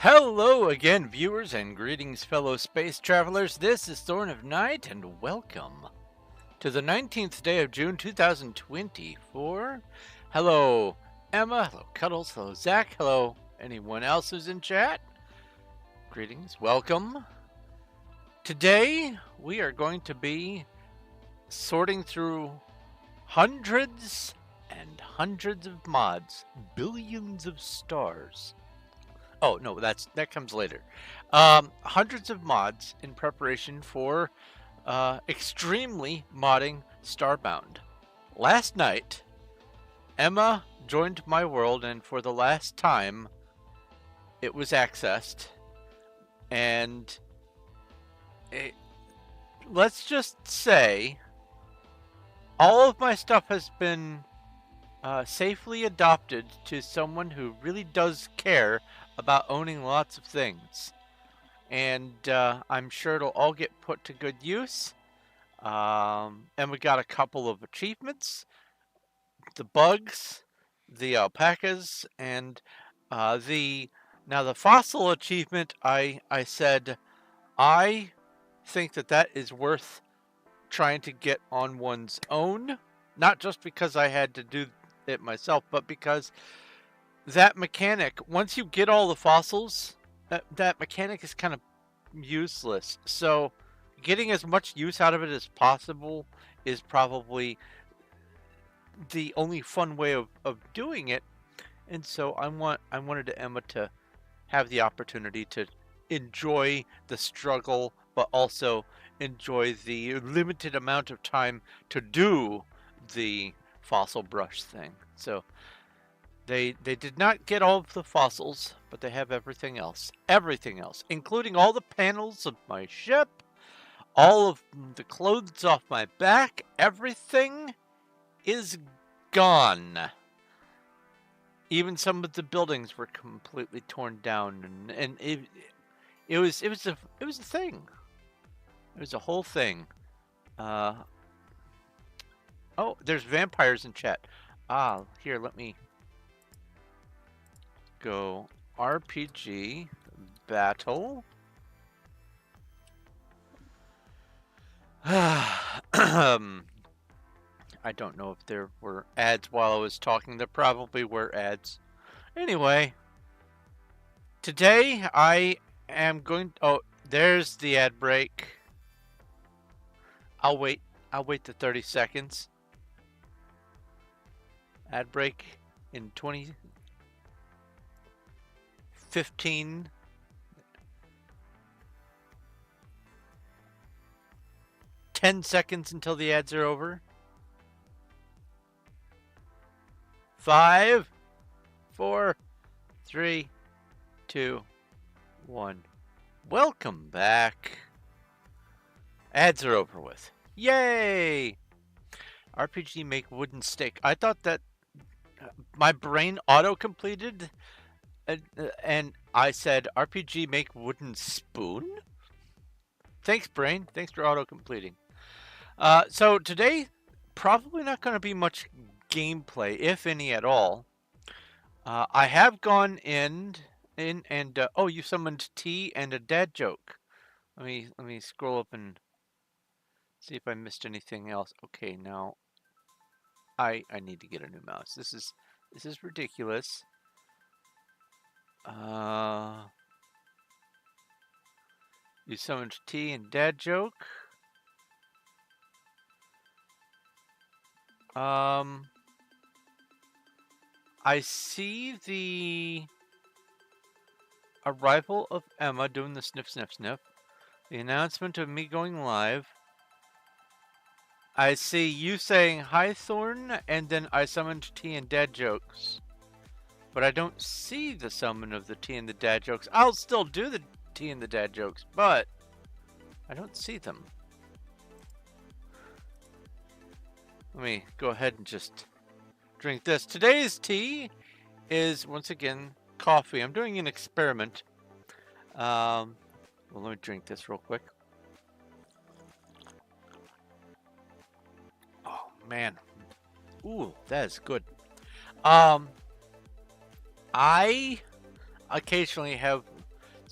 Hello again, viewers, and greetings, fellow space travelers. This is Thorn of Night, and welcome to the 19th day of June 2024. Hello, Emma. Hello, Cuddles. Hello, Zach. Hello, anyone else who's in chat. Greetings. Welcome. Today, we are going to be sorting through hundreds and hundreds of mods, billions of stars. Oh, no, that comes later. Hundreds of mods in preparation for extremely modding Starbound. Last night, Emma joined my world, and for the last time, it was accessed. And let's just say, all of my stuff has been safely adopted to someone who really does care about owning lots of things. And I'm sure it'll all get put to good use. And we got a couple of achievements, the bugs, the alpacas, and the fossil achievement. I said I think that is worth trying to get on one's own, not just because I had to do it myself, but because that mechanic, once you get all the fossils, that mechanic is kind of useless. So getting as much use out of it as possible is probably the only fun way of doing it. And so I wanted Emma to have the opportunity to enjoy the struggle, but also enjoy the limited amount of time to do the fossil brush thing. So they did not get all of the fossils, but they have everything else. Everything else, including all the panels of my ship, all of the clothes off my back, everything is gone. Even some of the buildings were completely torn down, and it was a thing. It was a whole thing. Oh, there's vampires in chat. Here, let me go RPG battle. I don't know if there were ads while I was talking. There probably were ads. Anyway, today I am going. Oh, there's the ad break. I'll wait the 30 seconds. Ad break in 2015. 10 seconds until the ads are over. 5, 4, 3, 2, 1. Welcome back. Ads are over with. Yay! RPG make wooden stick. I thought that my brain auto-completed, and I said RPG make wooden spoon? Thanks, brain. Thanks for auto-completing. So today, probably not going to be much gameplay, if any at all. I have gone in and oh, you summoned tea and a dad joke. Let me scroll up and see if I missed anything else. Okay, now I need to get a new mouse. This is ridiculous. You summoned tea and dad joke. I see the arrival of Emma doing the sniff, sniff, sniff. The announcement of me going live. I see you saying hi, Thorn, and then I summoned tea and dad jokes. But I don't see the summon of the tea and the dad jokes. I'll still do the tea and the dad jokes, but I don't see them. Let me go ahead and just drink this. Today's tea is, once again, coffee. I'm doing an experiment. Well, let me drink this real quick. Oh, man. Ooh, that is good. I occasionally have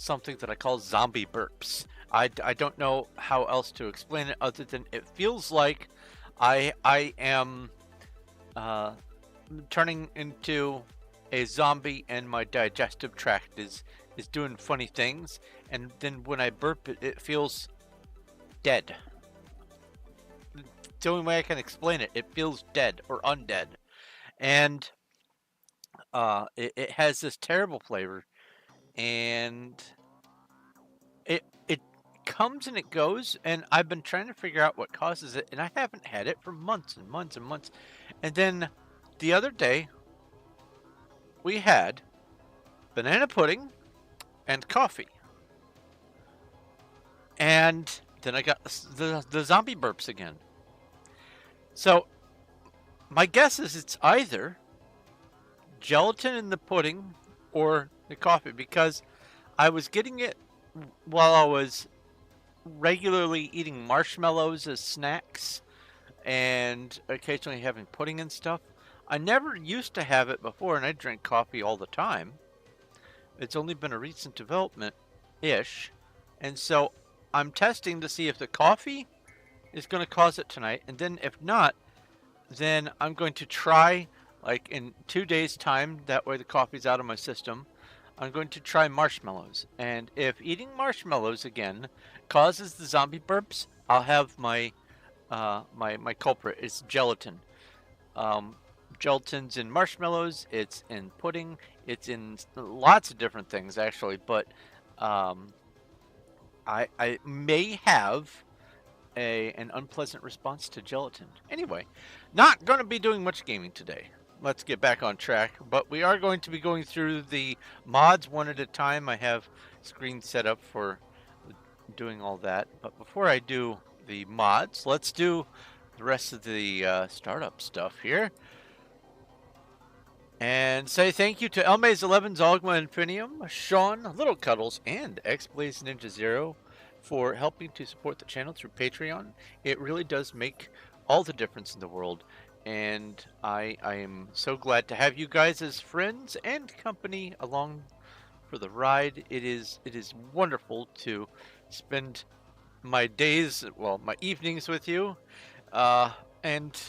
something that I call zombie burps. I don't know how else to explain it other than it feels like I am turning into a zombie and my digestive tract is doing funny things, and then when I burp it feels dead. The only way I can explain it, it feels dead or undead. And it has this terrible flavor, and it comes and it goes, and I've been trying to figure out what causes it, and I haven't had it for months and months and months. And then the other day we had banana pudding and coffee, and then I got the zombie burps again. So my guess is it's either gelatin in the pudding or the coffee, because I was getting it while I was regularly eating marshmallows as snacks and occasionally having pudding and stuff. I never used to have it before, and I drank coffee all the time. It's only been a recent development ish. And so I'm testing to see if the coffee is going to cause it tonight. And then if not, then I'm going to try, like in 2 days' time, that way the coffee's out of my system. I'm going to try marshmallows. And if eating marshmallows again causes the zombie burps, I'll have my my culprit. It's gelatin. Gelatin's in marshmallows. It's in pudding. It's in lots of different things actually. But I may have an unpleasant response to gelatin. Anyway, not going to be doing much gaming today. Let's get back on track. But we are going to be going through the mods one at a time. I have screens set up for doing all that. But before I do the mods, let's do the rest of the startup stuff here. And say thank you to Elmaze11, Zogma Infinium, Sean, Little Cuddles, and XBlaze Ninja Zero for helping to support the channel through Patreon. It really does make all the difference in the world, and I am so glad to have you guys as friends and company along for the ride. It is wonderful to spend my days, well, my evenings with you, and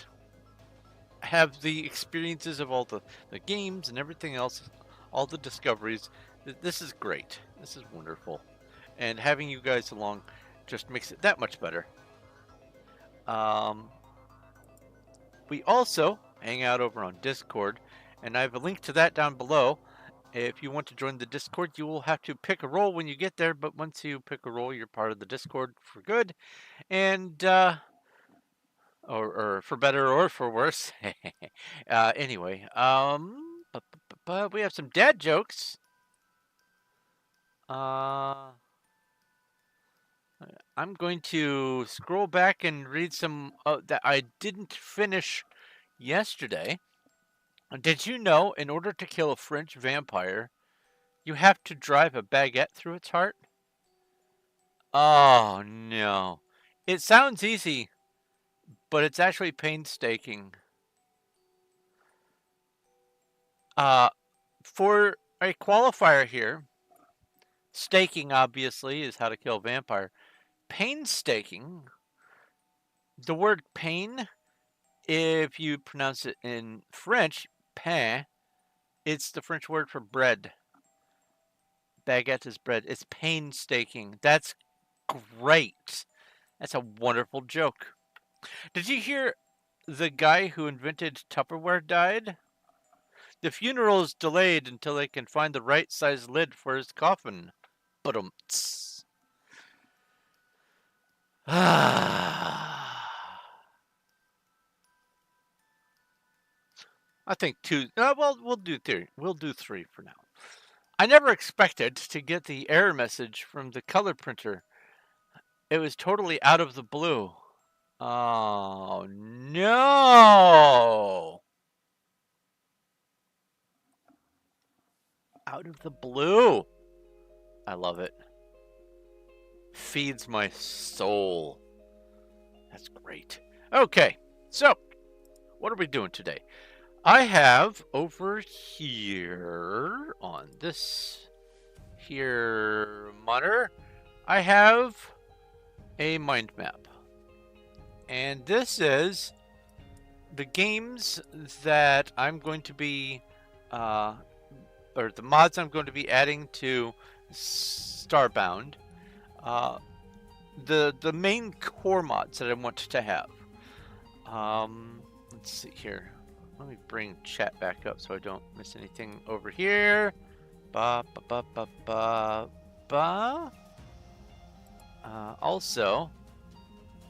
have the experiences of all the games and everything else, all the discoveries. This is great. This is wonderful. And having you guys along just makes it that much better. We also hang out over on Discord, and I have a link to that down below. If you want to join the Discord, you will have to pick a role when you get there, but once you pick a role, you're part of the Discord for good. And or for better or for worse. Anyway, we have some dad jokes. I'm going to scroll back and read some that I didn't finish yesterday. Did you know in order to kill a French vampire, you have to drive a baguette through its heart? Oh no. It sounds easy, but it's actually painstaking. For a qualifier here, staking obviously is how to kill a vampire. Painstaking, the word pain, if you pronounce it in French, pain, it's the French word for bread. Baguette is bread. It's painstaking. That's great. That's a wonderful joke. Did you hear the guy who invented Tupperware died? The funeral is delayed until they can find the right size lid for his coffin. Ba-dum-ts. I think two. Well, we'll do three. We'll do three for now. I never expected to get the error message from the color printer. It was totally out of the blue. Oh no! Out of the blue. I love it. Feeds my soul. That's great. Okay, so what are we doing today? I have over here on this here, monitor, I have a mind map. And this is the games that I'm going to be, or the mods I'm going to be adding to Starbound. The main core mods that I want to have. Let's see here. Let me bring chat back up so I don't miss anything over here. Ba ba ba ba ba ba. Also,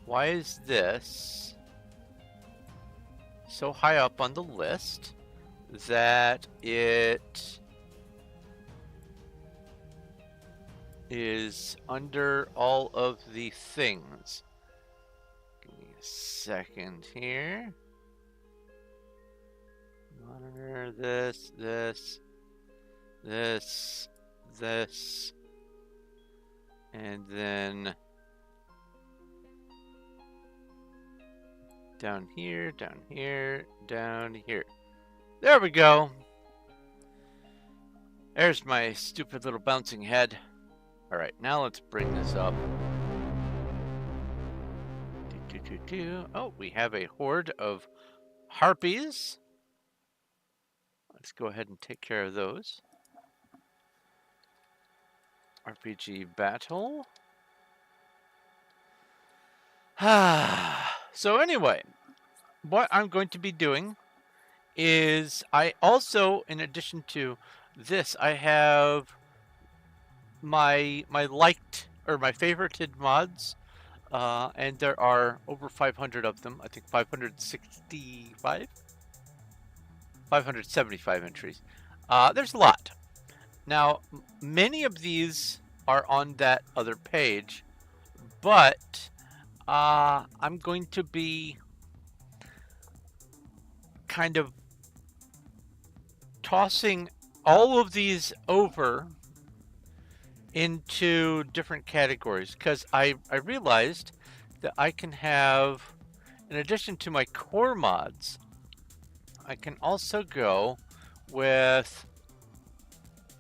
why is this so high up on the list that it is under all of the things? Give me a second here. Monitor this, and then down here, down here, down here. There we go. There's my stupid little bouncing head. Alright, now let's bring this up. Oh, we have a horde of harpies. Let's go ahead and take care of those. RPG battle. So anyway, what I'm going to be doing is I also, in addition to this, I have my liked or my favorited mods, and there are over 500 of them. I think 565, 575 entries. There's a lot. Now, many of these are on that other page, but I'm going to be kind of tossing all of these over into different categories because I realized that I can have, in addition to my core mods, I can also go with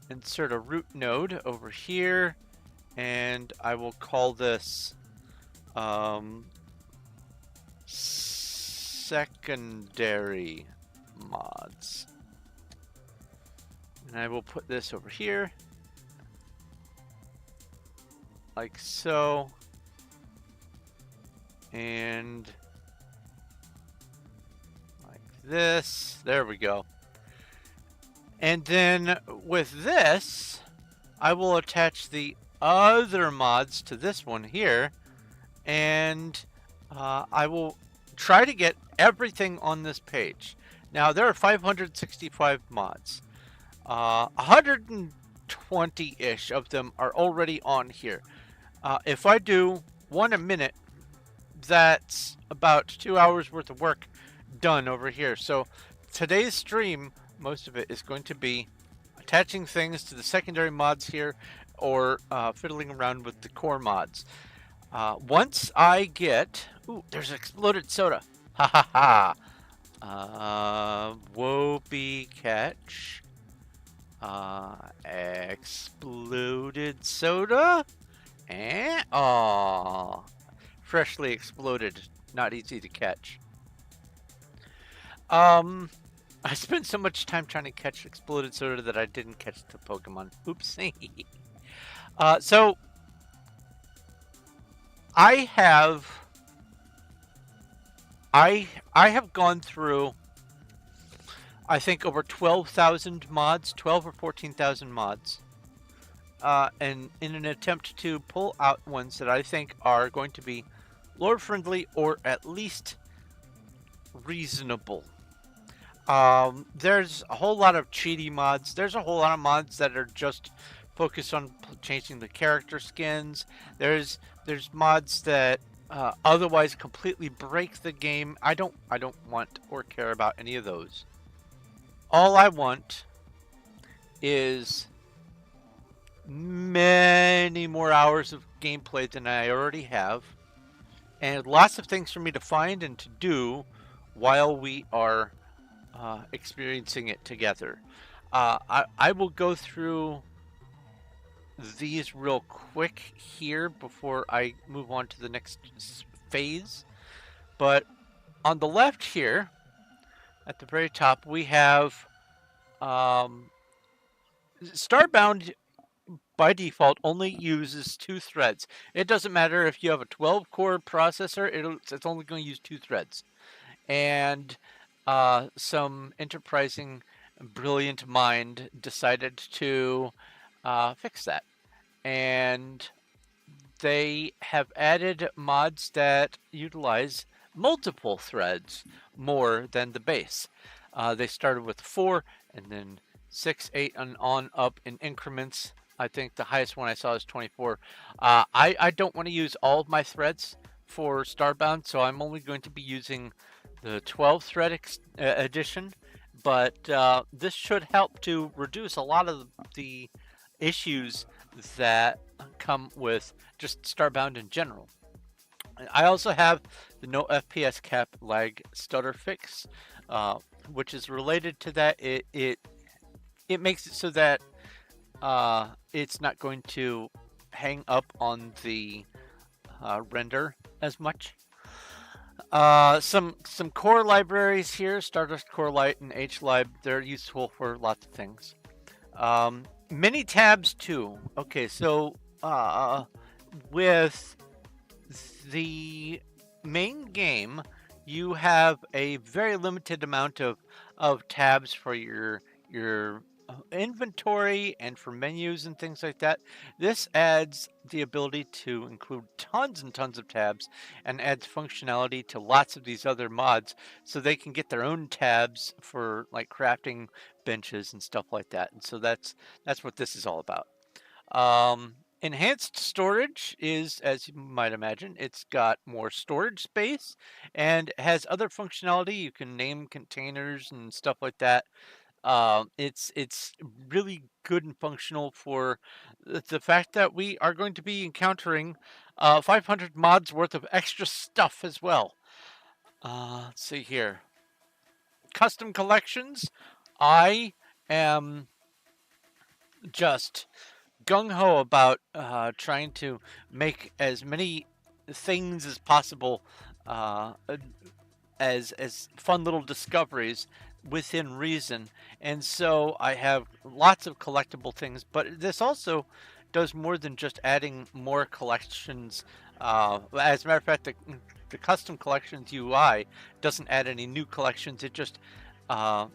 insert a root node over here, and I will call this secondary mods. And I will put this over here, like so, and like this. There we go. And then with this, I will attach the other mods to this one here, and I will try to get everything on this page. Now, there are 565 mods. 120-ish of them are already on here. If I do one a minute, that's about 2 hours worth of work done over here. So today's stream, most of it is going to be attaching things to the secondary mods here, or fiddling around with the core mods. Once I get... Ooh, there's exploded soda. Ha ha ha. Whoopee catch. Exploded soda. Aw. Freshly exploded. Not easy to catch. I spent so much time trying to catch exploded soda that I didn't catch the Pokemon. Oopsie. So I have gone through, I think, over 12,000 mods, 12 or 14,000 mods, and in an attempt to pull out ones that I think are going to be lore friendly or at least reasonable. There's a whole lot of cheaty mods. There's a whole lot of mods that are just focused on changing the character skins. There's mods that otherwise completely break the game. I don't want or care about any of those. All I want is many more hours of gameplay than I already have, and lots of things for me to find and to do while we are experiencing it together. I will go through these real quick here before I move on to the next phase. But on the left here, at the very top, we have Starbound by default only uses 2 threads. It doesn't matter if you have a 12-core processor, it's only going to use 2 threads. And some enterprising, brilliant mind decided to fix that. And they have added mods that utilize multiple threads more than the base. They started with 4 and then 6, 8, and on up in increments. I think the highest one I saw is 24. I don't want to use all of my threads for Starbound, so I'm only going to be using the 12 thread edition. But this should help to reduce a lot of the issues that come with just Starbound in general. I also have the no FPS cap lag stutter fix, which is related to that. It makes it so that it's not going to hang up on the render as much. Some core libraries here, Stardust Core Lite and HLib, they're useful for lots of things. Many tabs too. Okay, so with the main game, you have a very limited amount of tabs for your inventory and for menus and things like that. This adds the ability to include tons and tons of tabs and adds functionality to lots of these other mods so they can get their own tabs for like crafting benches and stuff like that. And so that's what this is all about. Enhanced storage is, as you might imagine, it's got more storage space and has other functionality. You can name containers and stuff like that. It's really good and functional for the fact that we are going to be encountering 500 mods worth of extra stuff as well. Let's see here. Custom collections. I am just gung-ho about trying to make as many things as possible, as fun little discoveries within reason. And so I have lots of collectible things, but this also does more than just adding more collections. As a matter of fact, the custom collections UI doesn't add any new collections. It just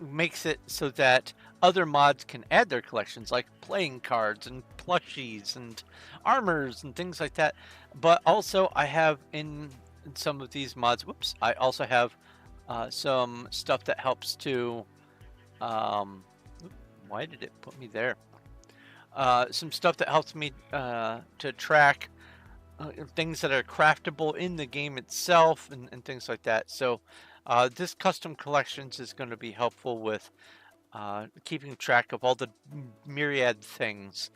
makes it so that other mods can add their collections, like playing cards and plushies and armors and things like that. But also, I have in some of these mods, whoops, I also have some stuff that helps to, why did it put me there? Some stuff that helps me to track things that are craftable in the game itself and things like that. So this custom collections is going to be helpful with keeping track of all the myriad things.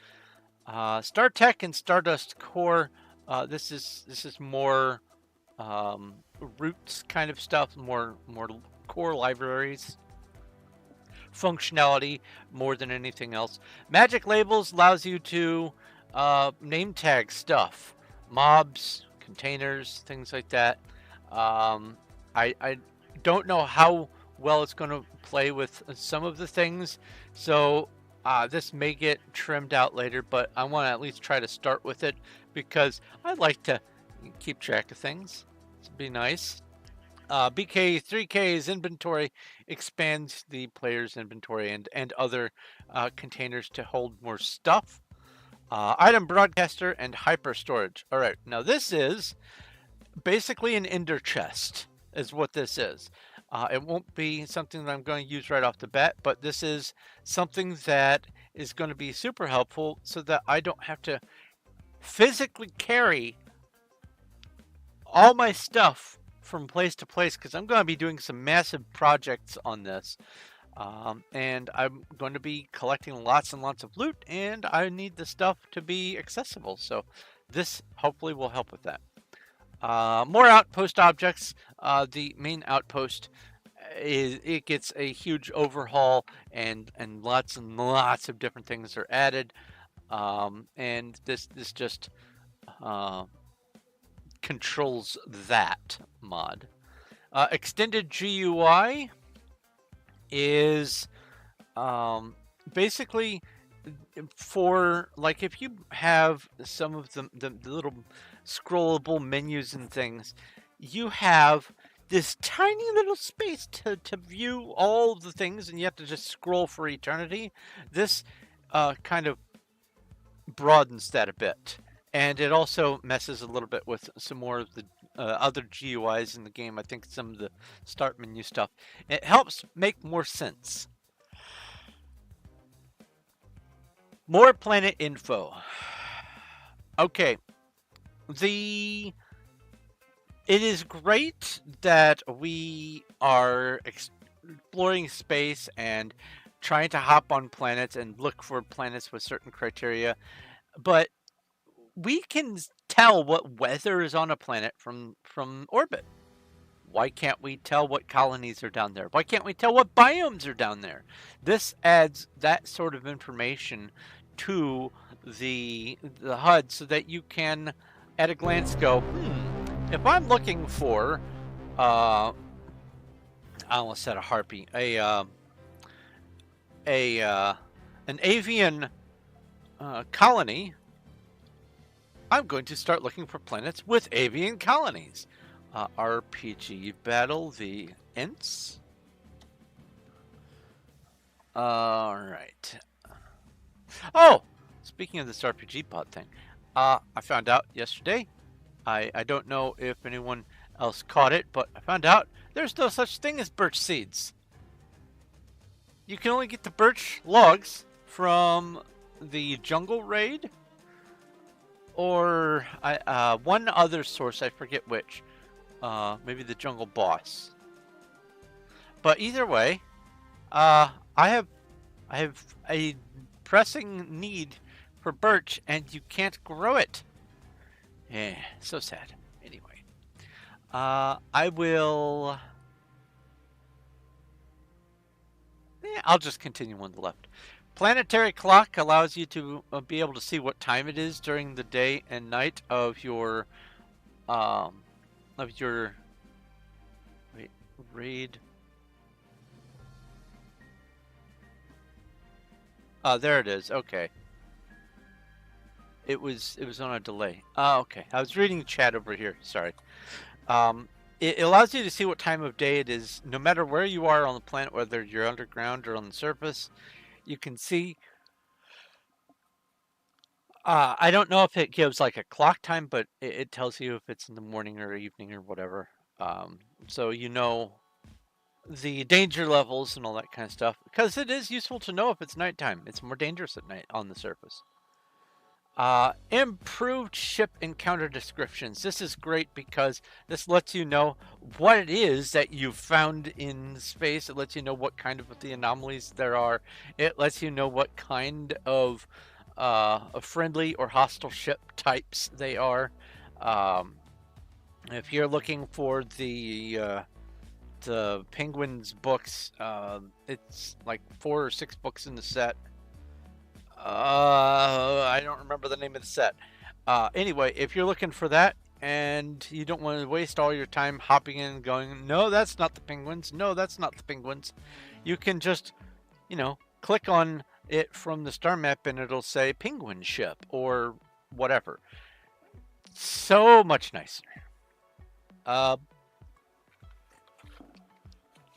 StarTech and Stardust Core, this is more roots kind of stuff, more core libraries, functionality more than anything else. Magic Labels allows you to name tag stuff, mobs, containers, things like that. I don't know how well it's going to play with some of the things, so this may get trimmed out later, but I want to at least try to start with it because I'd like to keep track of things. It'd be nice. BK3K's inventory expands the player's inventory and other containers to hold more stuff. Item broadcaster and hyper storage. All right, now this is basically an ender chest is what this is. It won't be something that I'm going to use right off the bat, but this is something that is going to be super helpful so that I don't have to physically carry all my stuff from place to place because I'm going to be doing some massive projects on this. And I'm going to be collecting lots and lots of loot, and I need the stuff to be accessible. So this hopefully will help with that. More outpost objects. The main outpost it gets a huge overhaul, and lots of different things are added. and this just uh, controls that mod. Extended GUI is basically for, like, if you have some of the little scrollable menus and things, you have this tiny little space to view all of the things, and you have to just scroll for eternity. This kind of broadens that a bit, and it also messes a little bit with some more of the other GUIs in the game. I think some of the start menu stuff. It helps make more sense. More planet info. Okay, it is great that we are exploring space and trying to hop on planets and look for planets with certain criteria, but we can tell what weather is on a planet from orbit. Why can't we tell what colonies are down there? Why can't we tell what biomes are down there? This adds that sort of information to the HUD so that you can, at a glance, go, if I'm looking for, I almost said a harpy, an avian colony, I'm going to start looking for planets with avian colonies. RPG battle the Ents. All right. Oh, speaking of this RPG pod thing, I found out yesterday. I don't know if anyone else caught it, but I found out there's no such thing as birch seeds. You can only get the birch logs from the jungle raid, or one other source, I forget which. Maybe the jungle boss. But either way, I have a pressing need for birch, and you can't grow it. Yeah, so sad. Anyway, I will. I'll just continue on the left. Planetary clock allows you to be able to see what time it is during the day and night of your raid. There it is. Okay. It was on a delay. Okay. I was reading chat over here. Sorry. It allows you to see what time of day it is, no matter where you are on the planet, whether you're underground or on the surface. You can see. I don't know if it gives like a clock time, but it tells you if it's in the morning or evening or whatever. So you know the danger levels and all that kind of stuff, because it is useful to know if it's nighttime. It's more dangerous at night on the surface. Improved ship encounter descriptions. This is great because this lets you know what it is that you've found in space. It lets you know what kind of the anomalies there are. It lets you know what kind of friendly or hostile ship types they are. If you're looking for the Penguins books, it's like 4 or 6 books in the set. I don't remember the name of the set. Anyway, if you're looking for that and you don't want to waste all your time hopping in and going, no, that's not the Penguins. No, that's not the Penguins. You can just, click on it from the star map and it'll say Penguin ship or whatever. So much nicer.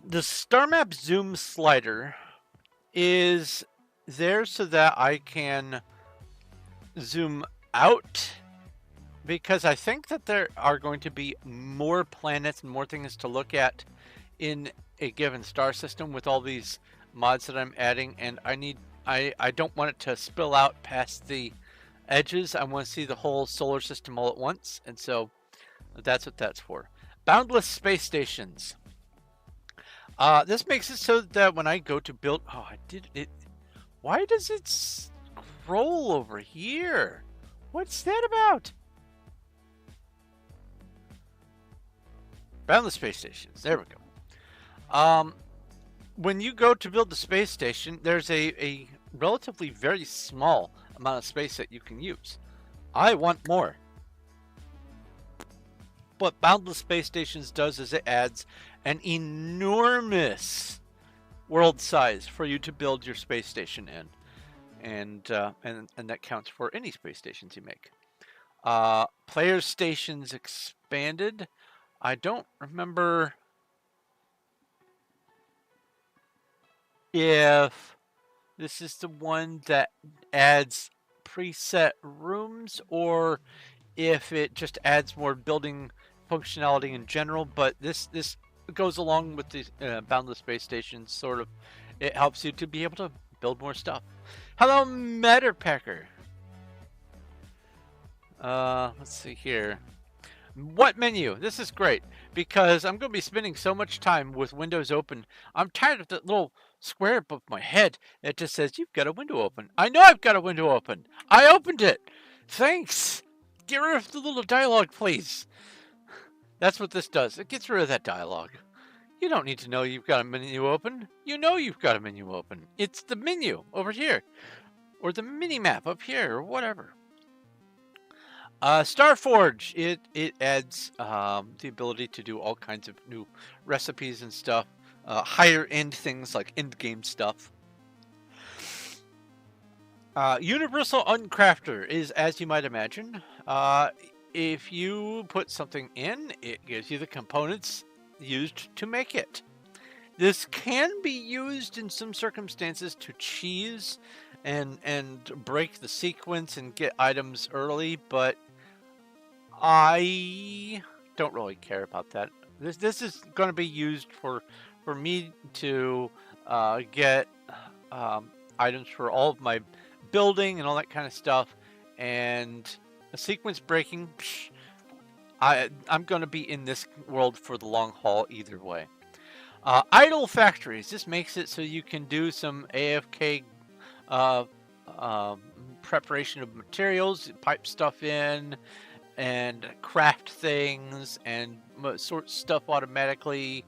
The star map zoom slider is there so that I can zoom out, because I think that there are going to be more planets and more things to look at in a given star system with all these mods that I'm adding, and I don't want it to spill out past the edges. I want to see the whole solar system all at once, and so that's what that's for. Boundless space stations. This makes it so that when I go to build, why does it scroll over here? What's that about? Boundless space stations. There we go. When you go to build the space station, there's a relatively very small amount of space that you can use. I want more. What Boundless Space Stations does is it adds an enormous world size for you to build your space station in, and that counts for any space stations you make. Player stations expanded. I don't remember if this is the one that adds preset rooms or if it just adds more building functionality in general. But this goes along with the Boundless Space Stations. Sort of, it helps you to be able to build more stuff. Hello, Matterpacker. Let's see here. What menu? This is great because I'm going to be spending so much time with windows open. I'm tired of that little square above my head that just says, you've got a window open. I know I've got a window open. I opened it. Thanks. Get rid of the little dialogue, please. That's what this does. It gets rid of that dialogue. You don't need to know you've got a menu open. You know you've got a menu open. It's the menu over here. Or the mini map up here, or whatever. Starforge, it adds the ability to do all kinds of new recipes and stuff. Higher end things like end game stuff. Universal Uncrafter is, as you might imagine, if you put something in, it gives you the components used to make it. This can be used in some circumstances to cheese and break the sequence and get items early, but I don't really care about that. This is going to be used for me to get items for all of my building and all that kind of stuff. And a sequence breaking, I'm going to be in this world for the long haul either way. Idle factories. This makes it so you can do some AFK preparation of materials, pipe stuff in, and craft things and sort stuff automatically.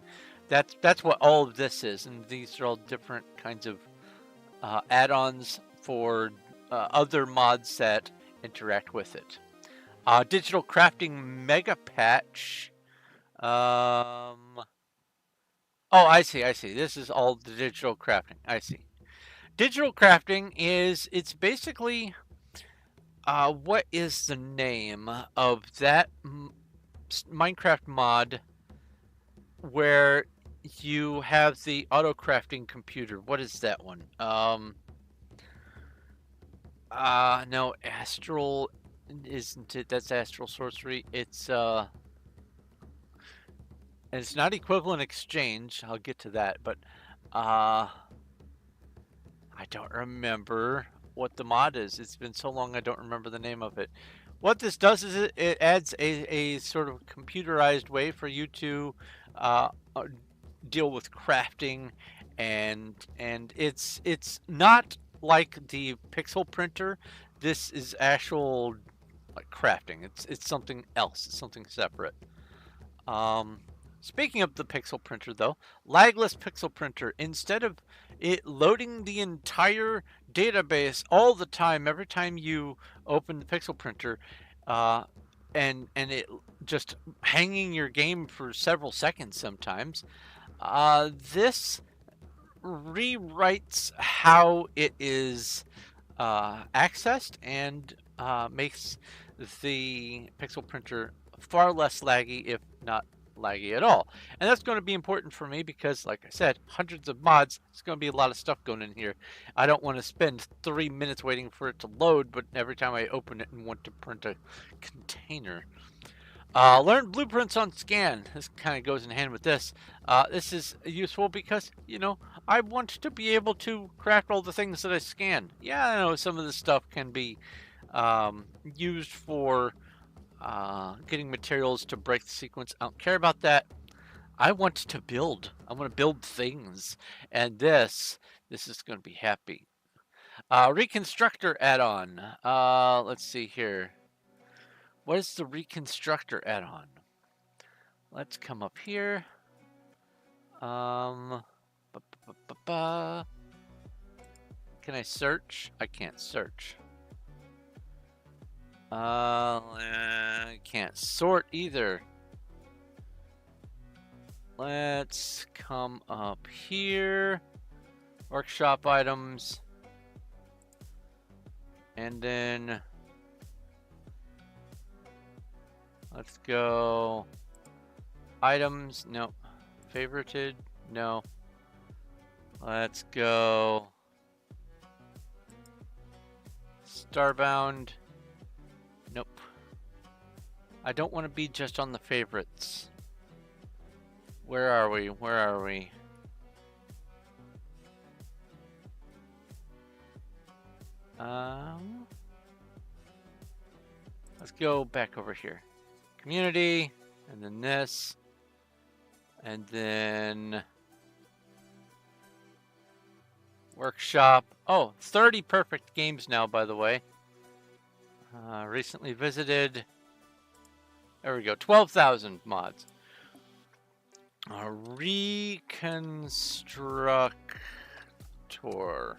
That's what all of this is, and these are all different kinds of add-ons for other mods that interact with it. Digital crafting mega patch. Oh, I see. This is all the digital crafting. I see. Digital crafting it's basically what is the name of that Minecraft mod where you have the auto crafting computer? What is that one? No, Astral isn't it? That's Astral Sorcery. It's not Equivalent Exchange. I'll get to that, but I don't remember what the mod is. It's been so long I don't remember the name of it. What this does is it adds a sort of computerized way for you to deal with crafting, and it's not like the pixel printer. This is actual like crafting. It's something else. It's something separate. Speaking of the pixel printer, though, lagless pixel printer, instead of it loading the entire database all the time, every time you open the pixel printer, and it just hanging your game for several seconds sometimes, this rewrites how it is accessed and makes the pixel printer far less laggy, if not laggy at all. And that's going to be important for me because, like I said, hundreds of mods. It's going to be a lot of stuff going in here. I don't want to spend 3 minutes waiting for it to load, but every time I open it and want to print a container. Learn blueprints on scan. This kind of goes in hand with this. This is useful because, you know, I want to be able to craft all the things that I scan. Yeah, I know some of this stuff can be used for getting materials to break the sequence. I don't care about that. I want to build. I want to build things. And this is going to be happy. Reconstructor add-on. Let's see here. What is the Reconstructor add-on? Let's come up here. Can I search? I can't search. Can't sort either. Let's come up here. Workshop items. And then let's go items. Nope. Favorited. No. Let's go Starbound. Nope. I don't want to be just on the favorites. Where are we? Where are we? Let's go back over here. Community, and then this, and then workshop. Oh, 30 perfect games now, by the way. Recently visited. There we go, 12,000 mods. Reconstructor.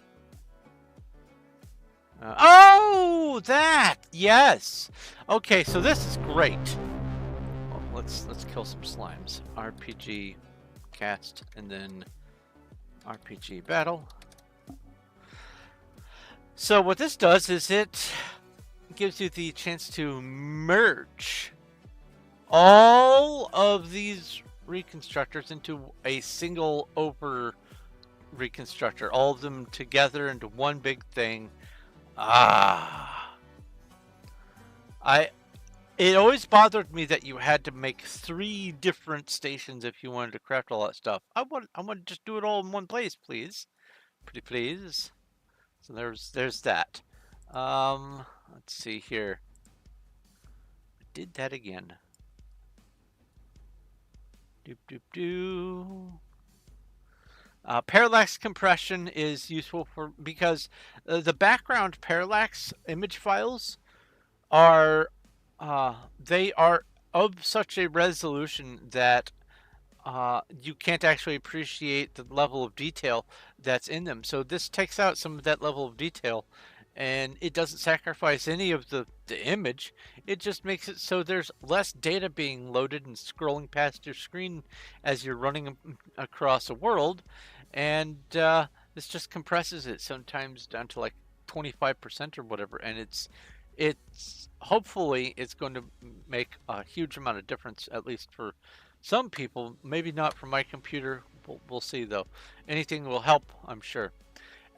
Oh, that! Yes! Okay, so this is great. Oh, let's kill some slimes. RPG cast, and then RPG battle. So what this does is it gives you the chance to merge all of these reconstructors into a single over reconstructor. All of them together into one big thing. It always bothered me that you had to make 3 different stations if you wanted to craft all that stuff. I want to just do it all in one place, please. Pretty please. So there's that. Let's see here. I did that again. Doop doop doo. Parallax compression is useful because the background parallax image files are they are of such a resolution that you can't actually appreciate the level of detail that's in them. So this takes out some of that level of detail, and it doesn't sacrifice any of the image. It just makes it so there's less data being loaded and scrolling past your screen as you're running across a world, and this just compresses it sometimes down to like 25% or whatever, and it's hopefully it's going to make a huge amount of difference, at least for some people. Maybe not for my computer. We'll see though. Anything will help, I'm sure.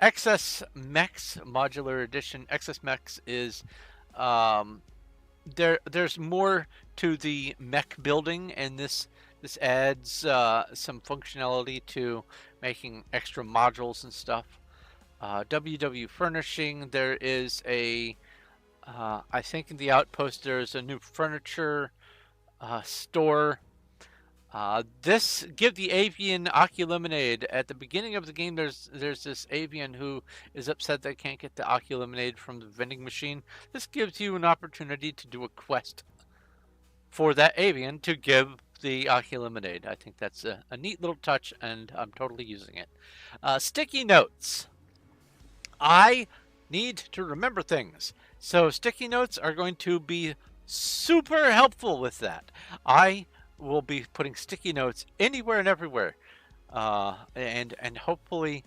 XS Mechs Modular Edition. XS Mechs is there's more to the mech building, and this adds some functionality to making extra modules and stuff. WW Furnishing, there is a I think in the outpost there's a new furniture store. This give the avian Oculemonade. At the beginning of the game, there's this avian who is upset they can't get the Oculemonade from the vending machine. This gives you an opportunity to do a quest for that avian to give the Oculemonade. I think that's a neat little touch, and I'm totally using it. Sticky notes. I need to remember things, so sticky notes are going to be super helpful with that. I will be putting sticky notes anywhere and everywhere, and hopefully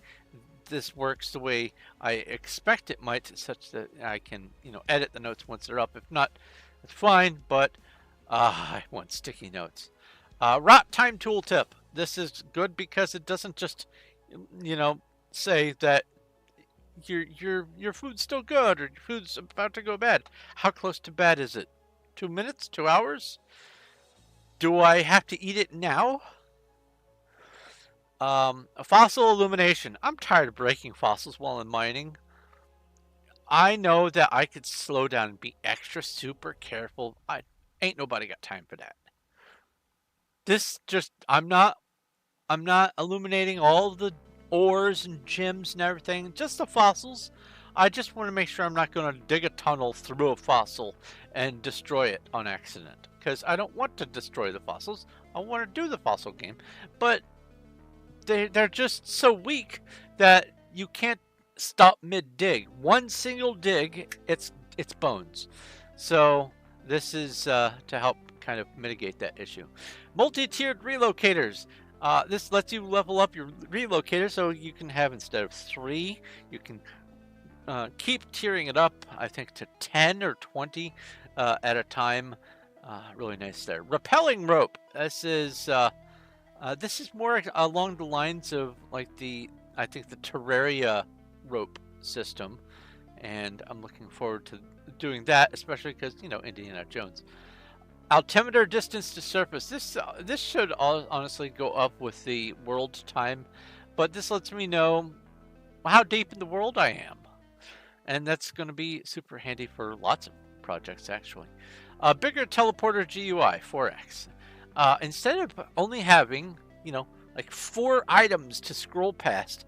this works the way I expect it might, such that I can edit the notes once they're up. If not, it's fine, but I want sticky notes. Rot time tooltip. This is good because it doesn't just say that your food's still good or your food's about to go bad. How close to bad is it? 2 minutes? 2 hours? Do I have to eat it now? A fossil illumination. I'm tired of breaking fossils while I'm mining. I know that I could slow down and be extra super careful. Ain't nobody got time for that. I'm not illuminating all the ores and gems and everything, just the fossils. I just want to make sure I'm not going to dig a tunnel through a fossil and destroy it on accident, because I don't want to destroy the fossils. I want to do the fossil game, but they're just so weak that you can't stop mid dig. One single dig, it's bones. So this is to help kind of mitigate that issue. Multi-tiered relocators. This lets you level up your relocator so you can have, instead of 3, you can keep tiering it up, I think, to 10 or 20 at a time. Really nice there. Rappelling rope. This is more along the lines of like I think the Terraria rope system, and I'm looking forward to doing that, especially because, you know, Indiana Jones. Altimeter distance to surface. This should honestly go up with the world time, but this lets me know how deep in the world I am, and that's going to be super handy for lots of projects actually. Bigger teleporter GUI 4x. Instead of only having, you know, like 4 items to scroll past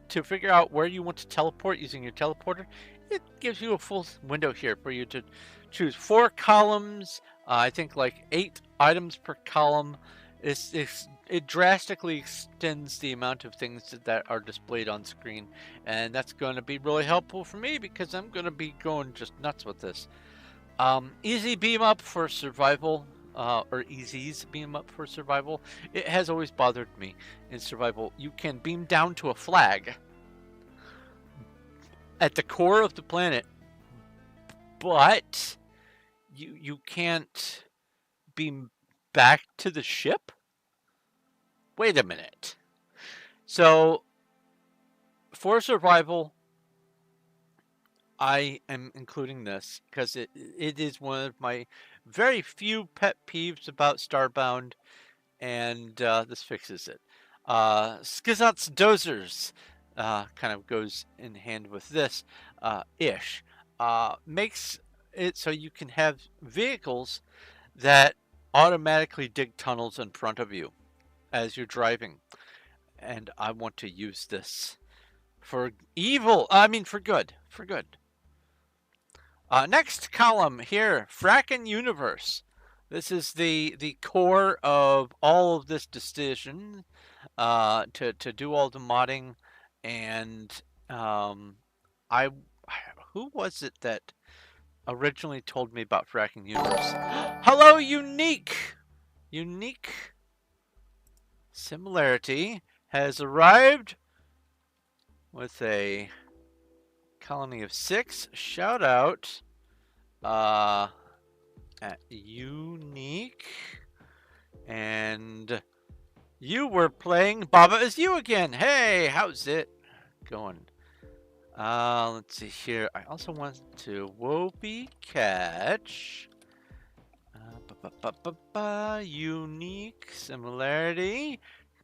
to figure out where you want to teleport using your teleporter, it gives you a full window here for you to choose 4 columns. I think like 8 items per column. It drastically extends the amount of things that are displayed on screen, and that's going to be really helpful for me because I'm going to be going just nuts with this. Easy beam up for survival, or easies beam up for survival. It has always bothered me in survival. You can beam down to a flag at the core of the planet, but you can't beam back to the ship? Wait a minute. So, for survival, I am including this because it is one of my very few pet peeves about Starbound, and this fixes it. Skizot's dozers kind of goes in hand with this ish. Makes it so you can have vehicles that automatically dig tunnels in front of you as you're driving, and I want to use this for evil. I mean, for good. For good. Next column here, Frackin' Universe. This is the core of all of this decision to do all the modding, and I who was it that originally told me about Frackin' Universe? Hello, Unique Similarity has arrived with a colony of 6. Shout out at Unique, and you were playing Baba Is You again. Hey, how's it going? Let's see here. I also want to Whoopi catch Unique Similarity,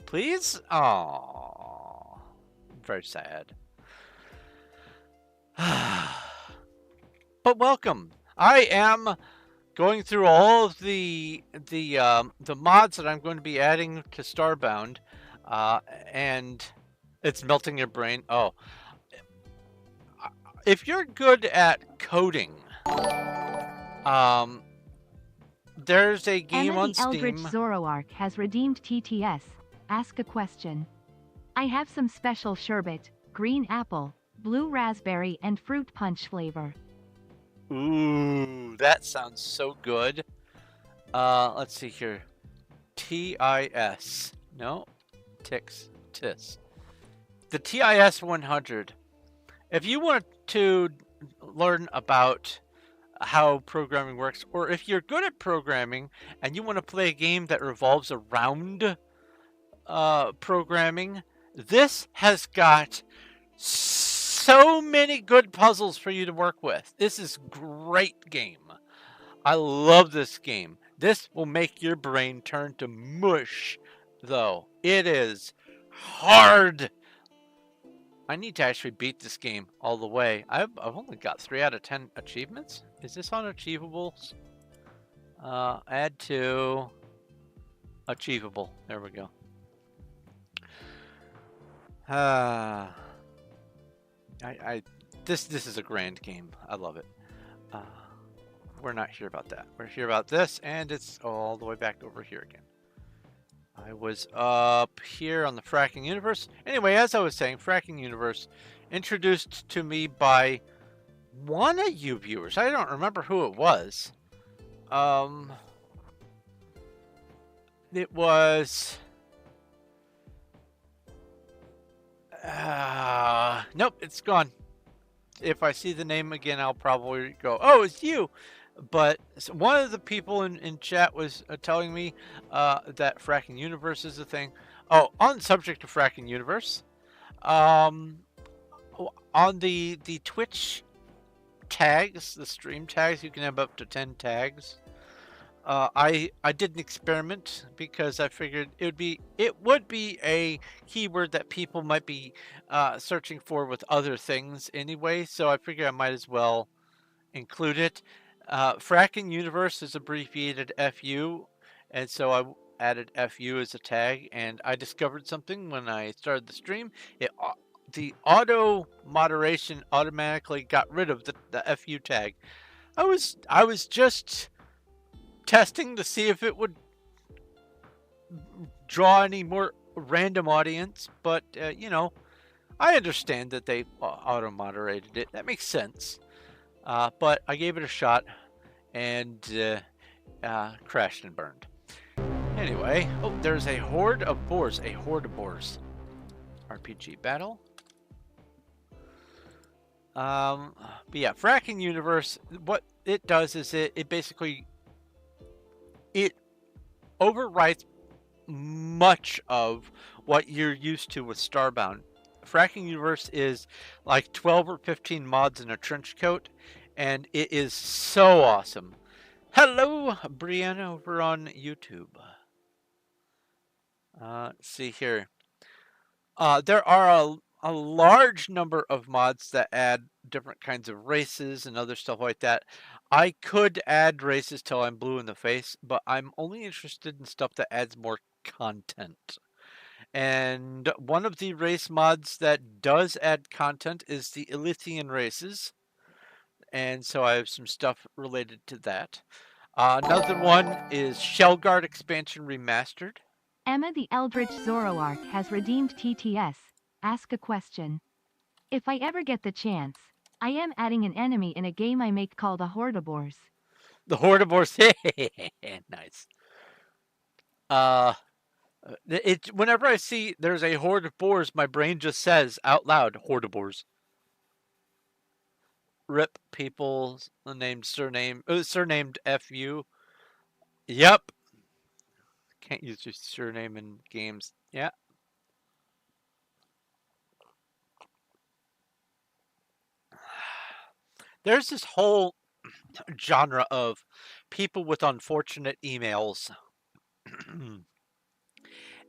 please. Oh, very sad. But welcome. I am going through all of the mods that I'm going to be adding to Starbound, and it's melting your brain. Oh, if you're good at coding, there's a game on Steam. Eldritch Zoroark has redeemed TTS. Ask a question. I have some special sherbet, green apple, blue raspberry, and fruit punch flavor. Ooh, that sounds so good. Let's see here. TIS. No. TIS. The TIS 100. If you want to learn about how programming works, or if you're good at programming and you want to play a game that revolves around programming, this has got so many good puzzles for you to work with. This is a great game. I love this game. This will make your brain turn to mush, though. It is hard. I need to actually beat this game all the way. I've only got 3 out of 10 achievements. Is this on Achievables? Add to Achievable. There we go. This is a grand game. I love it. We're not here about that. We're here about this, and it's all the way back over here again. I was up here on the Fracking Universe. Anyway, as I was saying, Fracking Universe, introduced to me by one of you viewers. I don't remember who it was. Um, it was. Nope, it's gone. If I see the name again, I'll probably go, "Oh, it's you." But one of the people in chat was telling me that Fracking Universe is a thing. Oh, on the subject of Fracking Universe, um, on the Twitch tags, the stream tags, you can have up to 10 tags. I did an experiment because I figured it would be a keyword that people might be searching for with other things anyway. So I figured I might as well include it. Fracking Universe is abbreviated FU, and so I added FU as a tag. And I discovered something when I started the stream. The auto moderation automatically got rid of the FU tag. I was just testing to see if it would draw any more random audience, but you know, I understand that they auto moderated it. That makes sense. But I gave it a shot and crashed and burned. Anyway, oh, there's a horde of boars. A horde of boars. RPG battle. But yeah, Fracking Universe. What it does is it basically it overwrites much of what you're used to with Starbound. Fracking Universe is like 12 or 15 mods in a trench coat, and it is so awesome. Hello, Brianna over on YouTube. Let's see here. There are a large number of mods that add different kinds of races and other stuff like that. I could add races till I'm blue in the face, but I'm only interested in stuff that adds more content. And one of the race mods that does add content is the Elysian races. And so I have some stuff related to that. Another one is Shellguard Expansion Remastered. Emma the Eldritch Zoroark has redeemed TTS. Ask a question. If I ever get the chance, I am adding an enemy in a game I make called a Hordibors. The Hordibors. Nice. Whenever I see there's a horde of boars, my brain just says out loud, Hordibors. Rip people surnamed FU. Yep. Can't use your surname in games. Yeah. There's this whole genre of people with unfortunate emails.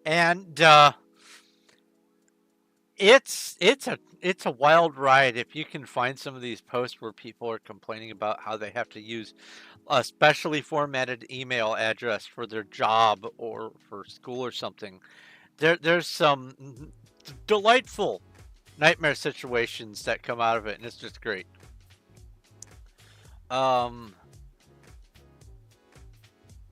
And it's a wild ride if you can find some of these posts where people are complaining about how they have to use a specially formatted email address for their job or for school or something. There's some delightful nightmare situations that come out of it, and it's just great.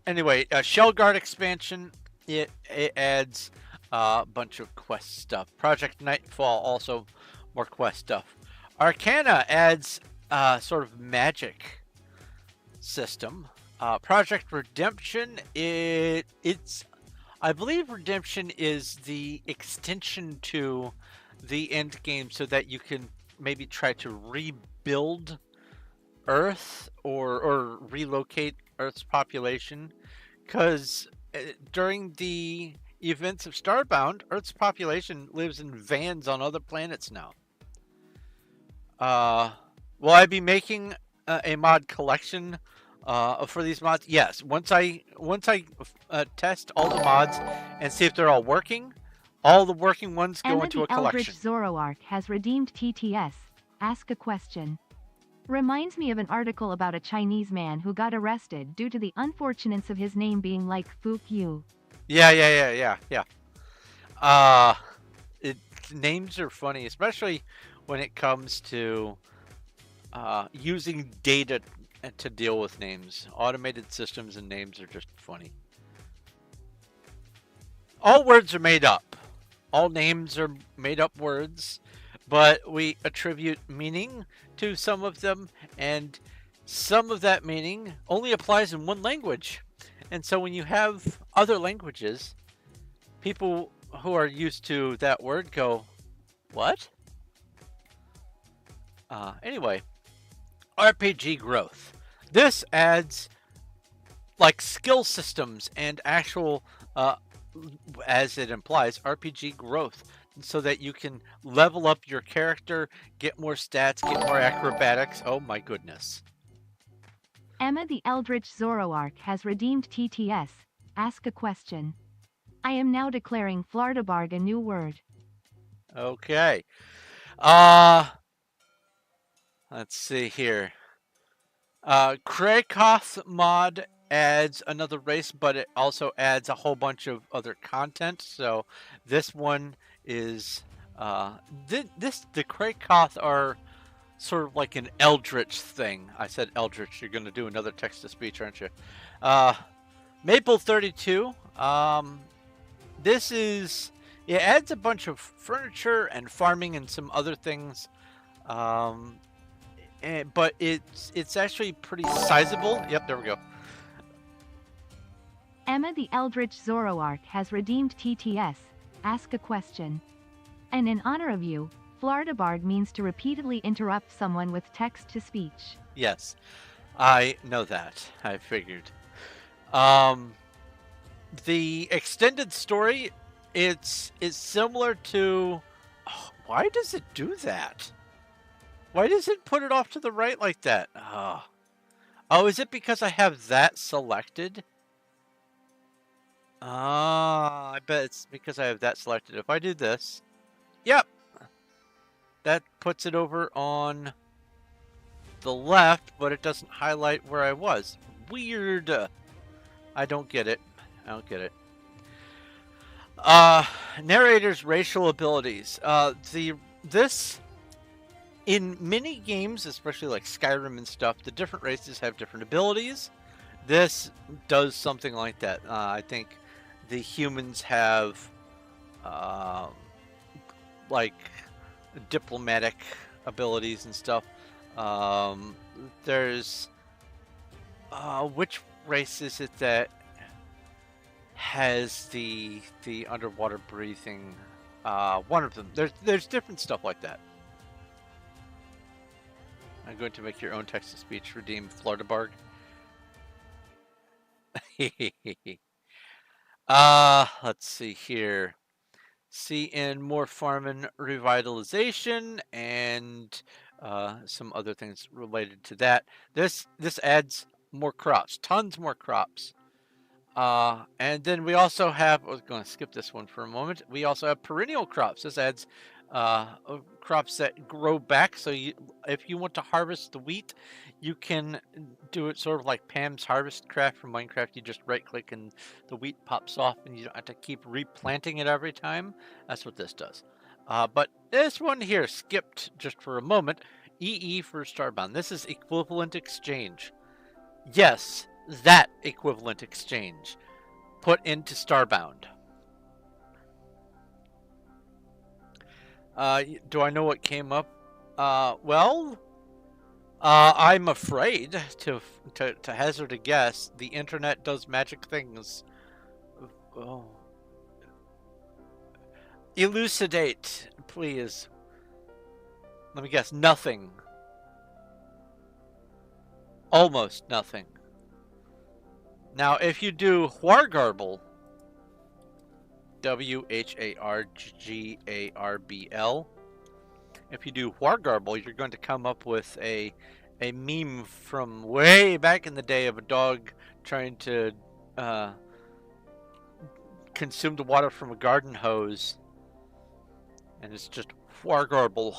Anyway, Shellguard expansion, it adds a bunch of quest stuff. Project Nightfall, also more quest stuff. Arcana adds sort of magic system. Project Redemption, it's I believe Redemption is the extension to the end game so that you can maybe try to rebuild Earth or relocate Earth's population, because during the events of Starbound, Earth's population lives in vans on other planets now. Will I be making a mod collection for these mods? Yes. Once I test all the mods and see if they're all working, all the working ones go into a collection. Eldritch Zoroark has redeemed TTS. Ask a question. Reminds me of an article about a Chinese man who got arrested due to the unfortunates of his name being like Fuck You. Yeah. Names are funny, especially when it comes to using data to deal with names. Automated systems and names are just funny. All words are made up. All names are made up words, but we attribute meaning to some of them, and some of that meaning only applies in one language. And so when you have other languages, people who are used to that word go, what? Anyway, RPG growth. This adds like skill systems and actual, as it implies, RPG growth, so that you can level up your character, get more stats, get more acrobatics. Oh my goodness. Emma the Eldritch Zoroark has redeemed TTS. Ask a question. I am now declaring Flardabarg a new word. Okay. Uh, let's see here. Krakoth mod adds another race, but it also adds a whole bunch of other content. So this one is the Krakoth are sort of like an eldritch thing. I said eldritch. You're going to do another text to speech, aren't you? Uh, Maple 32. This is it adds a bunch of furniture and farming and some other things. Um, but it's actually pretty sizable. Yep, there we go. Emma the Eldritch Zoroark has redeemed TTS. Ask a question. And in honor of you, Flardabarg means to repeatedly interrupt someone with text-to-speech. Yes, I know that. I figured. Um, the extended story, it's similar to. Oh, why does it do that? Why does it put it off to the right like that? Oh, is it because I have that selected? Ah, I bet it's because I have that selected. If I do this, yep, that puts it over on the left, but it doesn't highlight where I was. Weird. I don't get it. I don't get it. Narrator's racial abilities. This in many games, especially like Skyrim and stuff, the different races have different abilities. This does something like that. I think the humans have like diplomatic abilities and stuff. There's which race is it that has the underwater breathing? One of them. There's different stuff like that. I'm going to make your own text to speech redeem Flardabarg. Let's see here. See in more farming revitalization and some other things related to that. This adds more crops, tons more crops. And then we also have, I was going to skip this one for a moment. We also have perennial crops. This adds crops that grow back. So if you want to harvest the wheat, you can do it sort of like Pam's Harvest Craft from Minecraft. You just right click and the wheat pops off and you don't have to keep replanting it every time. That's what this does. But this one here, skipped just for a moment. EE for Starbound. This is equivalent exchange. Yes, that equivalent exchange put into Starbound. Do I know what came up? Well, I'm afraid to hazard a guess. The internet does magic things. Oh. Elucidate, please. Let me guess. Nothing. Almost nothing. Now, if you do Whargarbl, Whargarbl, if you do Whargarbl, you're going to come up with a meme from way back in the day of a dog trying to consume the water from a garden hose. And it's just Whargarbl.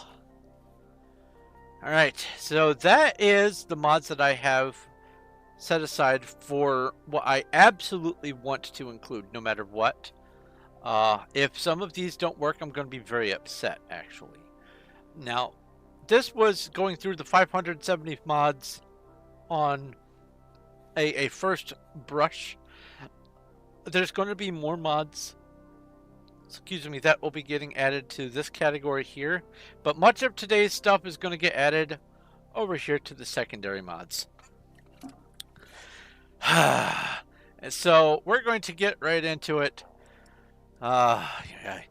Alright, so that is the mods that I have set aside for what I absolutely want to include, no matter what. If some of these don't work, I'm going to be very upset, actually. Now, this was going through the 570 mods on a first brush. There's going to be more mods excuse me, that will be getting added to this category here. But much of today's stuff is going to get added over here to the secondary mods. And so we're going to get right into it. Yeah.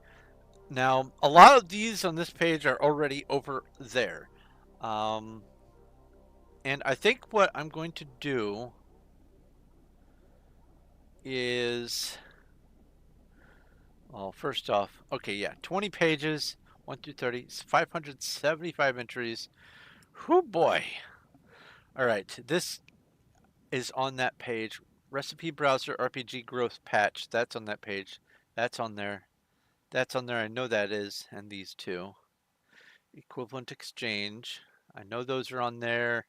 Now, a lot of these on this page are already over there. And I think what I'm going to do is, well, first off, okay, yeah, 20 pages, 1 through 30, 575 entries. Whoo boy. All right, this is on that page. Recipe Browser RPG Growth Patch, that's on that page. That's on there. That's on there, I know that is, and these two. Equivalent Exchange, I know those are on there.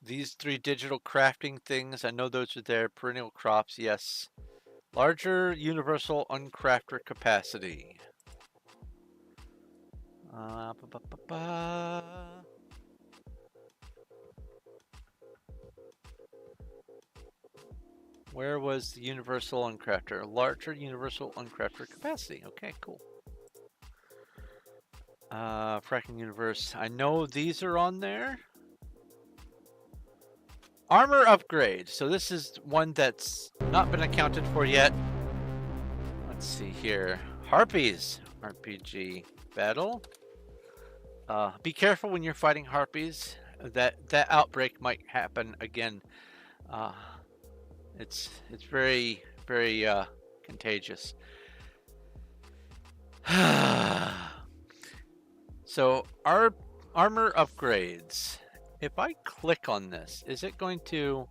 These 3 digital crafting things, I know those are there. Perennial crops, yes. Larger universal uncrafter capacity. Ba, ba, ba, ba. Where was the universal uncrafter? Larger universal uncrafter capacity. Okay, cool. Fracking universe. I know these are on there. Armor upgrade. So this is one that's not been accounted for yet. Let's see here. Harpies. RPG battle. Be careful when you're fighting harpies. That outbreak might happen again. It's very contagious. So our armor upgrades. If I click on this, is it going to?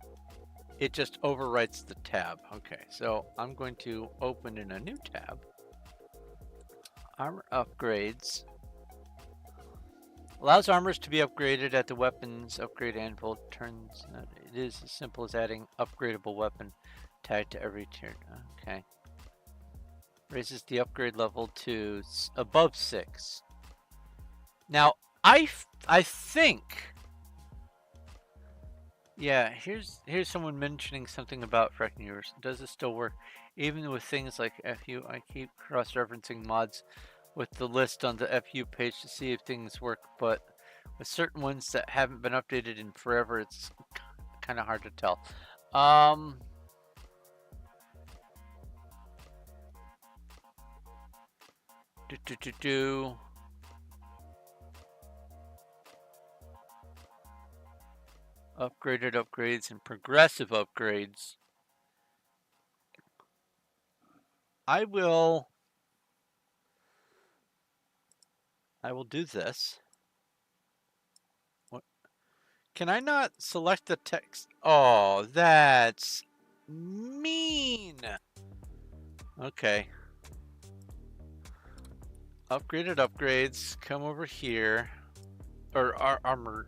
It just overwrites the tab. Okay, so I'm going to open in a new tab. Armor upgrades. Allows armors to be upgraded at the weapons upgrade anvil. Turns. It is as simple as adding upgradable weapon tag to every tier. Okay. Raises the upgrade level to above 6. Now, I think. Yeah, here's someone mentioning something about Fracking Universe. Does it still work? Even with things like FU, I keep cross-referencing mods with the list on the FU page to see if things work, but with certain ones that haven't been updated in forever, it's kind of hard to tell. Upgraded upgrades and progressive upgrades. I will do this. What? Can I not select the text? Oh, that's mean. Okay. Upgraded upgrades. Come over here. Or armor.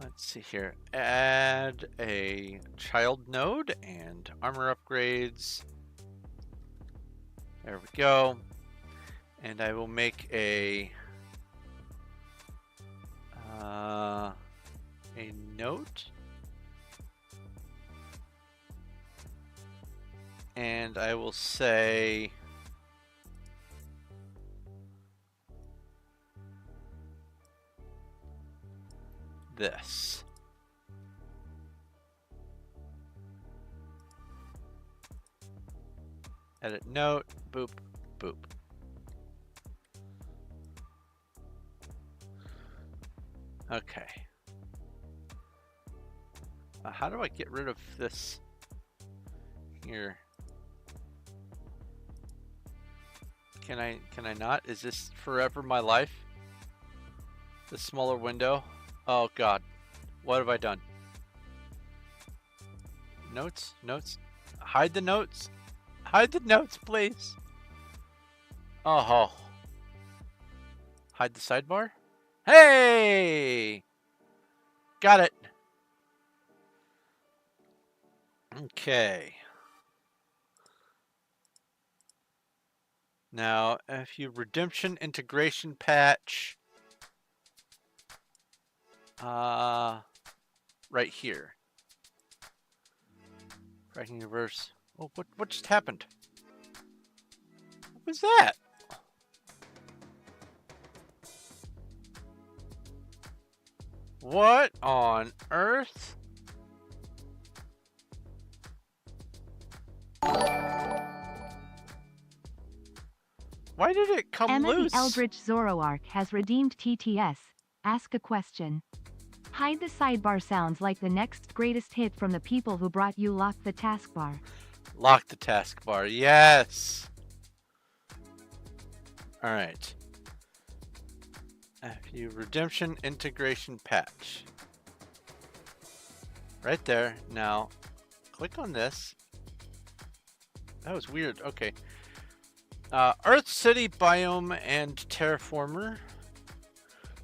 Let's see here. Add a child node and armor upgrades. There we go. And I will make a note. And I will say this. Edit note, boop, boop. Okay. How do I get rid of this here? Can I not? Is this forever my life? The smaller window? Oh God. What have I done? Notes? Notes? Hide the notes? Hide the notes, please. Oh. Hide the sidebar? Hey! Got it. Okay. Now, if you redemption integration patch, right here. Fracking universe. Oh, what just happened? What's that? What on earth? Why did it come Emma loose? the Eldritch Zoroark has redeemed TTS. Ask a question. Hide the sidebar sounds like the next greatest hit from the people who brought you Lock the Taskbar. Lock the taskbar. Yes. All right. Redemption integration patch. Right there. Now, click on this. That was weird. Okay. Earth City Biome and Terraformer.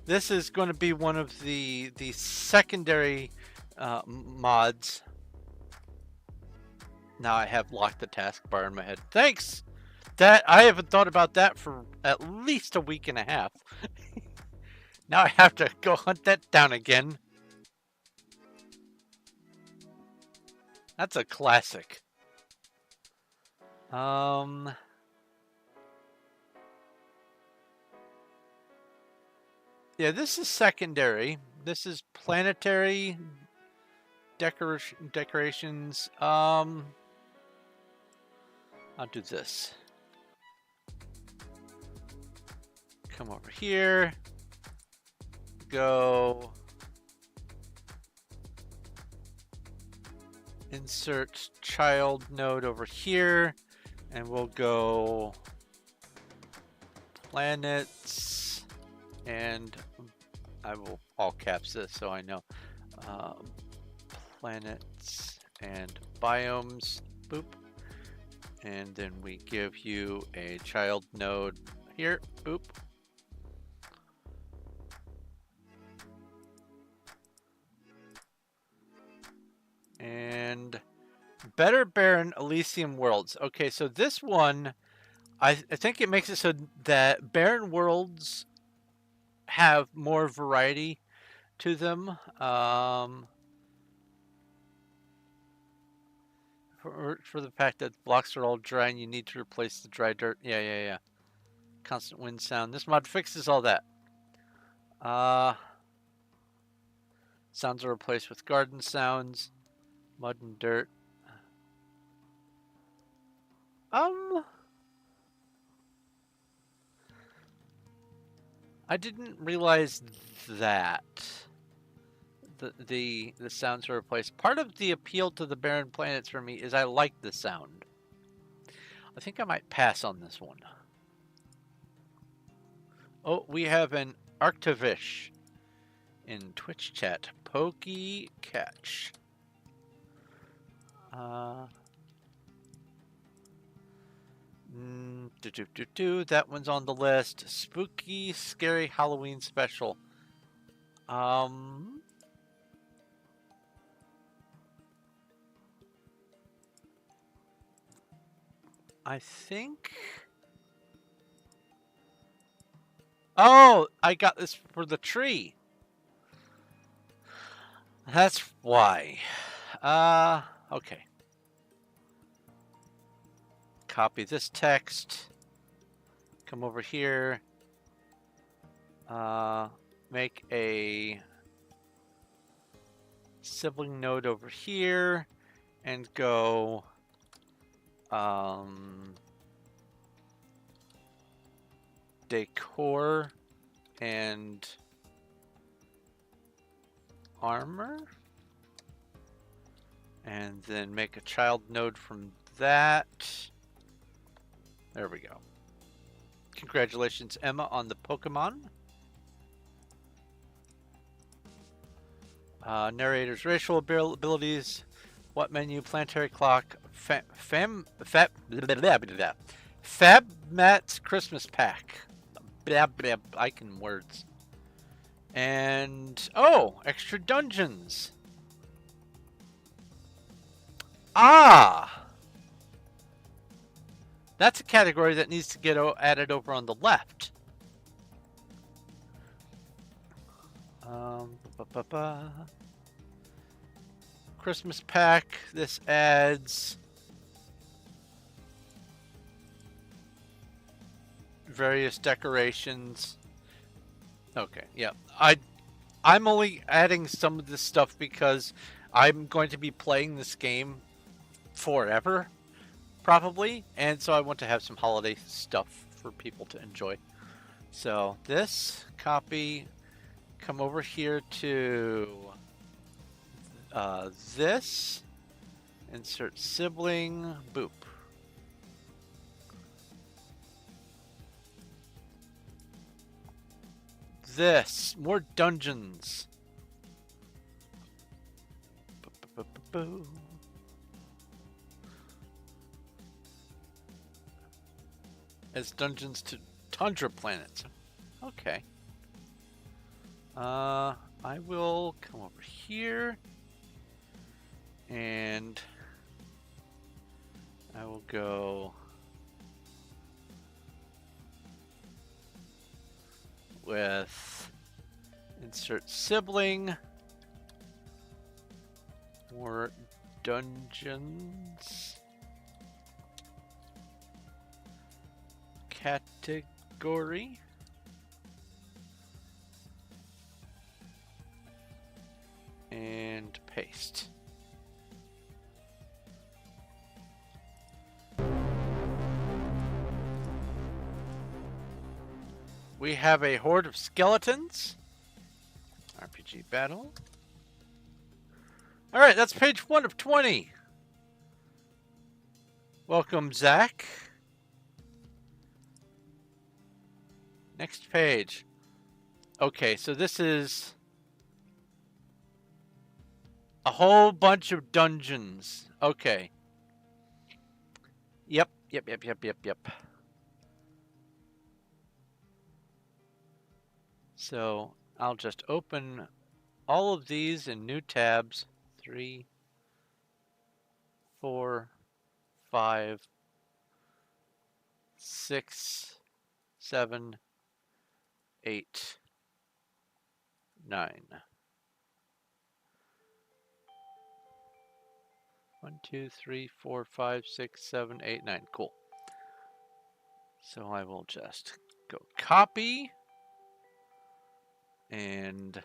This is going to be one of the secondary mods. Now I have locked the taskbar in my head. Thanks! That I haven't thought about that for at least a week and a half. Now I have to go hunt that down again. That's a classic. Yeah, this is secondary. This is planetary decorations. I'll do this. Come over here. Go. Insert child node over here. And we'll go planets. And I will all caps this so I know. Planets and biomes. Boop. And then we give you a child node here. Boop. And Better Barren Elysium Worlds. Okay, so this one, I think it makes it so that barren worlds have more variety to them. For the fact that blocks are all dry and you need to replace the dry dirt. Yeah. Constant wind sound. This mod fixes all that. Sounds are replaced with garden sounds. Mud and dirt. I didn't realize that the sounds are replaced. Part of the appeal to the barren planets for me is I like the sound. I think I might pass on this one. Oh, we have an Arctivish in Twitch chat. Pokey catch. That one's on the list. Spooky, scary Halloween special. I think. Oh, I got this for the tree. That's why. Okay. Copy this text. Come over here. Make a sibling node over here and go decor and armor, and then make a child node from that. There we go. Congratulations, Emma, on the Pokemon. Narrator's racial abilities. What menu? Planetary clock. Fabmat's Christmas pack. I can words. And extra dungeons. That's a category that needs to get added over on the left. Christmas pack. This adds various decorations. Okay, yeah. I'm only adding some of this stuff because I'm going to be playing this game forever, probably, and so I want to have some holiday stuff for people to enjoy. So this copy, come over here to this, insert sibling, boop. This, more dungeons. It's dungeons to tundra planets. Okay. I will come over here and I will go with insert sibling, more dungeons, category, and paste. We have a horde of skeletons. RPG battle. Alright, that's page 1 of 20. Welcome, Zach. Next page. Okay, so this is a whole bunch of dungeons. Okay. Yep. So I'll just open all of these in new tabs. 3, 4, 5, 6, 7, 8, 9. 1, 2, 3, 4, 5, 6, 7, 8, 9. Cool. So I will just go copy and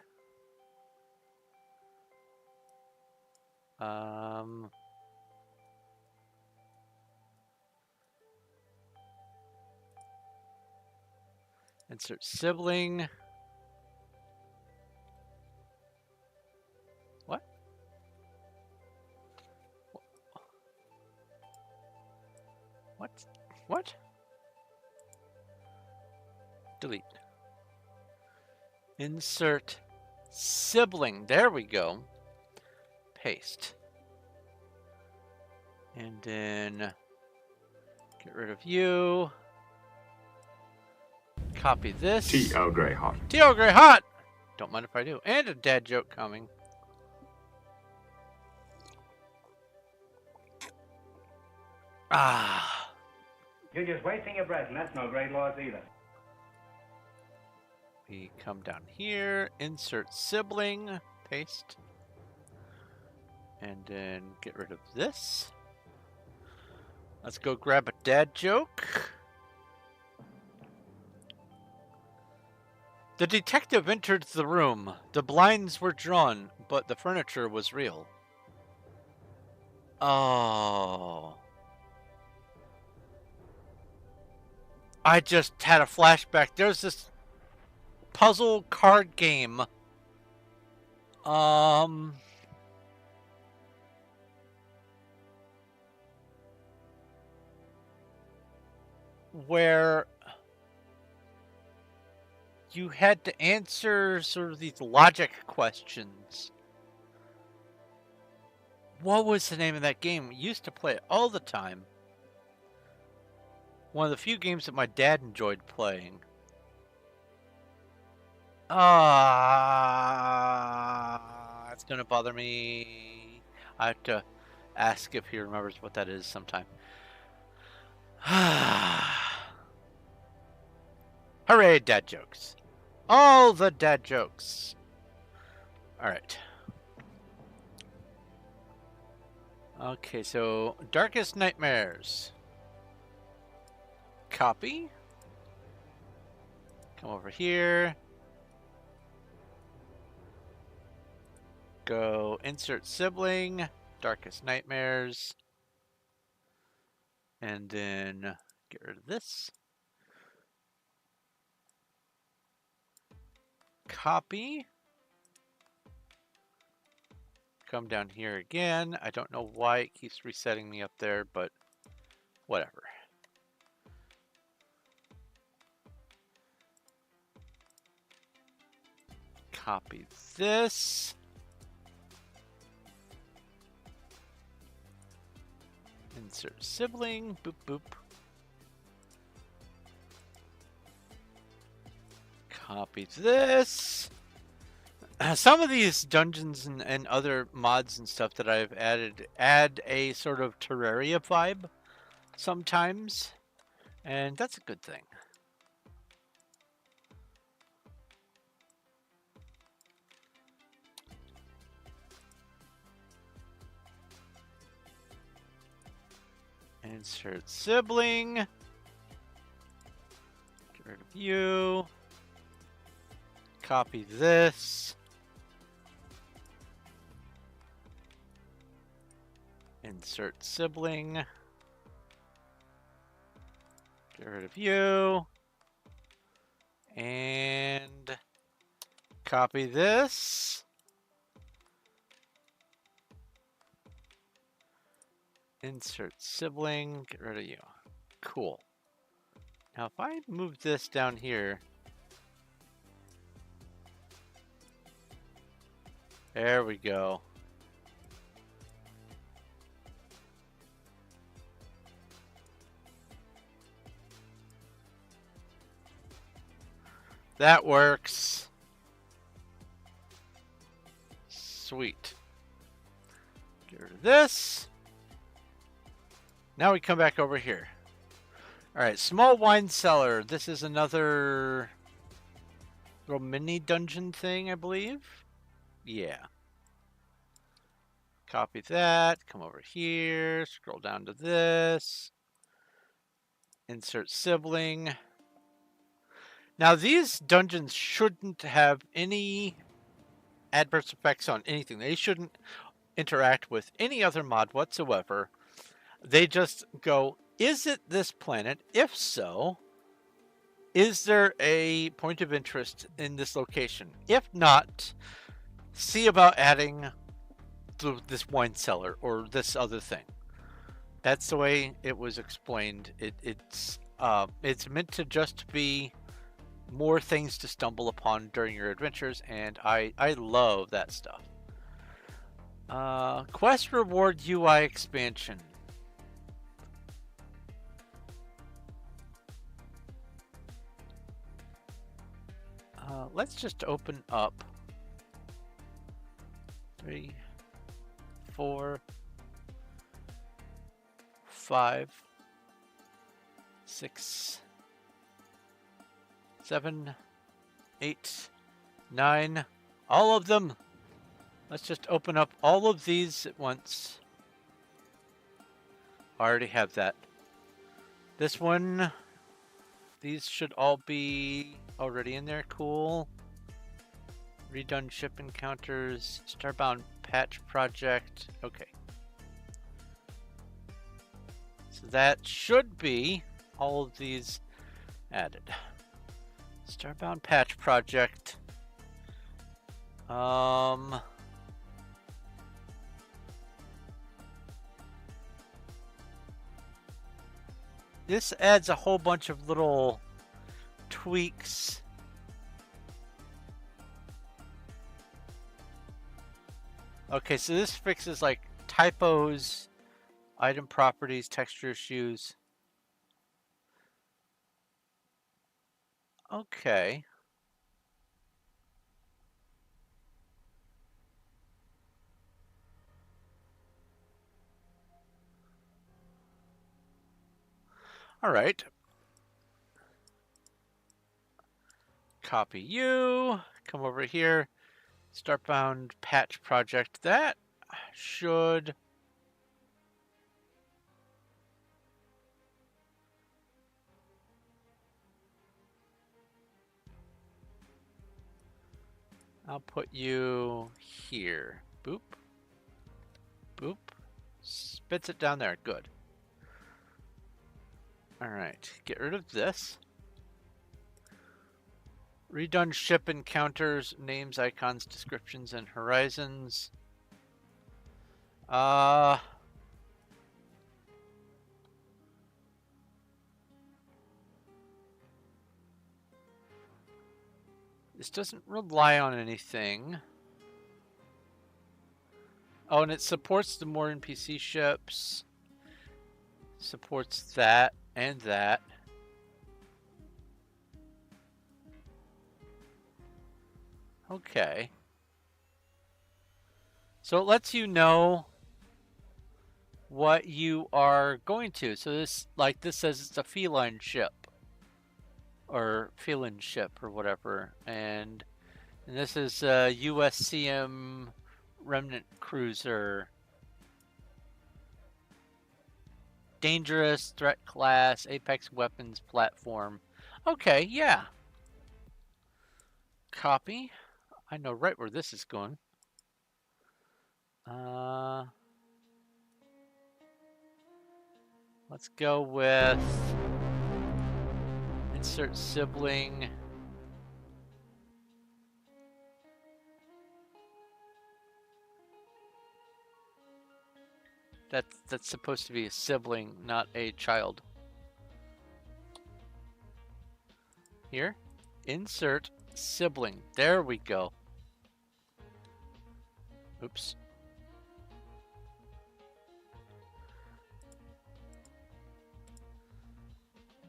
insert sibling. What? What? Delete. Insert sibling. There we go. Paste. And then get rid of you. Copy this. Tea Earl Grey hot. Tea Earl Grey hot! Don't mind if I do. And a dad joke coming. Ah. You're just wasting your breath, and that's no great loss either. We come down here, insert sibling, paste. And then get rid of this. Let's go grab a dad joke. The detective entered the room. The blinds were drawn, but the furniture was real. Oh. I just had a flashback. There's this puzzle card game. Where you had to answer sort of these logic questions. What was the name of that game? We used to play it all the time. One of the few games that my dad enjoyed playing. It's gonna bother me. I have to ask if he remembers what that is sometime. Hooray, dad jokes. All the dad jokes. Alright. Okay, so Darkest Nightmares. Copy. Come over here. Go insert sibling, darkest nightmares, and then get rid of this. Copy. Come down here again. I don't know why it keeps resetting me up there, but whatever. Copy this. Insert sibling. Boop, boop. Copy this. Some of these dungeons and other mods and stuff that I've add a sort of Terraria vibe sometimes, and that's a good thing. Insert sibling. Get rid of you. Copy this. Insert sibling. Get rid of you. And copy this. Insert sibling. Get rid of you. Cool. Now if I move this down here. There we go. That works. Sweet. Get rid of this. Now we come back over here. Alright, small wine cellar. This is another little mini dungeon thing, I believe. Yeah. Copy that. Come over here. Scroll down to this. Insert sibling. Now these dungeons shouldn't have any adverse effects on anything. They shouldn't interact with any other mod whatsoever. They just go, is it this planet? If so, is there a point of interest in this location? If not, see about adding this wine cellar or this other thing. That's the way it was explained. It's meant to just be more things to stumble upon during your adventures, and I love that stuff. Quest reward UI expansion. Let's just open up 3, 4, 5, 6, 7, 8, 9, all of them. Let's just open up all of these at once. I already have that. This one, these should all be already in there. Cool. Redone ship encounters, Starbound patch project. Okay. So that should be all of these added. Starbound patch project. This adds a whole bunch of little tweaks. Okay, so this fixes like typos, item properties, texture issues. Okay. All right. Copy you. Come over here. Starbound patch project. That should I'll put you here. Boop. Boop. Spits it down there. Good. Alright, get rid of this. Redone ship encounters, names, icons, descriptions, and horizons. This doesn't rely on anything. Oh, and it supports the more NPC ships. Supports that and that. Okay. So it lets you know what you are going to. So this, like this says it's a feline ship. Or feline ship or whatever. And this is a USCM Remnant Cruiser. Dangerous, threat class, apex weapons platform. Okay, yeah. Copy. I know right where this is going. Let's go with insert sibling. That's supposed to be a sibling, not a child. Here, insert sibling. There we go. Oops.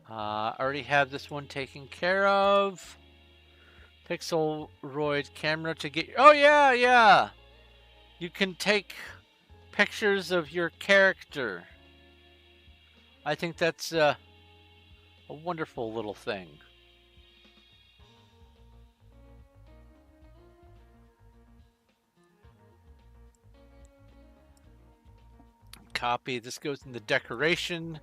Already have this one taken care of. Pixelroid camera to get. Oh yeah, yeah. You can take pictures of your character. I think that's a wonderful little thing. Copy. This goes in the decoration.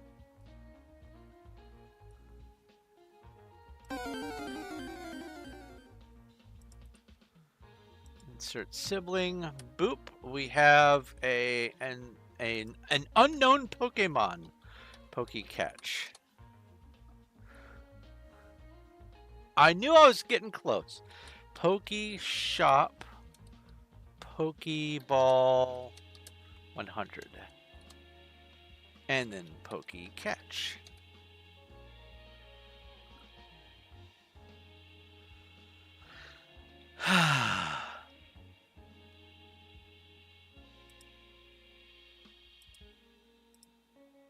Insert sibling. Boop. We have an unknown Pokemon. Pokecatch. I knew I was getting close. Pokeshop. Pokeball 100. And then Pokecatch.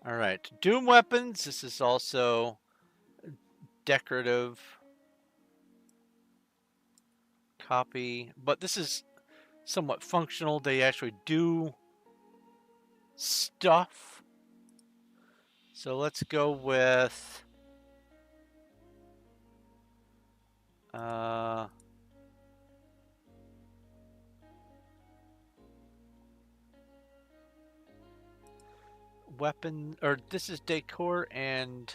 All right, Doom weapons. This is also decorative. Copy, but this is somewhat functional. They actually do stuff. So let's go with weapon, or this is decor and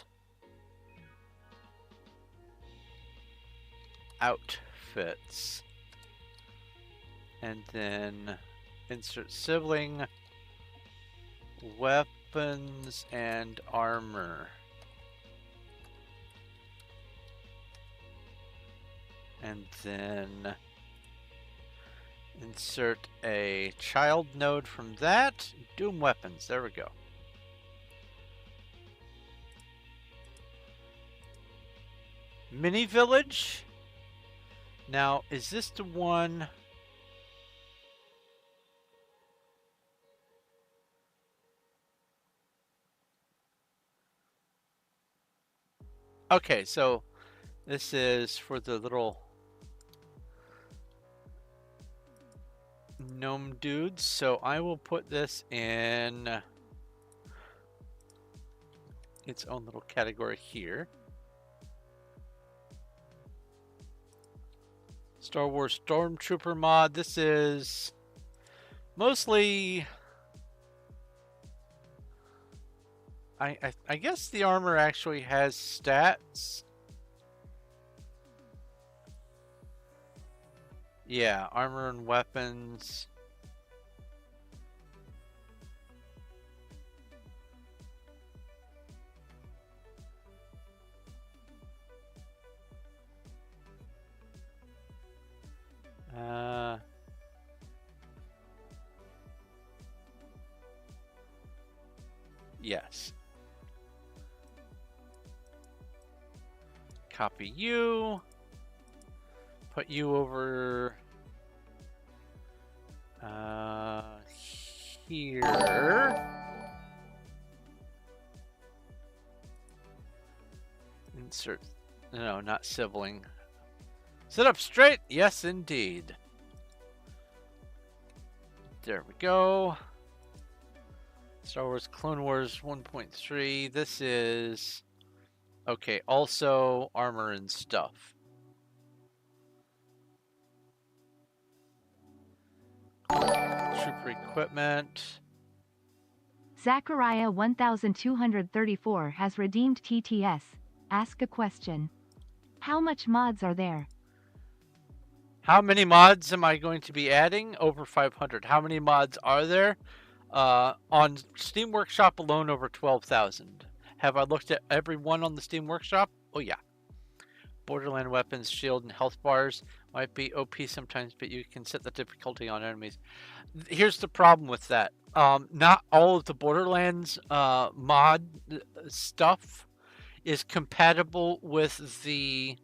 outfits. And then insert sibling, weapons and armor. And then insert a child node from that. Doom weapons. There we go. Mini village. Now, is this the one? Okay, so this is for the little gnome dudes. So I will put this in its own little category here. Star Wars Stormtrooper mod. This is mostly, I guess the armor actually has stats. Yeah, armor and weapons. Yes. Copy you. Put you over here. Insert. No, not sibling. Sit up straight. Yes, indeed. There we go. Star Wars Clone Wars 1.3. This is okay. Also armor and stuff. Trooper equipment. Zachariah 1234 has redeemed TTS. Ask a question. How much mods are there? How many mods am I going to be adding? Over 500. How many mods are there? On Steam Workshop alone, over 12,000. Have I looked at every one on the Steam Workshop? Oh yeah. Borderland weapons, shield, and health bars might be OP sometimes, but you can set the difficulty on enemies. Here's the problem with that. Not all of the Borderlands mod stuff is compatible with the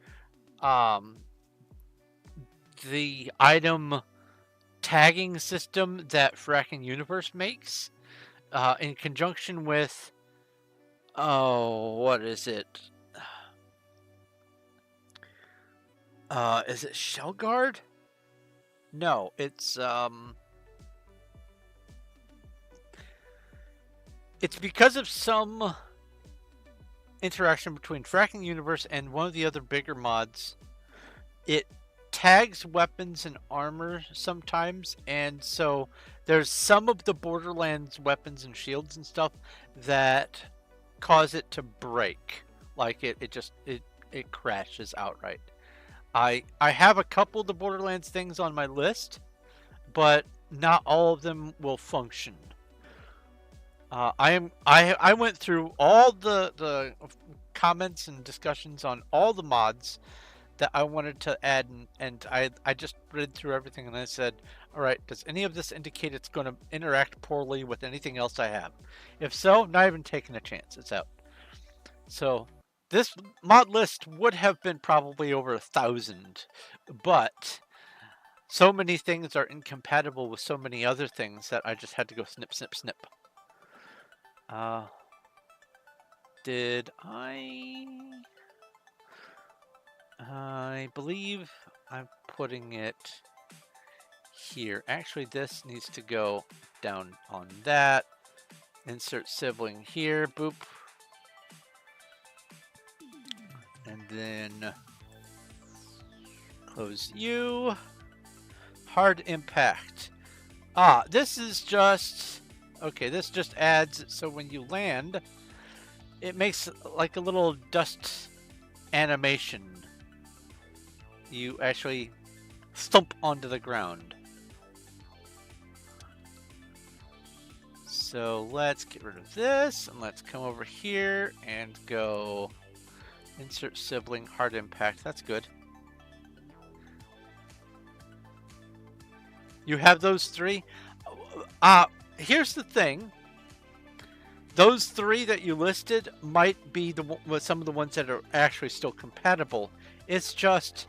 item tagging system that Fracking Universe makes in conjunction with what is it? Is it Shell Guard? No, it's because of some interaction between Fracking Universe and one of the other bigger mods. It tags weapons and armor sometimes, and so there's some of the Borderlands weapons and shields and stuff that cause it to break. Like it crashes outright. I have a couple of the Borderlands things on my list, but not all of them will function. I went through all the comments and discussions on all the mods that I wanted to add, and I just read through everything and I said, all right, does any of this indicate it's going to interact poorly with anything else I have? If so, not even taking a chance. It's out. So this mod list would have been probably over 1,000, but so many things are incompatible with so many other things that I just had to go snip, snip, snip. Did I believe I'm putting it here. Actually, this needs to go down on that. Insert sibling here. Boop. And then close you. Hard impact. This is just... Okay, this just adds so when you land, it makes like a little dust animation. You actually thump onto the ground. So let's get rid of this and let's come over here and go insert sibling hard impact. That's good. You have those three? Here's the thing. Those three that you listed might be some of the ones that are actually still compatible. It's just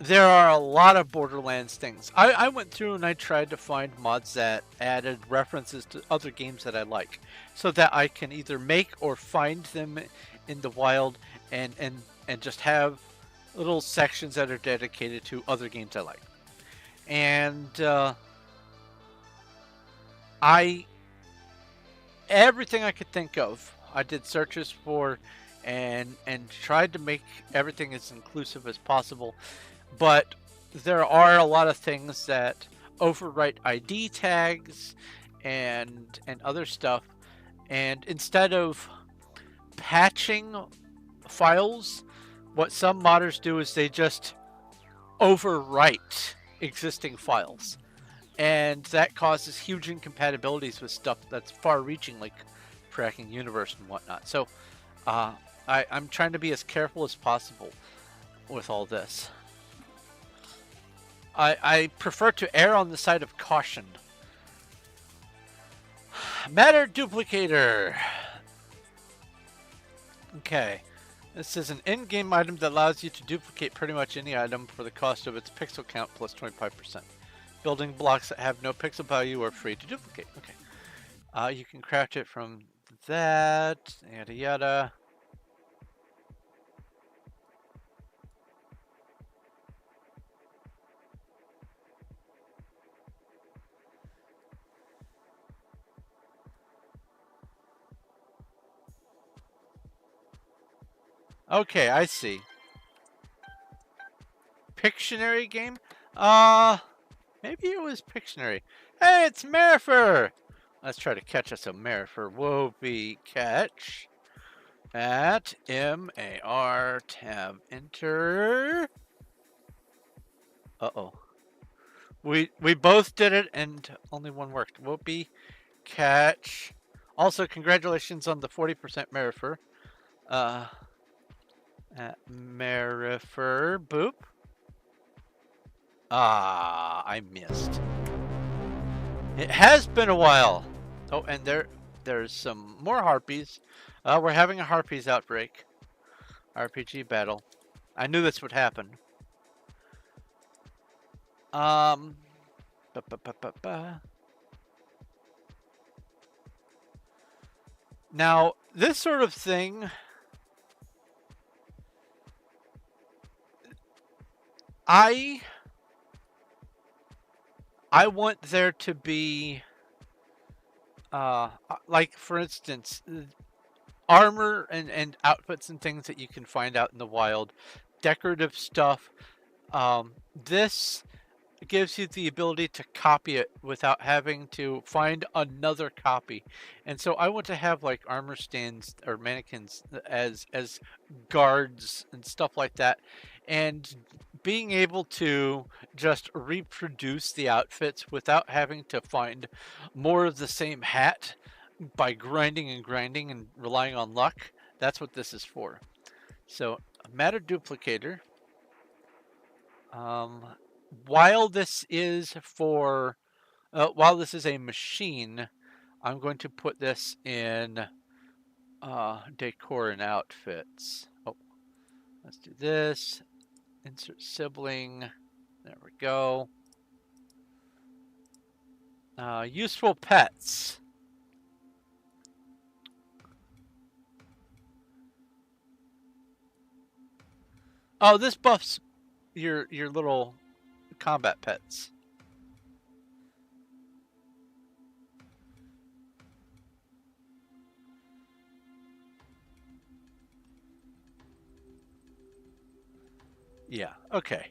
there are a lot of Borderlands things. I went through and I tried to find mods that added references to other games that I like, so that I can either make or find them in the wild and just have little sections that are dedicated to other games I like. And everything I could think of, I did searches for and tried to make everything as inclusive as possible. But there are a lot of things that overwrite ID tags and other stuff. And instead of patching files, what some modders do is they just overwrite existing files. And that causes huge incompatibilities with stuff that's far-reaching, like tracking universe and whatnot. So I'm trying to be as careful as possible with all this. I prefer to err on the side of caution. Matter duplicator. Okay. This is an in-game item that allows you to duplicate pretty much any item for the cost of its pixel count plus 25%. Building blocks that have no pixel value are free to duplicate. Okay. You can craft it from that, yada yada. Okay, I see. Pictionary game? Maybe it was Pictionary. Hey, it's Marifer! Let's try to catch us a Marifer. Whoa, be catch at MAR tab enter. Uh-oh. We both did it and only one worked. Whoopee catch. Also, congratulations on the 40% Marifer. At Marifer. Boop. Ah, I missed. It has been a while. Oh, and there's some more harpies. We're having a harpies outbreak. RPG battle. I knew this would happen. Ba, ba, ba, ba, ba. Now, this sort of thing, I want there to be, like for instance, armor and outfits and things that you can find out in the wild, decorative stuff. This gives you the ability to copy it without having to find another copy. And so I want to have like armor stands or mannequins as guards and stuff like that. And being able to just reproduce the outfits without having to find more of the same hat by grinding and grinding and relying on luck. That's what this is for. So matter duplicator. While this is for, while this is a machine, I'm going to put this in decor and outfits. Oh, let's do this. Insert sibling. There we go. Useful pets. Oh, this buffs your little combat pets. Yeah, okay.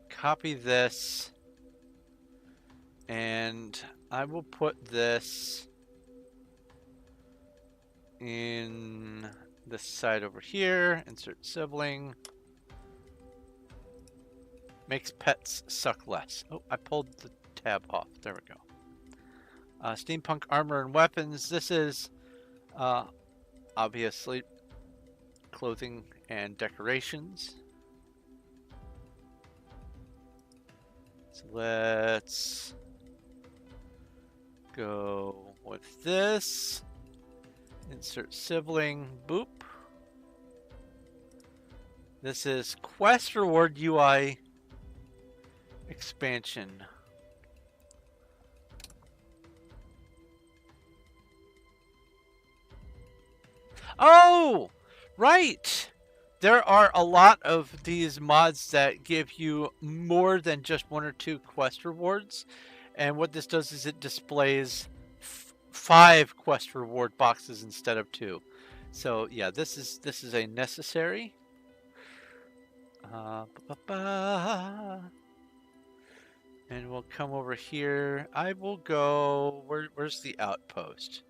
Copy this. And I will put this in this side over here. Insert sibling. Makes pets suck less. Oh, I pulled the tab off. There we go. Steampunk armor and weapons. This is obviously clothing and decorations. So let's go with this. Insert sibling. Boop. This is Quest Reward UI expansion. Oh, right. There are a lot of these mods that give you more than just one or two quest rewards. And what this does is it displays 5 quest reward boxes instead of 2. So yeah, this is a necessary. And we'll come over here. I will go. Where's the outpost?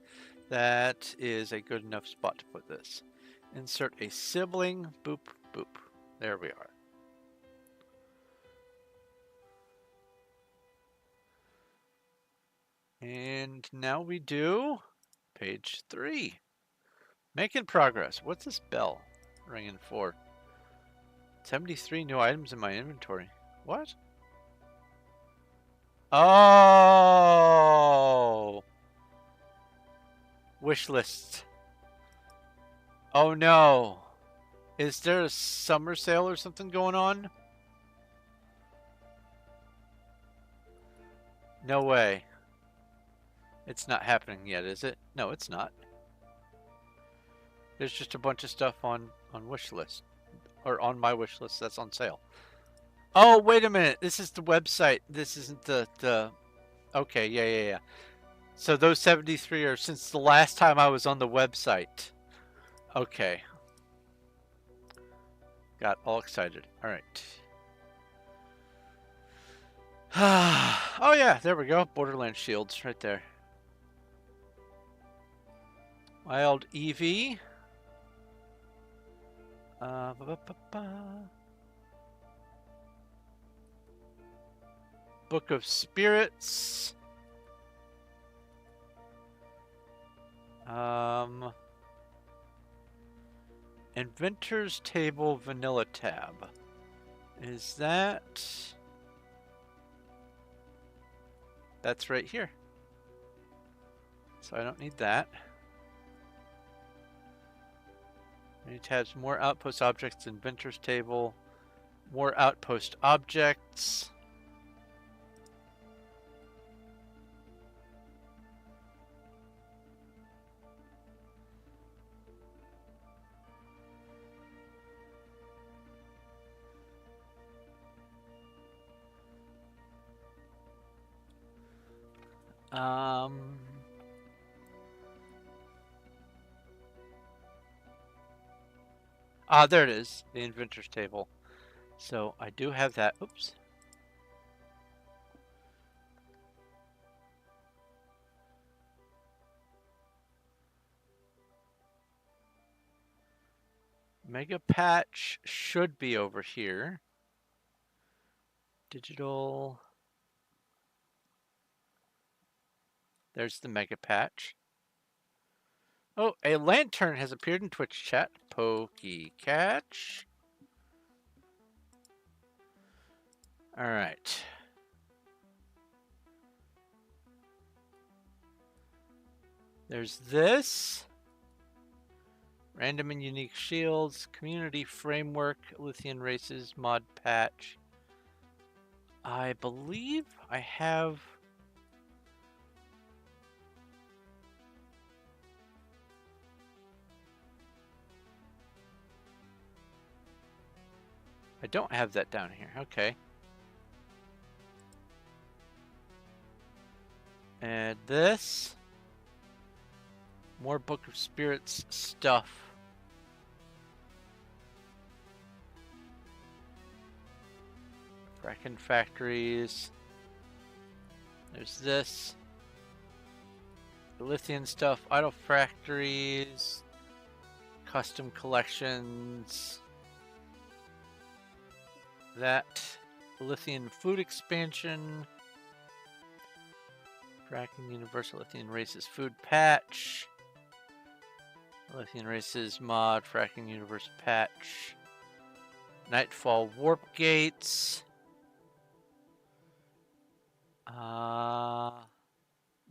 That is a good enough spot to put this. Insert a sibling. Boop, boop. There we are. And now we do page 3. Making progress. What's this bell ringing for? 73 new items in my inventory. What? Oh! Wish lists. Oh no. Is there a summer sale or something going on? No way. It's not happening yet, is it? No, it's not. There's just a bunch of stuff on wish list. Or on my wish list that's on sale. Oh, wait a minute. This is the website. This isn't the... Okay, yeah. So those 73 are since the last time I was on the website. Okay. Got all excited. All right. Oh yeah, there we go. Borderlands shields right there. Wild Eevee. Book of Spirits. Inventor's Table Vanilla tab. Is that... That's right here. So I don't need that. Many tabs, more outpost objects, Inventor's Table, more outpost objects. There it is, the Inventor's Table. So I do have that. Oops. Mega Patch should be over here. Digital. There's the Mega Patch. Oh, a lantern has appeared in Twitch chat. Pokey catch. All right. There's this. Random and unique shields. Community framework. Lithium races. Mod patch. I believe I have... I don't have that down here. Okay. And this. More Book of Spirits stuff. Bracken factories. There's this. The lithium stuff. Idle factories. Custom collections. That. Lithium food expansion. Bracken Universal Lithium Races food patch. Lithium Races mod. Fracking Universe patch. Nightfall warp gates.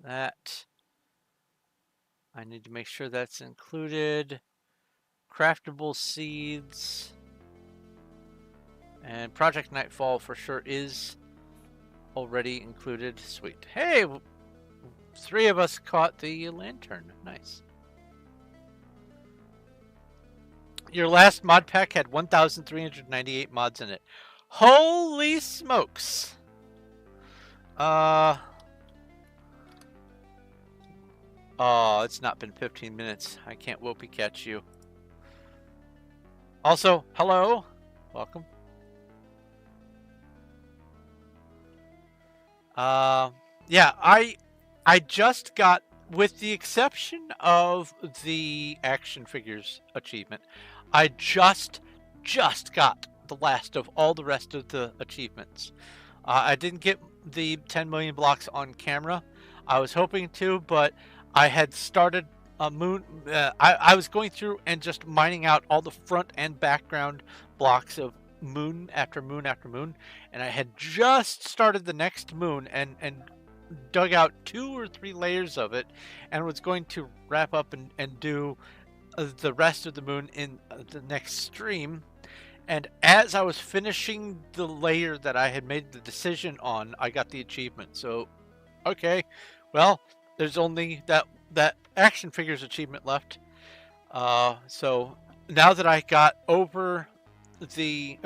That. I need to make sure that's included. Craftable seeds. And Project Nightfall for sure is already included. Sweet. Hey! 3 of us caught the lantern. Nice. Your last mod pack had 1,398 mods in it. Holy smokes! Oh, it's not been 15 minutes. I can't whoopee catch you. Also, hello. Welcome. Yeah, I just got, with the exception of the action figures achievement, I just got the last of all the rest of the achievements. I didn't get the 10 million blocks on camera. I was hoping to, but I had started a moon. I was going through and just mining out all the front and background blocks of moon after moon after moon, and I had just started the next moon and dug out 2 or 3 layers of it, and was going to wrap up and do the rest of the moon in the next stream. And as I was finishing the layer that I had made the decision on, I got the achievement. So, okay, well, there's only that action figures achievement left. So now that I got over the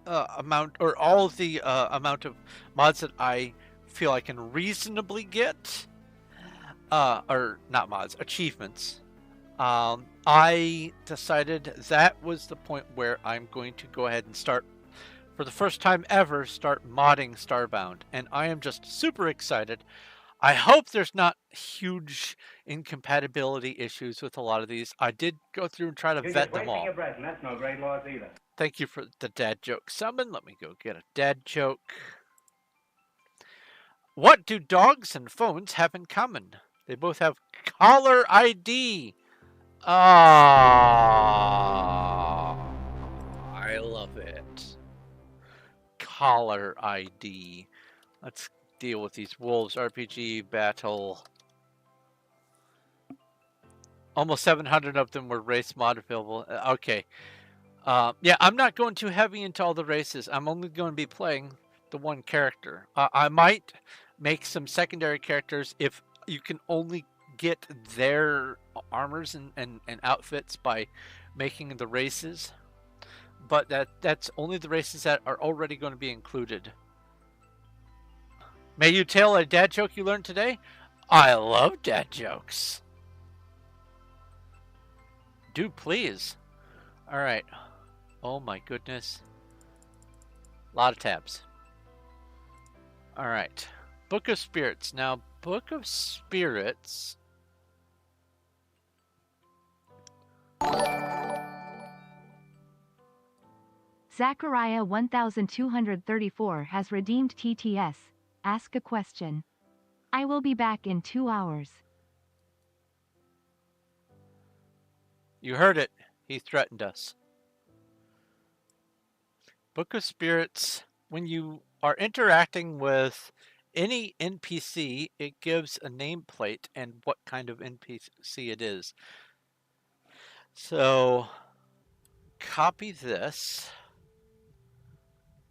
amount, or all of the amount of mods that I feel I can reasonably get, or not mods, achievements, I decided that was the point where I'm going to go ahead and start, for the first time ever, start modding Starbound. And I am just super excited. I hope there's not huge incompatibility issues with a lot of these. I did go through and try to You're vet just them wasting all. your breath, and that's no great loss either. Thank you for the dad joke, Summon. Let me go get a dad joke. What do dogs and phones have in common? They both have caller ID. Ah, I love it. Caller ID. Let's deal with these wolves. RPG battle. Almost 700 of them were race mod available. Okay. Yeah, I'm not going too heavy into all the races. I'm only going to be playing the one character. I might make some secondary characters if you can only get their armors and outfits by making the races. But that's only the races that are already going to be included. May you tell a dad joke you learned today? I love dad jokes. Do please. All right. Oh my goodness. A lot of tabs. All right. Book of Spirits. Now, Book of Spirits. Zachariah 1234 has redeemed TTS. Ask a question. I will be back in 2 hours. You heard it. He threatened us. Book of Spirits. When you are interacting with any NPC, it gives a nameplate and what kind of NPC it is. So, copy this.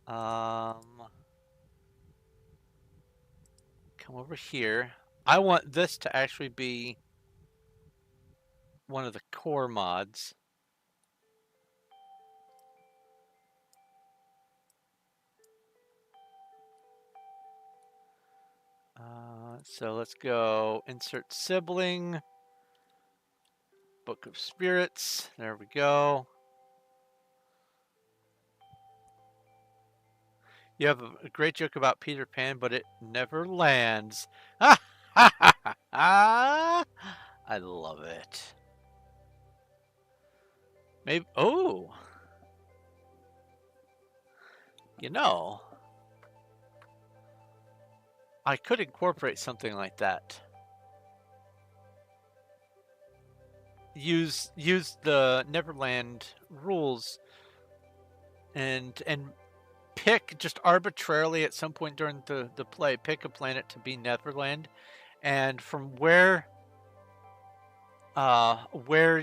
Come over here. I want this to actually be one of the core mods. So let's go insert sibling. Book of Spirits. There we go. You have a great joke about Peter Pan, but it never lands. Ha ha ha ha ha! I love it. Maybe. Oh. You know, I could incorporate something like that. Use the Neverland rules and pick just arbitrarily at some point during the play, pick a planet to be Neverland, and from where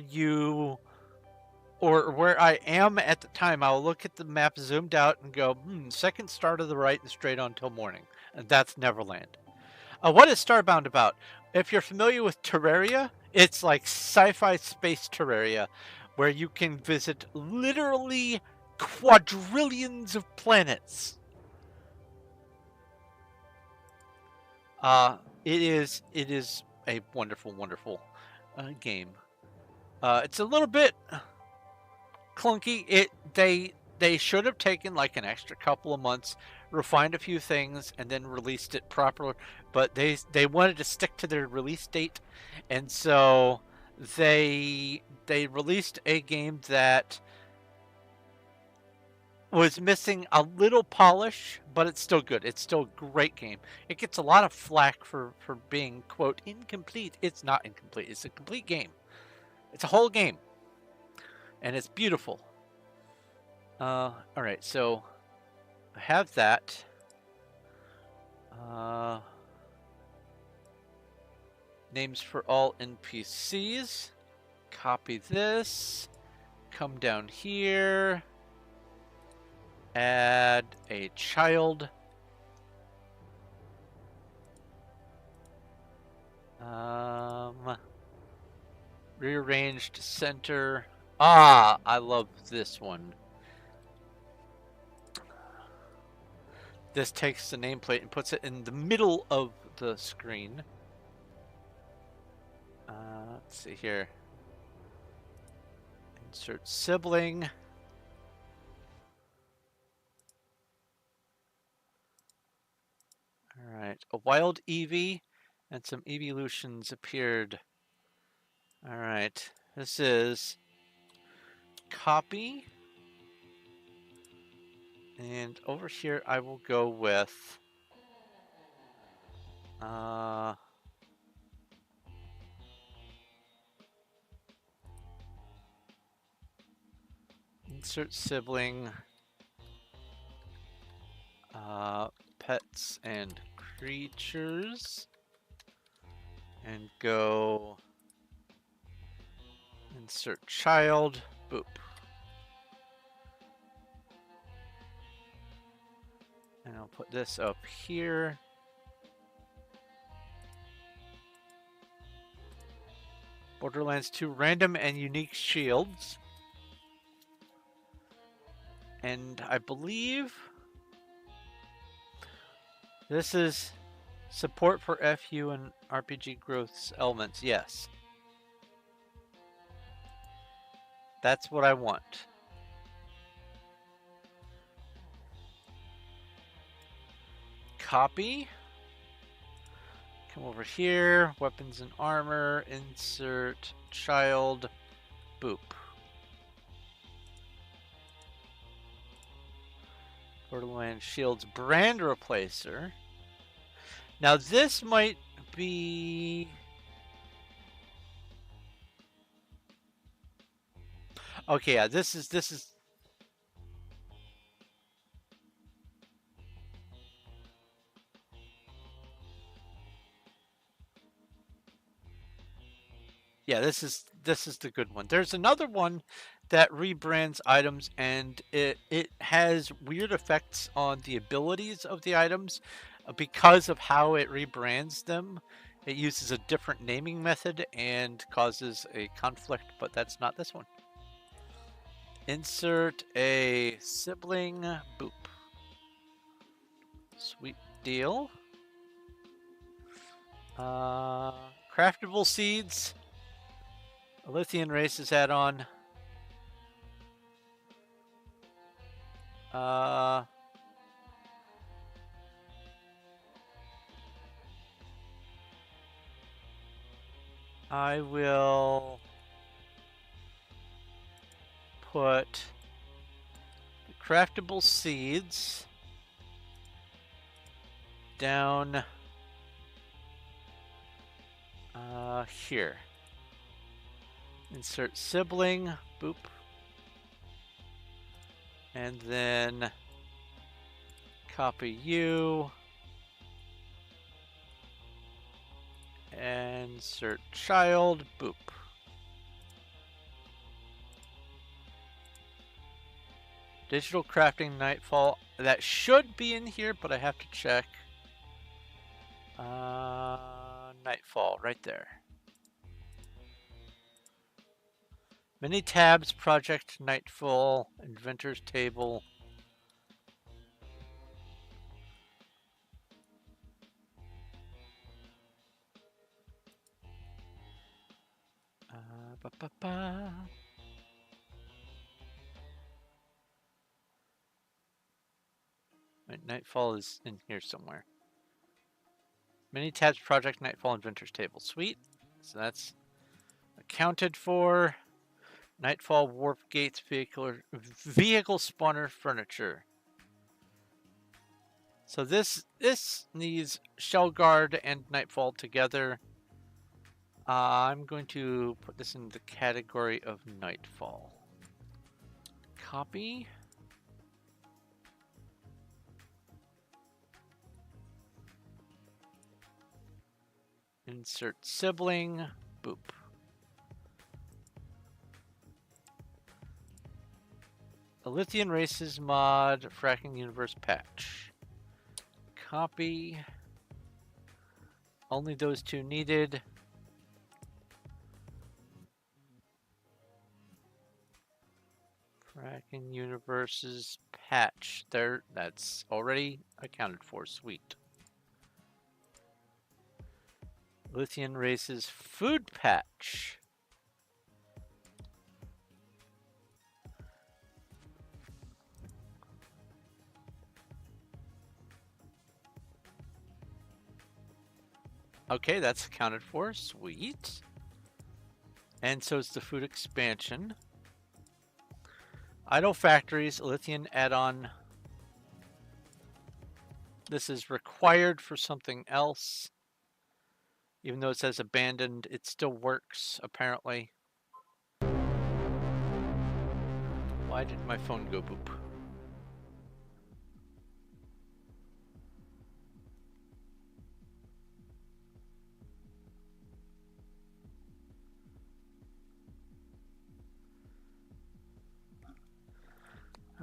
you or where I am at the time, I'll look at the map zoomed out and go, second star to the right and straight on till morning. And that's Neverland. What is Starbound about? If you're familiar with Terraria, it's like sci-fi space Terraria, where you can visit literally quadrillions of planets. It is a wonderful, wonderful game. It's a little bit clunky. They should have taken like an extra couple of months, refined a few things, and then released it properly. But they wanted to stick to their release date, and so they released a game that was missing a little polish, but it's still good. It's still a great game. It gets a lot of flack for being, quote, incomplete. It's not incomplete. It's a complete game. It's a whole game. And it's beautiful. Alright, so I have that. Names for all NPCs. Copy this. Come down here. Add a child. Rearranged center. Ah, I love this one. This takes the nameplate and puts it in the middle of the screen. Let's see here. Insert sibling. Alright, a wild Eevee and some evolutions appeared. Alright, this is copy. And over here I will go with insert sibling, pets and creatures, and go insert child, boop. And I'll put this up here. Borderlands 2 random and unique shields. And I believe this is support for FU and RPG growth elements. Yes. That's what I want. Copy. Come over here. Weapons and armor. Insert child. Boop. Borderlands Shields brand replacer. Now this might be... Okay, yeah, this is... Yeah, this is the good one. There's another one that rebrands items, and it has weird effects on the abilities of the items because of how it rebrands them. It uses a different naming method and causes a conflict, but that's not this one. Insert a sibling, boop. Sweet deal. Craftable seeds. A Lithian races add-on. I will put craftable seeds down here. Insert sibling, boop. And then copy you. Insert child, boop. Digital crafting nightfall. That should be in here, but I have to check. Nightfall, right there. Many tabs, project, nightfall, inventor's table. Nightfall is in here somewhere. Many tabs, project, nightfall, inventor's table. Sweet. So that's accounted for. Nightfall warp gates, vehicle spawner furniture. So this needs Shell Guard and Nightfall together. I'm going to put this in the category of Nightfall. Copy. Insert sibling. Boop. Elythian Races mod, Fracking Universe patch. Copy. Only those two needed. Fracking Universes patch. There, that's already accounted for. Sweet. Elythian Races food patch. Okay, that's accounted for. Sweet. And so is the food expansion. Idle Factories, Elythian add-on. This is required for something else. Even though it says abandoned, it still works, apparently. Why did my phone go boop?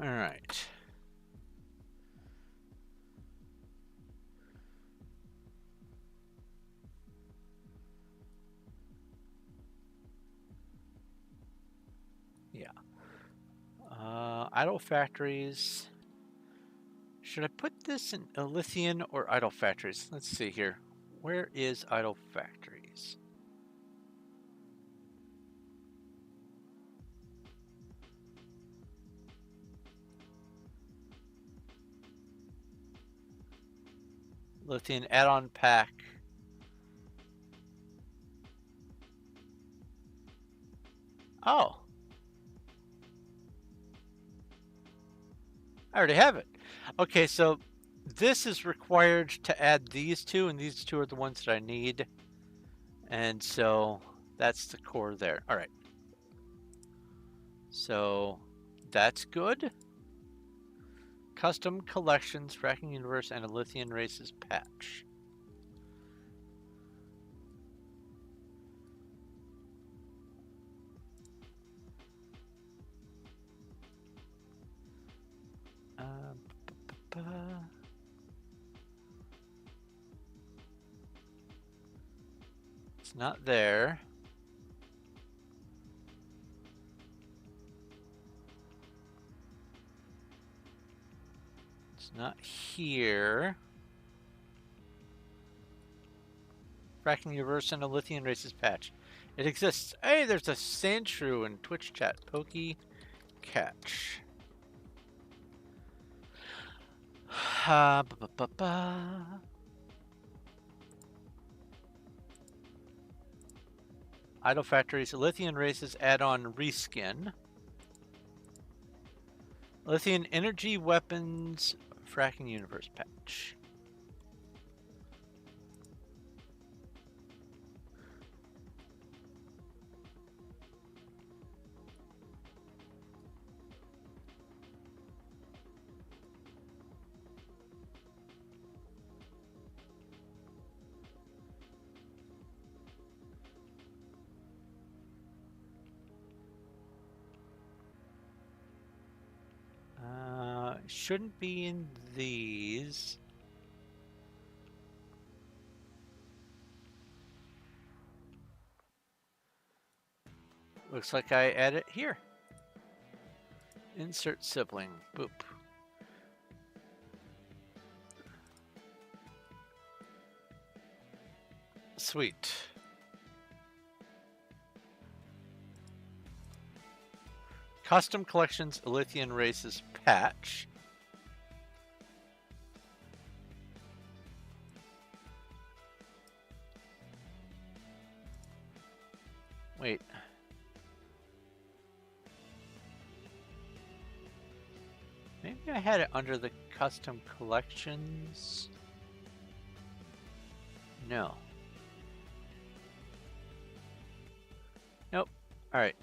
All right. Yeah. Idle Factories. Should I put this in Elythian or Idle Factories? Let's see here. Where is Idle Factories? Elythian add-on pack. Oh. I already have it. Okay, so this is required to add these two, and these two are the ones that I need. And so that's the core there. All right. So that's good. Custom collections, Fracking Universe, and Elythian Races patch. It's not there. It's not here. Fracking Universe and Elythian Races patch. It exists. Hey, there's a Sandshrew in Twitch chat. Pokey catch. Idle Factories, Elythian Races add-on reskin. Elythian Energy Weapons, Fracking Universe patch. Shouldn't be in these. Looks like I add it here. Insert sibling. Boop. Sweet. Custom Collections Elythian Races patch. Wait. had it under the custom collections. No. Nope. Alright.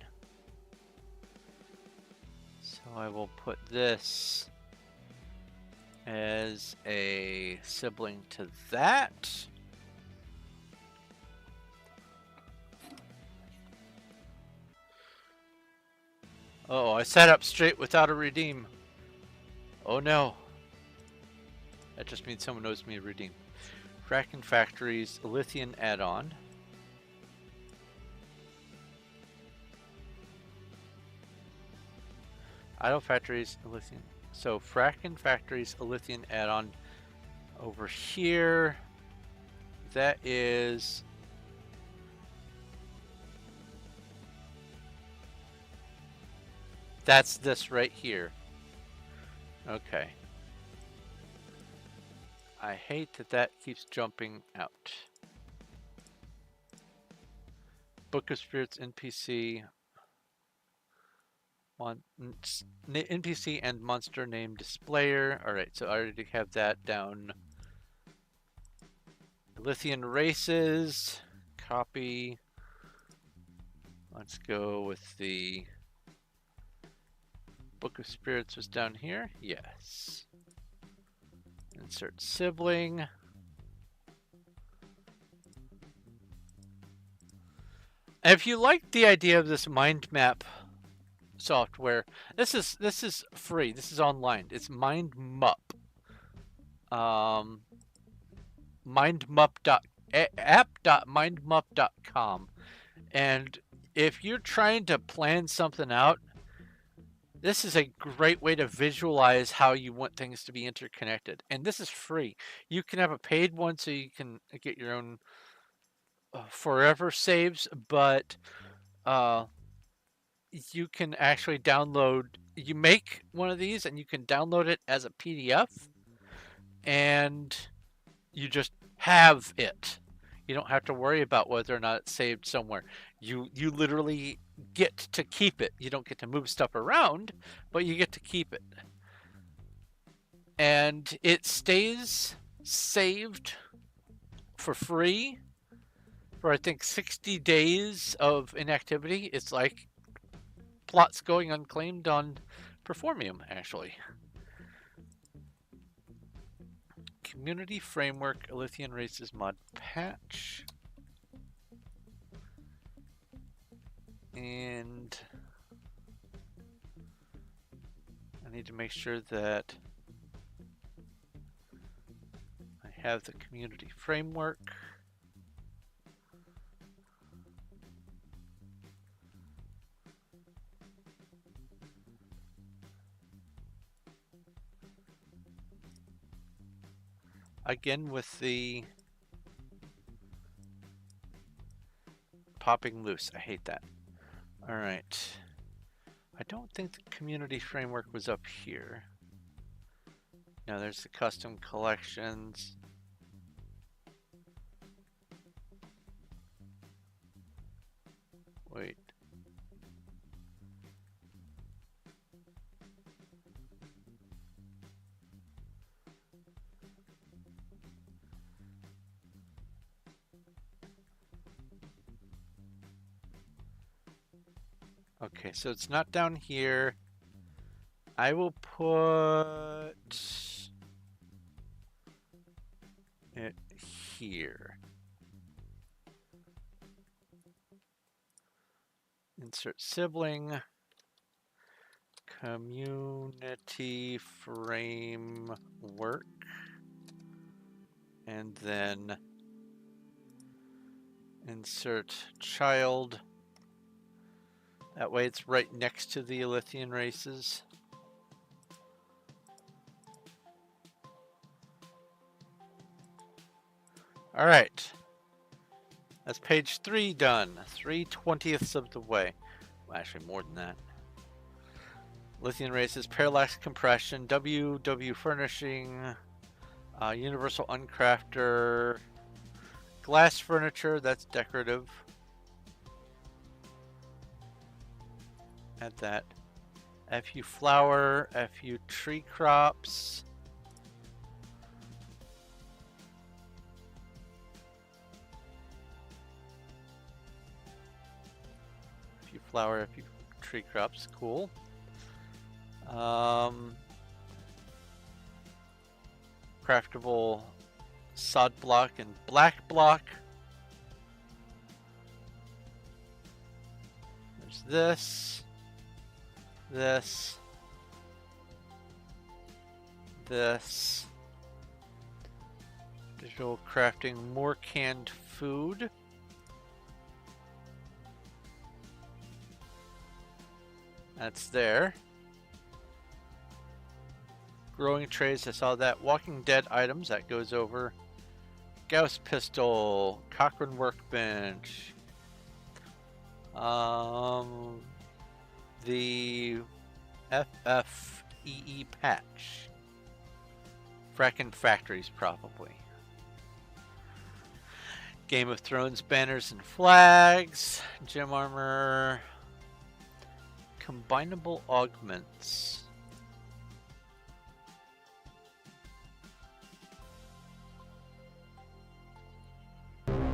So I will put this as a sibling to that. Oh, I sat up straight without a redeem. Oh no. That just means someone owes me a redeem. Kraken Factories, Lithium add-on. Idle Factories, Lithium. So Kraken Factories, a Lithium add-on over here. That is that's this right here. Okay. I hate that that keeps jumping out. Book of Spirits NPC. NPC and monster name displayer. Alright, so I already have that down. Lithium races. Copy. Let's go with the Book of Spirits was down here. Yes. Insert sibling. If you like the idea of this mind map software, this is free. This is online. It's MindMup. App.mindmup.com. And if you're trying to plan something out, this is a great way to visualize how you want things to be interconnected. And this is free. You can have a paid one so you can get your own forever saves, but you can actually download, you make one of these and you can download it as a PDF and you just have it. You don't have to worry about whether or not it's saved somewhere. You literally get to keep it. You don't get to move stuff around, but you get to keep it. And it stays saved for free for I think 60 days of inactivity. It's like plots going unclaimed on Performium, actually. Community Framework Lithium Races mod patch. And I need to make sure that I have the community framework. Again with the popping loose. I hate that. All right. I don't think the community framework was up here. No, there's the custom collections. Wait. Okay, so it's not down here. I will put it here. Insert sibling. Community framework. And then insert child. That way it's right next to the Lithium races. All right. That's page 3 done. 3/20ths of the way. Well, actually more than that. Lithium races, parallax compression, WW furnishing, universal uncrafter, glass furniture, that's decorative. Add that. FU flower, FU tree crops. FU flower, FU tree crops, cool. Craftable sod block and black block. There's this, this. Digital crafting, more canned food. That's there. Growing trays, I saw that. Walking Dead items, that goes over. Gauss pistol, Cochrane workbench. The FFEE patch. Frackin' factories, probably. Game of Thrones banners and flags. Gem armor. Combinable augments.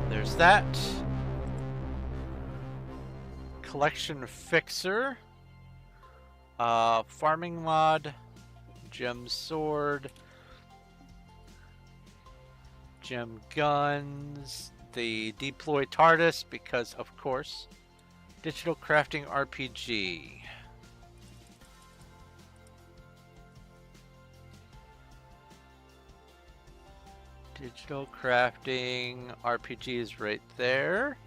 There's that. Collection fixer. Farming mod. Gem sword. Gem guns. The deploy TARDIS, because of course. Digital crafting RPG. Digital crafting RPG is right there.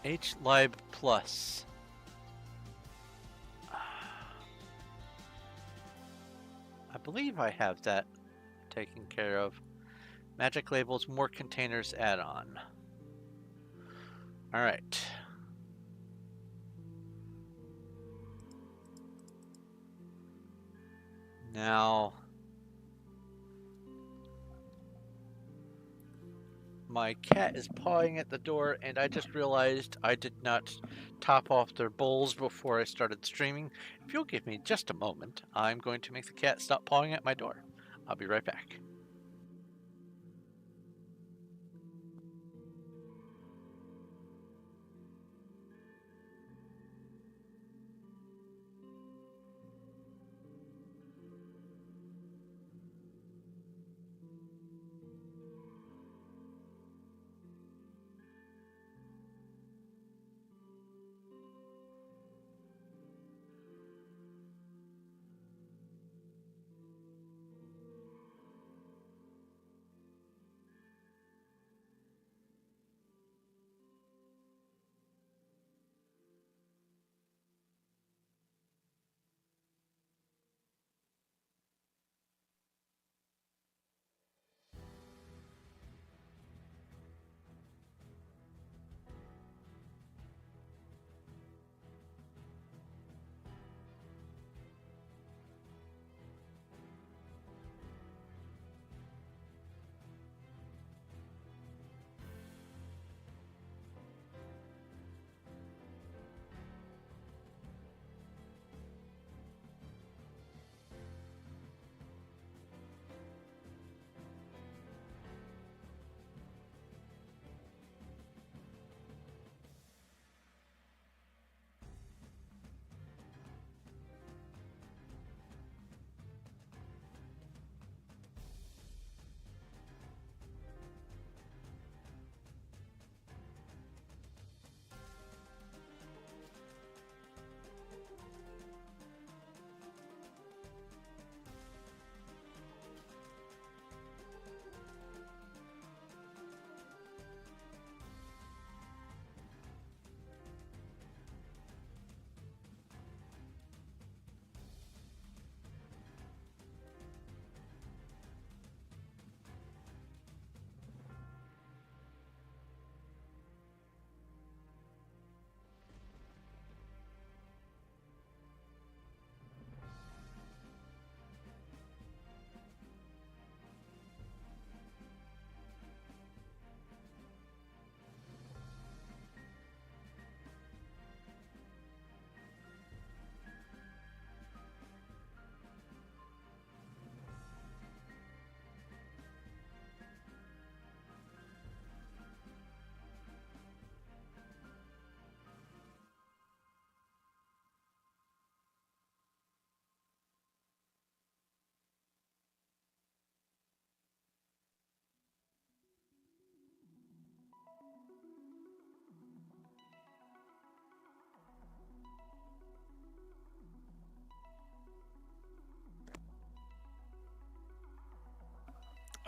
HLib Plus. I believe I have that taken care of. Magic labels, more containers add-on. Alright. Now, my cat is pawing at the door, and I just realized I did not top off their bowls before I started streaming. If you'll give me just a moment, I'm going to make the cat stop pawing at my door. I'll be right back.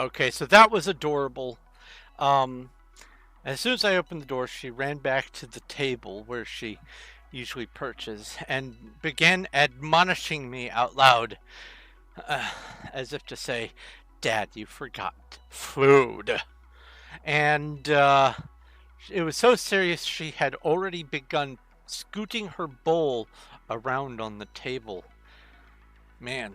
Okay, so that was adorable. Um, as soon as I opened the door, she ran back to the table where she usually perches and began admonishing me out loud, uh, as if to say, "Dad, you forgot food." And it was so serious she had already begun scooting her bowl around on the table. Man,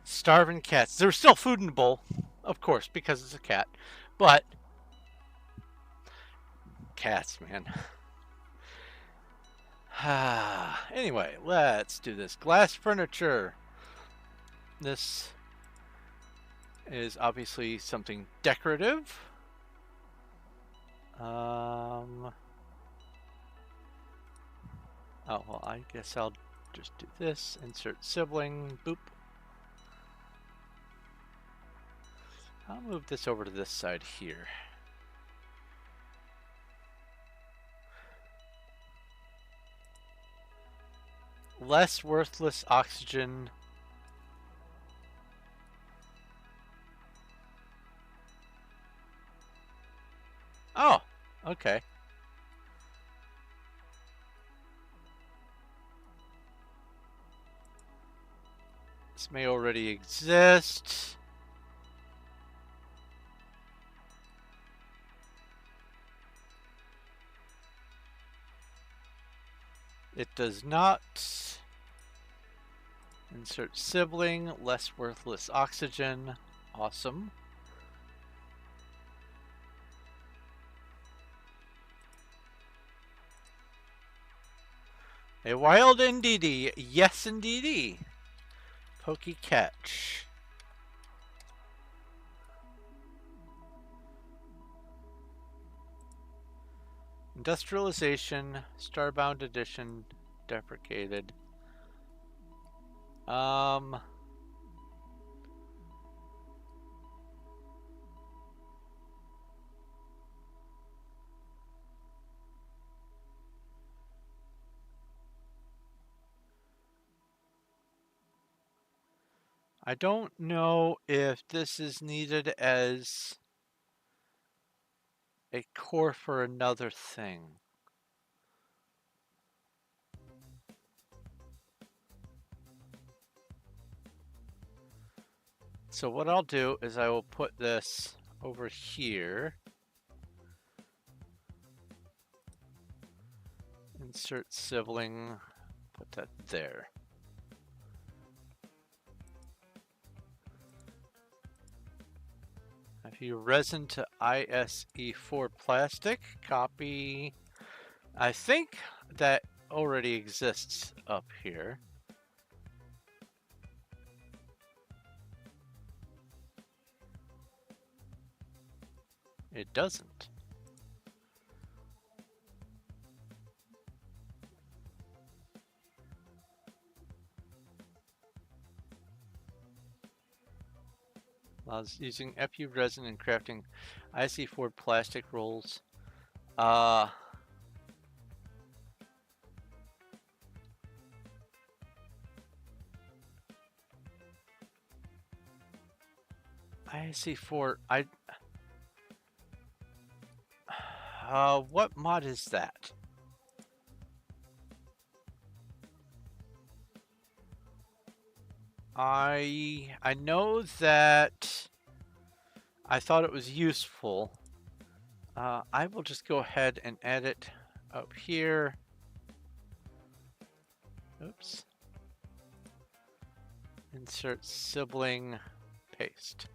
starving cats. There was still food in the bowl, of course, because it's a cat. But cats, man. Anyway, let's do this. Glass furniture. This is obviously something decorative. Oh, well, I guess I'll just do this. Insert sibling. Boop. I'll move this over to this side here. Less worthless oxygen. Oh, okay. This may already exist. It does not. Insert sibling, less worthless oxygen. Awesome. A wild indeedy. Yes, indeedy. Pokey catch. Industrialization, Starbound edition, deprecated. I don't know if this is needed as a core for another thing. So what I'll do is I will put this over here. Insert sibling, put that there. If you resin to ISE4 plastic, copy. I think that already exists up here. It doesn't. I was using FU resin and crafting IC4 plastic rolls. IC4, what mod is that? I know that I thought it was useful. I will just go ahead and add it up here. Oops. Insert sibling, paste.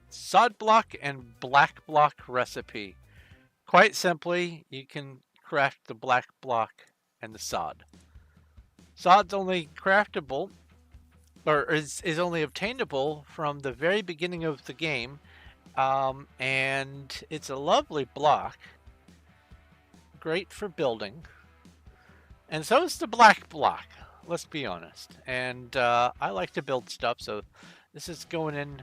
Sod block and black block recipe. Quite simply, you can craft the black block and the sod. Sod's only craftable, or is only obtainable from the very beginning of the game, and it's a lovely block, great for building, and so is the black block, let's be honest. And I like to build stuff, so this is going in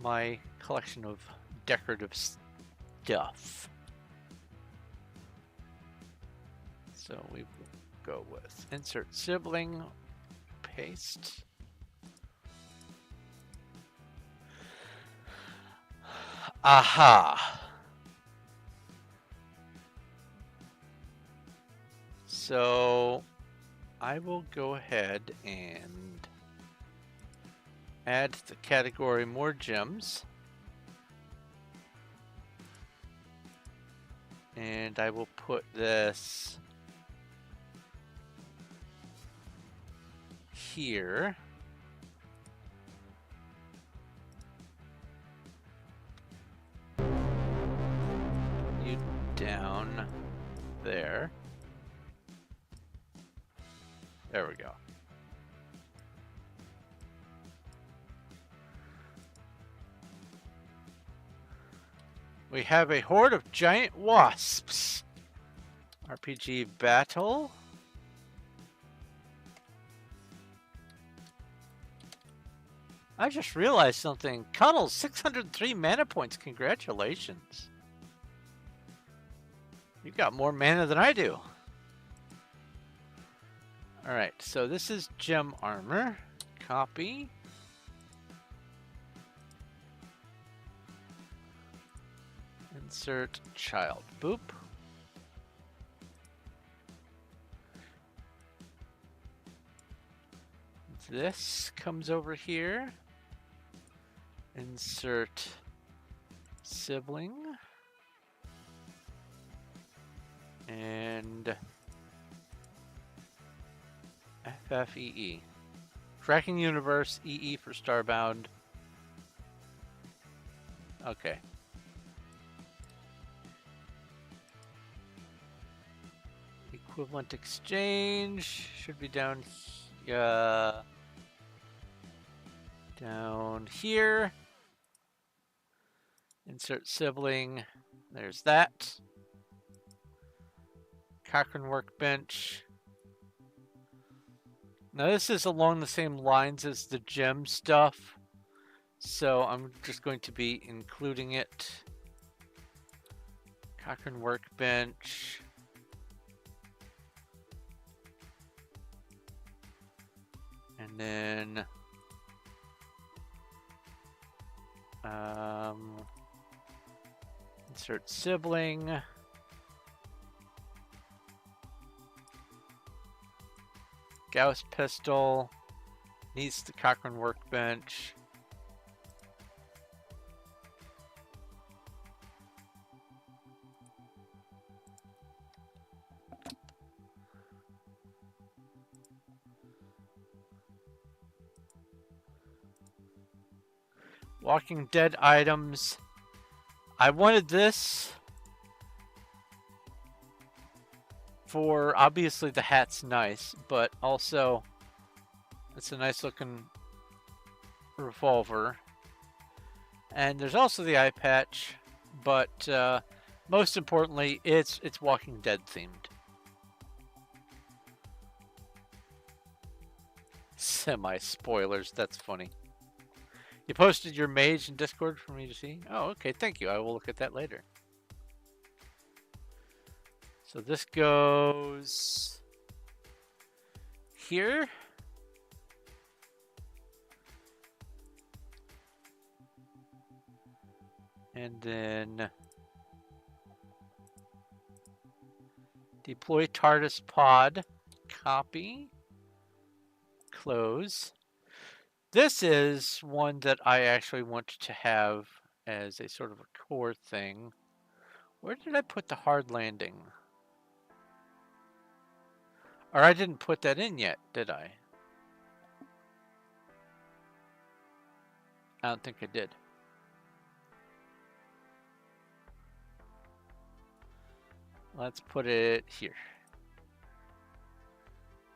my collection of decorative stuff. So we go with insert sibling, paste. Aha! So I will go ahead and add to the category more gems. And I will put this here. You down there. There we go. We have a horde of giant wasps. RPG battle. I just realized something. Cuddles, 603 mana points. Congratulations. You've got more mana than I do. Alright, so this is gem armor. Copy. Insert child. Boop. This comes over here. Insert sibling. And FFEE. Tracking Universe, EE for Starbound. Okay. Equivalent exchange should be down down here. Insert sibling. There's that. Cochrane Workbench. Now this is along the same lines as the gem stuff, so I'm just going to be including it. Cochrane Workbench. And then insert sibling. Gauss pistol needs the Cochrane Workbench. Walking Dead items. I wanted this for, obviously the hat's nice, but also it's a nice looking revolver. And there's also the eye patch, but most importantly, it's Walking Dead themed. Semi-spoilers, that's funny. You posted your mage in Discord for me to see? Oh, okay, thank you. I will look at that later. So this goes here. And then deploy TARDIS pod. Copy. Close. This is one that I actually want to have as a sort of a core thing. Where did I put the hard landing? Or I didn't put that in yet, did I? I don't think I did. Let's put it here.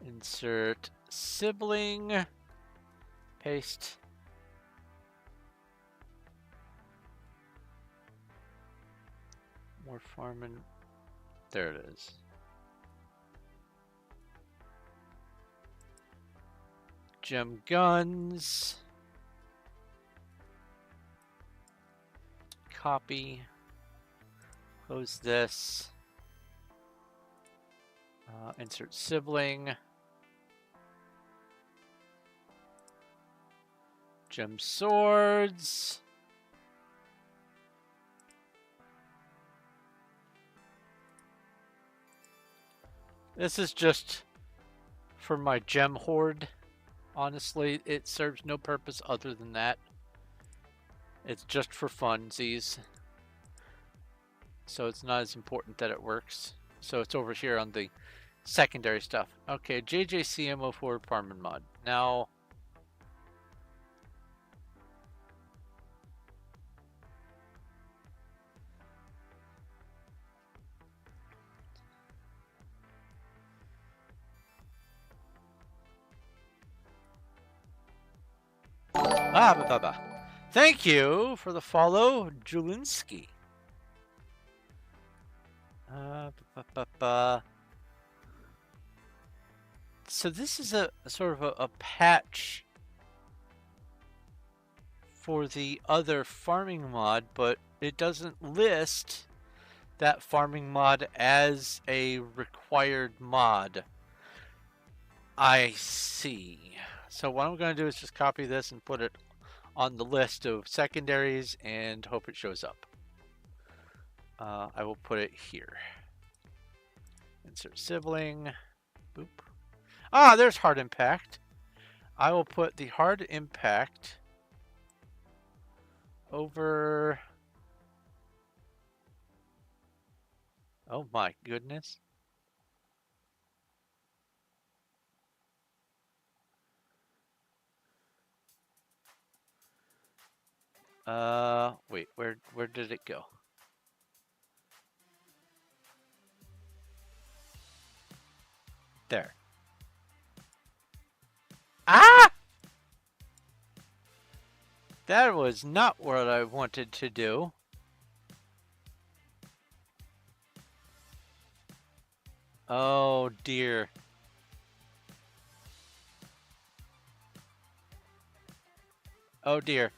Insert sibling. Paste. More farming. There it is. Gem guns. Copy. Close this. Insert sibling. Gem swords. This is just for my gem hoard. Honestly, it serves no purpose other than that. It's just for funsies. So it's not as important that it works. So it's over here on the secondary stuff. Okay, JJCMO4 farming mod. Now, thank you for the follow, Julinski. So this is a sort of a patch for the other farming mod, but it doesn't list that farming mod as a required mod. I see. So what I'm going to do is just copy this and put it on the list of secondaries and hope it shows up. I will put it here. Insert sibling. Boop. Ah, there's hard impact. I will put the hard impact over... Oh my goodness. Wait, where did it go? There. Ah! That was not what I wanted to do. Oh dear. Oh dear.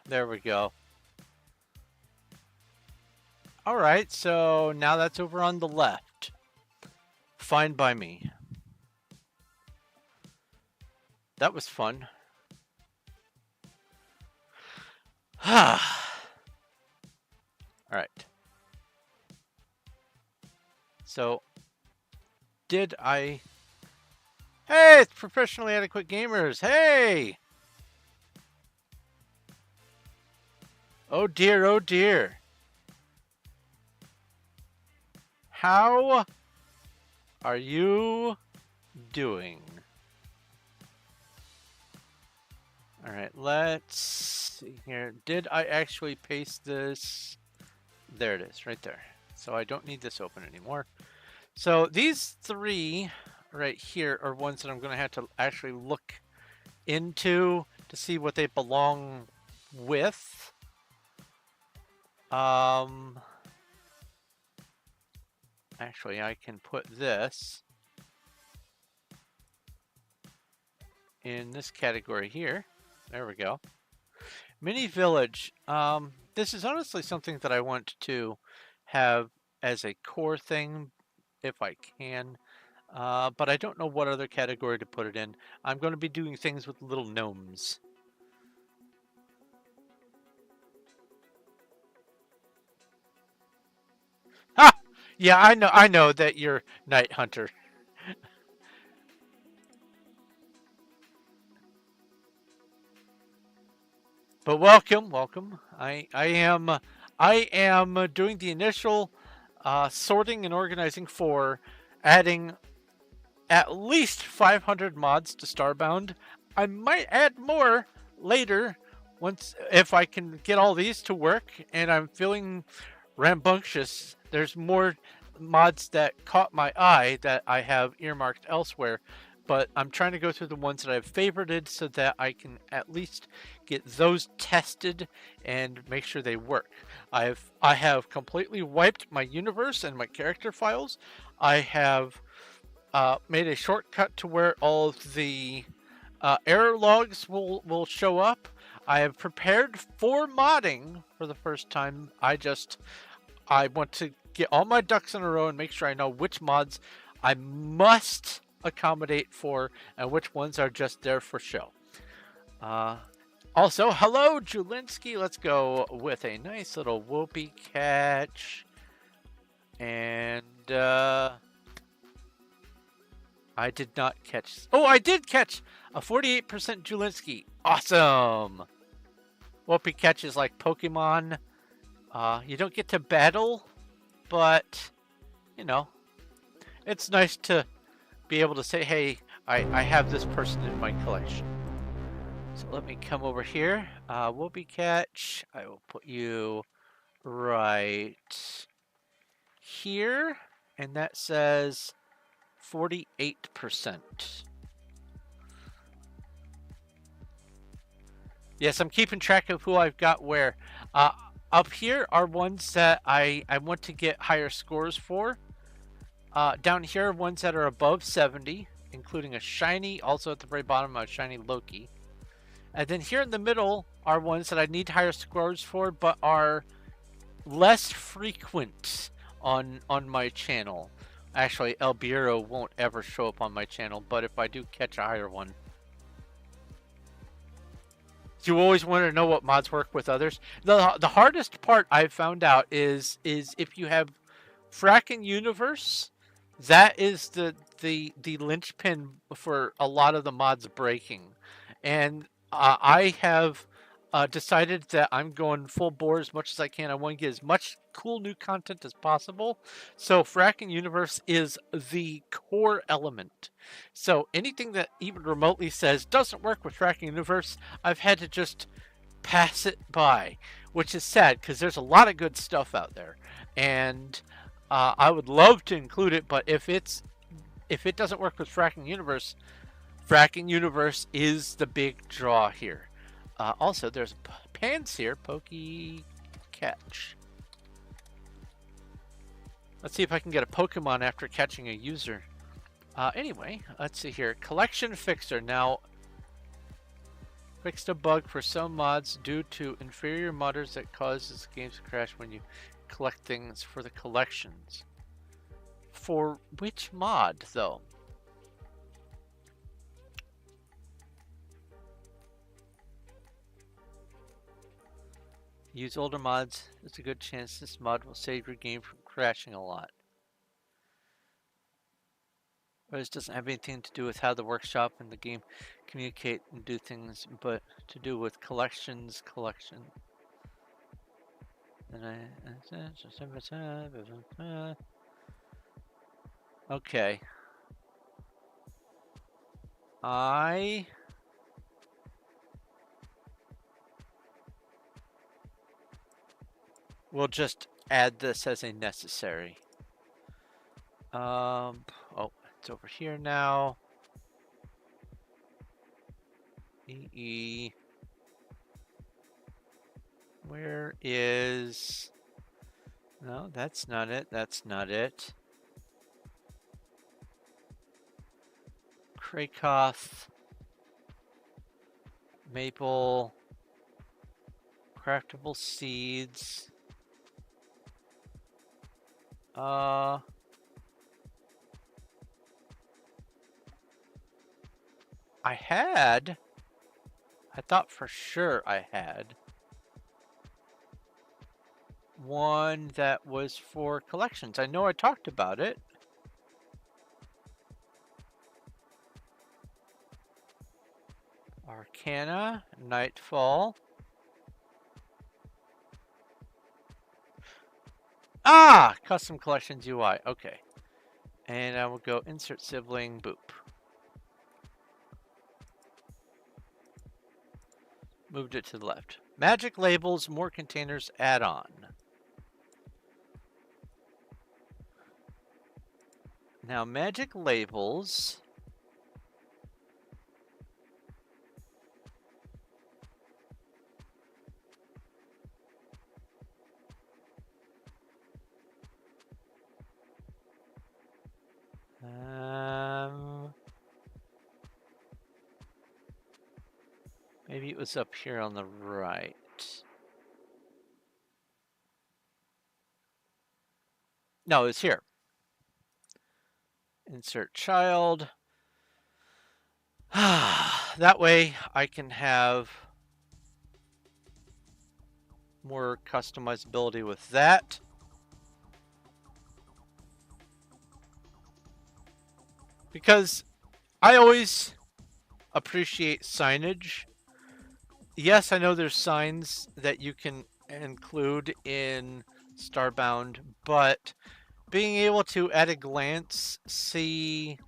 There we go. Alright, so now that's over on the left. Fine by me. That was fun. Alright. So, did I... Hey, it's Professionally Adequate Gamers. Hey! Oh dear, oh dear. How are you doing? Alright, let's see here. Did I actually paste this? There it is, right there. So I don't need this open anymore. So these three right here are ones that I'm going to have to actually look into to see what they belong with. Actually, I can put this in this category here. There we go. Mini Village. This is honestly something that I want to have as a core thing if I can. But I don't know what other category to put it in. I'm going to be doing things with little gnomes. Ha! Yeah, I know that you're Night Hunter. But welcome. I am doing the initial sorting and organizing for adding at least 500 mods to Starbound. I might add more later if I can get all these to work, and I'm feeling rambunctious. There's more mods that caught my eye that I have earmarked elsewhere, but I'm trying to go through the ones that I've favorited so that I can at least get those tested and make sure they work. I have completely wiped my universe and my character files. I have made a shortcut to where all of the error logs will show up. I have prepared for modding for the first time. I want to get all my ducks in a row and make sure I know which mods I must accommodate for and which ones are just there for show. Also, hello, Julinski. Let's go with a nice little whoopee catch. And I did not catch. Oh, I did catch a 48% Julinski. Awesome. Whoopee catch is like Pokemon. You don't get to battle, but you know, it's nice to be able to say, hey, I have this person in my collection. So let me come over here. Whoopee catch. I will put you right here. And that says 48%. Yes, I'm keeping track of who I've got where. Up here are ones that I want to get higher scores for. Down here are ones that are above 70, including a shiny, also at the very bottom, a shiny Loki. And then here in the middle are ones that I need higher scores for, but are less frequent on my channel. Actually, El Bureau won't ever show up on my channel, but if I do catch a higher one. You always want to know what mods work with others. The hardest part I've found out is if you have Fracking Universe, that is the linchpin for a lot of the mods breaking. And I have decided that I'm going full bore as much as I can. I want to get as much cool new content as possible. So Fracking Universe is the core element. So anything that even remotely says doesn't work with Fracking Universe, I've had to just pass it by, which is sad because there's a lot of good stuff out there. And I would love to include it, but if it doesn't work with Fracking Universe is the big draw here. Also, there's pants here. Pokey catch. Let's see if I can get a Pokemon after catching a user. Anyway, let's see here. Collection Fixer. Now, fixed a bug for some mods due to inferior modders that causes games to crash when you collect things for the collections. For which mod, though? Use older mods. There's a good chance this mod will save your game from crashing a lot. But this doesn't have anything to do with how the workshop and the game communicate and do things, but to do with collections. Okay. I will just add this as a necessary. Oh, it's over here now. Where is... No, that's not it. That's not it. Krakoth. Maple. Craftable seeds. I thought for sure I had one that was for collections. I know I talked about it. Arcana, Nightfall. Ah! Custom Collections UI. Okay. And I will go insert sibling, boop. Moved it to the left. Magic labels, more containers, add-on. Now, magic labels. Maybe it was up here on the right. No, it's here. Insert child. That way I can have more customizability with that. Because I always appreciate signage. Yes, I know there's signs that you can include in Starbound, but being able to at a glance see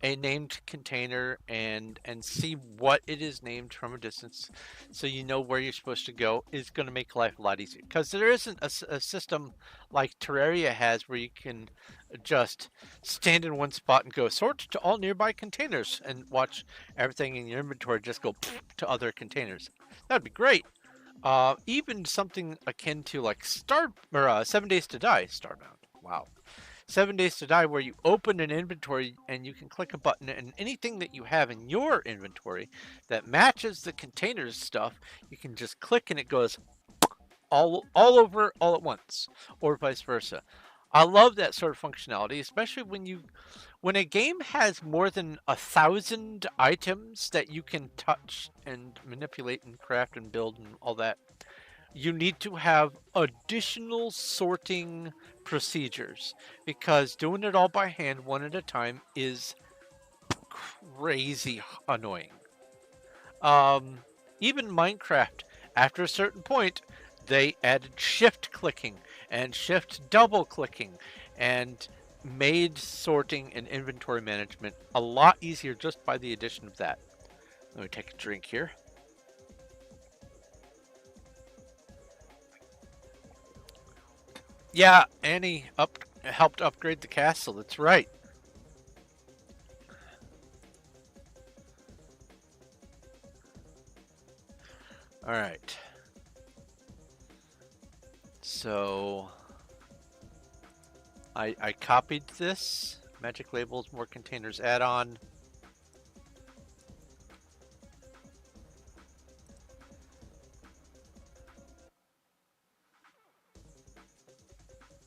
a named container and see what it is named from a distance so you know where you're supposed to go is going to make life a lot easier, because there isn't a system like Terraria has where you can just stand in one spot and go sort to all nearby containers and watch everything in your inventory just go to other containers. That'd be great. Even something akin to like 7 Days to Die Starbound. Wow. 7 Days to Die, where you open an inventory and you can click a button, and anything that you have in your inventory that matches the container's stuff, you can just click and it goes all over all at once, or vice versa. I love that sort of functionality, especially when a game has more than 1,000 items that you can touch and manipulate and craft and build and all that. You need to have additional sorting procedures, because doing it all by hand one at a time is crazy annoying. Um, Even Minecraft, after a certain point, they added shift clicking and shift double clicking and made sorting and inventory management a lot easier just by the addition of that. Let me take a drink here. Yeah, Annie helped upgrade the castle. That's right. All right. So I copied this. Magic labels, more containers add-on.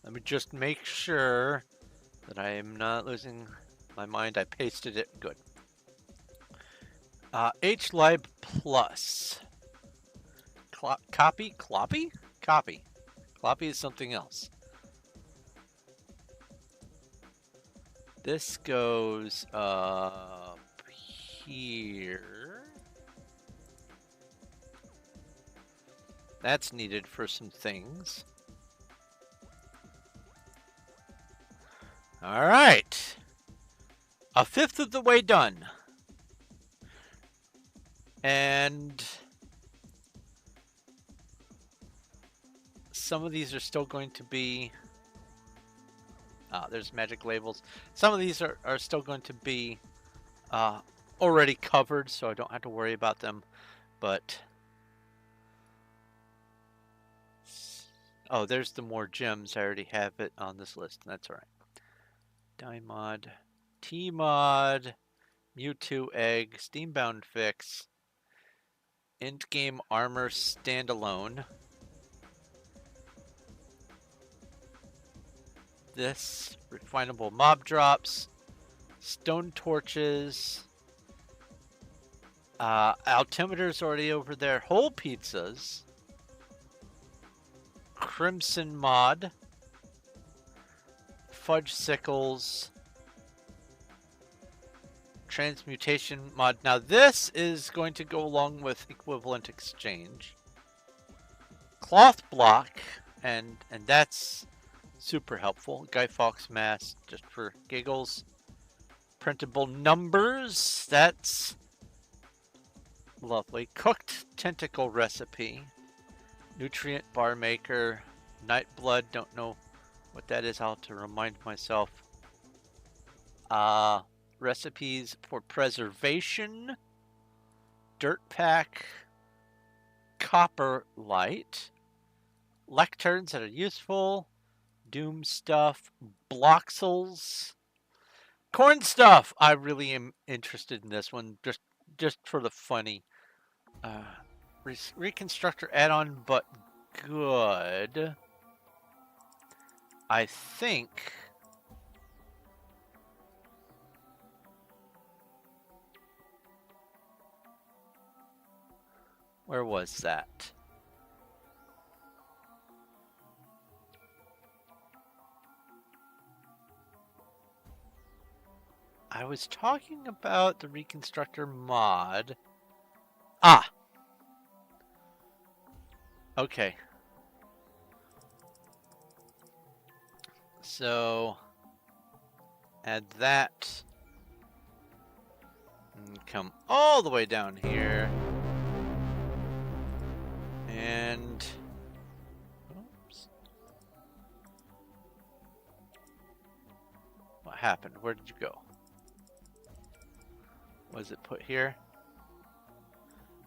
Let me just make sure that I am not losing my mind. I pasted it. Good. HLib plus. Copy? Cloppy? Copy. Cloppy is something else. This goes up here. That's needed for some things. All right. A fifth of the way done. And some of these are still going to be... there's magic labels. Some of these are still going to be already covered, so I don't have to worry about them. But... oh, there's the more gems. I already have it on this list. That's all right. Die mod, T mod, Mewtwo egg, Steambound fix, end game armor standalone. This refinable mob drops, stone torches, altimeter's already over there, whole pizzas, crimson mod, fudge sickles, transmutation mod. Now this is going to go along with equivalent exchange. Cloth block, and that's super helpful. Guy Fawkes mask, just for giggles. Printable numbers, that's lovely. Cooked tentacle recipe. Nutrient bar maker. Night blood, don't know what that is. I'll have to remind myself. Recipes for preservation. Dirt pack. Copper light. Lecterns that are useful. Doom stuff. Bloxels. Corn stuff. I really am interested in this one, just for the funny. Reconstructor add-on, but good. I think... Where was that? I was talking about the Reconstructor mod. Ah! Okay. So, add that. And come all the way down here. And... Oops. What happened? Where did you go? Was it put here?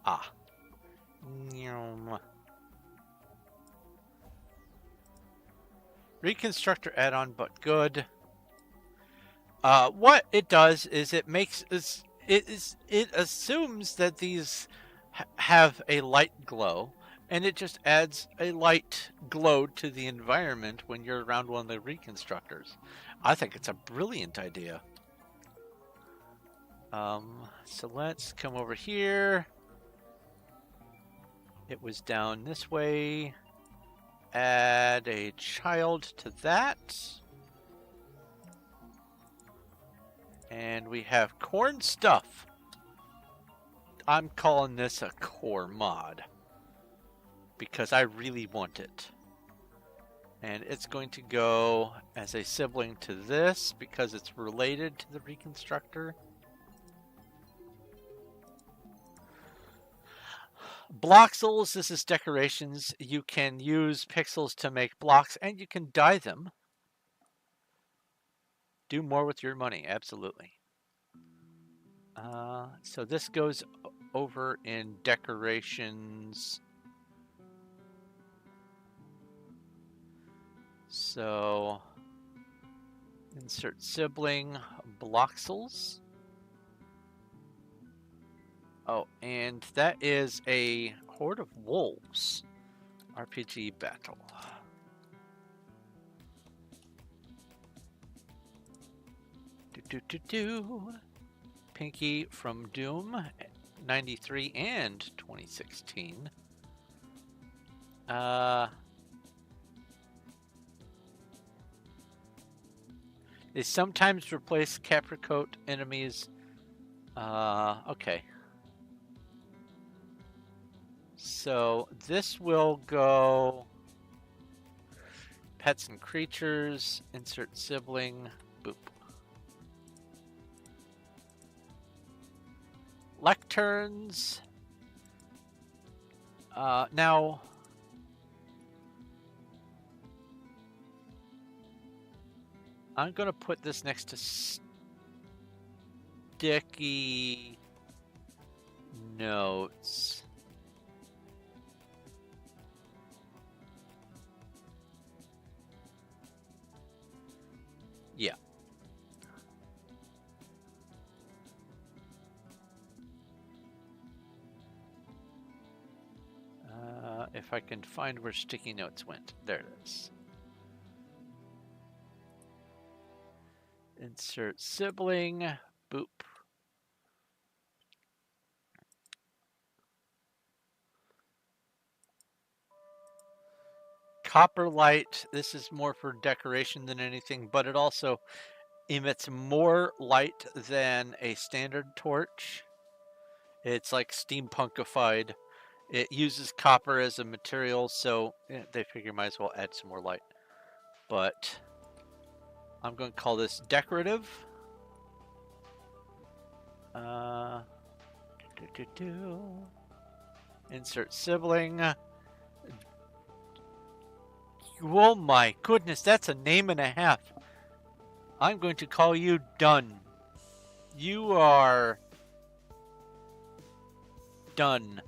Ah. Nyum. Reconstructor add-on, but good. What it does is it assumes that these have a light glow, and it just adds a light glow to the environment when you're around one of the reconstructors. I think it's a brilliant idea. So let's come over here. It was down this way. Add a child to that. And we have corn stuff. I'm calling this a core mod because I really want it. And it's going to go as a sibling to this because it's related to the Reconstructor. Bloxels, this is decorations. You can use pixels to make blocks and you can dye them. Do more with your money, absolutely. So this goes over in decorations. So insert sibling Bloxels. Oh, and that is a Horde of Wolves RPG battle. Pinky from Doom, 93 and 2016. They sometimes replace Capricoat enemies. Okay. So this will go pets and creatures, insert sibling, boop. Lecterns. Now, I'm going to put this next to sticky notes. Yeah. If I can find where sticky notes went. There it is. Insert sibling. Boop. Copper light. This is more for decoration than anything, but it also emits more light than a standard torch. It's like steampunkified. It uses copper as a material, so they figure might as well add some more light. But I'm going to call this decorative. Insert sibling. Oh my goodness, that's a name and a half. I'm going to call you Done. You are done.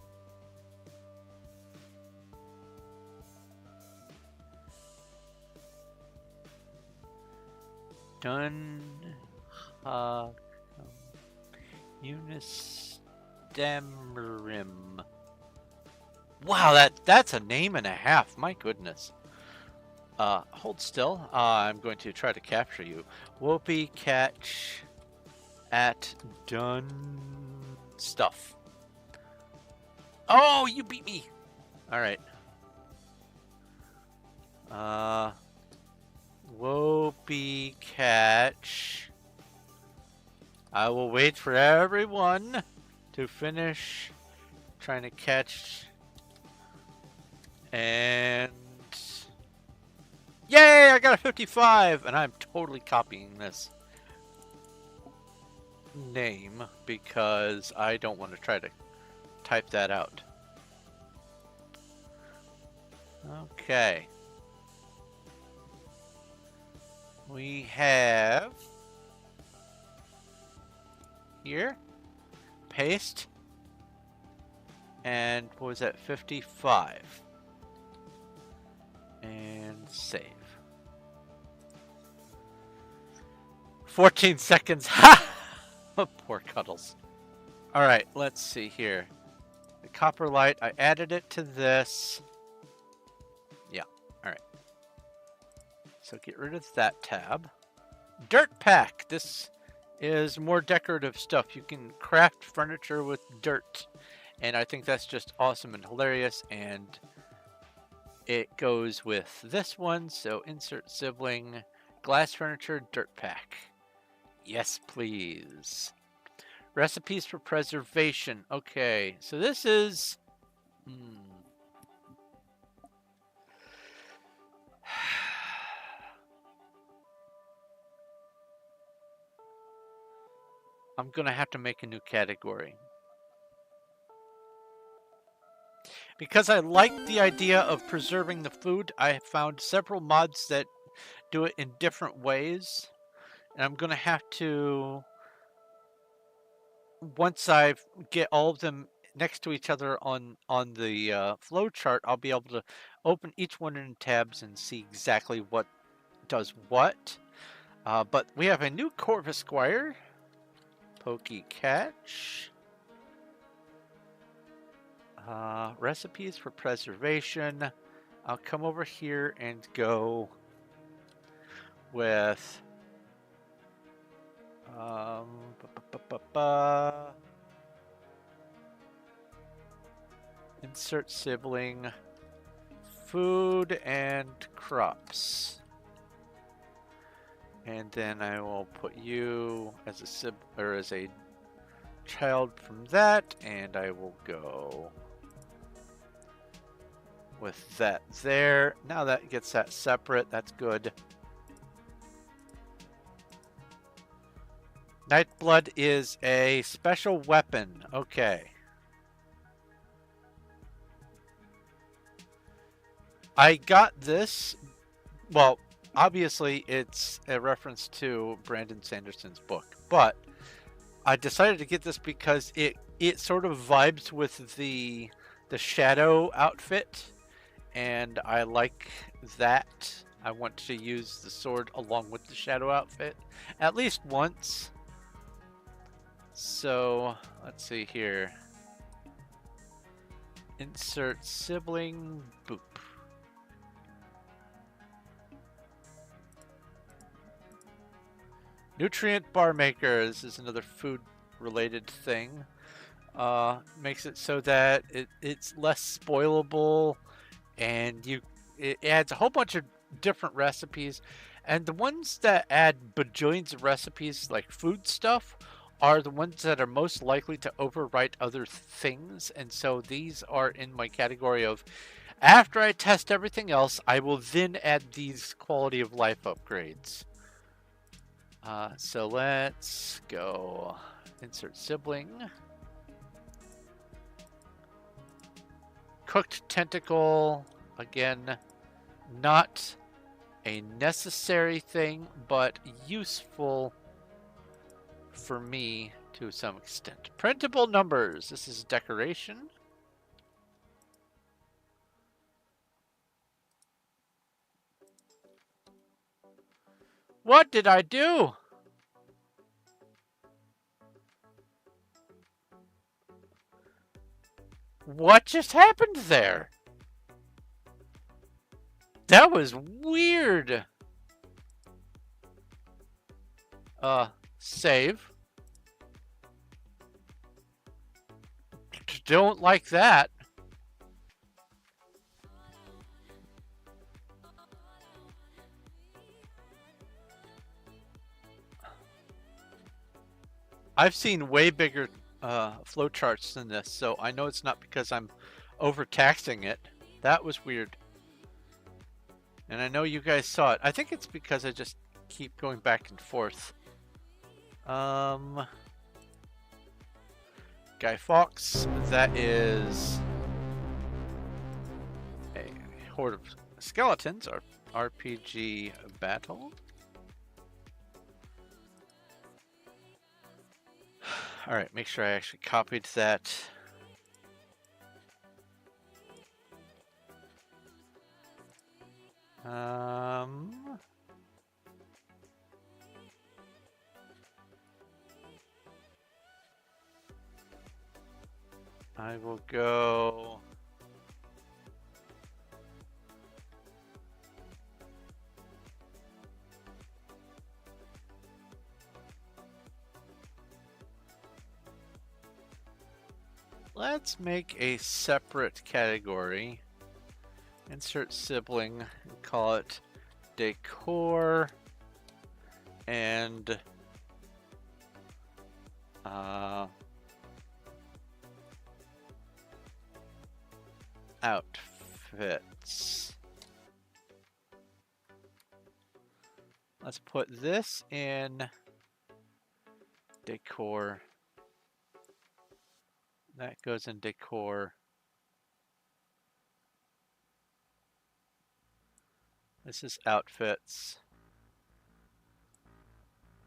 Done. Unistamrim. Wow, that's a name and a half. My goodness. Hold still. I'm going to try to capture you. Whoopee catch at done stuff. Oh, you beat me. All right. Whoopee catch. I will wait for everyone to finish trying to catch. And yay, I got a 55, and I'm totally copying this name because I don't want to try to type that out. Okay. We have here paste, and what was that, 55, and save. 14 seconds. Ha! Poor Cuddles. All right, let's see here. The copper light, I added it to this. Yeah, all right. So get rid of that tab. Dirt pack. This is more decorative stuff. You can craft furniture with dirt. And I think that's just awesome and hilarious. And it goes with this one. So insert sibling, glass furniture, dirt pack. Yes, please. Recipes for preservation. Okay, so this is... I'm going to have to make a new category. Because I like the idea of preserving the food, I have found several mods that do it in different ways. And I'm going to have to, once I get all of them next to each other on the flow chart, I'll be able to open each one in tabs and see exactly what does what. But we have a new Corvus Squire. Pokey catch. Recipes for preservation. I'll come over here and go with insert sibling, food and crops, and then I will put you as a child from that, and I will go with that there. Now that gets that separate. That's good. Nightblood is a special weapon. Okay. I got this. Well, obviously it's a reference to Brandon Sanderson's book, but I decided to get this because it sort of vibes with the shadow outfit, and I like that. I want to use the sword along with the shadow outfit at least once. So let's see here. Insert sibling, boop. Nutrient bar maker. This is another food related thing. Makes it so that it's less spoilable, and it adds a whole bunch of different recipes. And the ones that add bajillions of recipes, like food stuff, are the ones that are most likely to overwrite other things. And so these are in my category of, after I test everything else, I will then add these quality of life upgrades. So let's go insert sibling. Cooked tentacle, again, not a necessary thing, but useful for me to some extent. Printable numbers, this is decoration. What did I do? What just happened there? That was weird. Save. Don't like that. I've seen way bigger flowcharts than this, so I know it's not because I'm overtaxing it. That was weird. And I know you guys saw it. I think it's because I just keep going back and forth. Guy Fawkes, that is a horde of skeletons, or RPG battle. Alright, make sure I actually copied that. I will go. Let's make a separate category. Insert sibling and call it decor and outfits. Let's put this in decor. That goes in decor. This is outfits.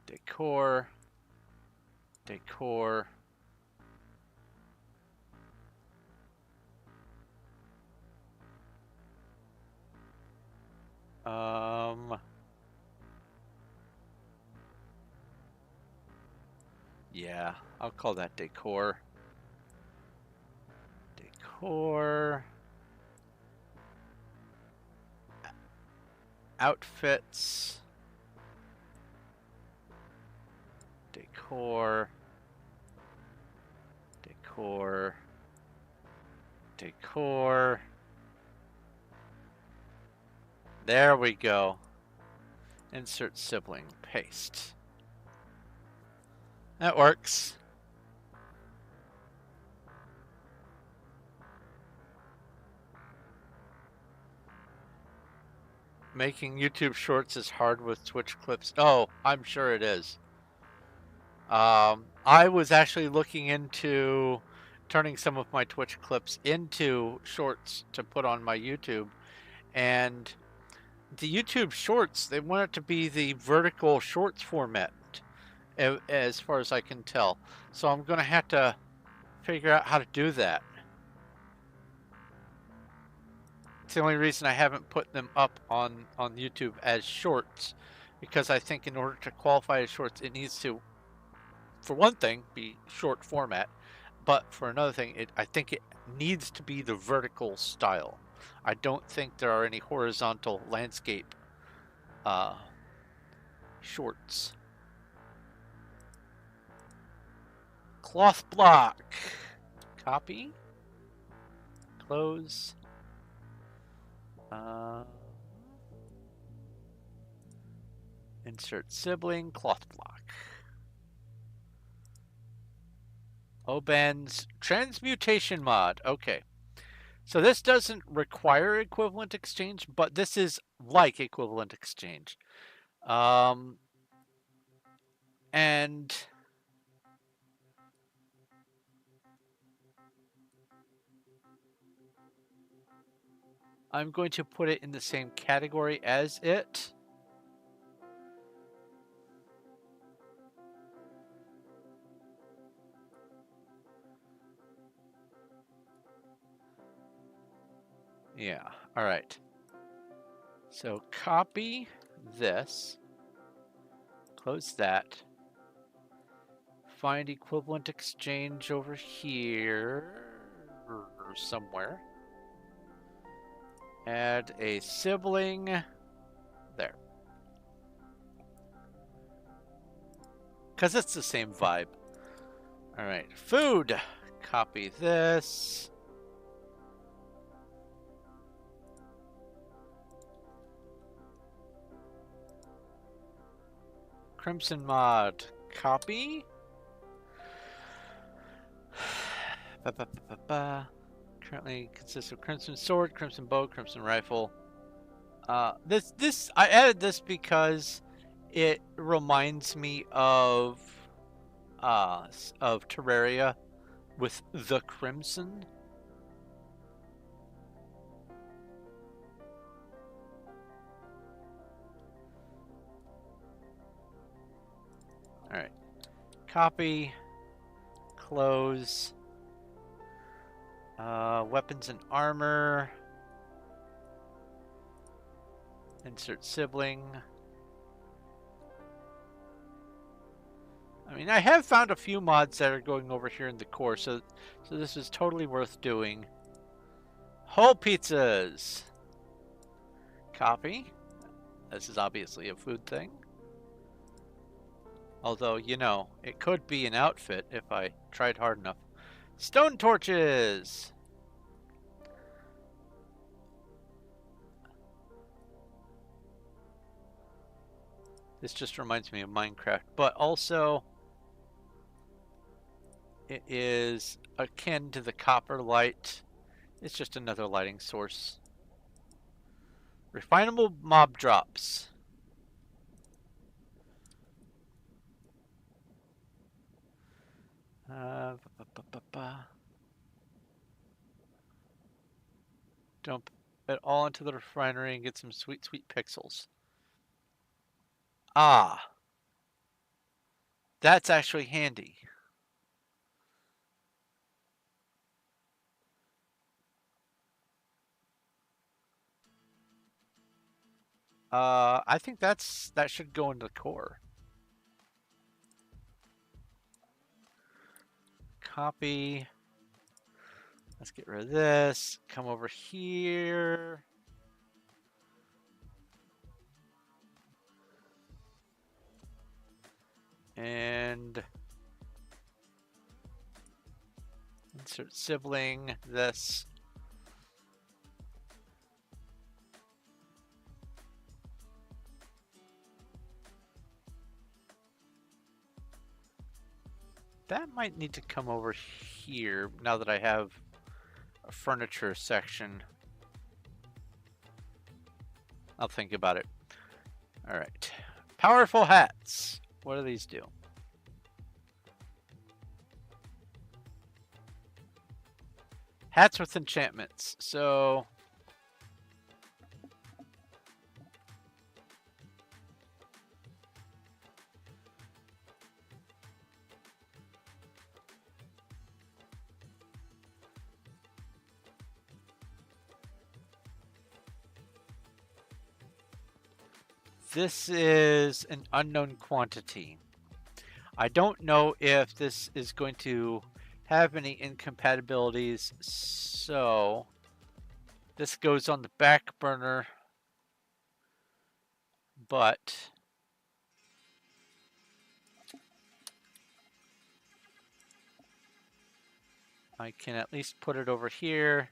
Decor. Decor. Yeah, I'll call that decor. Decor. Outfits. Decor. Decor. Decor. There we go. Insert sibling. Paste. That works. Making YouTube shorts is hard with Twitch clips. Oh, I'm sure it is. I was actually looking into turning some of my Twitch clips into shorts to put on my YouTube, and the YouTube shorts, they want it to be the vertical shorts format, as far as I can tell. So I'm going to have to figure out how to do that. It's the only reason I haven't put them up on YouTube as shorts, because I think in order to qualify as shorts, it needs to, for one thing, be short format, but for another thing, I think it needs to be the vertical style. I don't think there are any horizontal landscape shorts. Cloth block. Copy. Close. Insert sibling. Cloth block. Oban's transmutation mod. Okay. So this doesn't require equivalent exchange, but this is like equivalent exchange. And I'm going to put it in the same category as it. Yeah, all right. So copy this, close that, find equivalent exchange over here. somewhere. Add a sibling. There. Because it's the same vibe. Alright, food. Copy this. Crimson mod. Copy. Currently consists of Crimson Sword, Crimson Bow, Crimson Rifle. I added this because it reminds me of Terraria with the Crimson. All right, copy, close. Weapons and armor. Insert sibling. I mean, I have found a few mods that are going over here in the core, so this is totally worth doing. Whole pizzas. Copy. This is obviously a food thing. Although, you know, it could be an outfit if I tried hard enough. Stone torches. This just reminds me of Minecraft, but also it is akin to the copper light. It's just another lighting source. Refinable mob drops. Dump it all into the refinery and get some sweet, sweet pixels. Ah, that's actually handy. I think that should go into the core. Copy. Let's get rid of this. Come over here. And insert sibling, this. That might need to come over here now that I have a furniture section. I'll think about it. All right. Powerful hats. What do these do? Hats with enchantments. So this is an unknown quantity. I don't know if this is going to have any incompatibilities, so this goes on the back burner, but I can at least put it over here.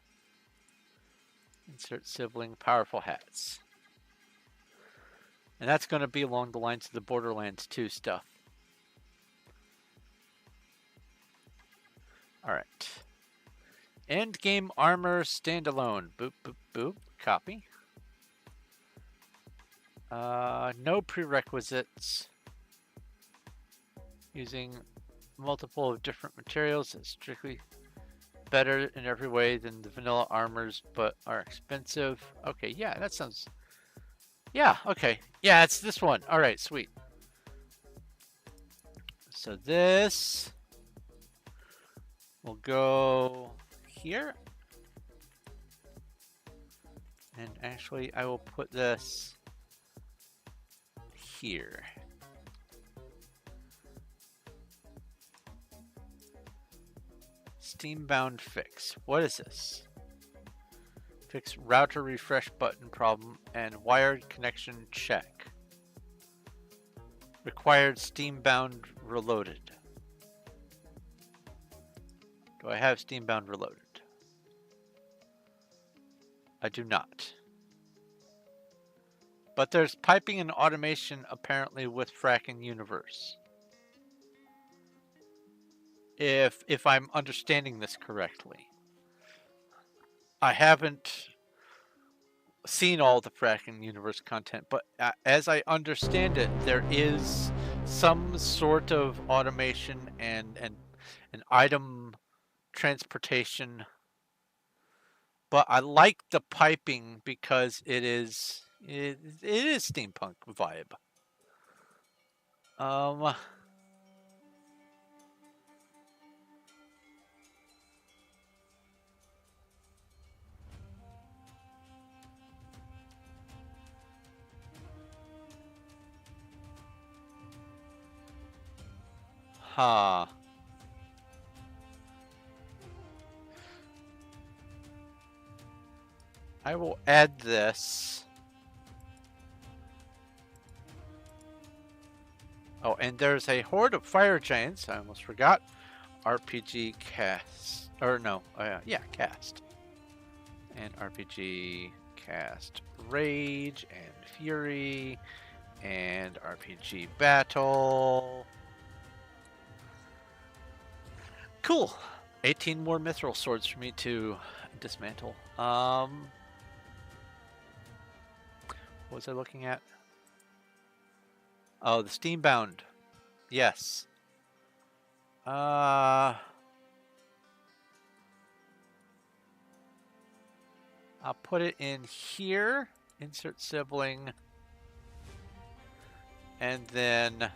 Insert sibling, powerful hats. And that's going to be along the lines of the Borderlands 2 stuff. Alright. End game armor standalone. Boop, boop, boop. Copy. No prerequisites. Using multiple of different materials is strictly better in every way than the vanilla armors, but are expensive. Okay, yeah, that sounds... Yeah, okay. Yeah, it's this one. Alright, sweet. So this will go here. And actually, I will put this here. Steambound fix. What is this? Fix router refresh button problem and wired connection check. Required Steambound reloaded. Do I have Steambound reloaded? I do not. But there's piping and automation apparently with Fracking Universe. If I'm understanding this correctly. I haven't seen all the Fracking Universe content, but as I understand it, there is some sort of automation and an item transportation. But I like the piping because it is steampunk vibe. Huh. I will add this. Oh, and there's a horde of fire giants. I almost forgot. RPG cast. Or no. Yeah, cast. And RPG cast Rage and Fury. And RPG Battle. Cool. 18 more mithril swords for me to dismantle. What was I looking at? Oh, the Steambound. Yes. I'll put it in here. Insert sibling. And then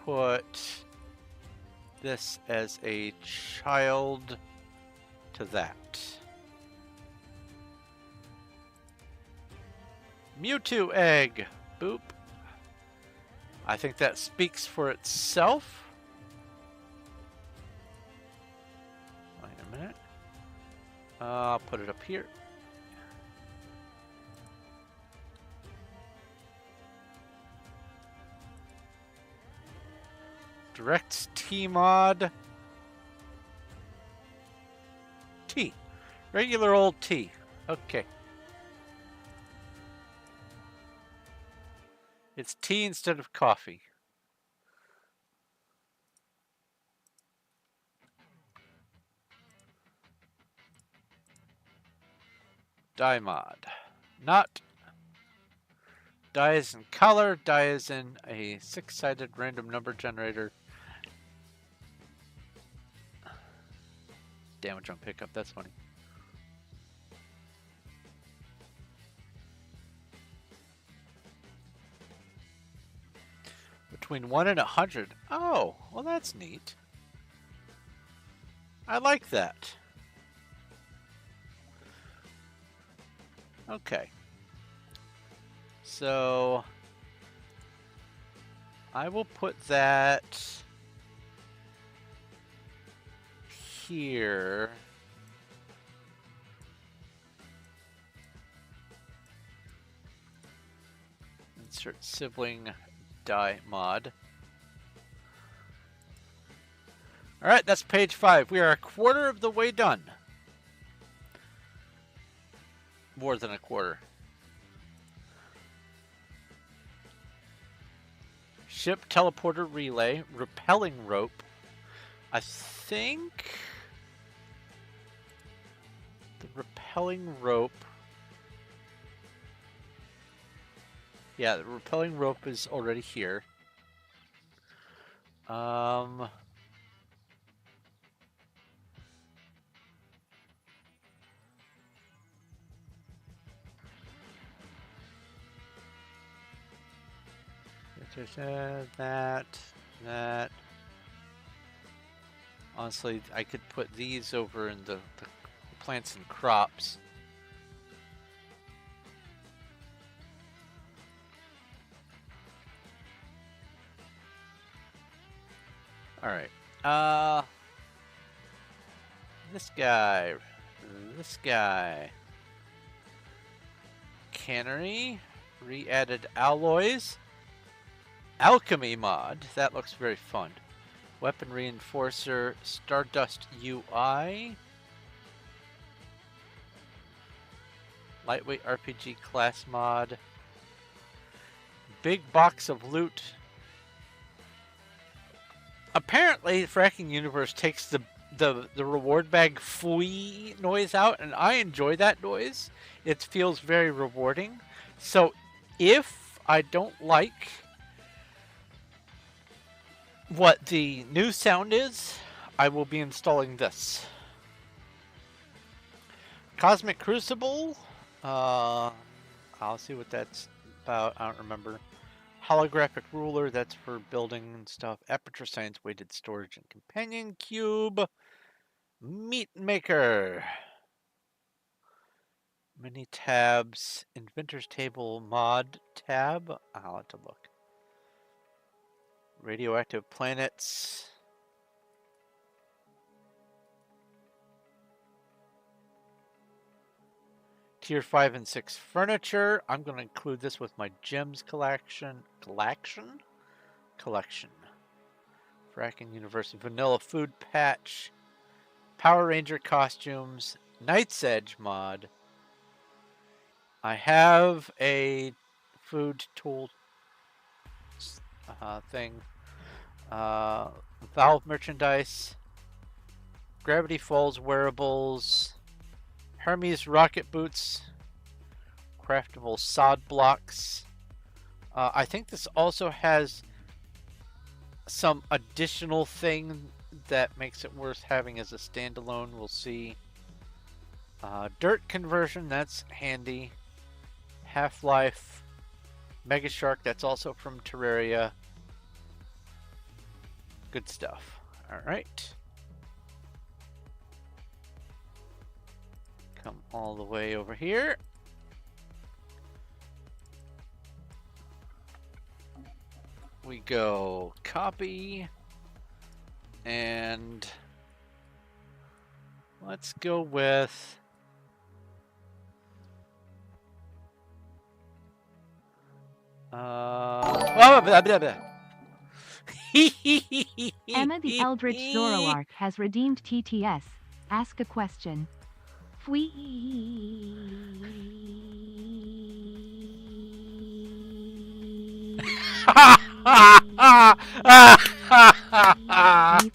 put this as a child to that. Mewtwo egg. Boop. I think that speaks for itself. Wait a minute. I'll put it up here. Direct T mod. T. Regular old T. Okay. It's tea instead of coffee. Dye mod. Not. Dye is in color. Dye is in a 6-sided random number generator. Damage on pickup. That's funny. Between 1 and 100. Oh, well that's neat. I like that. Okay. So I will put that here. Insert sibling die mod. All right, that's page 5. We are a quarter of the way done. More than a quarter. Ship teleporter relay, repelling rope. I think the repelling rope. Yeah, the repelling rope is already here. That. Honestly, I could put these over in the plants and crops. All right. Uh, this guy, this guy. Cannery, re-added alloys, alchemy mod. That looks very fun. Weapon reinforcer, Stardust UI, lightweight RPG class mod, big box of loot. Apparently, Fracking Universe takes the reward bag fui noise out, and I enjoy that noise. It feels very rewarding. So, if I don't like what the new sound is, I will be installing this. Cosmic Crucible. I'll see what that's about. I don't remember. Holographic ruler. That's for building and stuff. Aperture science weighted storage and companion cube. Meat maker. Mini tabs. Inventor's table mod tab. I'll have to look. Radioactive planets. Tier 5 and 6 furniture. I'm going to include this with my gems collection. Collection? Fracking Universe Vanilla Food Patch. Power Ranger costumes. Night's Edge mod. I have a food tool thing. Valve merchandise. Gravity Falls wearables. Hermes rocket boots. Craftable sod blocks. I think this also has some additional thing that makes it worth having as a standalone. We'll see. Dirt conversion, that's handy. Half-Life. Mega Shark, that's also from Terraria. Good stuff. Alright. Come all the way over here. We go copy. And let's go with blah, blah, blah, blah. Emma the Eldritch Zoroark has redeemed TTS. Ask a question. Fwee.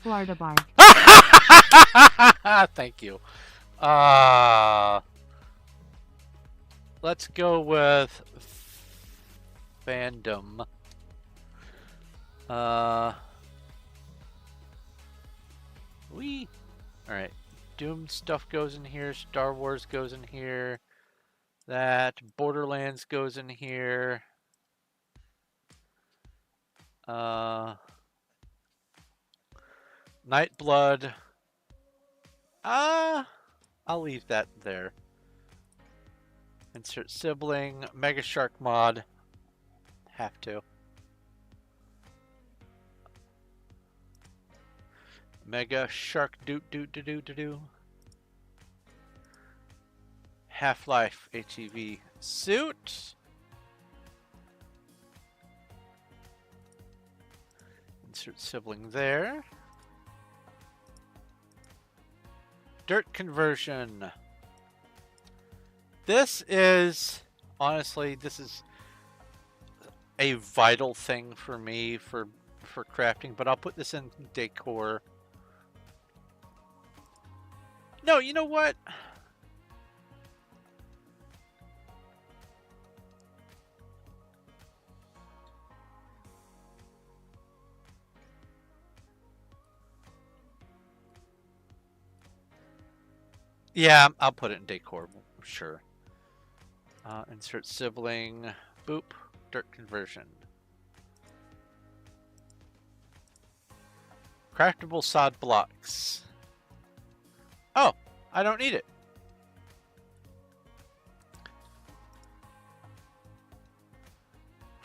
Florida Bark. Thank you. Let's go with fandom. Alright. Doom stuff goes in here. Star Wars goes in here. That Borderlands goes in here. Nightblood. I'll leave that there. Insert sibling. Mega Shark mod. Have to. Mega Shark doot doot doot doot doot. Half-Life HEV suit. Insert sibling there. Dirt conversion. This is, honestly, this is a vital thing for me for crafting, but I'll put this in decor. No, you know what? Yeah, I'll put it in decor, sure. Insert sibling, boop, dirt conversion. Craftable sod blocks. Oh, I don't need it.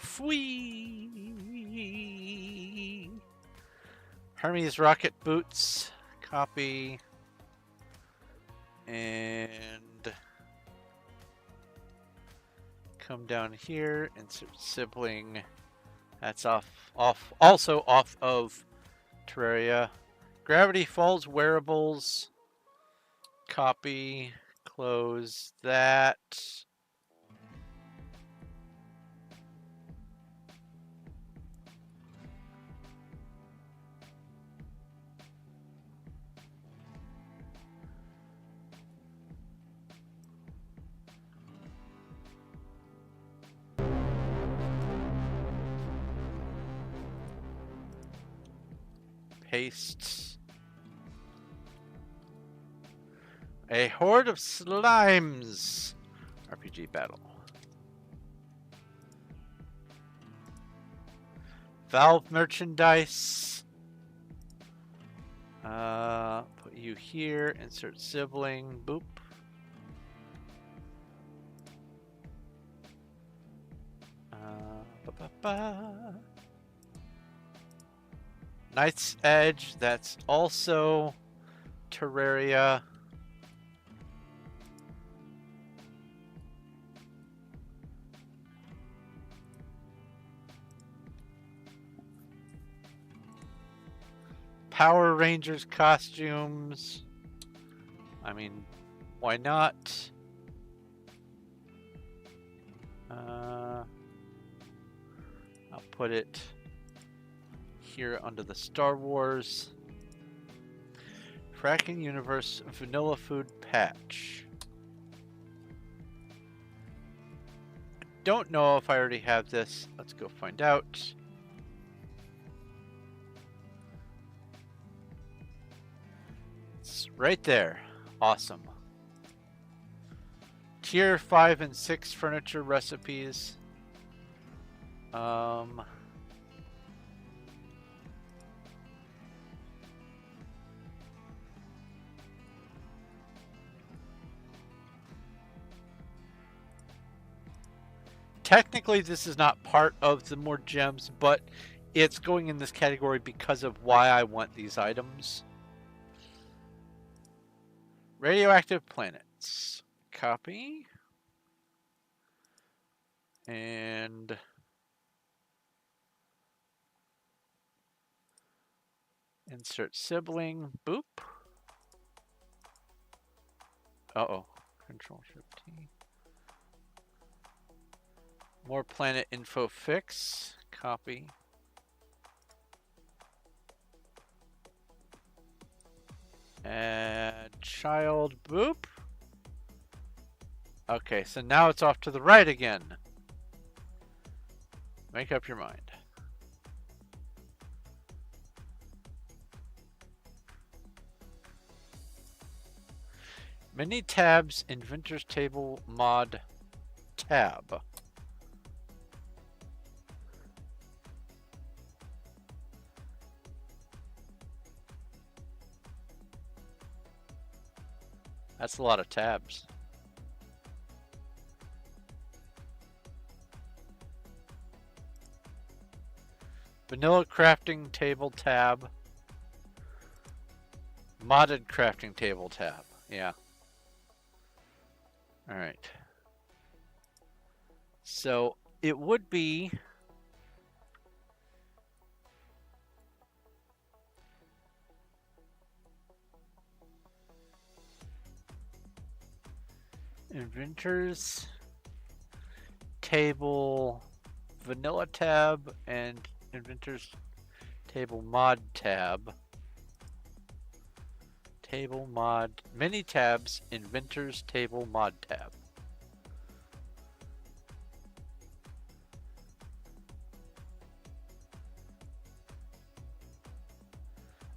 Fwee. Hermes rocket boots. Copy. And come down here, insert sibling. That's also off of Terraria. Gravity Falls wearables. Copy. Close that. Paste. A horde of slimes. RPG battle. Valve merchandise. Put you here. Insert sibling. Boop. Knight's Edge. That's also Terraria. Power Rangers costumes. I mean, why not? I'll put it here under the Star Wars. Fracking Universe Vanilla Food Patch. Don't know if I already have this. Let's go find out. It's right there. Awesome. Tier 5 and 6 furniture recipes. Technically, this is not part of the more gems, but it's going in this category because of why I want these items. Radioactive planets. Copy. And insert sibling. Boop. Uh-oh. Control Shift T. More planet info fix. Copy. Add child. Boop. Okay, so now it's off to the right again. Make up your mind. Mini tabs, Inventor's Table mod tab. That's a lot of tabs. Vanilla crafting table tab. Modded crafting table tab. Yeah. Alright. So it would be Inventors Table Vanilla tab and Inventors Table Mod tab. Table Mod Many tabs, Inventors Table Mod tab.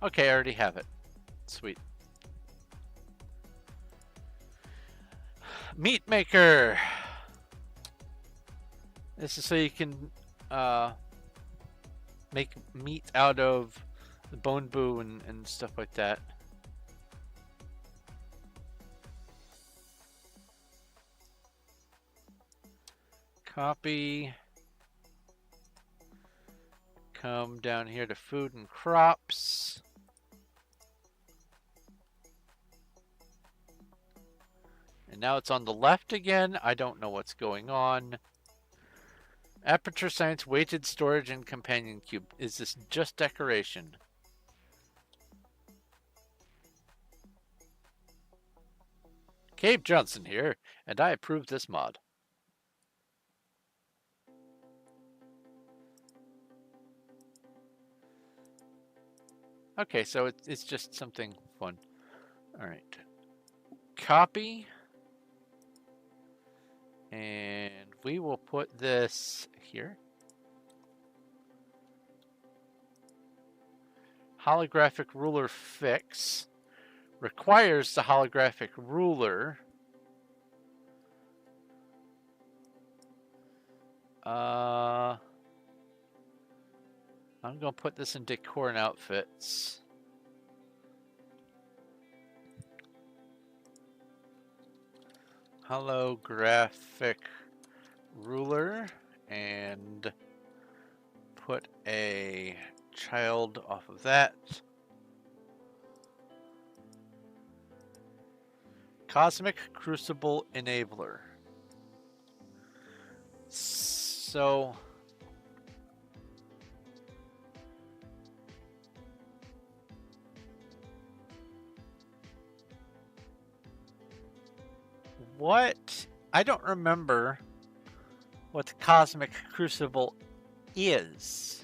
Okay, I already have it. Sweet. Meat Maker. This is so you can make meat out of the bone boo and stuff like that. Copy. Come down here to food and crops. And now it's on the left again. I don't know what's going on. Aperture Science, weighted storage, and companion cube. Is this just decoration? Cave Johnson here, and I approve this mod. Okay, so it's just something fun. All right. Copy. And we will put this here. Holographic ruler fix. Requires the holographic ruler. I'm going to put this in decor and outfits. Holographic ruler, and put a child off of that. Cosmic Crucible Enabler. So what? I don't remember what the Cosmic Crucible is.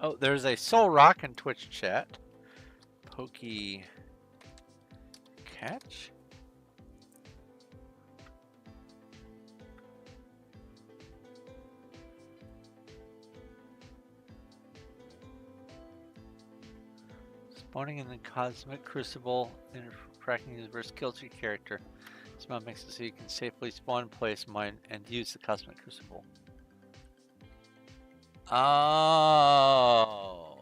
Oh, there's a Soul Rock in Twitch chat. Pokey Catch. Spawning in the Cosmic Crucible and cracking his verse kills your character. This mod makes it so you can safely spawn, place, mine, and use the Cosmic Crucible. Oh.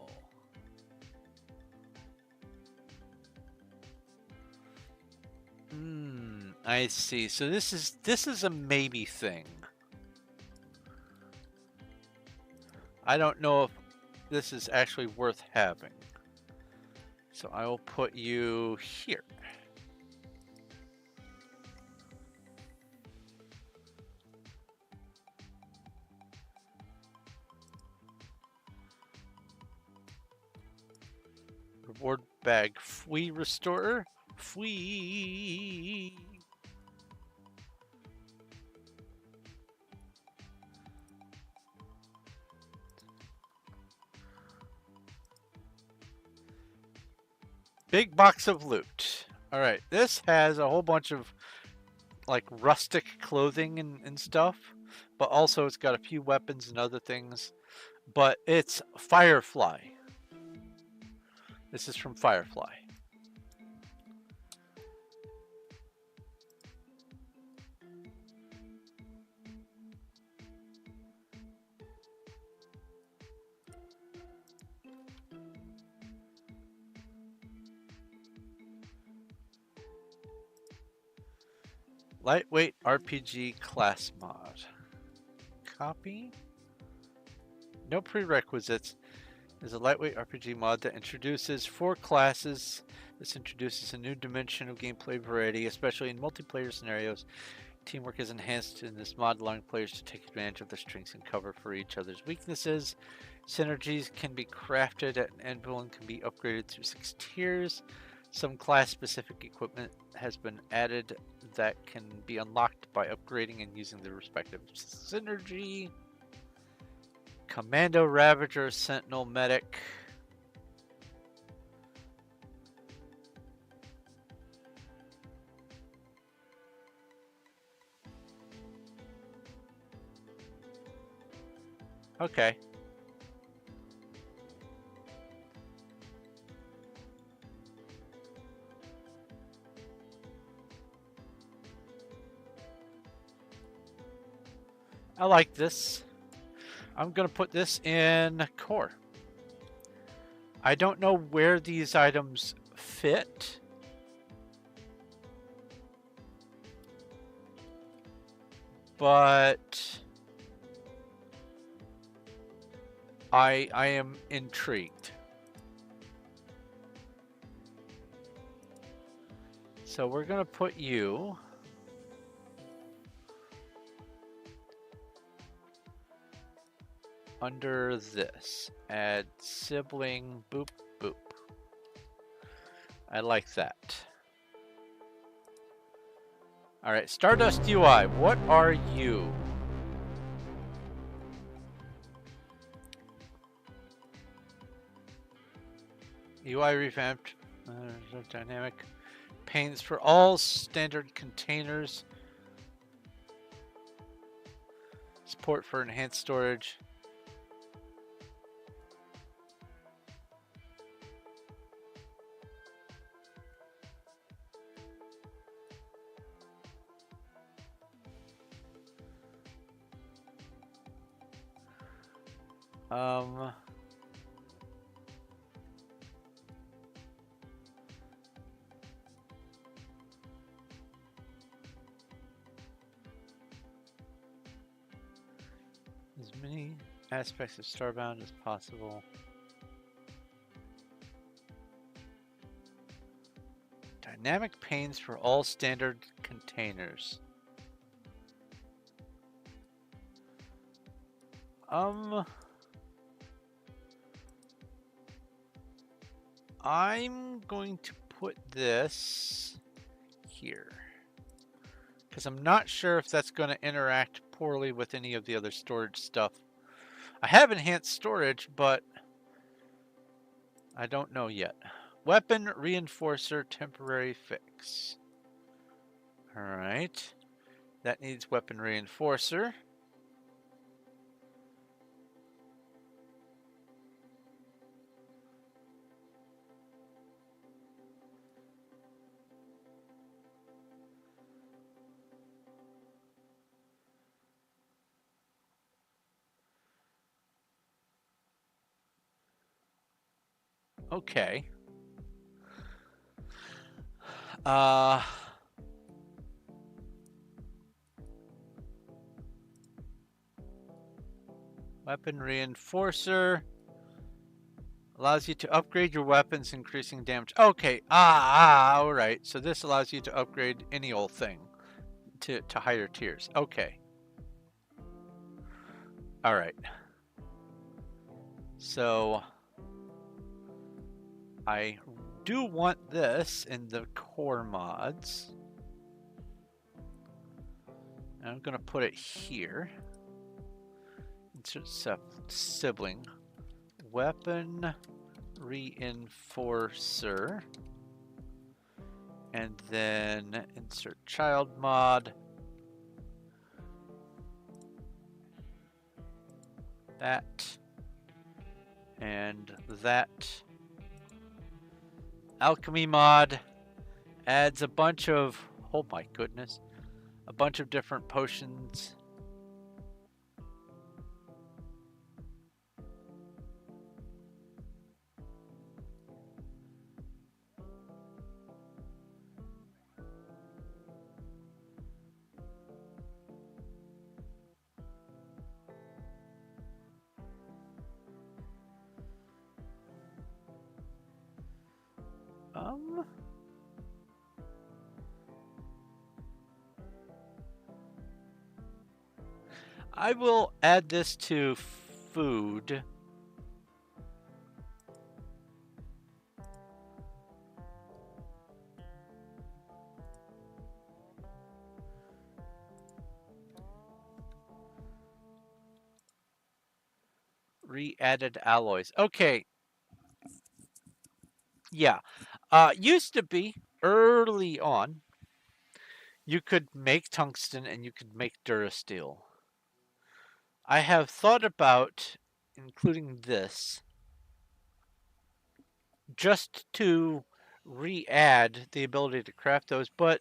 I see. So this is a maybe thing. I don't know if this is actually worth having. So I will put you here. Reward bag. Fwee restorer. Fwee. Big box of loot. All right, this has a whole bunch of like rustic clothing and stuff, but also it's got a few weapons and other things. But it's Firefly. This is from Firefly. Lightweight RPG class mod. Copy. No prerequisites. Is a lightweight RPG mod that introduces 4 classes. This introduces a new dimension of gameplay variety, especially in multiplayer scenarios. Teamwork is enhanced in this mod, allowing players to take advantage of their strengths and cover for each other's weaknesses. Synergies can be crafted at an anvil and can be upgraded through 6 tiers. Some class-specific equipment has been added that can be unlocked by upgrading and using the respective synergy. Commando, Ravager, Sentinel, Medic. Okay. I like this. I'm going to put this in core. I don't know where these items fit. But I am intrigued. So we're going to put you under this. Add sibling, boop, boop. I like that. All right, Stardust UI, what are you? UI revamped, dynamic panes for all standard containers. Support for enhanced storage. As many aspects of Starbound as possible. Dynamic panes for all standard containers. I'm going to put this here because I'm not sure if that's going to interact poorly with any of the other storage stuff. I have enhanced storage, but I don't know yet. Weapon reinforcer temporary fix. All right, that needs weapon reinforcer. Okay. Weapon reinforcer allows you to upgrade your weapons, increasing damage. Okay. All right. So this allows you to upgrade any old thing to higher tiers. Okay. All right. So I do want this in the core mods. I'm going to put it here. Insert sibling. Weapon reinforcer. And then insert child mod. That. And that. Alchemy mod adds a bunch of, oh my goodness, a bunch of different potions. I will add this to food. Re-added alloys. Okay. Yeah. Used to be early on, you could make tungsten and you could make durasteel. I have thought about including this just to re-add the ability to craft those, but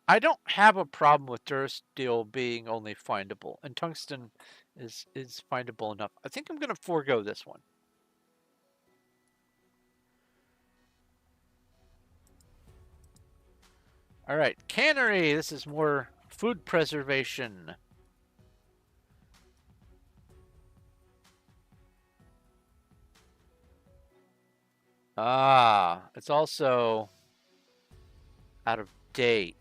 I don't have a problem with Durasteel being only findable, and tungsten is findable enough. I think I'm going to forego this one. All right, cannery. This is more food preservation. Ah, it's also out of date.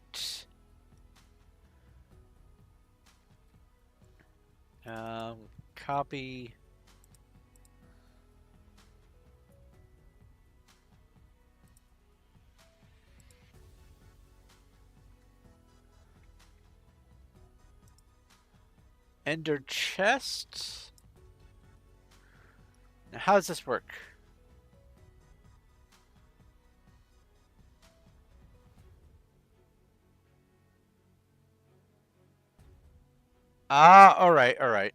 Copy. Ender chest. Now, how does this work? Ah, all right, all right.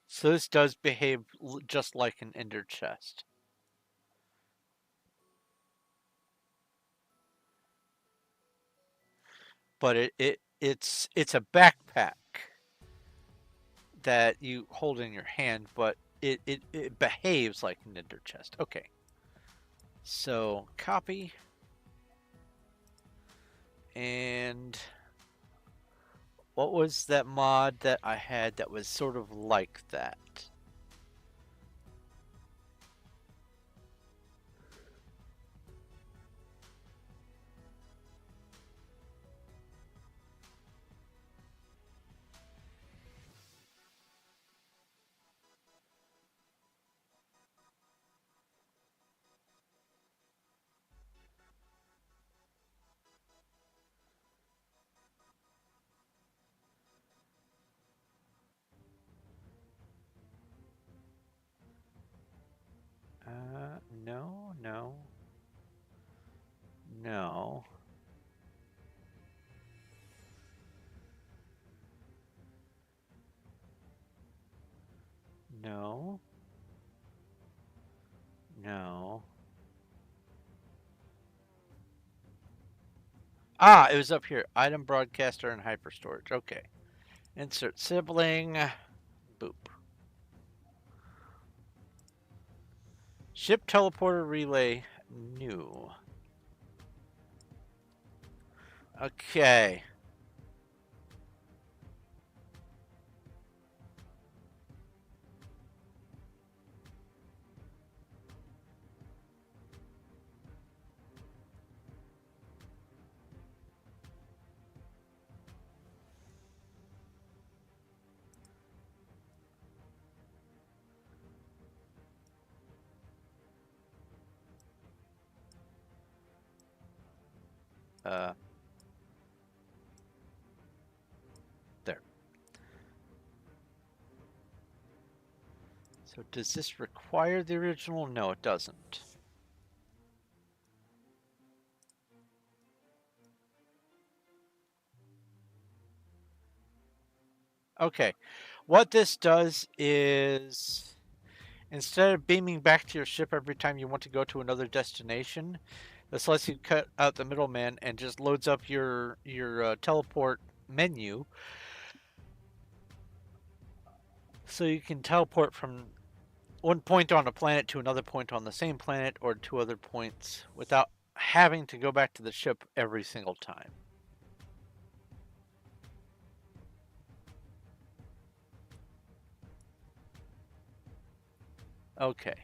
So this does behave just like an ender chest. But it's a backpack that you hold in your hand, but it behaves like an ender chest. Okay. So copy. And what was that mod that I had that was sort of like that? No, no, no, no, no. Ah, it was up here. Item broadcaster and hyperstorage. Okay. Insert sibling. Boop. Ship teleporter relay new. Okay. Uh, there. So does this require the original? No, it doesn't. Okay. What this does is instead of beaming back to your ship every time you want to go to another destination, this lets you cut out the middleman and just loads up your teleport menu, so you can teleport from one point on a planet to another point on the same planet or to other points without having to go back to the ship every single time. Okay.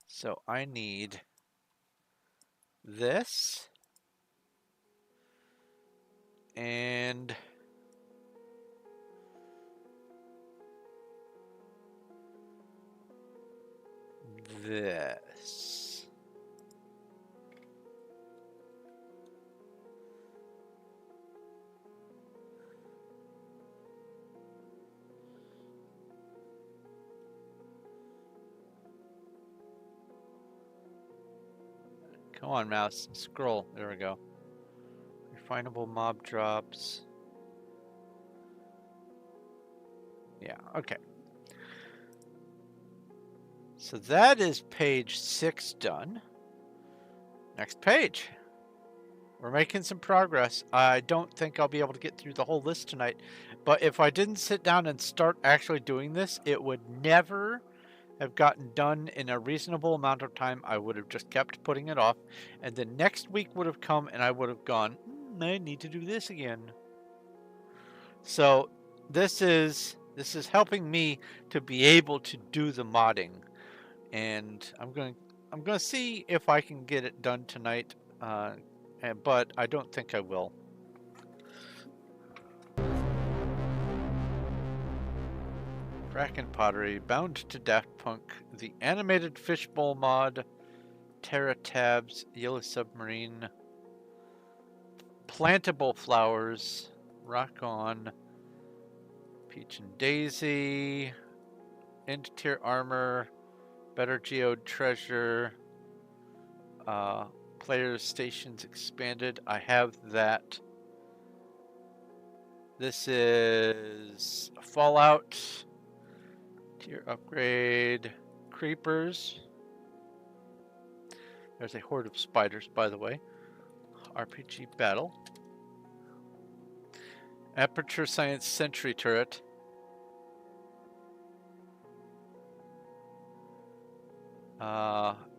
So I need this and this. Come on, mouse. Scroll. There we go. Refinable mob drops. Okay. So that is page 6 done. Next page. We're making some progress. I don't think I'll be able to get through the whole list tonight, but if I didn't sit down and start actually doing this, it would never have gotten done in a reasonable amount of time. I would have just kept putting it off, and the next week would have come and I would have gone, I need to do this again. So this is helping me to be able to do the modding, and I'm going to see if I can get it done tonight, but I don't think I will. Kraken Pottery, Bound to Daft Punk, the Animated Fishbowl mod, Terra Tabs, Yellow Submarine, Plantable Flowers, Rock On, Peach and Daisy, End Tier Armor, Better Geode Treasure, Players Stations Expanded. I have that. This is Fallout, Tier Upgrade, Creepers. There's a horde of spiders, by the way. RPG Battle. Aperture Science Sentry Turret.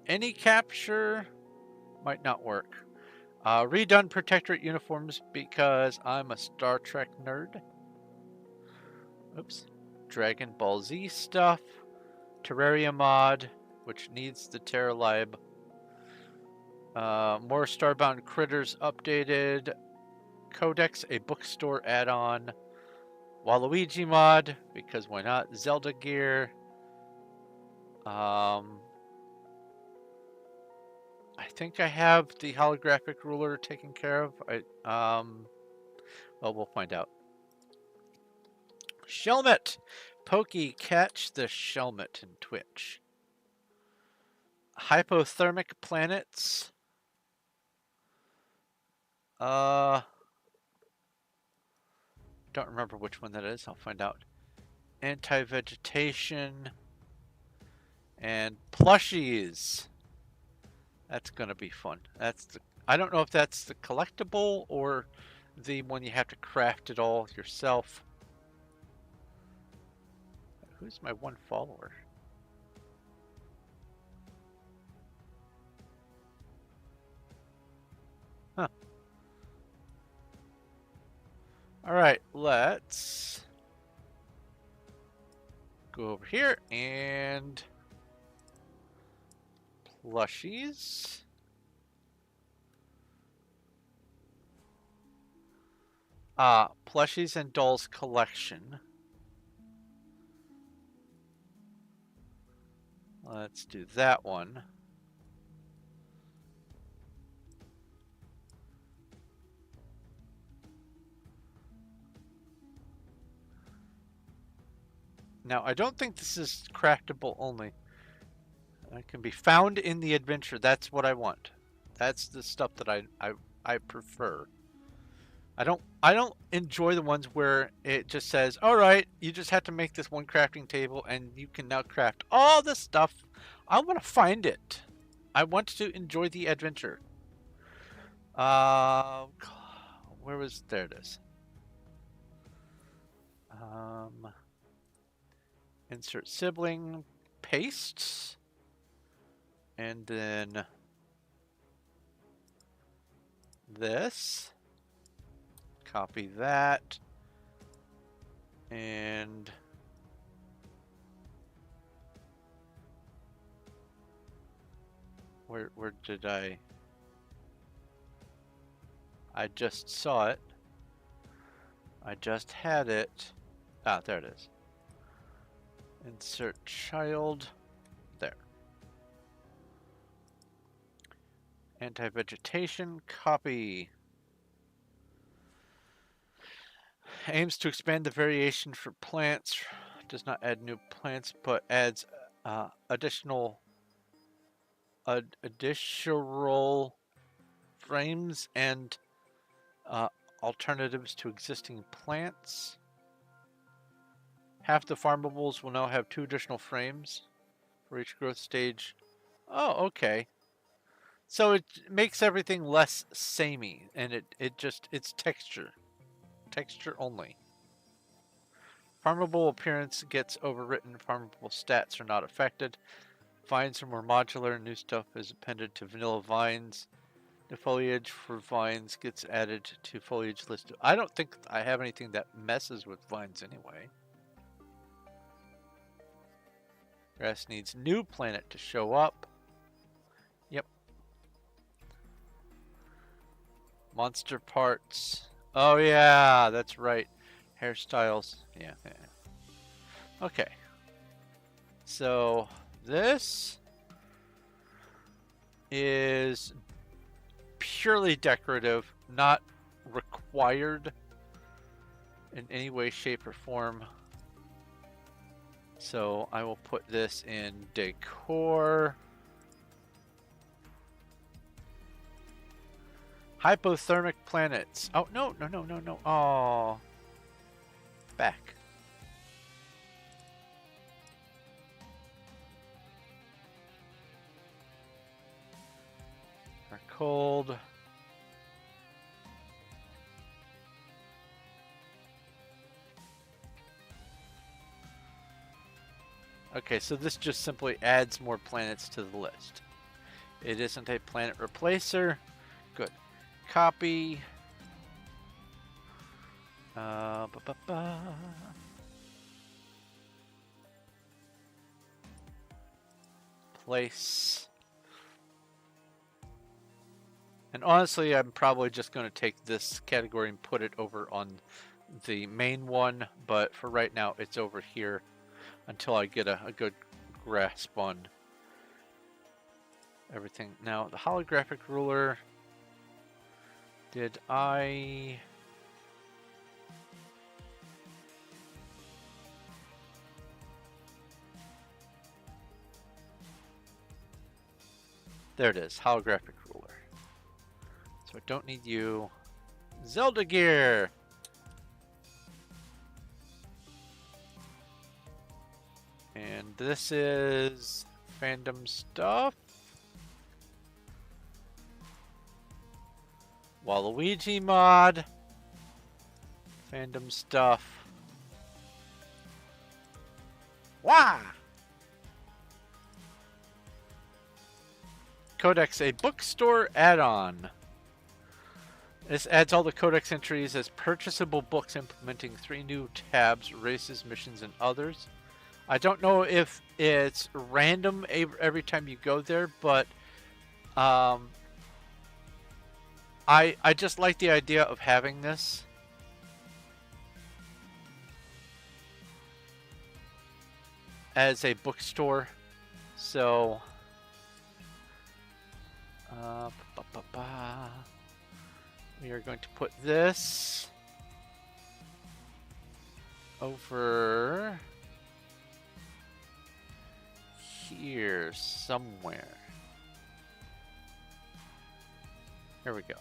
Any capture might not work. Redone Protectorate uniforms because I'm a Star Trek nerd. Oops. Dragon Ball Z stuff. Terraria mod, which needs the Terra Lib. More Starbound critters updated. Codex, a bookstore add-on. Waluigi mod, because why not? Zelda gear. I think I have the holographic ruler taken care of. Well, we'll find out. Shelmet! Pokey, catch the Shelmet in Twitch. Hypothermic planets. Don't remember which one that is. I'll find out. Anti-vegetation. And plushies. That's gonna be fun. I don't know if that's the collectible or the one you have to craft it all yourself. Who's my one follower? Huh. Alright, let's go over here and plushies. Plushies and dolls collection. Let's do that one. Now, I don't think this is craftable only. It can be found in the adventure. That's what I want. That's the stuff that I prefer. I don't enjoy the ones where it just says, all right, you just have to make this one crafting table and you can now craft all this stuff. I want to find it. I want to enjoy the adventure. Where was, there it is. Insert sibling, pastes, and then this. Copy that. And where did I just saw it. I just had it. Ah, there it is. Insert child. There. Anti-vegetation, copy. Aims to expand the variation for plants. Does not add new plants, but adds additional frames and alternatives to existing plants. Half the farmables will now have 2 additional frames for each growth stage. Oh, okay. So it makes everything less samey, and it's texture. Texture only. Farmable appearance gets overwritten. Farmable stats are not affected. Vines are more modular. New stuff is appended to vanilla vines. The foliage for vines gets added to foliage list. I don't think I have anything that messes with vines anyway. Grass needs new planet to show up. Yep. Monster parts. Oh yeah, that's right. Hairstyles. Yeah. Okay. So this is purely decorative, not required in any way, shape, or form. So I will put this in decor. Hypothermic planets. Oh, no. Oh. Back. Are cold. Okay, so this just simply adds more planets to the list. It isn't a planet replacer. Good. Copy. Ba -ba -ba. Place. And honestly, I'm probably just going to take this category and put it over on the main one, but for right now, it's over here until I get a good grasp on everything. Now, the holographic ruler, did I... There it is, holographic ruler. So I don't need you. Zelda gear! And this is fandom stuff. Waluigi mod. Fandom stuff. Wah! Codex, a bookstore add-on. This adds all the codex entries as purchasable books, implementing 3 new tabs: races, missions, and others. I don't know if it's random every time you go there, but I just like the idea of having this. As a bookstore. So we are going to put this over here somewhere. Here we go.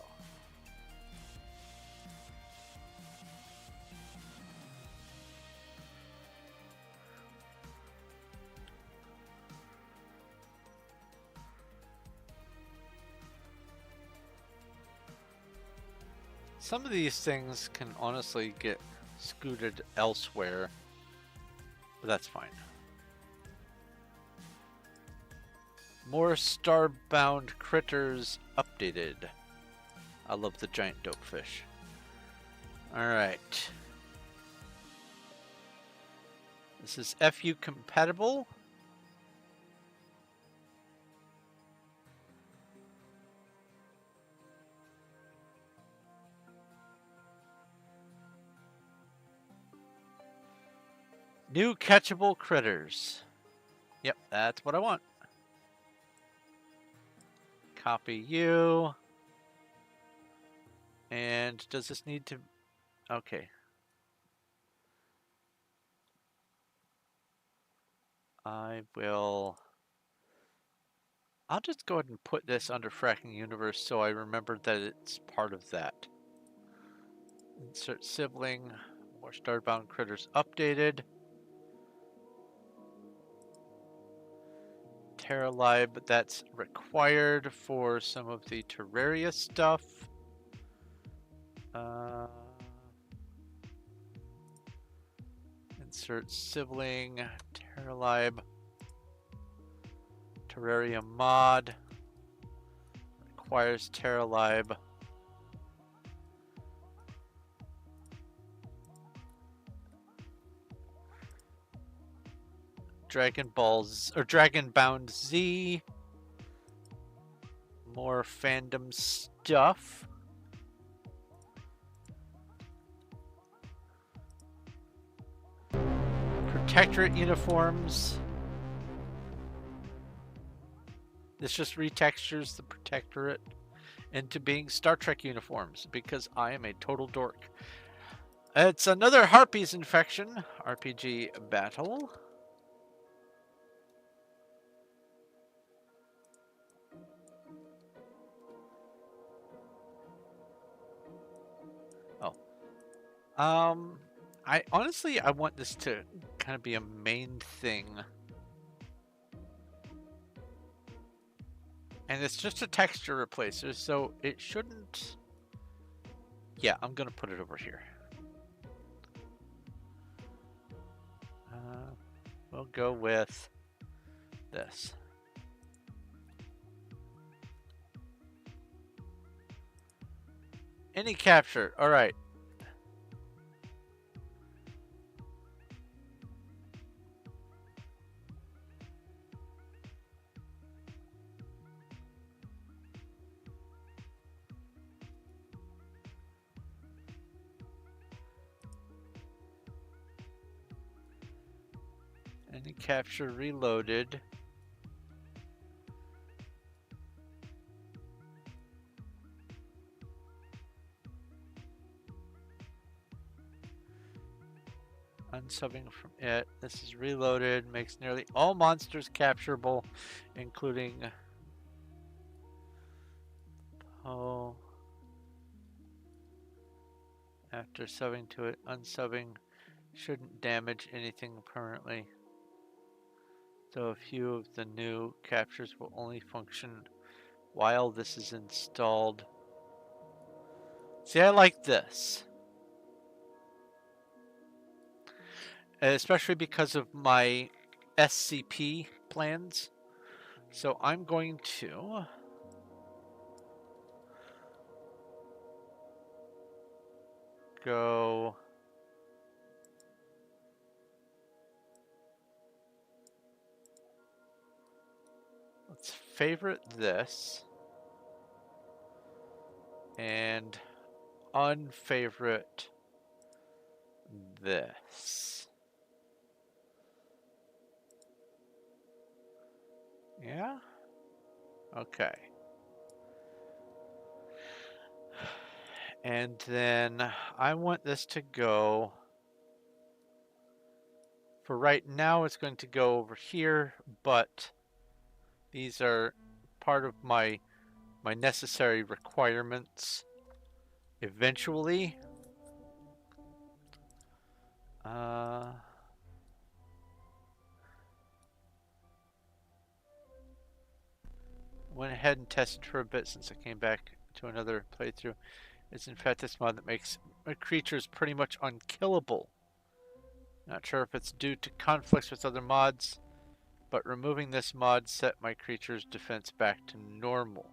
Some of these things can honestly get scooted elsewhere, but that's fine. More Starbound critters updated. I love the giant dopefish. Alright. This is FU compatible. New catchable critters. Yep, that's what I want. Copy you. And does this need to... Okay. I'll just go ahead and put this under Fracking Universe so I remember that it's part of that. Insert sibling. More Starbound critters updated. Terralib, that's required for some of the Terraria stuff. Insert sibling, Terralib, Terraria mod, requires Terralib. Dragonbound Z. More fandom stuff. Protectorate uniforms. This just retextures the Protectorate into being Star Trek uniforms because I am a total dork. It's another Harpies infection. RPG battle. I honestly want this to kind of be a main thing. And it's just a texture replacer, so it shouldn't... Yeah, I'm gonna put it over here. We'll go with this. Any capture, all right. Any capture reloaded. Unsubbing from it. This is reloaded. Makes nearly all monsters capturable, including... Oh. After subbing to it, unsubbing shouldn't damage anything permanently. So a few of the new captures will only function while this is installed. See, I like this. Especially because of my SCP plans. So I'm going to... go... Let's favorite this. And unfavorite this. Yeah? Okay. And then I want this to go... For right now, it's going to go over here, but these are part of my necessary requirements eventually. Went ahead and tested for a bit since I came back to another playthrough. It's in fact this mod that makes my creatures pretty much unkillable. Not sure if it's due to conflicts with other mods, but removing this mod set my creature's defense back to normal.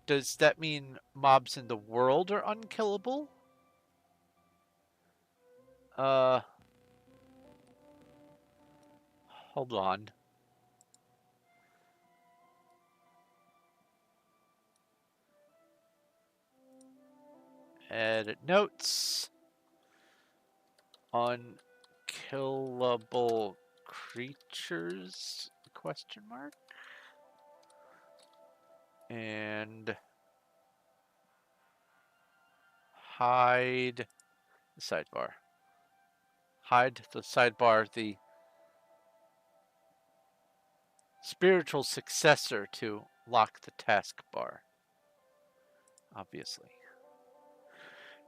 Does that mean mobs in the world are unkillable? Hold on. Edit notes. Unkillable creatures? Question mark. And hide the sidebar. Hide the sidebar, the spiritual successor to lock the taskbar. Obviously.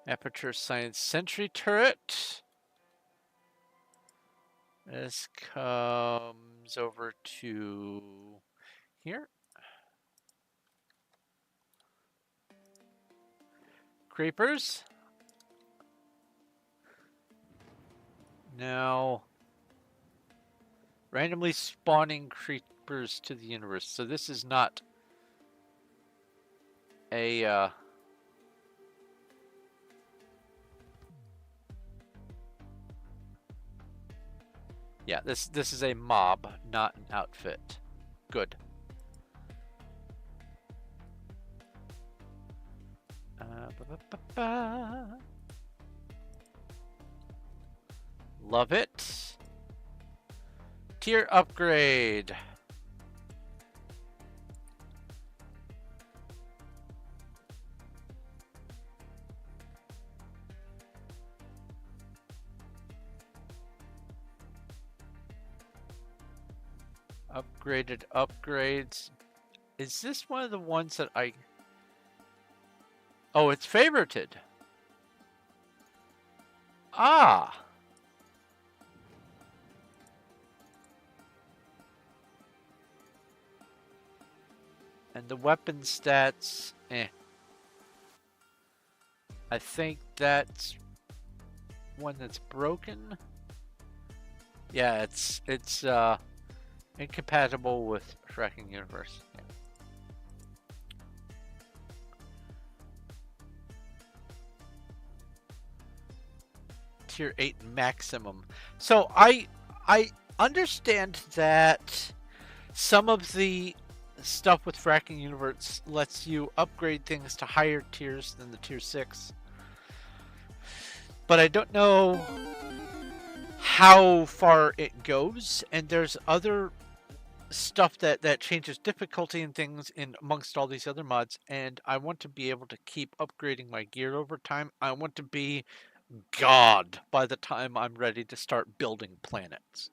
Aperture Science Sentry Turret. This comes over to here. Creepers. Now, randomly spawning creepers to the universe. So this is not a yeah, this is a mob, not an outfit. Good. Love it. Tier upgrade. Upgraded upgrades. Is this one of the ones that I... Oh, it's favorited. Ah. And the weapon stats, eh. I think that's one that's broken. Yeah, it's incompatible with Fracking Universe. Yeah. Tier 8 maximum. So I understand that some of the stuff with Fracking Universe lets you upgrade things to higher tiers than the tier 6. But I don't know how far it goes, and there's other stuff that changes difficulty and things in amongst all these other mods, and I want to be able to keep upgrading my gear over time. I want to be God by the time I'm ready to start building planets.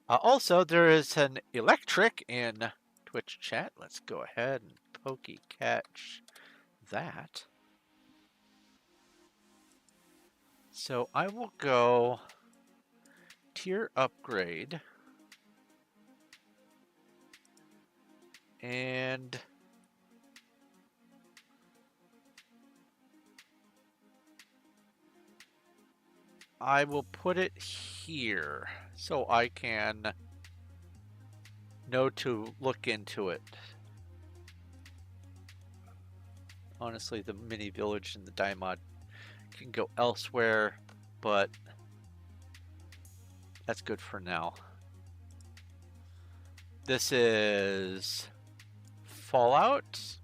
Also, there is an electric in Twitch chat. Let's go ahead and pokey catch that. So I will go tier upgrade. And I will put it here so I can know to look into it. Honestly, the mini village and the die mod can go elsewhere, but that's good for now. This is Fallout.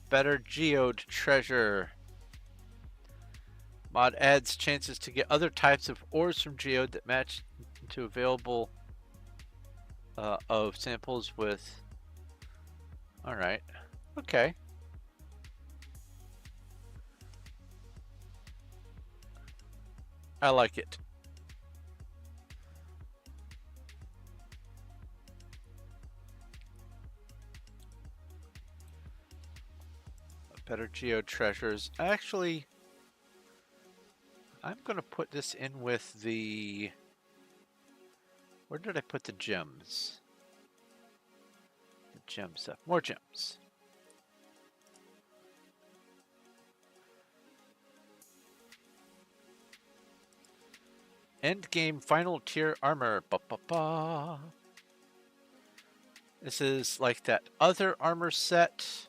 Better geode treasure. Mod adds chances to get other types of ores from geode that match to available of samples with... Alright. Okay. I like it. Better geode treasures. Actually, I'm going to put this in with the... Where did I put the gems? The gem stuff. More gems. End game final tier armor. Ba, ba, ba. This is like that other armor set.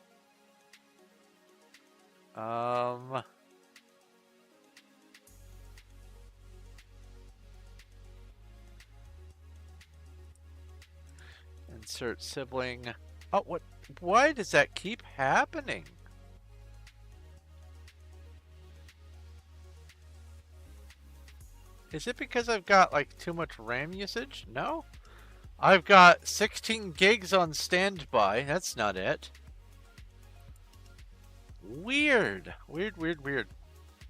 Insert sibling. Oh, what? Why does that keep happening? Is it because I've got like too much RAM usage? No. I've got 16 gigs on standby. That's not it. Weird. Weird, weird, weird.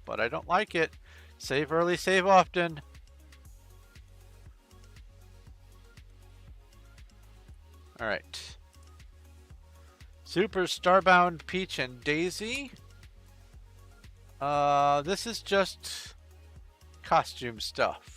But I don't like it. Save early, save often. Alright. Super Starbound Peach and Daisy. This is just costume stuff.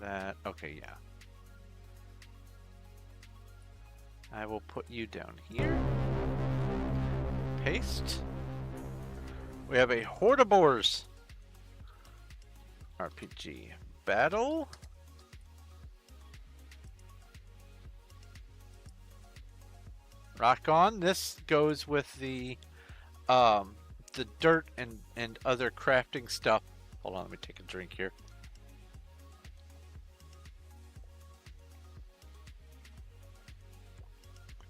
That. Okay, yeah. I will put you down here. Paste. We have a Hortibores RPG battle. Rock on. This goes with the dirt and other crafting stuff. Hold on, let me take a drink here.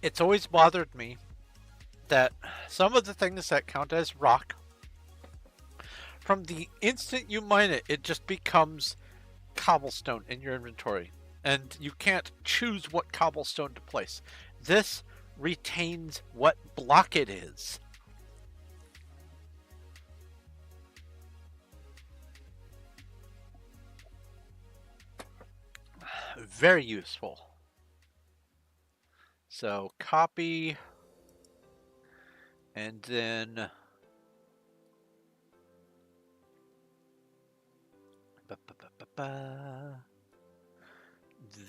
It's always bothered me that some of the things that count as rock, from the instant you mine it, it just becomes cobblestone in your inventory. And you can't choose what cobblestone to place. This retains what block it is. Very useful. So copy, and then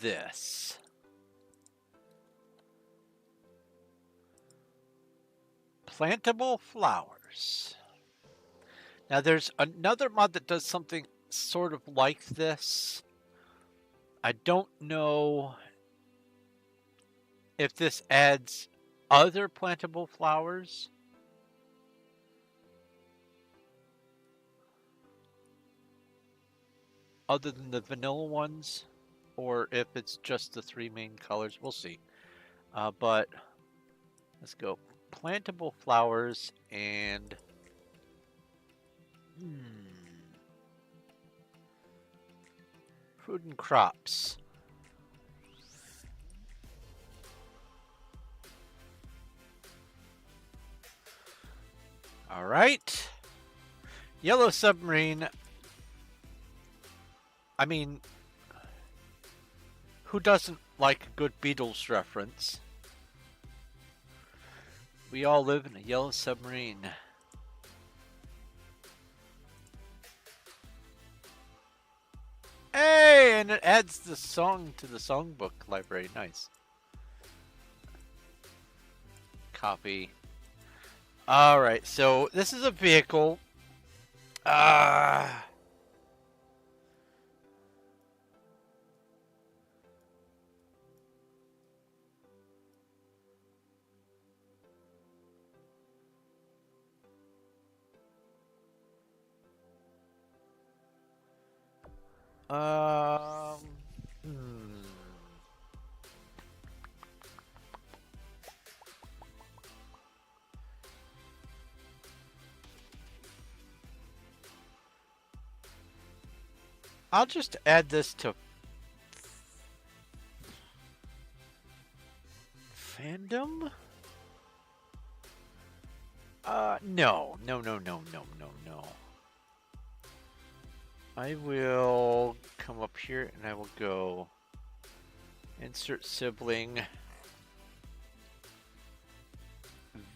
this. Plantable flowers. Now there's another mod that does something sort of like this. I don't know if this adds other plantable flowers. Other than the vanilla ones, or if it's just the three main colors. We'll see. But let's go. Plantable flowers and food and crops. All right. Yellow Submarine. I mean, who doesn't like a good Beatles reference? We all live in a yellow submarine. Hey, and it adds the song to the songbook library. Nice. Copy. All right, so this is a vehicle. I'll just add this to fandom. No. I will come up here and I will go insert sibling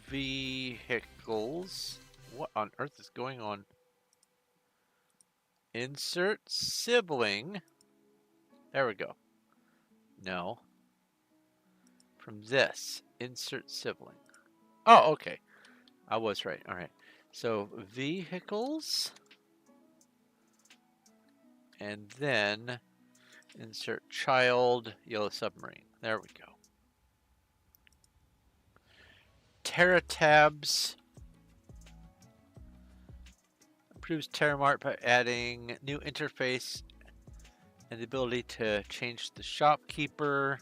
vehicles. What on earth is going on? Insert sibling. There we go. No. From this, insert sibling. Oh, okay. I was right. All right. So vehicles. And then insert child yellow submarine. There we go. Terra tabs. Improves TerraMart by adding new interface and the ability to change the shopkeeper.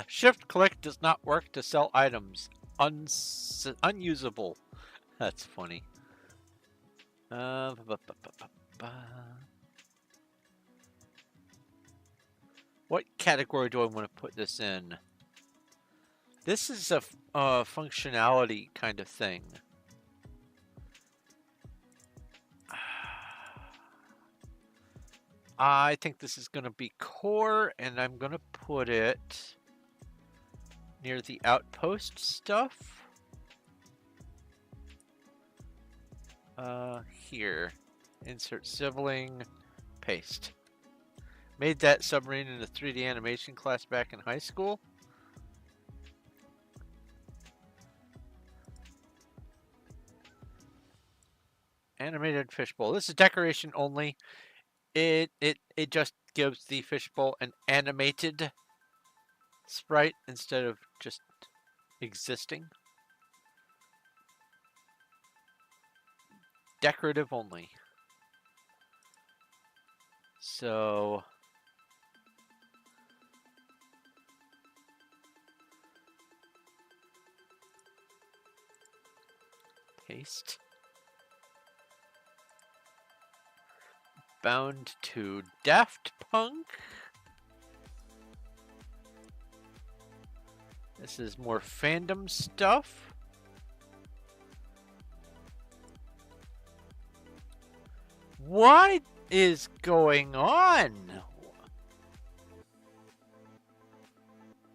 Shift click does not work to sell items. Unusable. That's funny. What category do I want to put this in? This is a functionality kind of thing. I think this is going to be core, and I'm going to put it near the outpost stuff. Here. Insert sibling, paste. Made that submarine in a 3D animation class back in high school. Animated fishbowl. This is decoration only. It just gives the fishbowl an animated sprite instead of just existing. Decorative only. So paste. Bound to Daft Punk. This is more fandom stuff. What is going on?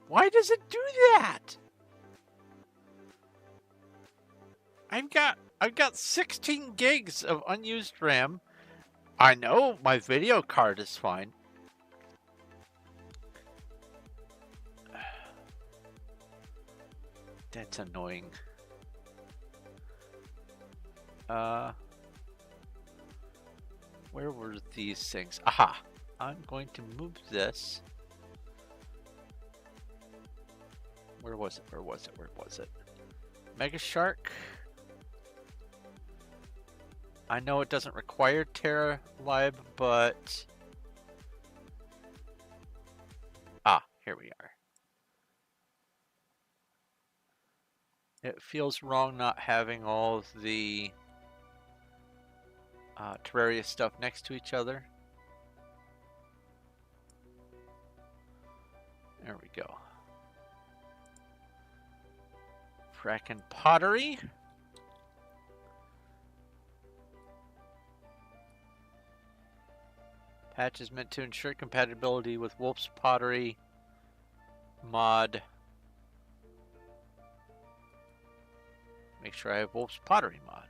Why does it do that? I've got 16 gigs of unused RAM. I know my video card is fine. That's annoying. Where were these things? Aha! I'm going to move this. Where was it? Where was it? Where was it? Mega Shark. I know it doesn't require Terra Lib, but... Ah, here we are. It feels wrong not having all of the Terraria stuff next to each other. There we go. Frackin' pottery. Patch is meant to ensure compatibility with Wolf's pottery mod. Make sure I have Wolf's pottery mod.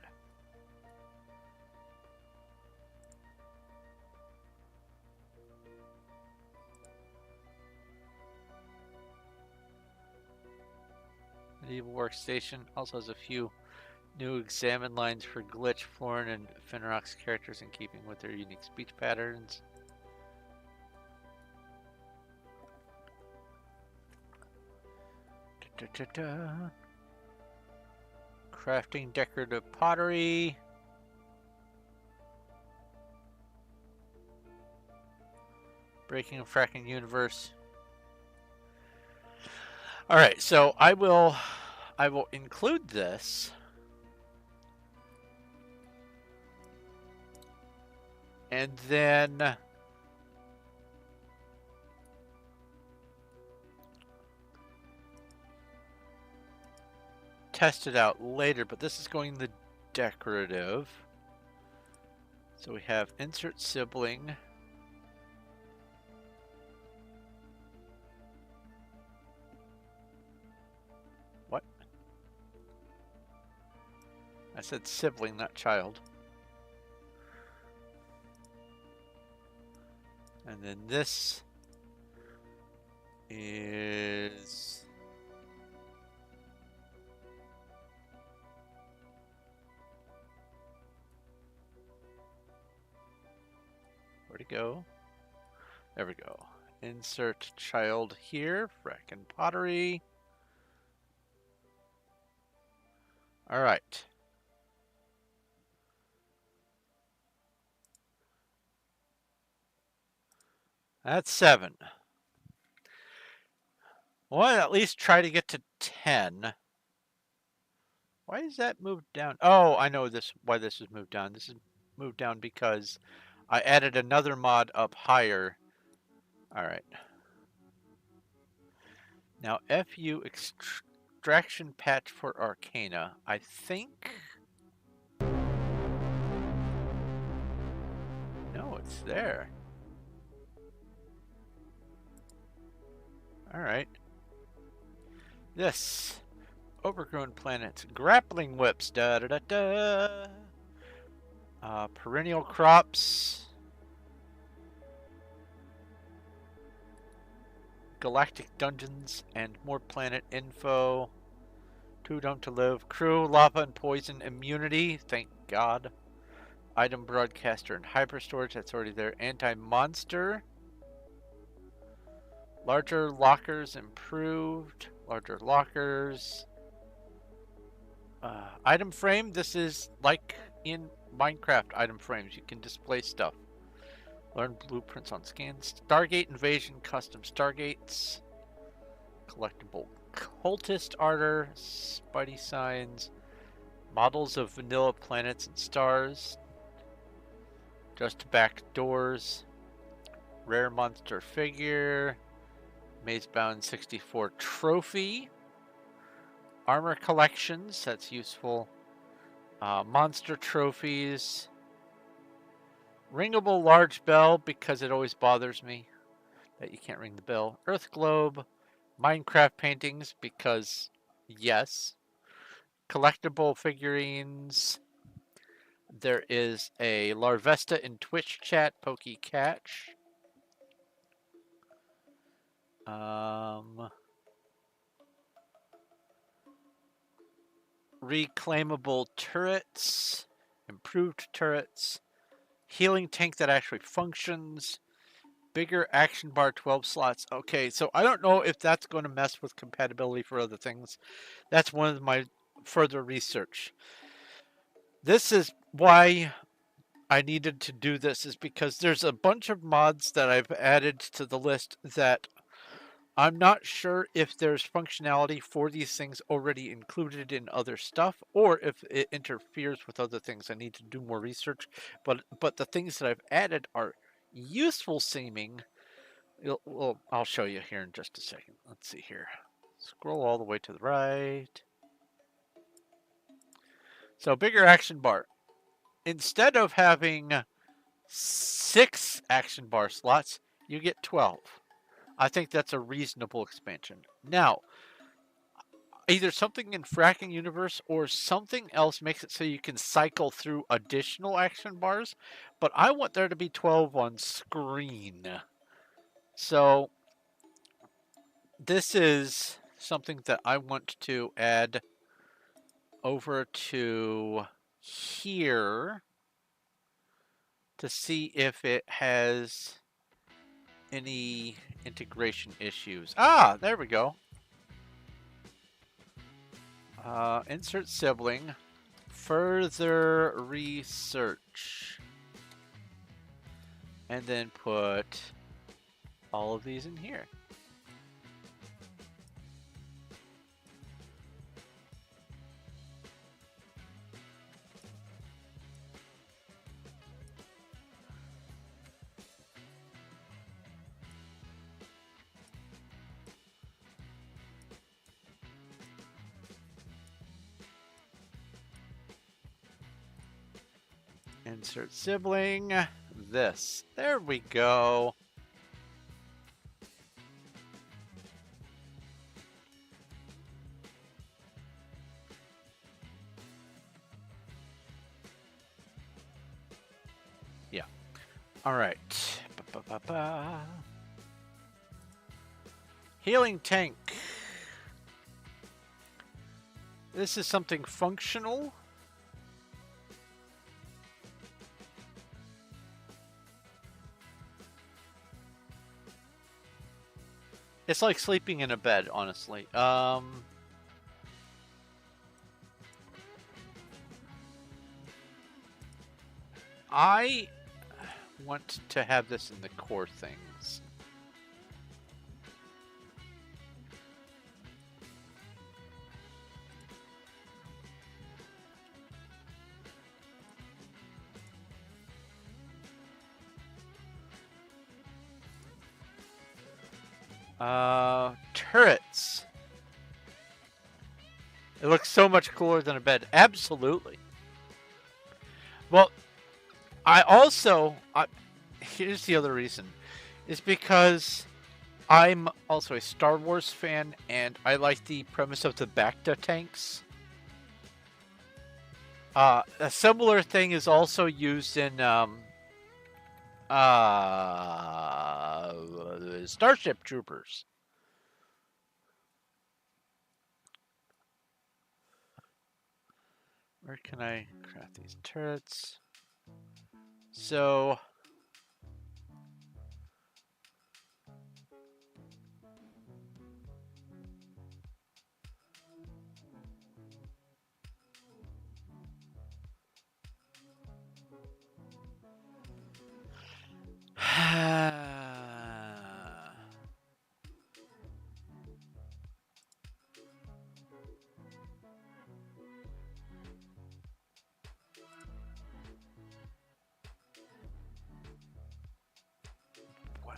Medieval Workstation also has a few new examine lines for Glitch, Florin, and Finrock's characters in keeping with their unique speech patterns. Crafting decorative pottery. Breaking a fracking universe. All right, so I will include this. And then test it out later, but this is going the decorative. So we have insert sibling. What? I said sibling, not child. And then this is where'd it go? There we go. Insert child here, frackin' pottery. All right. That's 7. I want to at least try to get to 10. Why is that moved down? Oh, I know this. Why this is moved down. This is moved down because I added another mod up higher. All right. Now, FU extraction patch for Arcana. I think. No, it's there. All right. This overgrown planets, grappling whips. Da da da da. Perennial crops. Galactic dungeons and more planet info. Too dumb to live. Crew, lava and poison immunity. Thank God. Item broadcaster and hyper storage. That's already there. Anti-monster. Larger lockers improved. Larger lockers. Item frame. This is like in Minecraft item frames. You can display stuff. Learn blueprints on scans. Stargate invasion. Custom stargates. Collectible cultist ardor. Spidey signs. Models of vanilla planets and stars. Just back doors. Rare monster figure. Mazebound 64 trophy. Armor collections. That's useful. Monster trophies. Ringable large bell because it always bothers me that you can't ring the bell. Earth globe. Minecraft paintings because yes. Collectible figurines. There is a Larvesta in Twitch chat, Pokey Catch. Reclaimable turrets, improved turrets, healing tank that actually functions, bigger action bar 12 slots. Okay, so I don't know if that's going to mess with compatibility for other things. That's one of my further research. This is why I needed to do this, is because there's a bunch of mods that I've added to the list that I'm not sure if there's functionality for these things already included in other stuff, or if it interferes with other things. I need to do more research, but the things that I've added are useful seeming. Well, I'll show you here in just a second. Let's see here. Scroll all the way to the right. So bigger action bar. Instead of having 6 action bar slots, you get 12. I think that's a reasonable expansion. Now, either something in Fracking Universe or something else makes it so you can cycle through additional action bars, but I want there to be 12 on screen. So this is something that I want to add over to here to see if it has any integration issues. Ah, there we go. Insert sibling. Further research. And then put all of these in here. Insert sibling. This. There we go. Yeah. All right. Ba-ba-ba-ba. Healing tank. This is something functional. It's like sleeping in a bed, honestly. I want to have this in the core things. Turrets. It looks so much cooler than a bed. Absolutely. Well, I also... here's the other reason. Is because I'm also a Star Wars fan, and I like the premise of the Bacta tanks. A similar thing is also used in Starship Troopers. Where can I craft these turrets? So...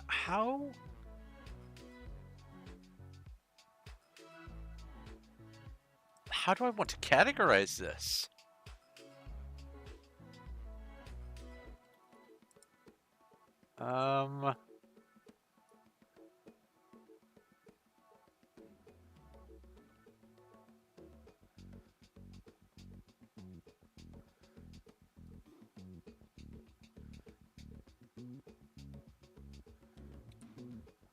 How? How do I want to categorize this?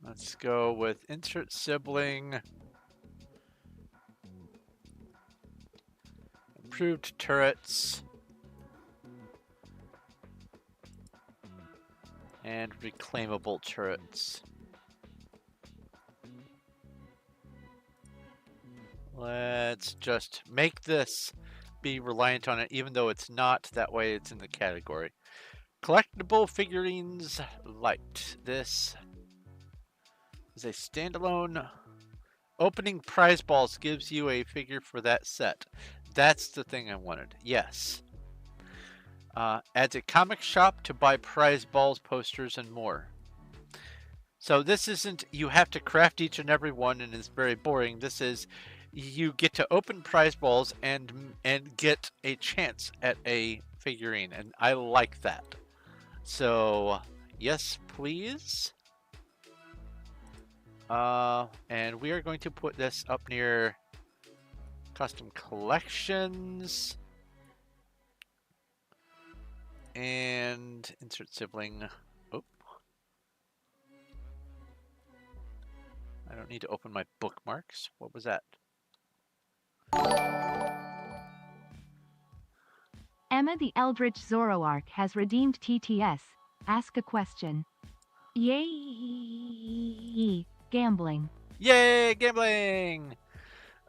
Let's go with insert sibling. Improved turrets. And reclaimable turrets. Let's just make this be reliant on it, even though it's not. That way it's in the category. Collectible figurines light. This is a standalone. Opening prize balls gives you a figure for that set. That's the thing I wanted. Yes. Adds a comic shop to buy prize balls, posters, and more. So this isn't you have to craft each and every one, and it's very boring. This is you get to open prize balls and get a chance at a figurine, and I like that. So yes, please. And we are going to put this up near custom collections and insert sibling. Oh, I don't need to open my bookmarks. What was that? Emma the Eldritch Zoroark has redeemed TTS. Ask a question. Yay! Gambling. Yay, gambling!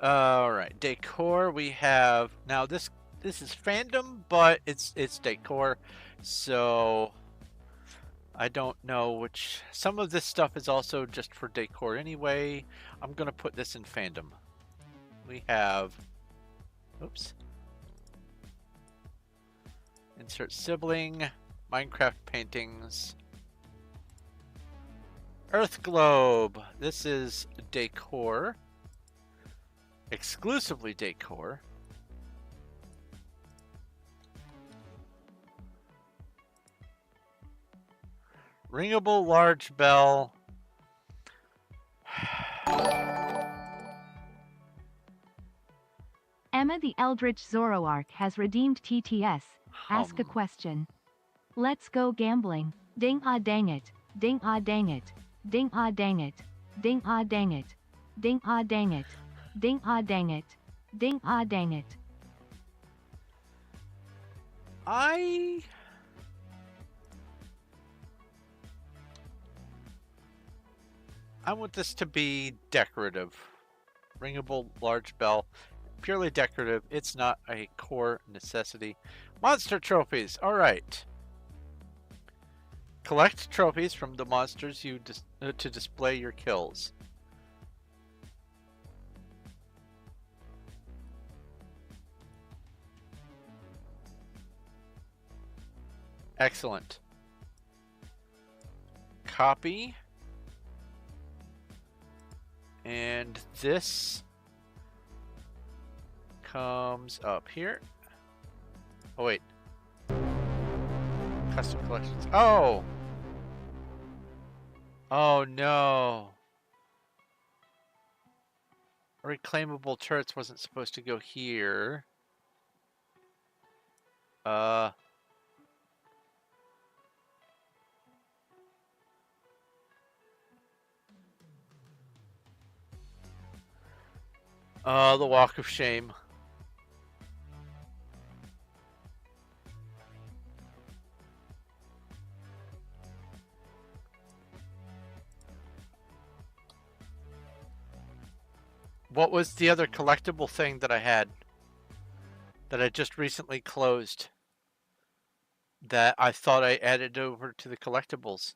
All right, decor. We have now this is fandom, but it's decor, so I don't know which. Some of this stuff is also just for decor anyway. I'm gonna put this in fandom. We have, oops. Insert sibling, Minecraft paintings. Earth globe. This is decor. Exclusively decor. Ringable large bell. Emma the Eldritch Zoroark has redeemed TTS. Ask a question. Let's go gambling. Ding ah dang it. Ding ah dang it. Ding ah dang it. Ding ah dang it. Ding ah dang it. Ding ah dang it. Ding ah dang it. I want this to be decorative. Ringable large bell. Purely decorative. It's not a core necessity. Monster trophies. All right. Collect trophies from the monsters you to display your kills. Excellent. Copy. And this comes up here. Oh, wait. Custom collections. Oh! Oh, no. Reclaimable turrets wasn't supposed to go here. The Walk of Shame. What was the other collectible thing that I had? That I just recently closed? That I thought I added over to the collectibles?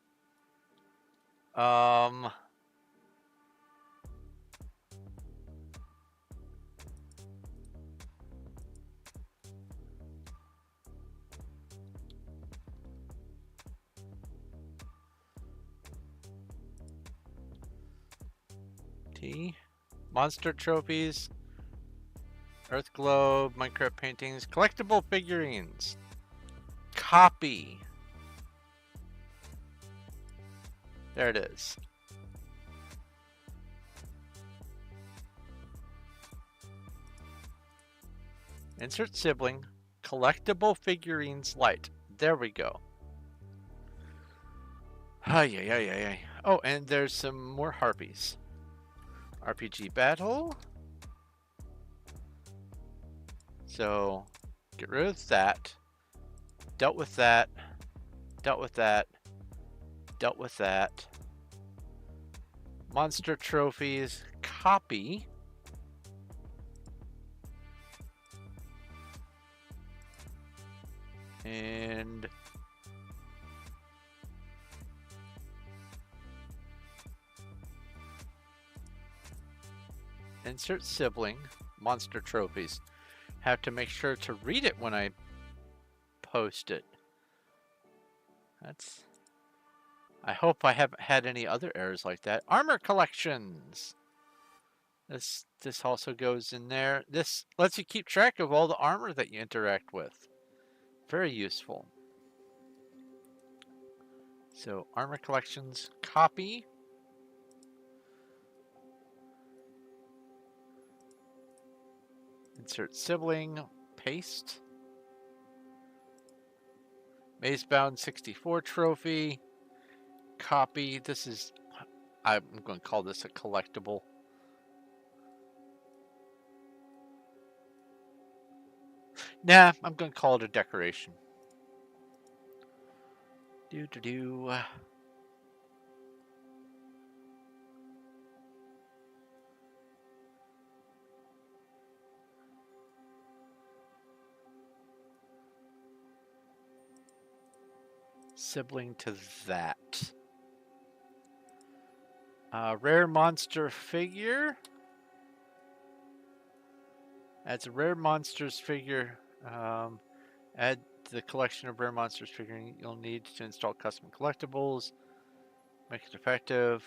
Monster trophies, Earth globe, Minecraft paintings, collectible figurines, copy. There it is. Insert sibling, collectible figurines light. There we go. Ay. Oh, and there's some more harpies. RPG battle. So, get rid of that. Dealt with that. Dealt with that. Dealt with that. Monster trophies. Copy. And insert sibling, monster trophies. Have to make sure to read it when I post it. I hope I haven't had any other errors like that. Armor collections. This also goes in there. This lets you keep track of all the armor that you interact with. Very useful. So armor collections, copy. Insert sibling, paste. Macebound 64 trophy, copy. This is, I'm going to call this a collectible. Nah, I'm going to call it a decoration. Sibling to that. Rare monster figure. Adds a rare monsters figure. Add the collection of rare monsters figure you'll need to install custom collectibles. Make it effective.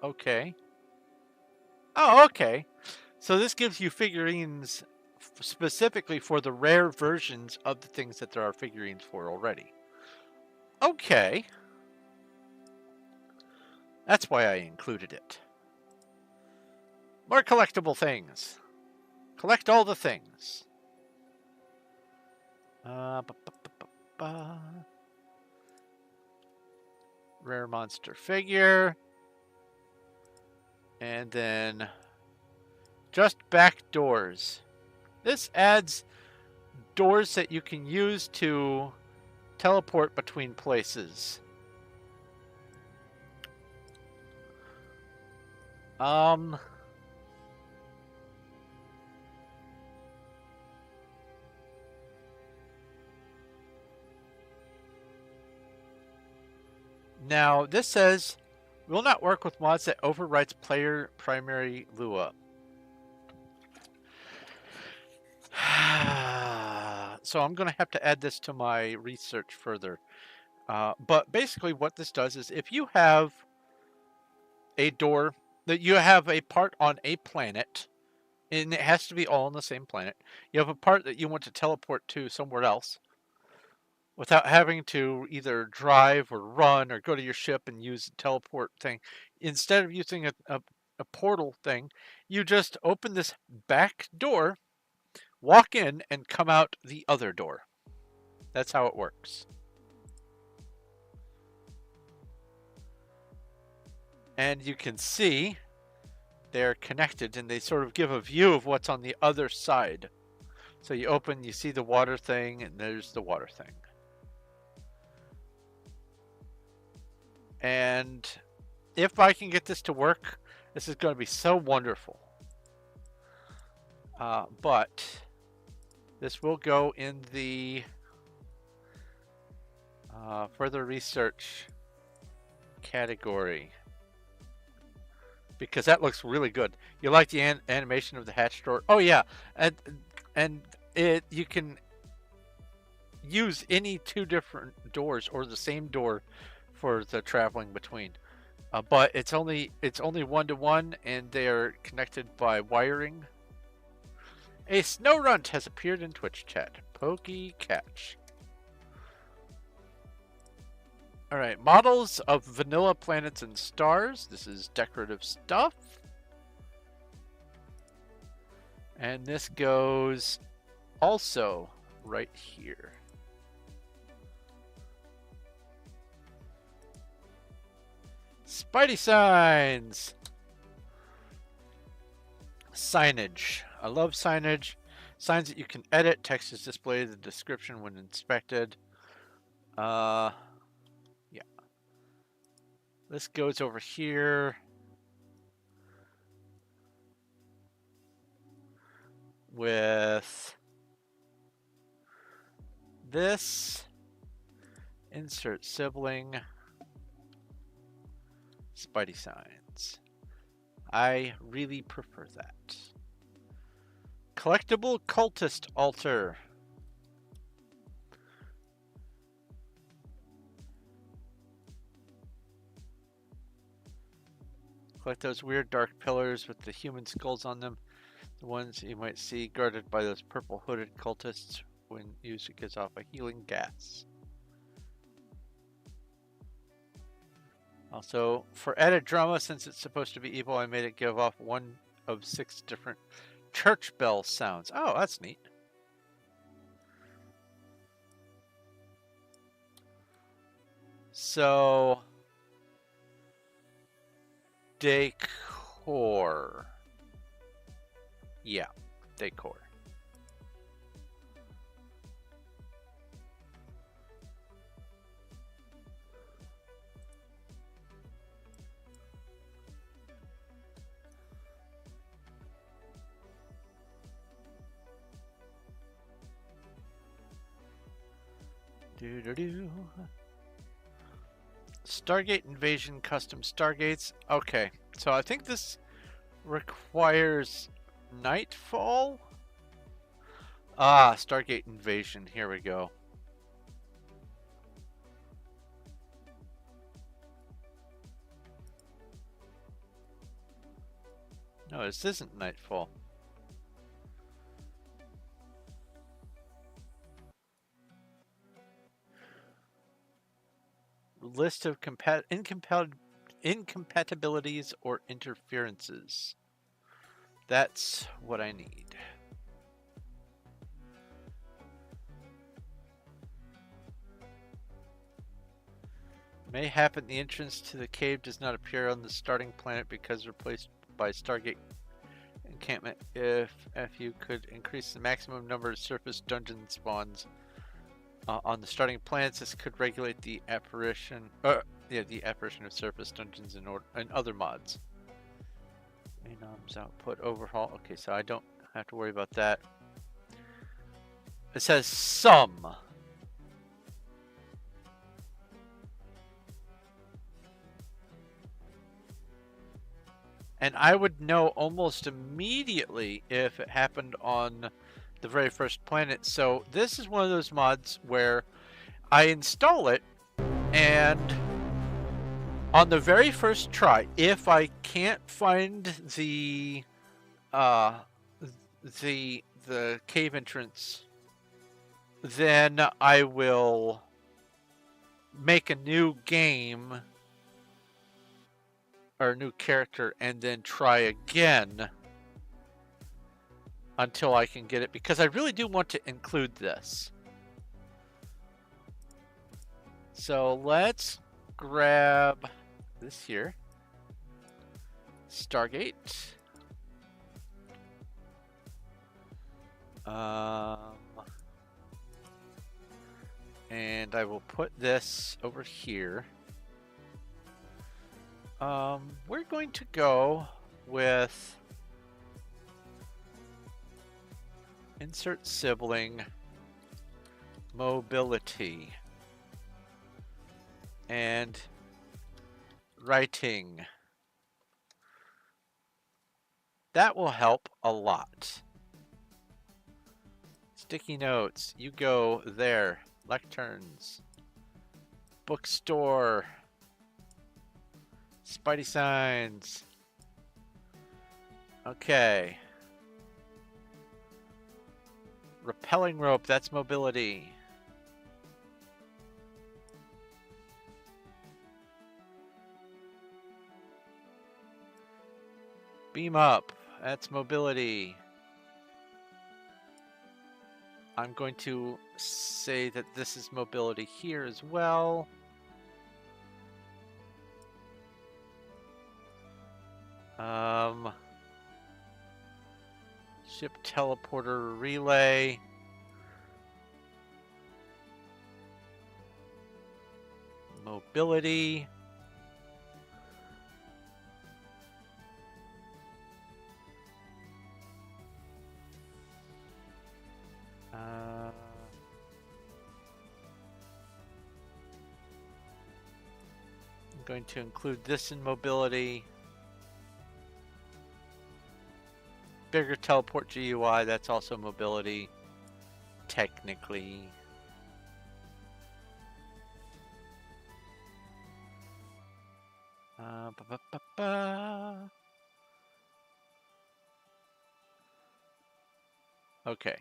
Okay. Oh, okay. So this gives you figurines specifically for the rare versions of the things that there are figurines for already. Okay. That's why I included it. More collectible things. Collect all the things. Rare monster figure. And then just back doors. This adds doors that you can use to teleport between places. Now, this says, will not work with mods that overwrites player primary Lua. so I'm going to have to add this to my research further. But basically what this does is if you have a door, that you have a part on a planet, and it has to be all on the same planet, you have a part that you want to teleport to somewhere else without having to either drive or run or go to your ship and use the teleport thing. Instead of using a portal thing, you just open this back door, walk in, and come out the other door. That's how it works. And you can see they're connected and they sort of give a view of what's on the other side. So you open, you see the water thing, and there's the water thing. And if I can get this to work, this is going to be so wonderful. But this will go in the further research category, because that looks really good. You like the animation of the hatch door? Oh yeah, and you can use any two different doors or the same door for the traveling between. But it's only 1-to-1, and they are connected by wiring. A snow runt has appeared in Twitch chat. Pokey catch. Alright, models of vanilla planets and stars. This is decorative stuff. And this goes also right here. Spidey signs! Signage. I love signage. Signs that you can edit. Text is displayed in the description when inspected. Yeah. This goes over here with this. Insert sibling. Spidey signs. I really prefer that. Collectible cultist altar. Collect those weird dark pillars with the human skulls on them. The ones you might see guarded by those purple hooded cultists. When used, it gives off a healing gas. Also, for added drama, since it's supposed to be evil, I made it give off 1 of 6 different church bell sounds. Oh, that's neat. So, decor. Yeah, decor. Doo-doo-doo. Stargate invasion, custom stargates. Okay, so I think this requires nightfall. Ah, Stargate invasion. Here we go. No, this isn't nightfall. List of incompatibilities or interferences. That's what I need. May happen the entrance to the cave does not appear on the starting planet because replaced by Stargate encampment. If you could increase the maximum number of surface dungeon spawns on the starting planets, this could regulate the apparition. The apparition of surface dungeons and other mods. Main arms output overhaul. Okay, so I don't have to worry about that. It says some. And I would know almost immediately if it happened on the very first planet. So this is one of those mods where I install it, and on the very first try, if I can't find the cave entrance, then I will make a new game or a new character and then try again until I can get it, because I really do want to include this. So let's grab this here. Stargate. And I will put this over here. We're going to go with insert sibling mobility and writing. That will help a lot. Sticky notes, you go there. Lecterns. Bookstore. Spidey signs. Okay. Rappelling rope, that's mobility. Beam up, that's mobility. I'm going to say that this is mobility here as well. Ship teleporter relay. Mobility. I'm going to include this in mobility. Bigger teleport GUI, that's also mobility, technically. Okay.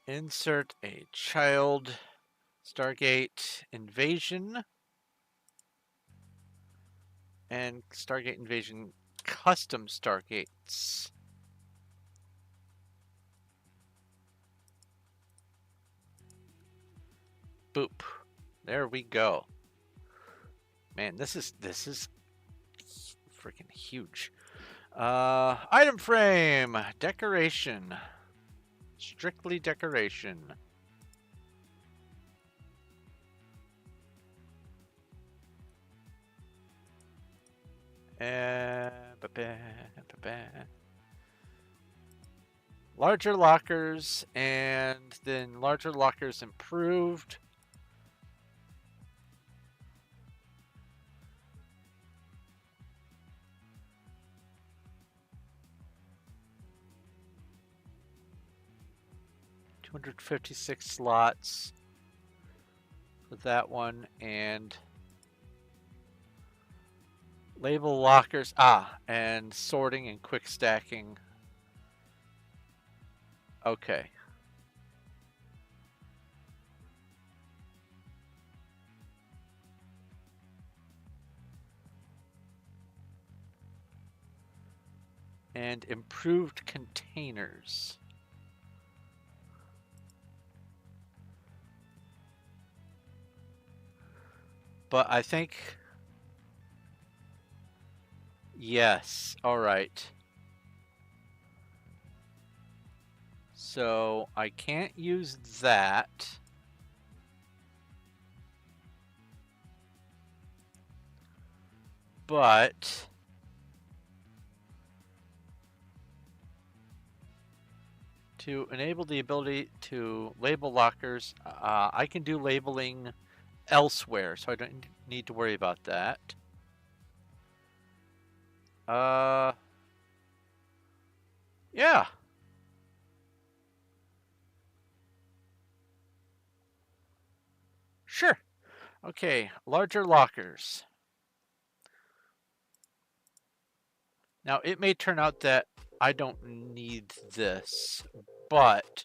Insert a child Stargate Invasion and Stargate Invasion custom Stargates. Boop. There we go. Man, this is freaking huge. Item frame, decoration. Strictly decoration. Larger lockers, and then larger lockers improved. $256 slots for that one, and label lockers, and sorting and quick stacking. Okay. And improved containers. But I think, yes, all right. So I can't use that. But to enable the ability to label lockers, I can do labeling elsewhere, so I don't need to worry about that. Yeah. Sure. Okay, larger lockers. Now, it may turn out that I don't need this, but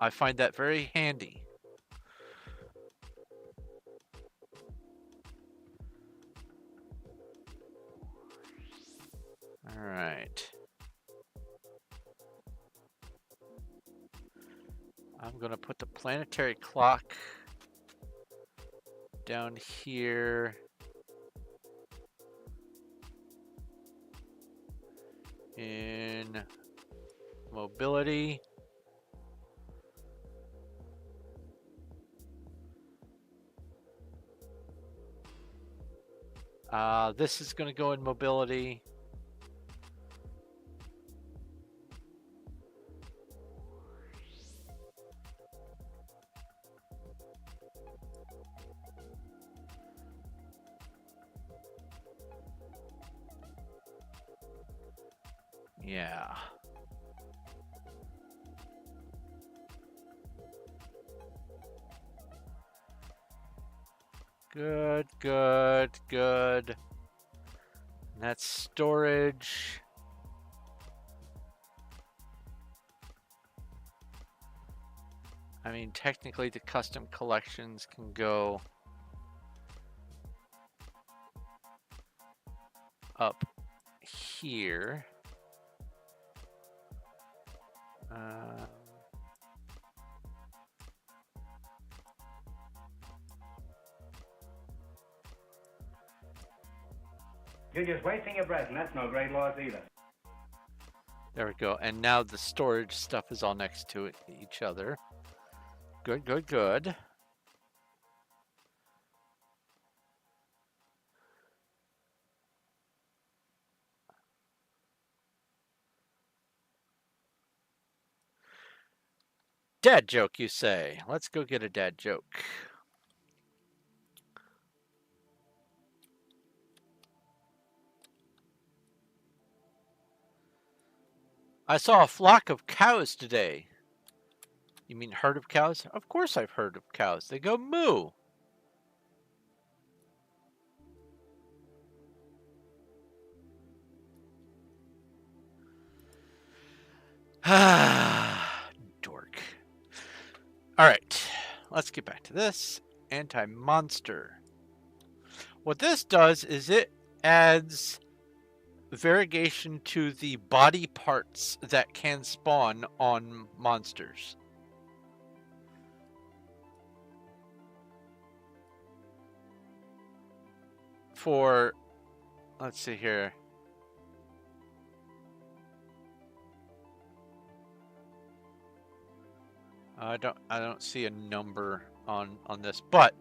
I find that very handy. All right. I'm going to put the planetary clock down here. In mobility. This is going to go in mobility. Yeah. Good, good, good. And that's storage. I mean, technically the custom collections can go up here. You're just wasting your breath, and that's no great loss either. There we go. And now the storage stuff is all next to each other. Good, good, good. Dad joke, you say. Let's go get a dad joke. I saw a flock of cows today. You mean herd of cows? Of course I've heard of cows. They go moo. Dork. All right, let's get back to this. Anti-monster. What this does is it adds variegation to the body parts that can spawn on monsters. For, let's see here. I don't see a number on this, but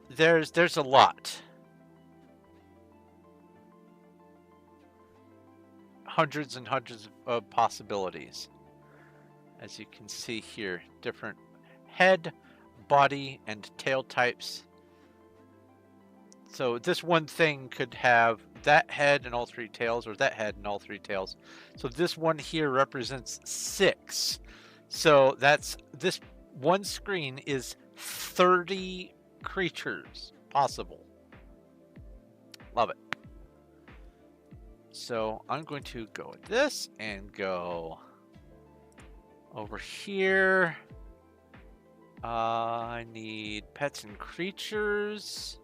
there's a lot. Hundreds and hundreds of possibilities. As you can see here, different head, body, and tail types. So this one thing could have that head and all three tails, or that head and all three tails. So this one here represents 6. So that's, this one screen is 30 creatures possible. Love it. So I'm going to go with this and go over here. I need pets and creatures.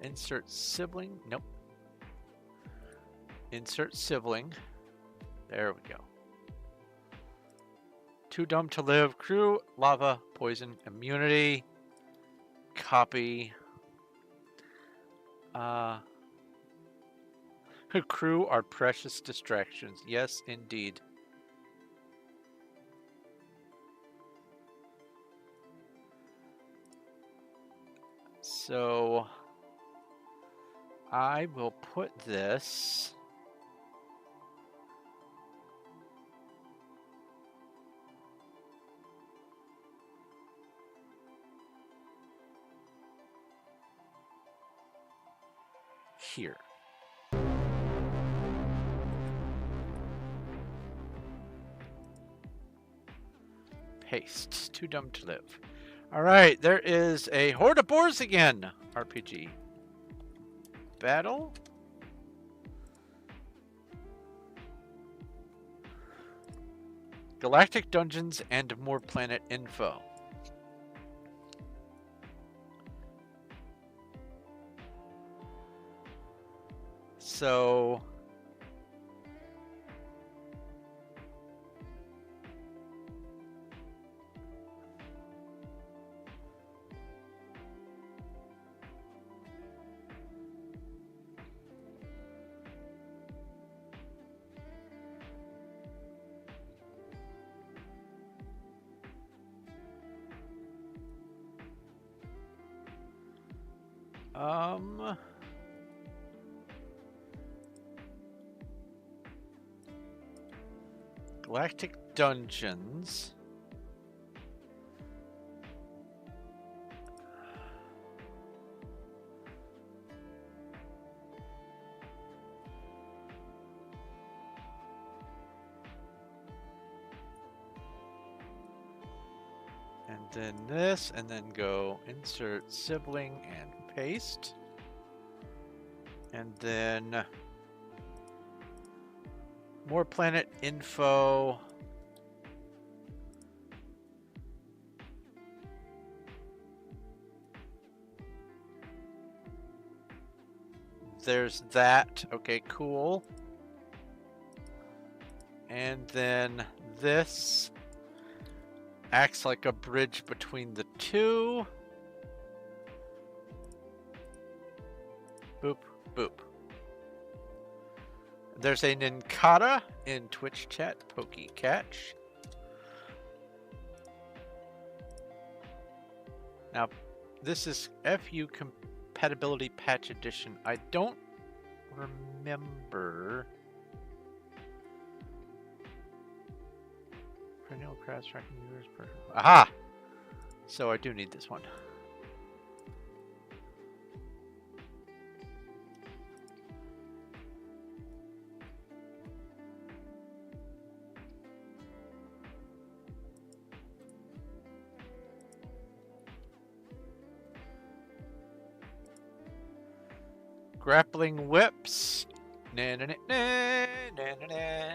Insert sibling. Nope. Insert sibling. There we go. Too dumb to live. Crew, lava, poison, immunity. Copy. Crew are precious distractions. Yes, indeed. So I will put this here. Paste. Too dumb to live. Alright, there is a horde of boars again. RPG. Battle. Galactic dungeons and more planet info. So Galactic dungeons. And then this, and then go insert sibling and paste. And then more planet info. There's that. Okay, cool. And then this acts like a bridge between the two. Boop, boop. There's a Ninkata in Twitch chat, Pokey Catch. Now, this is FU Compatibility Patch Edition. I don't remember. Perennial crash tracking viewers per. Aha! So I do need this one. Grappling whips. Na na na na na na na.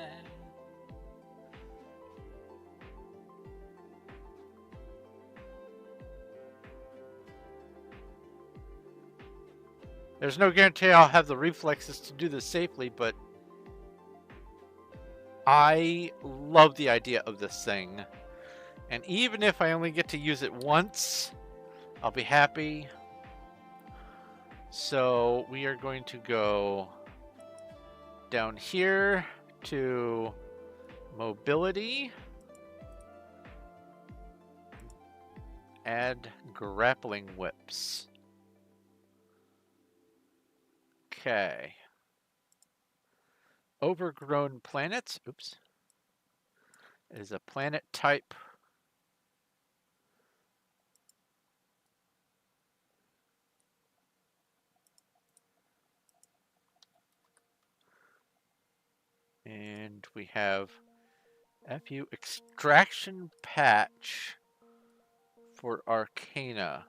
There's no guarantee I'll have the reflexes to do this safely, but I love the idea of this thing. And even if I only get to use it once, I'll be happy. So we are going to go down here to mobility. Add grappling whips. Okay. Overgrown planets. Oops. Is a planet type. And we have FU extraction patch for Arcana.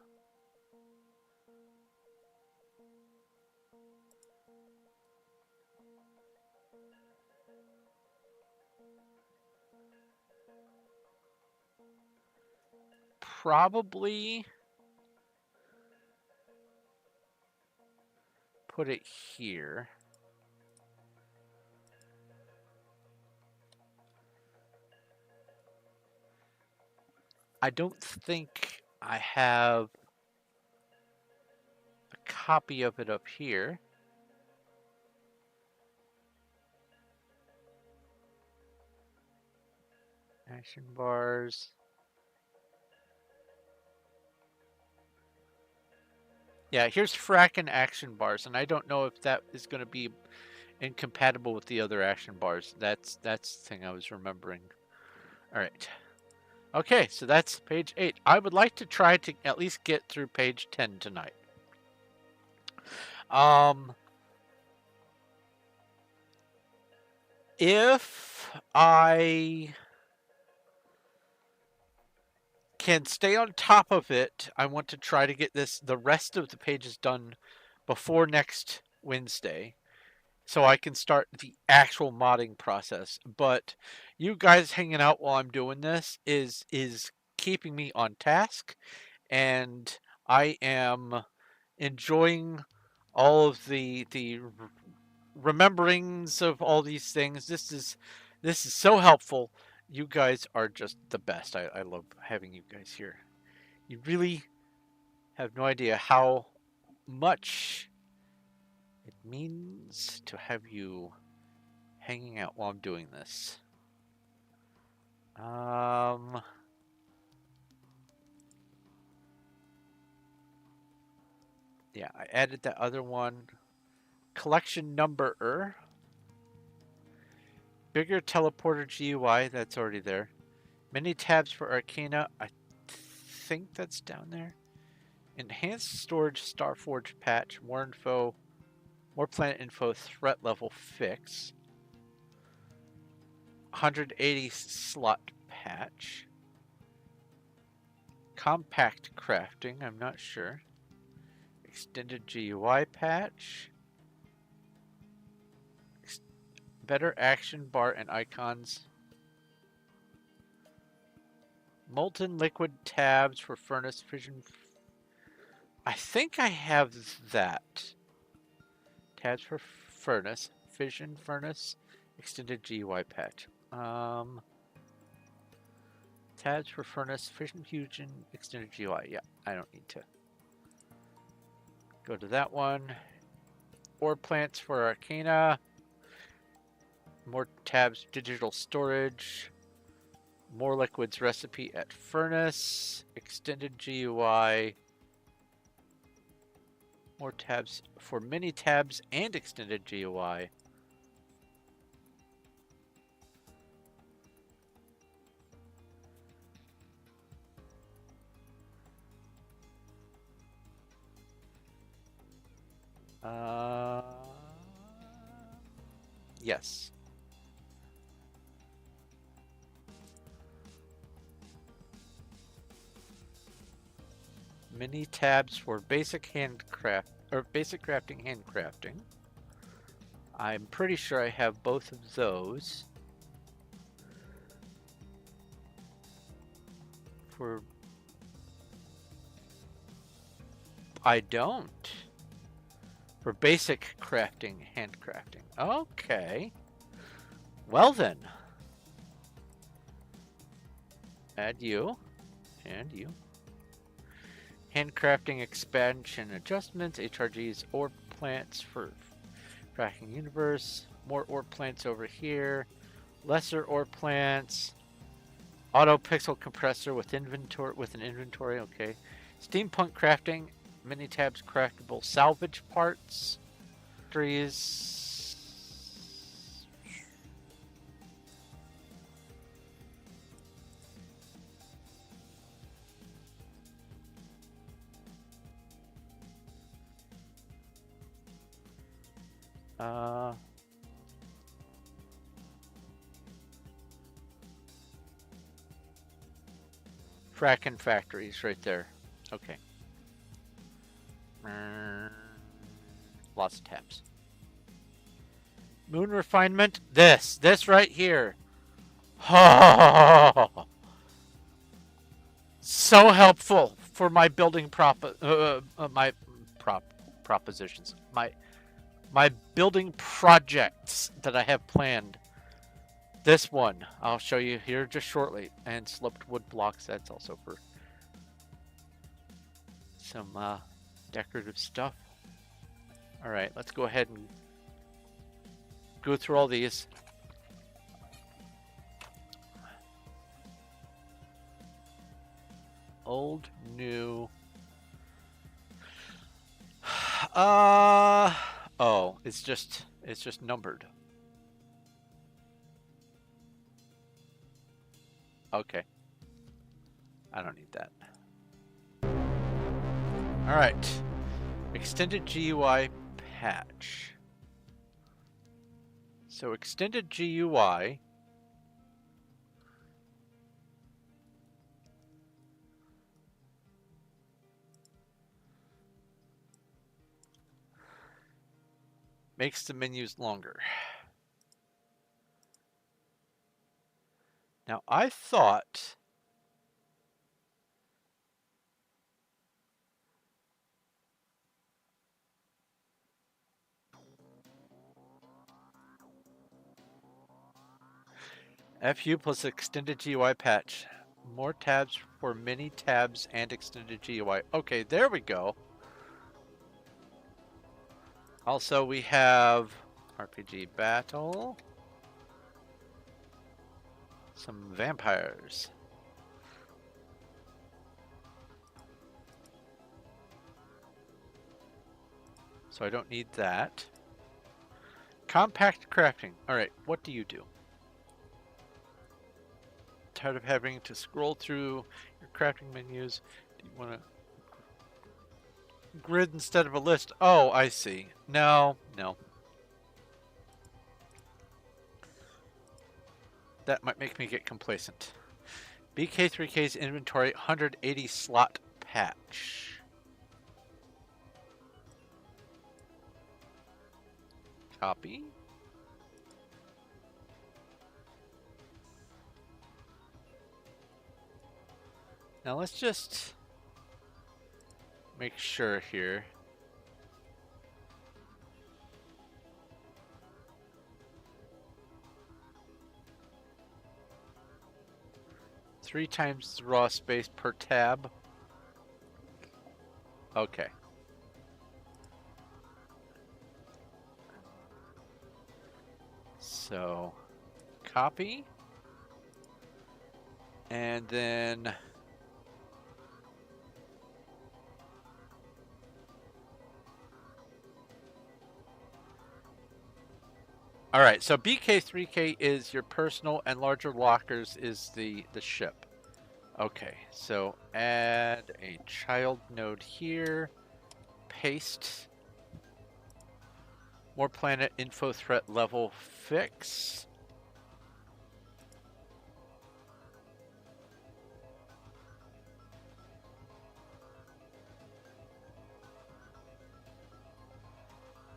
Probably put it here. I don't think I have a copy of it up here. Action bars. Yeah, here's fracking action bars, and I don't know if that is going to be incompatible with the other action bars. That's the thing I was remembering. All right. Okay, so that's page 8. I would like to try to at least get through page 10 tonight. If I can stay on top of it, I want to try to get the rest of the pages done before next Wednesday, so I can start the actual modding process. But you guys hanging out while I'm doing this is keeping me on task, and I am enjoying all of the rememberings of all these things. This is so helpful. You guys are just the best. I love having you guys here. You really have no idea how much it means to have you hanging out while I'm doing this. Yeah, I added that other one. Collection number. Bigger teleporter GUI, that's already there. Many tabs for Arcana, I think that's down there. Enhanced storage Starforge patch, more info, more planet info, threat level fix. 180 slot patch. Compact crafting, I'm not sure. Extended GUI patch. Better action bar and icons. Molten liquid tabs for furnace fission. I think I have that. Tabs for furnace, fission furnace, extended GUI patch. Tabs for furnace, fission fusion, extended GUI. Yeah, I don't need to go to that one. Ore plants for Arcana. More tabs, digital storage. More liquids recipe at furnace, extended GUI. More tabs for mini tabs and extended GUI. Yes. Mini tabs for basic handcraft or basic crafting, handcrafting. I'm pretty sure I have both of those. For I don't. For basic crafting, handcrafting. Okay. Well then. Add you. And you. Handcrafting expansion adjustments. HRGs ore plants for fracking universe. More ore plants over here. Lesser ore plants. Auto pixel compressor with inventory with an inventory. Okay. Steampunk crafting. Mini tabs craftable salvage parts. Trees. Fracking factories right there. Okay. Lots of tabs. Moon refinement. This right here. Oh, so helpful for my building propositions. My building projects that I have planned. This one I'll show you here just shortly, and sloped wood blocks. That's also for some decorative stuff. All right, let's go ahead and go through all these. Old, new. Oh, it's just numbered. Okay. I don't need that. All right. Extended GUI patch. So extended GUI. Makes the menus longer. Now I thought FU plus extended GUI patch. More tabs for mini tabs and extended GUI. Okay, there we go. Also, we have RPG battle. Some vampires. So I don't need that. Compact crafting. Alright, what do you do? Tired of having to scroll through your crafting menus? Do you want to grid instead of a list? Oh, I see. No. That might make me get complacent. BK3K's inventory 180 slot patch. Copy. Now let's just make sure here. Three times the raw space per tab. Okay. So, copy. And then all right, so BK3K is your personal and larger lockers is the ship. Okay, so add a child node here. Paste. More planet info threat level fix.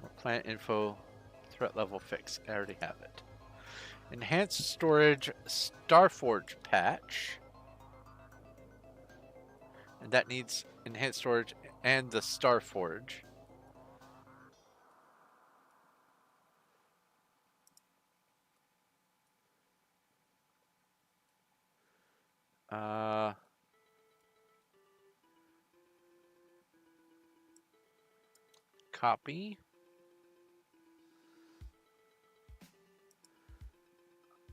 More planet info threat level fix. I already have it. Enhanced storage Starforge patch. And that needs enhanced storage and the Starforge. Copy.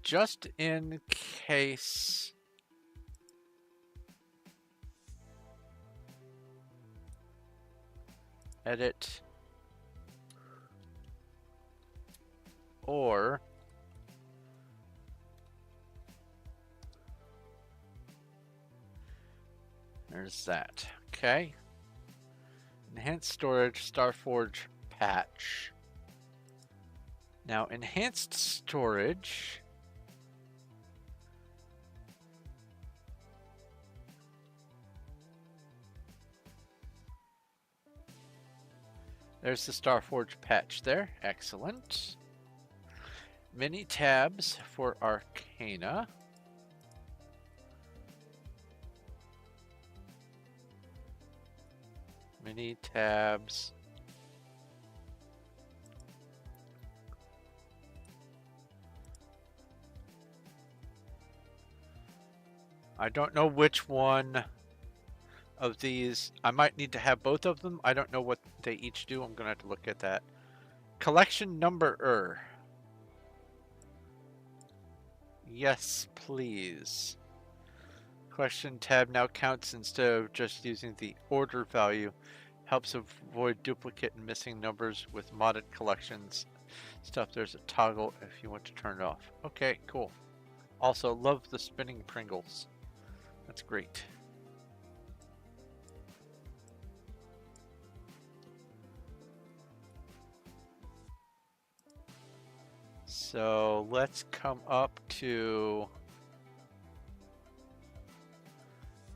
Just in case. Edit. Or there's that. Okay. Enhanced storage, Starforge patch. Now, enhanced storage. There's the Starforge patch there. Excellent. Mini tabs for Arcana. Mini tabs. I don't know which one of these. I might need to have both of them. I don't know what they each do. I'm going to have to look at that. Collection number. Yes, please. Question tab now counts instead of just using the order value. Helps avoid duplicate and missing numbers with modded collections stuff. There's a toggle if you want to turn it off. Okay, cool. Also, love the spinning Pringles. That's great. So let's come up to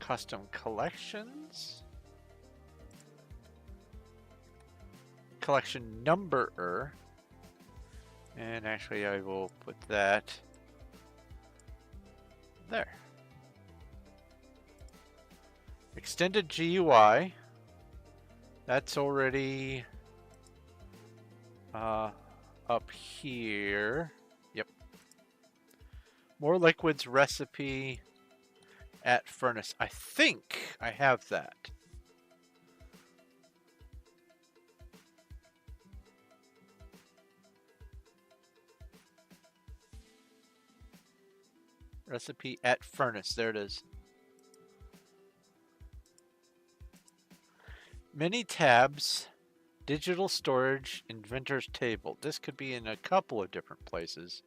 custom collections. Collection number. And actually I will put that there. Extended GUI. That's already up here. Yep. More liquids recipe at furnace. I think I have that. Recipe at furnace. There it is. Mini tabs, digital storage, inventor's table. This could be in a couple of different places.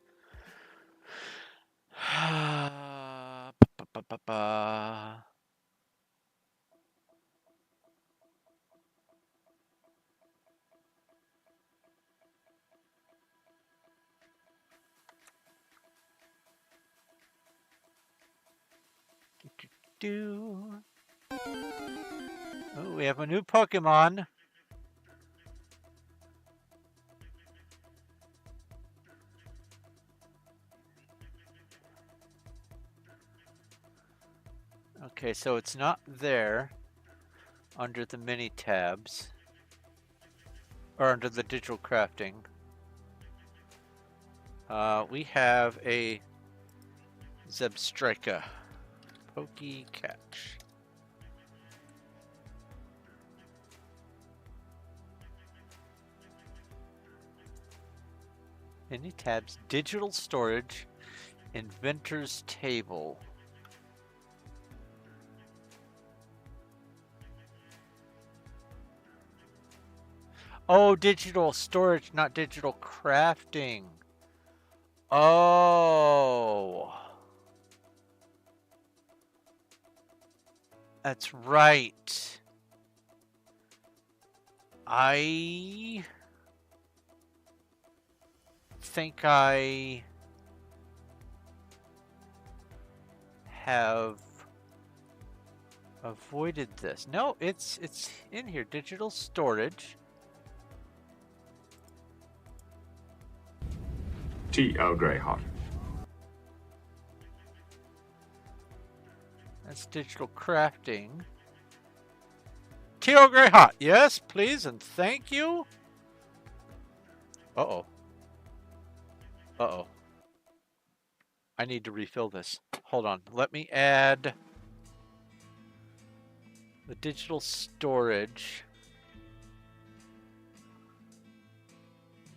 Oh, we have a new Pokemon. Okay, so it's not there under the mini tabs or under the digital crafting. We have a Zebstrika Pokey Catch. Mini tabs, digital storage, inventor's table. Oh, digital storage, not digital crafting. Oh. That's right. I think I have avoided this. No, it's in here. Digital storage. Tea Earl Grey hot. That's digital crafting. Tea Earl Grey hot. Yes, please and thank you. Uh-oh. Uh-oh. I need to refill this. Hold on. Let me add the digital storage.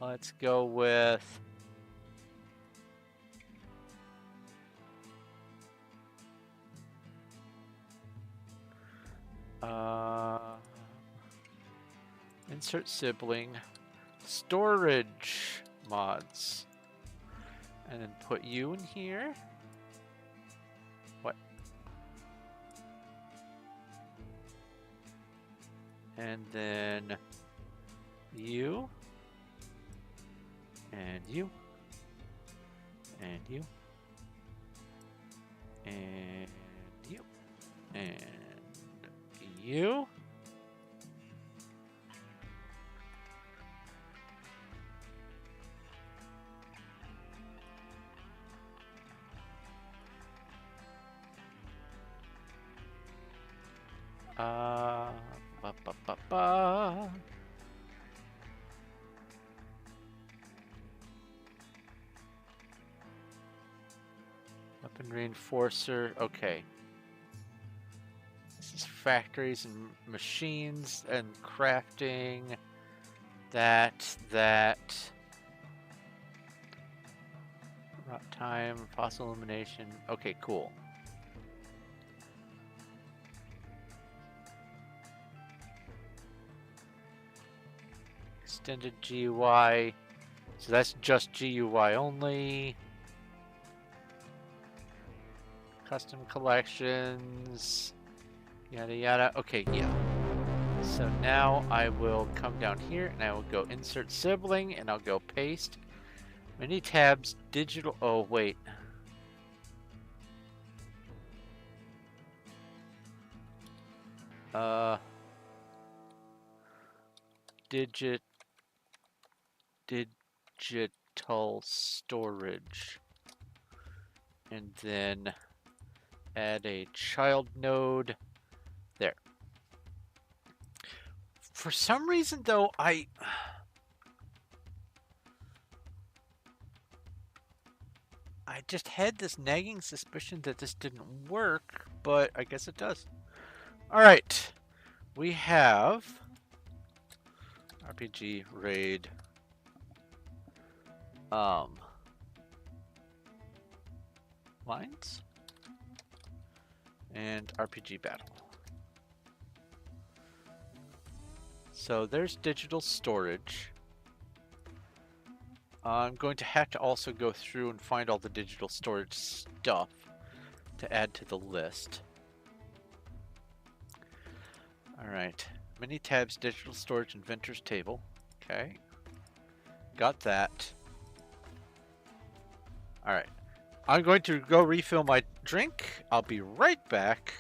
Let's go with insert sibling storage mods and then put you in here. What? And then you and you and you and you and you. Ba, ba, ba, ba. Weapon reinforcer. Okay. This is factories and machines and crafting. That. Rot time, fossil illumination. Okay, cool. Extended GUI. So that's just GUI only. Custom collections. Yada yada. Okay, yeah. So now I will come down here and I will go insert sibling and I'll go paste. Many tabs, digital. Oh, wait. Uh, digit, digital storage. And then add a child node. There. For some reason, though, I just had this nagging suspicion that this didn't work, but I guess it does. All right. We have RPG raid. Lines and RPG battle. So there's digital storage. I'm going to have to also go through and find all the digital storage stuff to add to the list. Alright. Many tabs, digital storage, inventor's table. Okay. Got that. Alright. I'm going to go refill my drink. I'll be right back.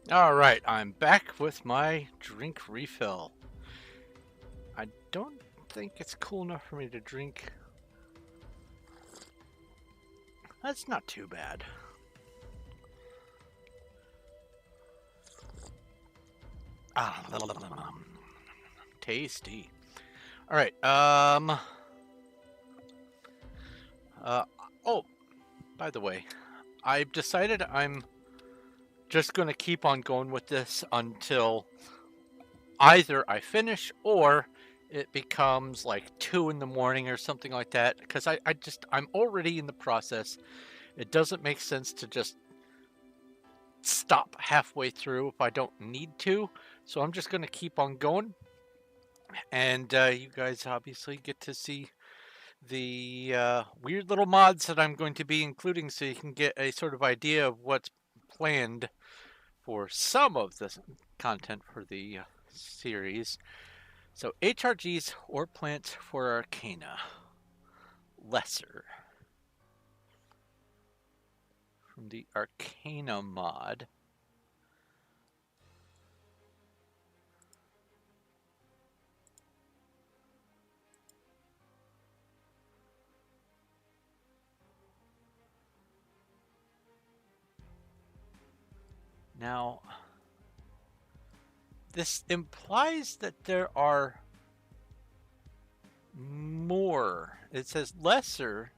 All right, I'm back with my drink refill. I don't think it's cool enough for me to drink. That's not too bad. Ah, tasty. All right. Uh. Oh, by the way, I've decided I'm just going to keep on going with this until either I finish or it becomes like 2 in the morning or something like that. Because I'm already in the process. It doesn't make sense to just stop halfway through if I don't need to. So I'm just going to keep on going. And you guys obviously get to see the weird little mods that I'm going to be including so you can get a sort of idea of what's planned for some of the content for the series. So HRGs or plants for Arcana. Lesser. From the Arcana mod. Now, this implies that there are more. It says lesser.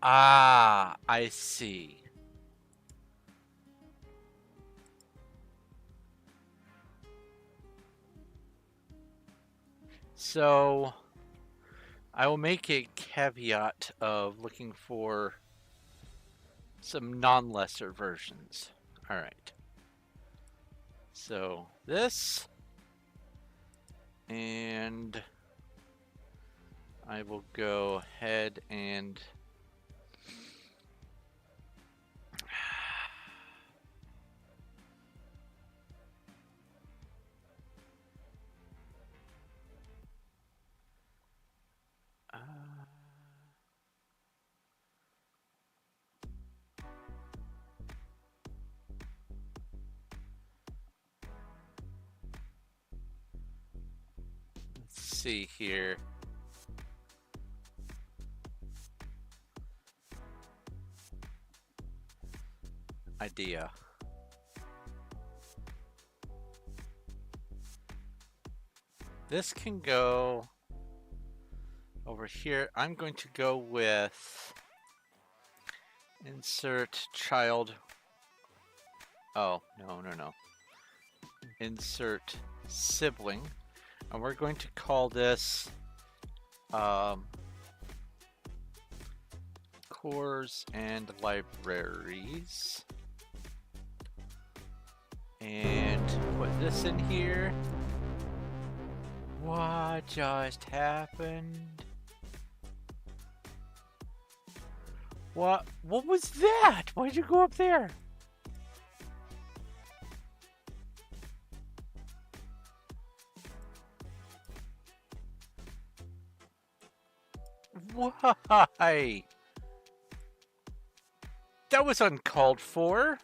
Ah, I see. So I will make a caveat of looking for some non-lesser versions. All right. So this, and I will go ahead and uh, let's see here. Idea. This can go over here. I'm going to go with insert child. Oh, no. Insert sibling. And we're going to call this cores and libraries. And put this in here. What just happened? What was that? Why'd you go up there? Why? That was uncalled for.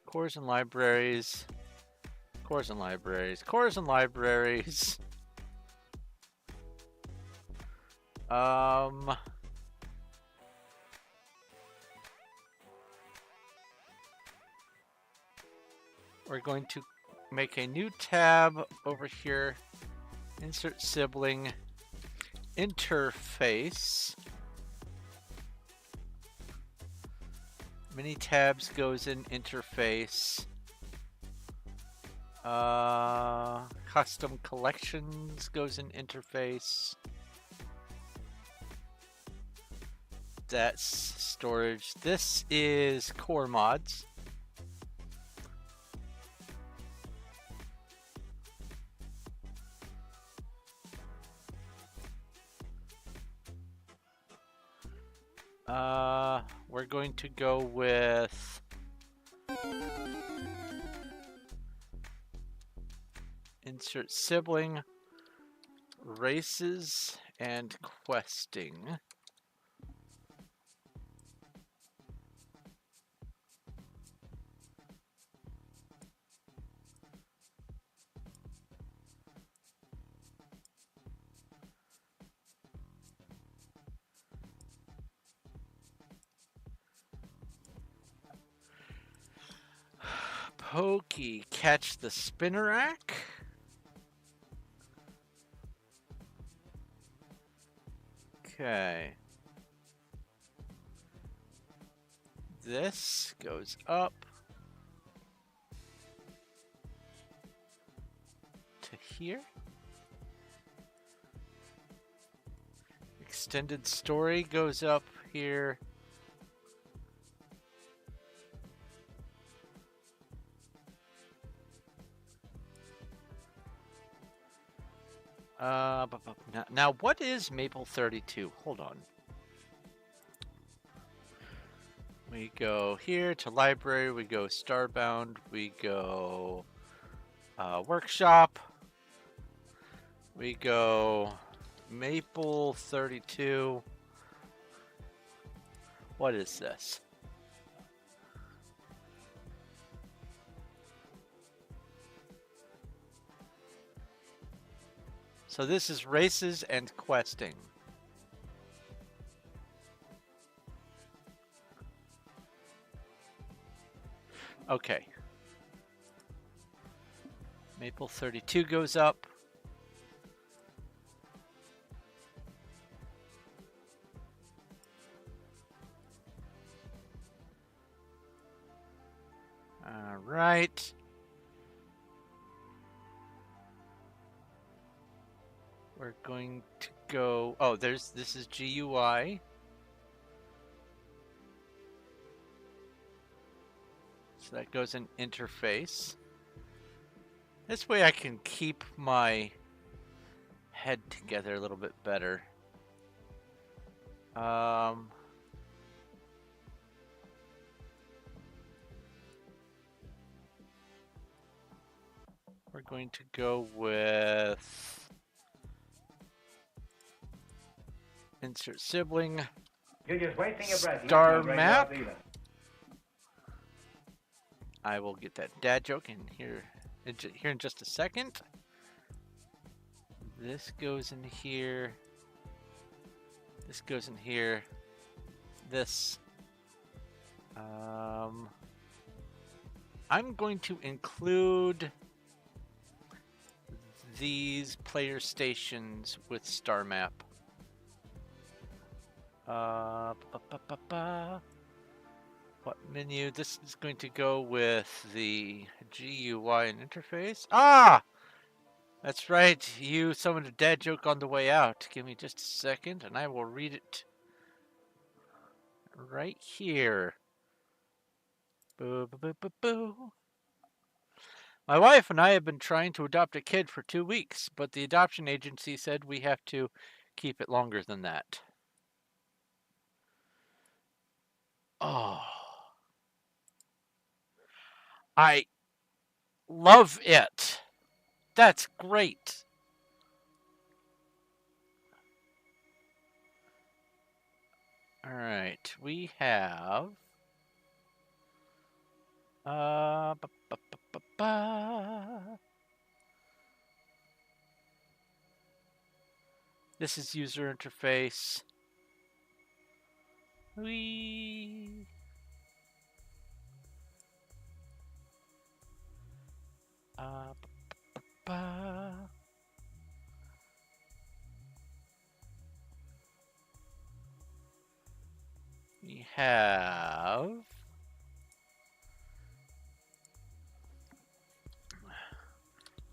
Cores and libraries. Cores and libraries. Cores and libraries. We're going to make a new tab over here. Insert sibling. Interface. Many tabs goes in interface. Custom collections goes in interface. That's storage. This is core mods. We're going to go with insert sibling, races, and questing. Pokey, catch the spinnerack. Okay. This goes up to here. Extended story goes up here. Now what is Maple 32? Hold on. We go here to library, we go Starbound, we go workshop, we go Maple 32. What is this? So this is races and questing. Okay. Maple 32 goes up. All right. We're going to go, oh, this is GUI. So that goes in interface. This way I can keep my head together a little bit better. We're going to go with insert sibling. You're just wasting your breath. Star map. I will get that dad joke in here in just a second. This goes in here. This goes in here. This. I'm going to include these player stations with star map. What menu? This is going to go with the GUI and interface. Ah! That's right. You summoned a dad joke on the way out. Give me just a second and I will read it right here. Boo, boo, boo, boo, boo. My wife and I have been trying to adopt a kid for 2 weeks, but the adoption agency said we have to keep it longer than that. Oh. I love it. That's great. All right, we have ba, ba, ba, ba, ba. This is user interface. We ba, ba, ba. We have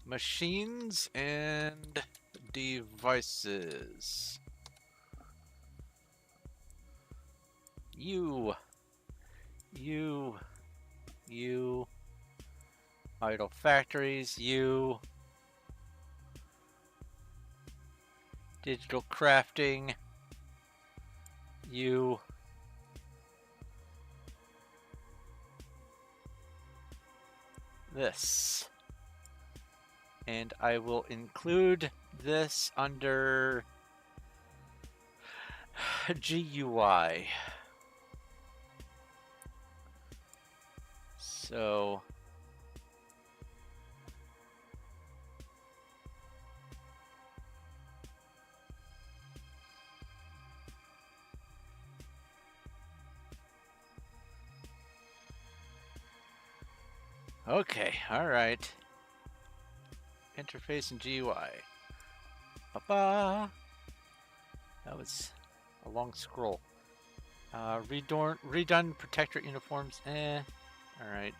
machines and devices. You, idle factories, digital crafting, this. And I will include this under GUI. So okay, all right. Interface and GUI. Ba-ba. That was a long scroll. Redone protectorate uniforms. All right.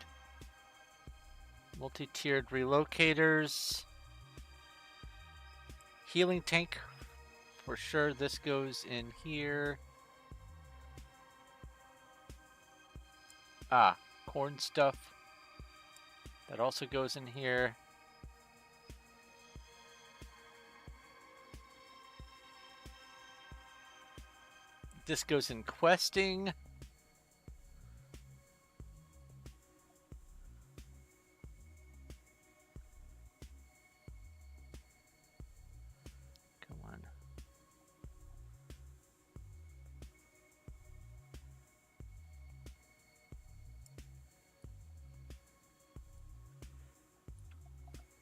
Multi-tiered relocators. Healing tank. For sure, this goes in here. Ah, corn stuff. That also goes in here. This goes in questing. Come on.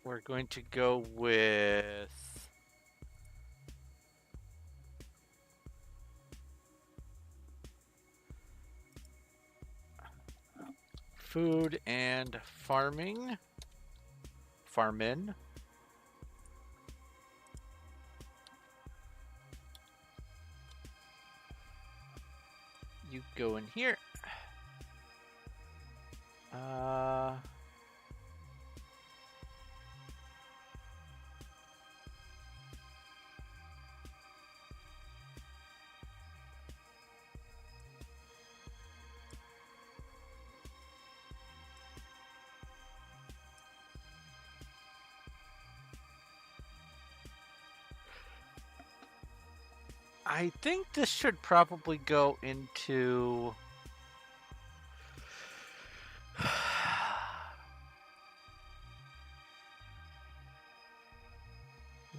We're going to go with food and farming. Farmin. You go in here. I think this should probably go into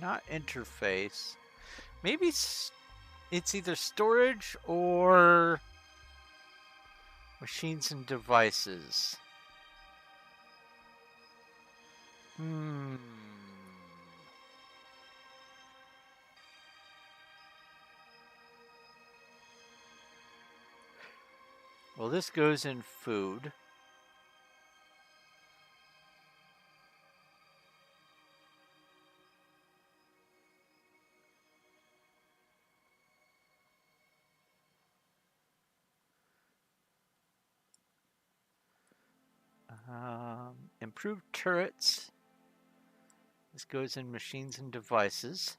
not interface. Maybe it's either storage or machines and devices. Well, this goes in food. Improved turrets. This goes in machines and devices.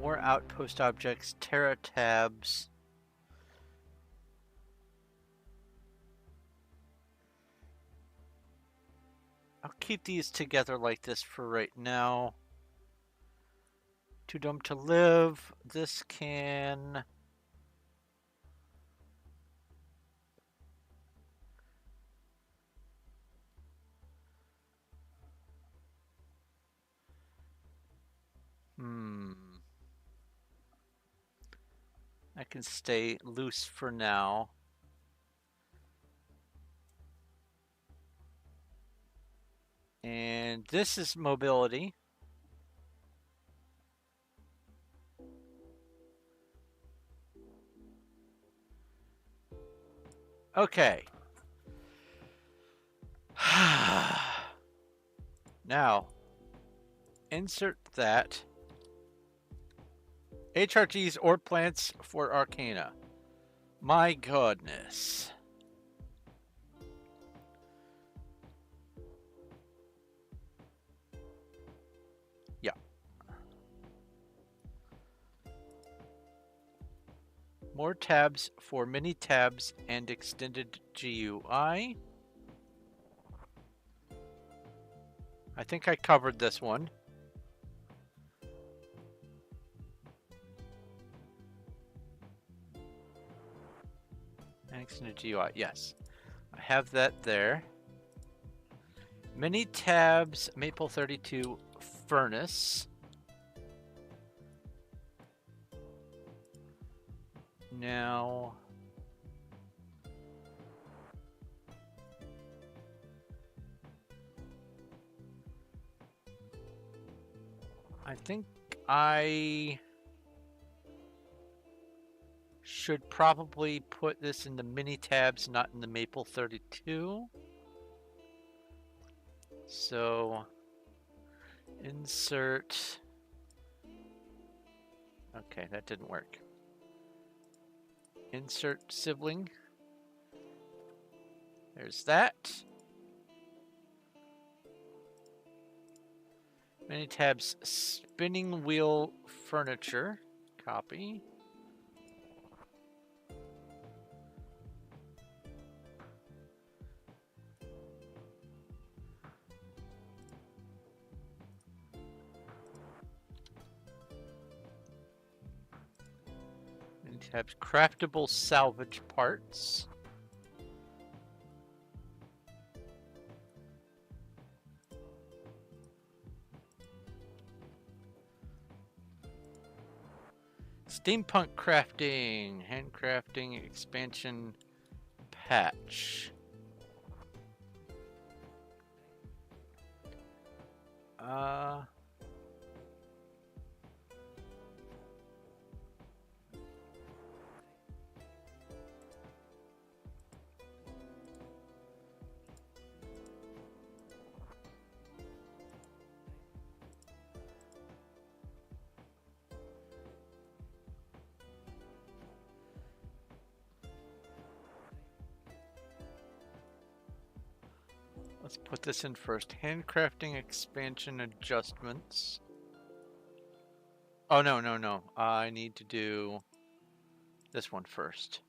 More outpost objects, Terra tabs. I'll keep these together like this for right now. Too dumb to live. This can... I can stay loose for now. And this is mobility. Okay. Now, insert that. HRGs or plants for Arcana. My goodness. Yeah. More tabs for mini tabs and extended GUI. I think I covered this one. in a GUI. Yes, I have that there. Mini tabs, Maple 32 furnace. Now, I think I should probably put this in the mini tabs, not in the Maple 32. So, insert. Okay, that didn't work. Insert sibling. There's that. Many tabs, spinning wheel furniture. Copy. Many tabs, craftable salvage parts. Steampunk crafting, handcrafting, expansion, patch. Let's put this in first. Handcrafting expansion adjustments. Oh, no. I need to do this one first.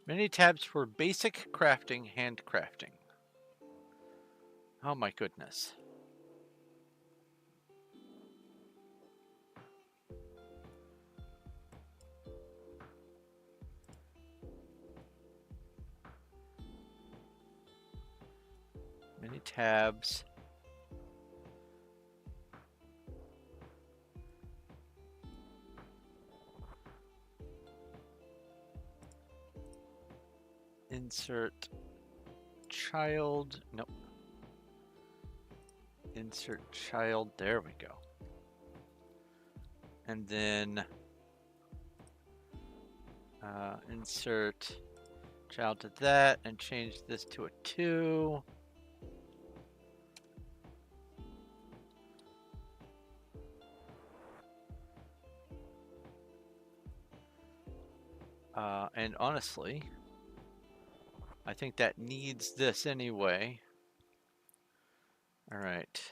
Many tabs for basic crafting, handcrafting. Oh my goodness. Many tabs. Insert child. Nope. Insert child. There we go. And then insert child to that and change this to a 2. And honestly, I think that needs this anyway. All right.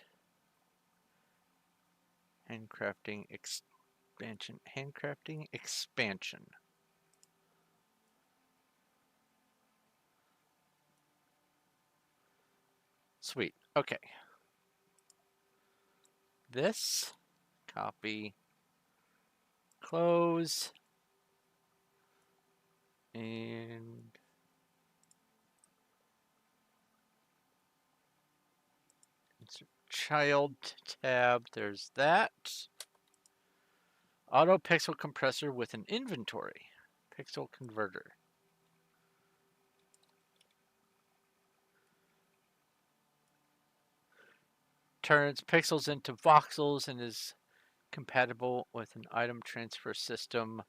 Handcrafting expansion. Handcrafting expansion. Sweet. Okay. This. Copy. Close. And insert child tab. There's that. Auto pixel compressor with an inventory. Pixel converter. Turns pixels into voxels and is compatible with an item transfer system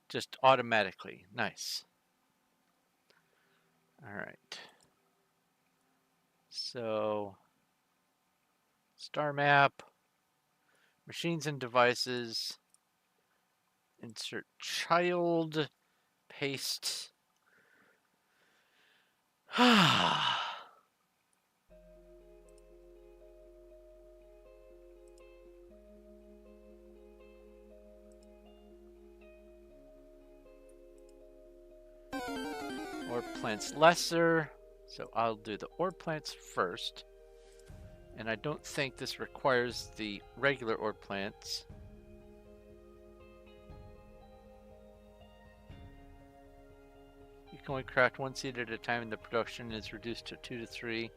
just automatically. Nice. All right. So, star map, machines and devices, insert child, paste. Ore plants lesser, so I'll do the ore plants first. And I don't think this requires the regular ore plants. can only craft 1 seed at a time, and the production is reduced to 2 to 3.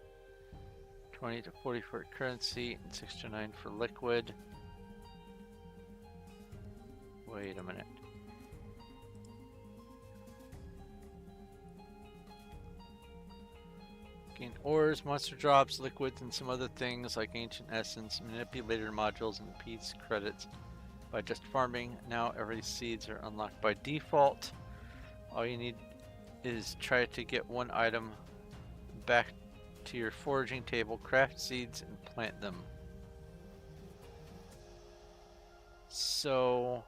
20 to 40 for currency, and 6 to 9 for liquid. Wait a minute. Gain ores, monster drops, liquids, and some other things like ancient essence, manipulator modules, and piece credits by just farming. Now every seeds are unlocked by default. All you need is try to get one item back to your foraging table, craft seeds, and plant them. So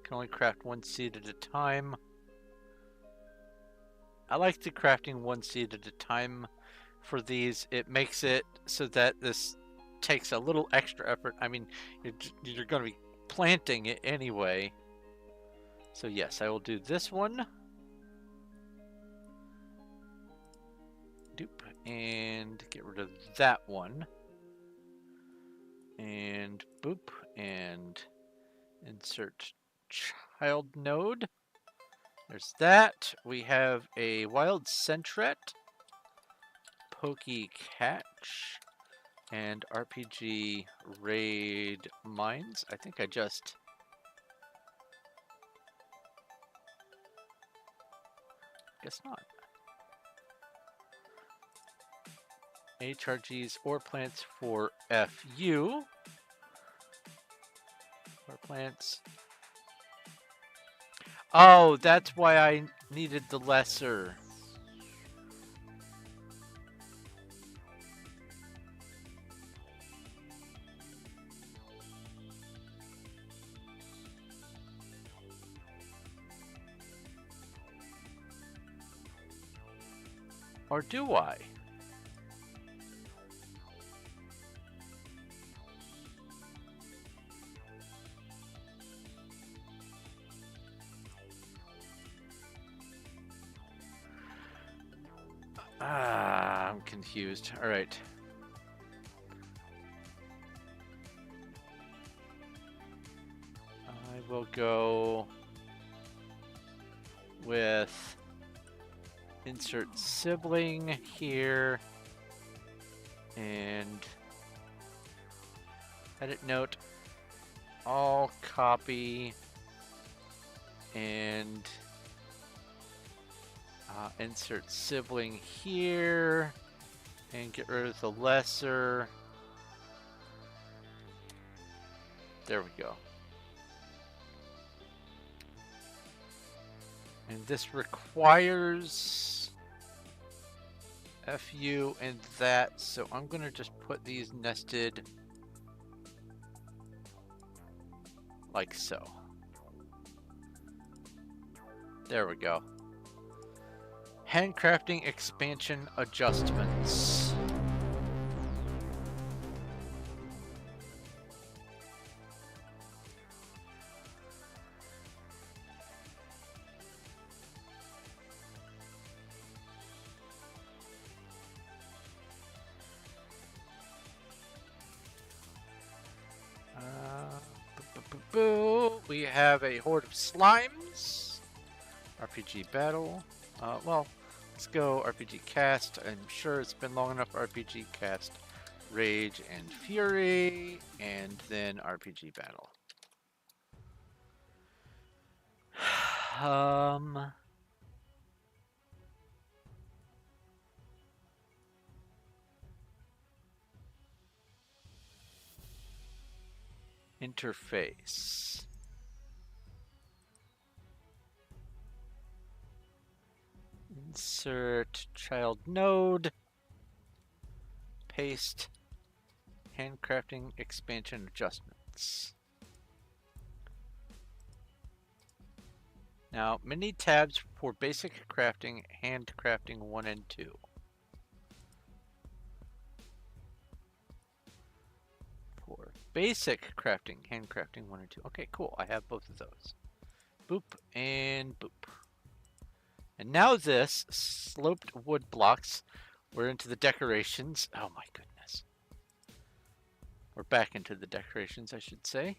can only craft 1 seed at a time. I like the crafting 1 seed at a time for these. It makes it so that this takes a little extra effort. I mean, you're going to be planting it anyway. So yes, I will do this one. Doop. And get rid of that one. And boop. And insert child node. There's that. We have a wild centret, pokey catch, and RPG raid mines. I think I just... guess not. HRGs or plants for FU. Or plants. Oh, that's why I needed the lesser. Or do I? I'm confused. All right. I will go with insert sibling here and edit note, all copy and insert sibling here and get rid of the lesser. There we go. And this requires FU and that, so I'm going to just put these nested like so. There we go. Handcrafting expansion adjustments. We have a horde of slimes. RPG battle. Well, let's go RPG cast. I'm sure it's been long enough. RPG cast, rage and fury, and then RPG battle. Interface. Insert child node. Paste. Handcrafting expansion adjustments. Now, mini tabs for basic crafting, handcrafting 1 and 2. For basic crafting, handcrafting 1 and 2. Okay, cool. I have both of those. Boop and boop. And now this, sloped wood blocks, we're into the decorations. Oh my goodness. We're back into the decorations, I should say.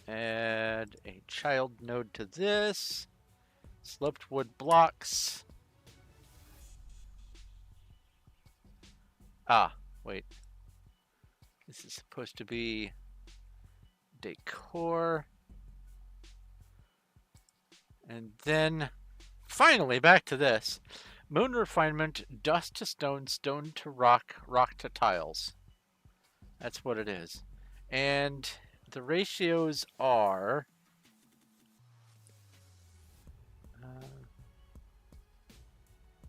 Add a child node to this. Sloped wood blocks. Ah, wait. This is supposed to be decor. And then, finally, back to this. Moon refinement, dust to stone, stone to rock, rock to tiles. That's what it is. And the ratios are...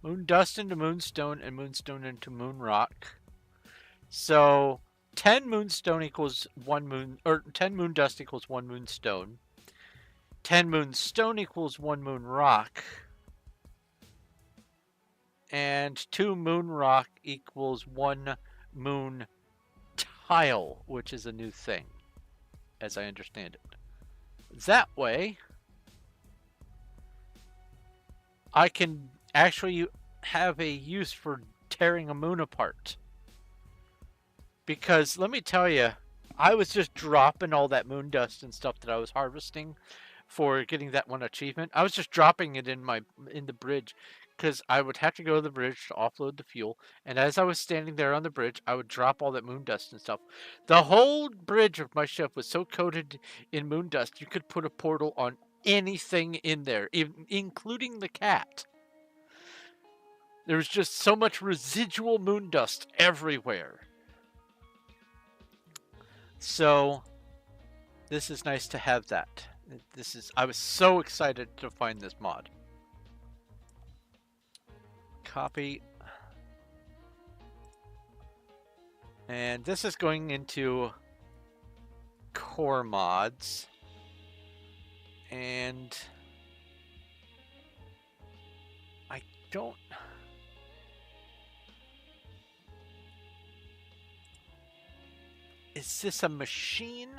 moon dust into moonstone and moonstone into moon rock. So 10 moonstone equals 1 moon, or 10 moon dust equals 1 moonstone. 10 moonstone equals 1 moon rock. And 2 moon rock equals 1 moon tile, which is a new thing, as I understand it. That way, I can actually have a use for tearing a moon apart. Because let me tell you, I was just dropping all that moon dust and stuff that I was harvesting for getting that one achievement. I was just dropping it in the bridge because I would have to go to the bridge to offload the fuel. And as I was standing there on the bridge, I would drop all that moon dust and stuff. The whole bridge of my ship was so coated in moon dust, you could put a portal on anything in there, including the cat. There was just so much residual moon dust everywhere. So this is nice to have that. I was so excited to find this mod. Copy. And this is going into core mods. And I don't... Is this a machine?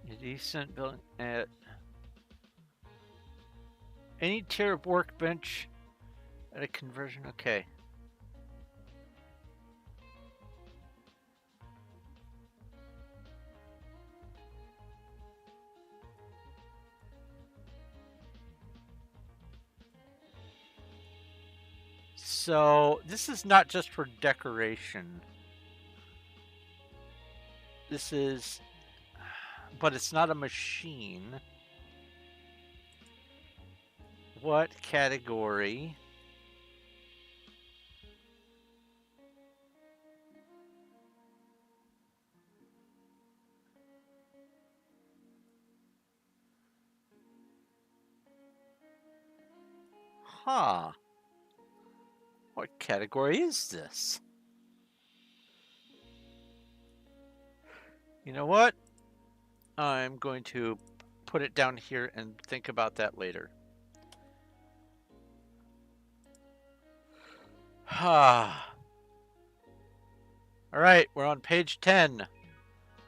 A decent building at any tier of workbench at a conversion. Okay. So this is not just for decoration. This is, but it's not a machine. What category? Huh. What category is this? You know what? I'm going to put it down here and think about that later. Ah. Alright, we're on page 10.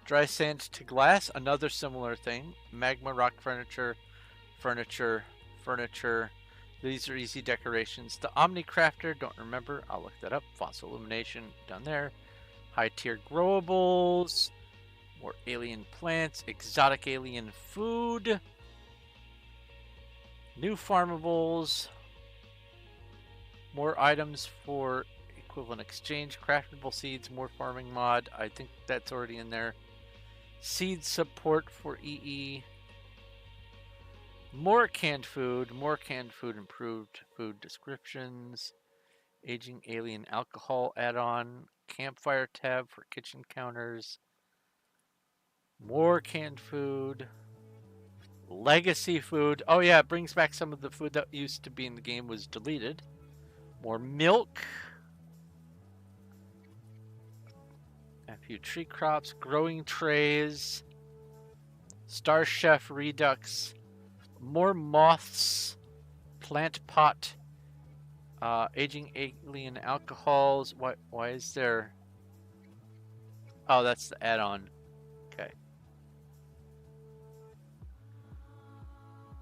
Dry sand to glass, another similar thing. Magma rock furniture, furniture, furniture. These are easy decorations. The Omni Crafter, don't remember. I'll look that up. Fossil illumination down there. High tier growables. More alien plants. Exotic alien food. New farmables. More items for equivalent exchange. Craftable seeds. More farming mod. I think that's already in there. Seed support for EE. More canned food, improved food descriptions, aging alien alcohol add-on, campfire tab for kitchen counters, more canned food, legacy food. Oh yeah, it brings back some of the food that used to be in the game was deleted. More milk, a few tree crops, growing trays, Star Chef Redux, more moths, plant pot, aging alien alcohols. Why is there Oh, that's the add-on. Okay.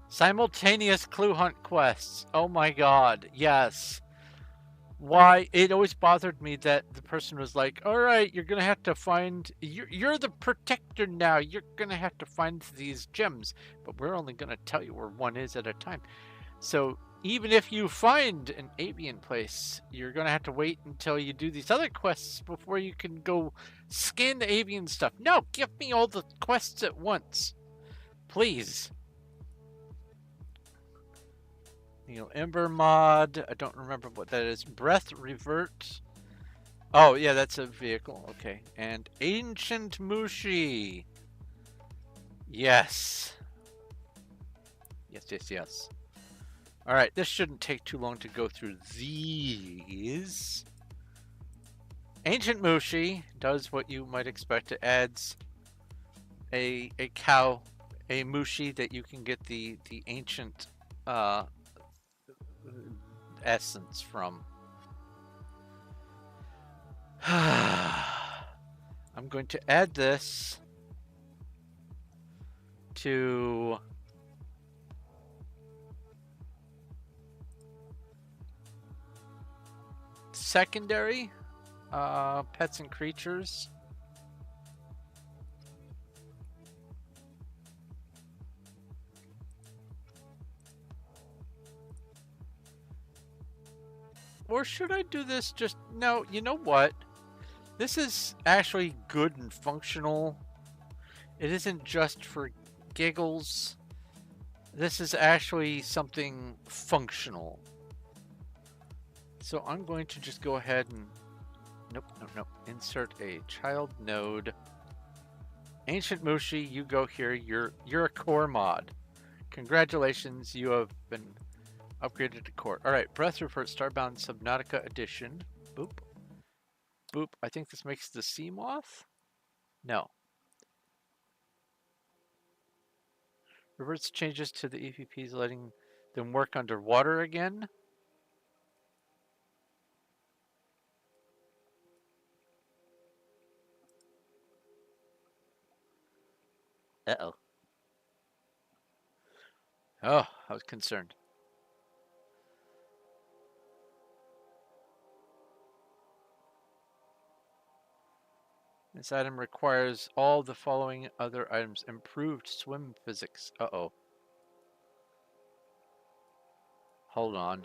Simultaneous clue hunt quests. Oh my god, yes. Why? It always bothered me that the person was like, all right, you're going to have to find, you're the protector now. You're going to have to find these gems, but we're only going to tell you where one is at a time. So even if you find an avian place, you're going to have to wait until you do these other quests before you can go scan the avian stuff. No, give me all the quests at once. Please. You know, Ember mod. I don't remember what that is. Breath revert. Oh, yeah, that's a vehicle. Okay. And Ancient Mushi. Yes. Yes, yes, yes. All right, this shouldn't take too long to go through these. Ancient Mushi does what you might expect. It adds a cow, a Mushi that you can get the ancient essence from. I'm going to add this to secondary pets and creatures. Or should I do this just... No, you know what? This is actually good and functional. It isn't just for giggles. This is actually something functional. So I'm going to just go ahead and... Nope, nope, nope. Insert a child node. Ancient Mushi, you go here. You're a core mod. Congratulations, you have been upgraded to core. Alright, Breath Revert Starbound Subnautica Edition. Boop. Boop. I think this makes the sea moth? No. Reverts changes to the EVPs, letting them work underwater again. Uh-oh. Oh, I was concerned. This item requires all the following other items. Improved swim physics. Uh-oh. Hold on.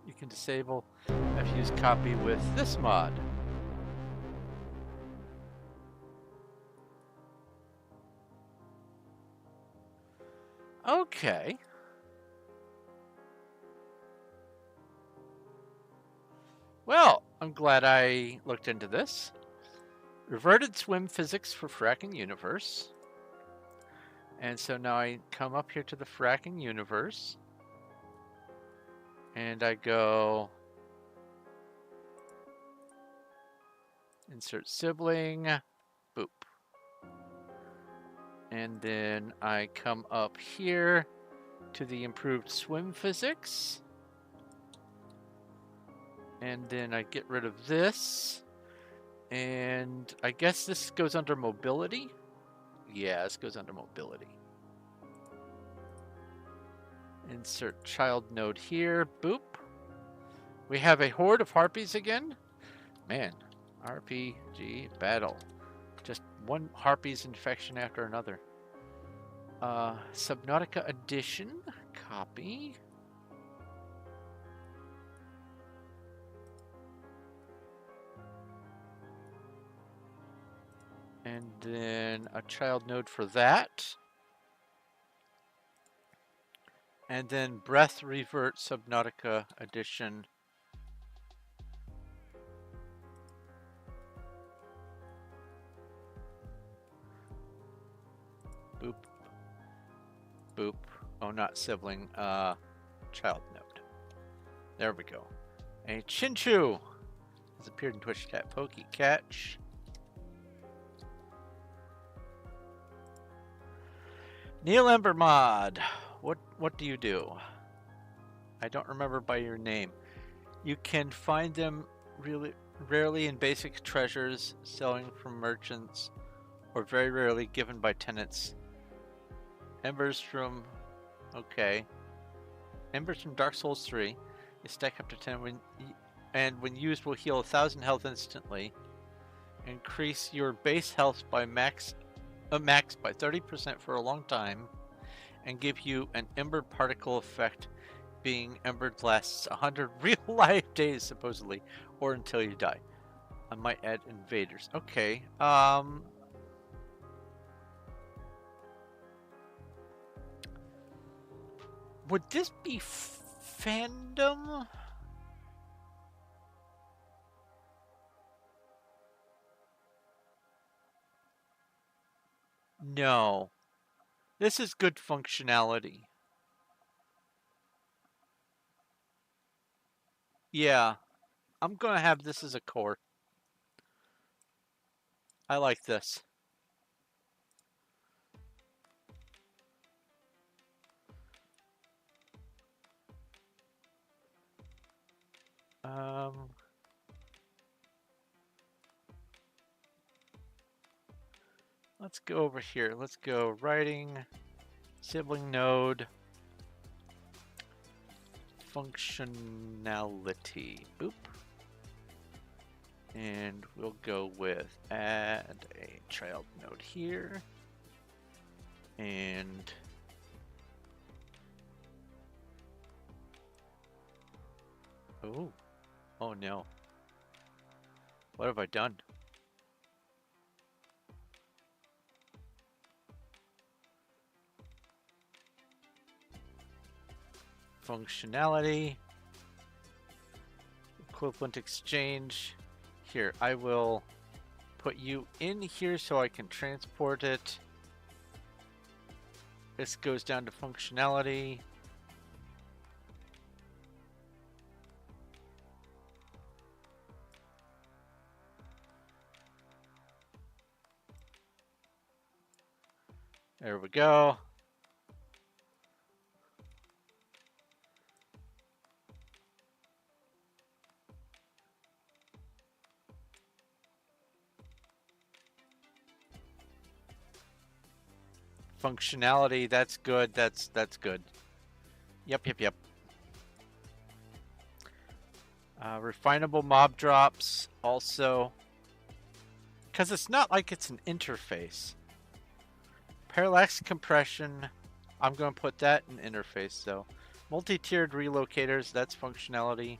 You can disable FU's copy with this mod. Okay. Well, I'm glad I looked into this. Reverted swim physics for fracking universe. And so now I come up here to the fracking universe. And I go... Insert sibling. Boop. And then I come up here to the improved swim physics. And then I get rid of this. And I guess this goes under mobility. Yeah, this goes under mobility. Insert child node here. Boop. We have a horde of harpies again. Man, RPG battle. Just one harpies infection after another. Subnautica edition. Copy. And then a child node for that. And then Breath Revert Subnautica Edition. Boop. Boop. Oh, not sibling. Child node. There we go. A Chinchu. has appeared in Twitch chat. Pokey catch. Neil Ember Mod. What do you do? I don't remember by your name. You can find them really rarely in basic treasures, selling from merchants, or very rarely given by tenants. Embers from... okay. Embers from Dark Souls 3. They stack up to 10 and when used will heal 1,000 health instantly. Increase your base health by max by 30% for a long time. And give you an Ember particle effect, being embered lasts 100 real life days supposedly, or until you die. I might add invaders. Okay. Would this be fandom? No. This is good functionality. Yeah. I'm gonna have this as a core. I like this. Let's go over here. Let's go writing, sibling node, functionality. Boop. And we'll go with add a child node here. And oh no. What have I done? Functionality, equivalent exchange. Here, I will put you in here so I can transport it. This goes down to functionality. There we go. Functionality, that's good. That's good. Yep. Refinable mob drops also, because it's not like it's an interface. Parallax compression, I'm going to put that in interface. So multi-tiered relocators, that's functionality.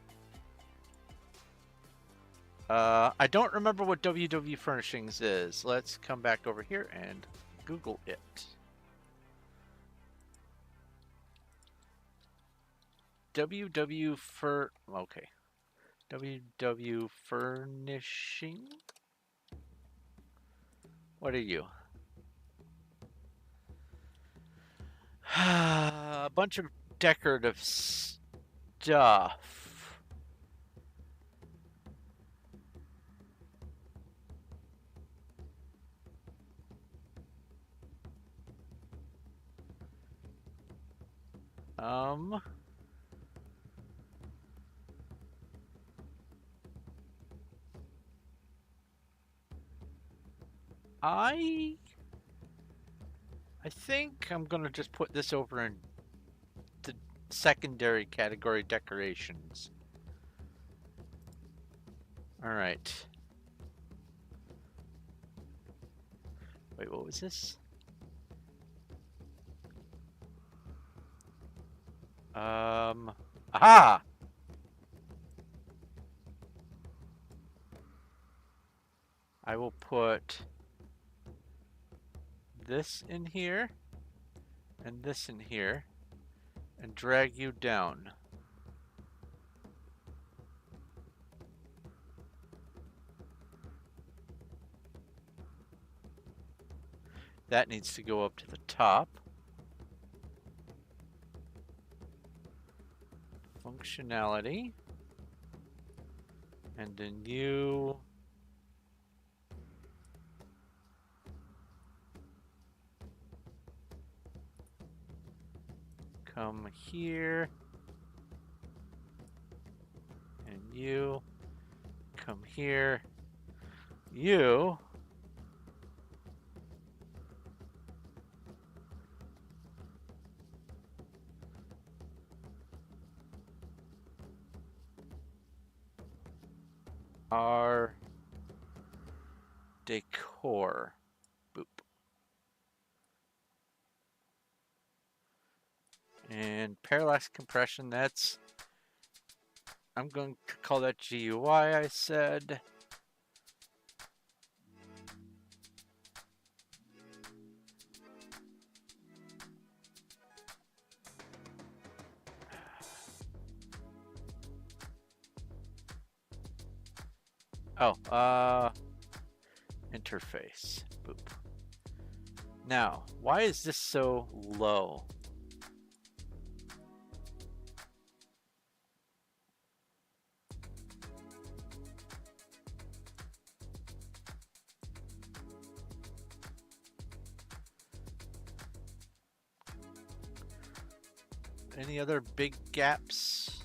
I don't remember what WW Furnishings is. Let's come back over here and Google it. WW Furnishing. What are you? A bunch of decorative stuff. I think I'm gonna just put this over in the secondary category, decorations. All right. Wait, what was this? Aha! I will put this in here and this in here and drag you down. That needs to go up to the top. Functionality. And then you... come here. And you come here. You are decor. Boop. And parallax compression, that's... I'm going to call that GUI, I said. Oh, interface. Boop. Now, why is this so low? Any other big gaps?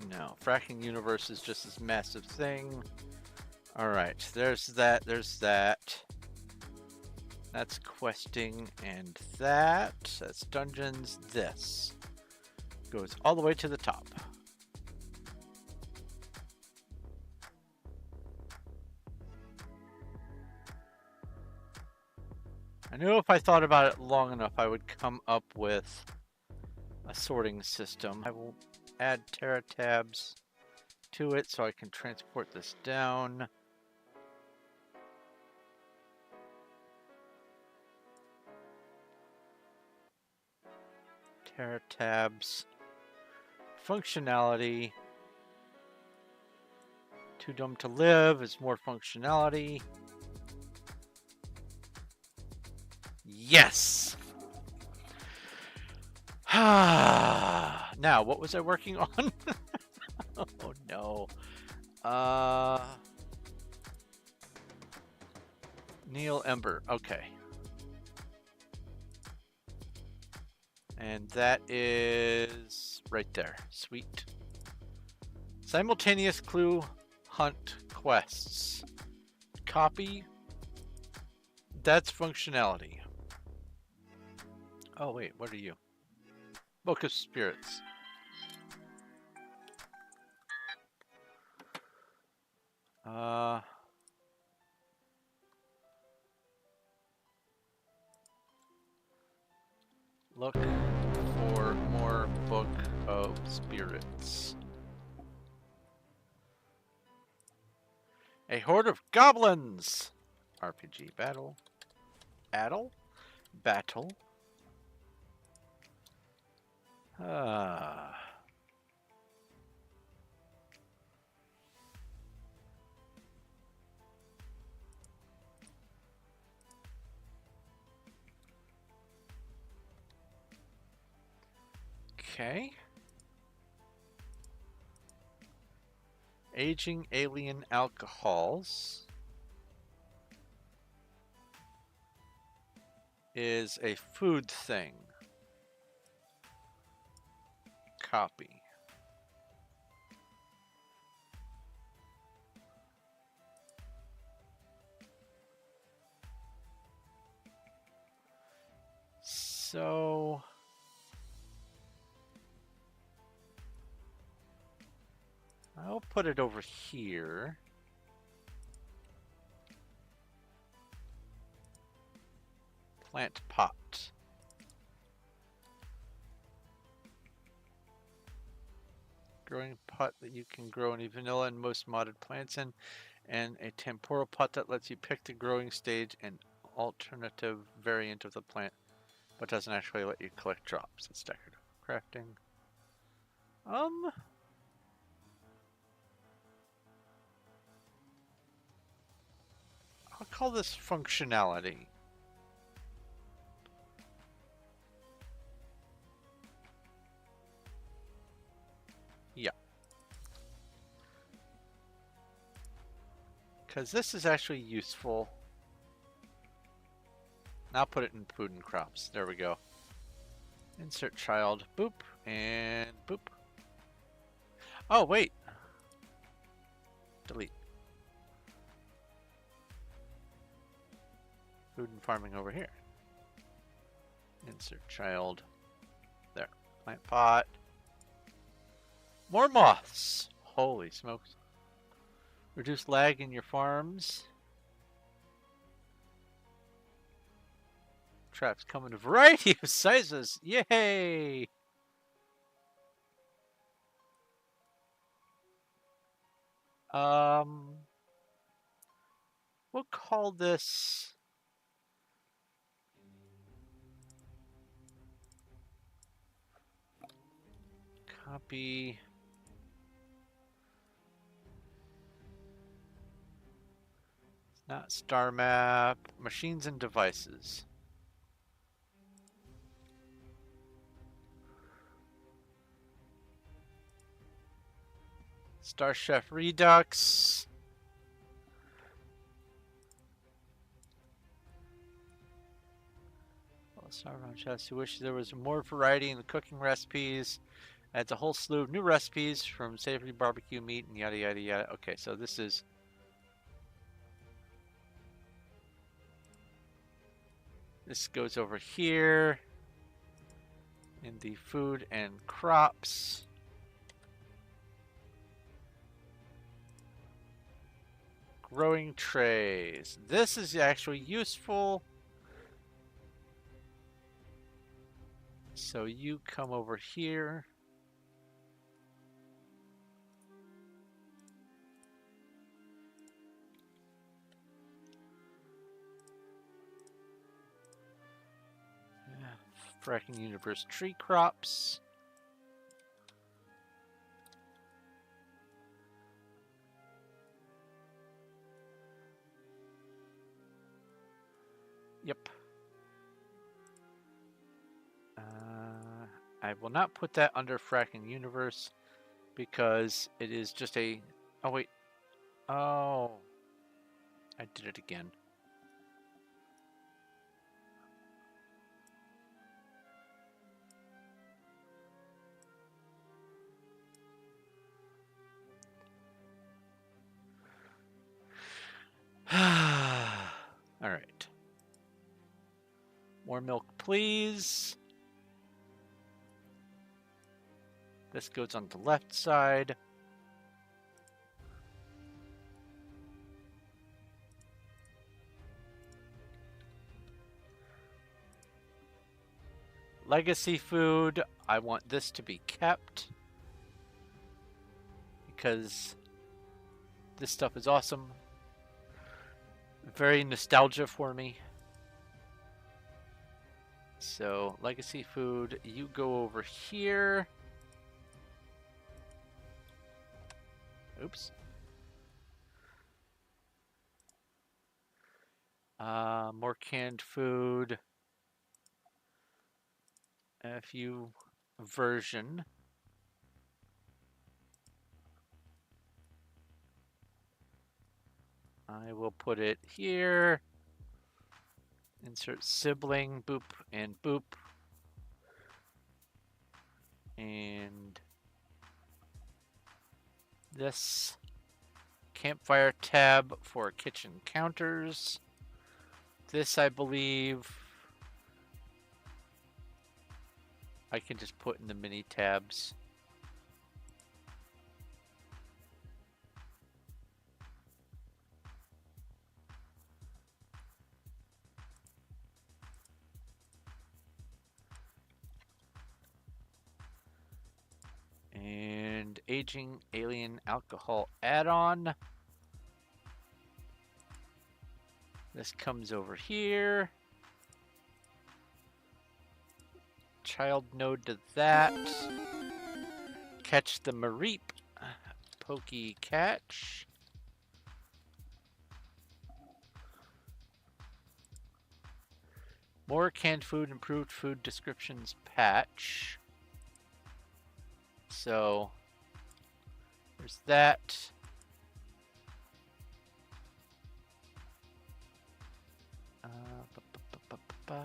No. Fracking universe is just this massive thing. Alright, there's that, there's that. That's questing, and that's dungeons. This goes all the way to the top. I knew if I thought about it long enough, I would come up with a sorting system. I will add Terra tabs to it so I can transport this down. Terra tabs. Functionality. Too dumb to live is more functionality. Yes! Now, what was I working on? Oh no. Neil Ember. Okay. And that is right there. Sweet. Simultaneous clue hunt quests. Copy. That's functionality. Oh wait, what are you? Book of Spirits. Look for more Book of Spirits. A horde of goblins! RPG battle. Battle? Battle. Okay. Aging alien alcohols is a food thing. Copy. So I'll put it over here. Plant pot. Growing pot that you can grow any vanilla and most modded plants in, and a temporal pot that lets you pick the growing stage and alternative variant of the plant, but doesn't actually let you collect drops. It's decorative crafting. I'll call this functionality. Yeah. Because this is actually useful. Now put it in food and crops. There we go. Insert child. Boop. And boop. Oh, wait. Delete. Food and farming over here. Insert child. There. Plant pot. More moths. Holy smokes. Reduce lag in your farms. Traps come in a variety of sizes. Yay! We'll call this copy. It's not star map. Machines and devices. Star Chef Redux. Well, Starbound Chefs who wish there was more variety in the cooking recipes. Adds a whole slew of new recipes from savory barbecue meat and yada yada yada. Okay, so this is this goes over here in the food and crops. Growing trays. This is actually useful. So you come over here. Fracking Universe tree crops. Yep. I will not put that under Fracking Universe because it is just a... Oh, wait. Oh. I did it again. All right. More milk, please. This goes on the left side. Legacy food. I want this to be kept because this stuff is awesome. Very nostalgia for me. So, legacy food, you go over here. Oops. More canned food. FU version. I will put it here. Insert sibling, boop, and boop. And this campfire tab for kitchen counters. This, I believe, I can just put in the mini tabs. And aging alien alcohol add-on. This comes over here. Child node to that. Catch the Mareep. Pokey catch. More canned food, improved food descriptions patch. So there's that. ba.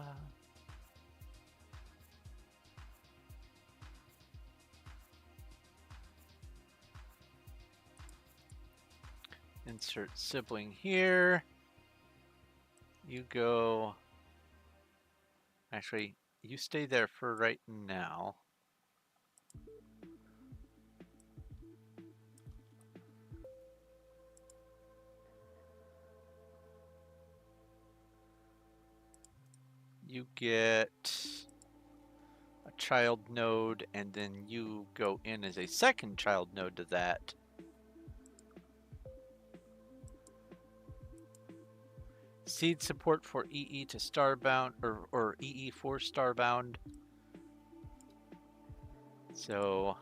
Insert sibling here. You go. Actually, you stay there for right now. You get a child node, and then you go in as a second child node to that. Seed support for EE to Starbound, or EE for Starbound. So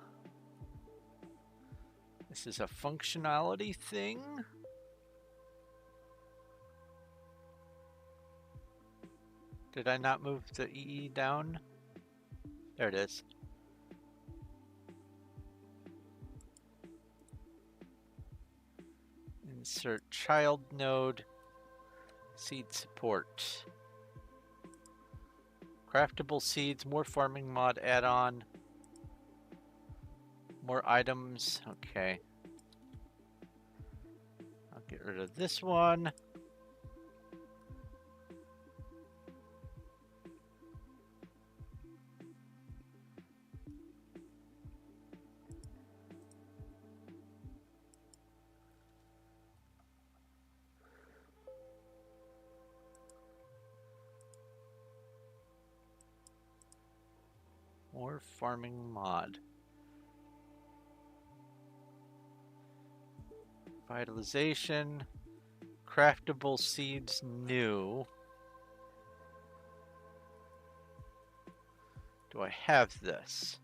this is a functionality thing. Did I not move the EE down? There it is. Insert child node, seed support. Craftable seeds, more farming mod add-on. More items, okay. I'll get rid of this one. More farming mod. Vitalization. Craftable seeds new. Do I have this?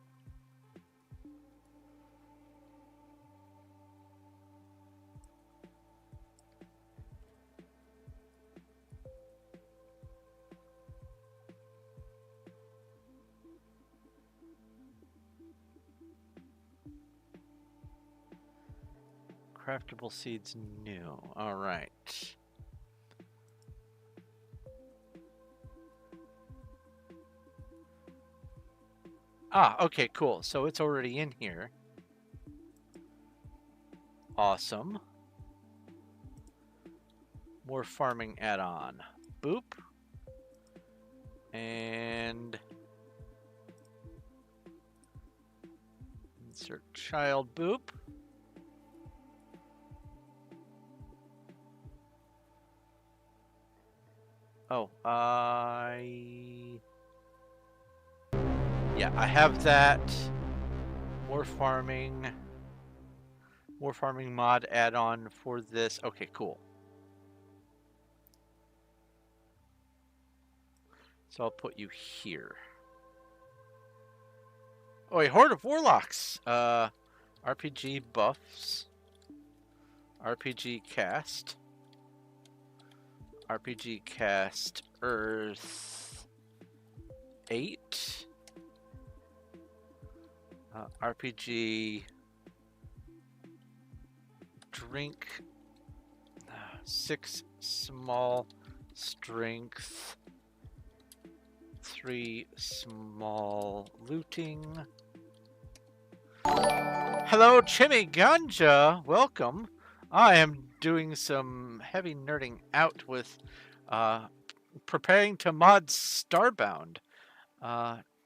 Craftable seeds new. All right. Ah, okay, cool. So it's already in here. Awesome. More farming add-on. Boop. And insert child boop. Oh, yeah, I have that. More farming mod add-on for this. Okay, cool. So I'll put you here. Oh, a Horde of Warlocks. RPG buffs. RPG cast. RPG cast Earth 8. RPG drink 6 small strength, 3 small looting. Hello, Chimmy Ganja. Welcome. I am doing some heavy nerding out with preparing to mod Starbound.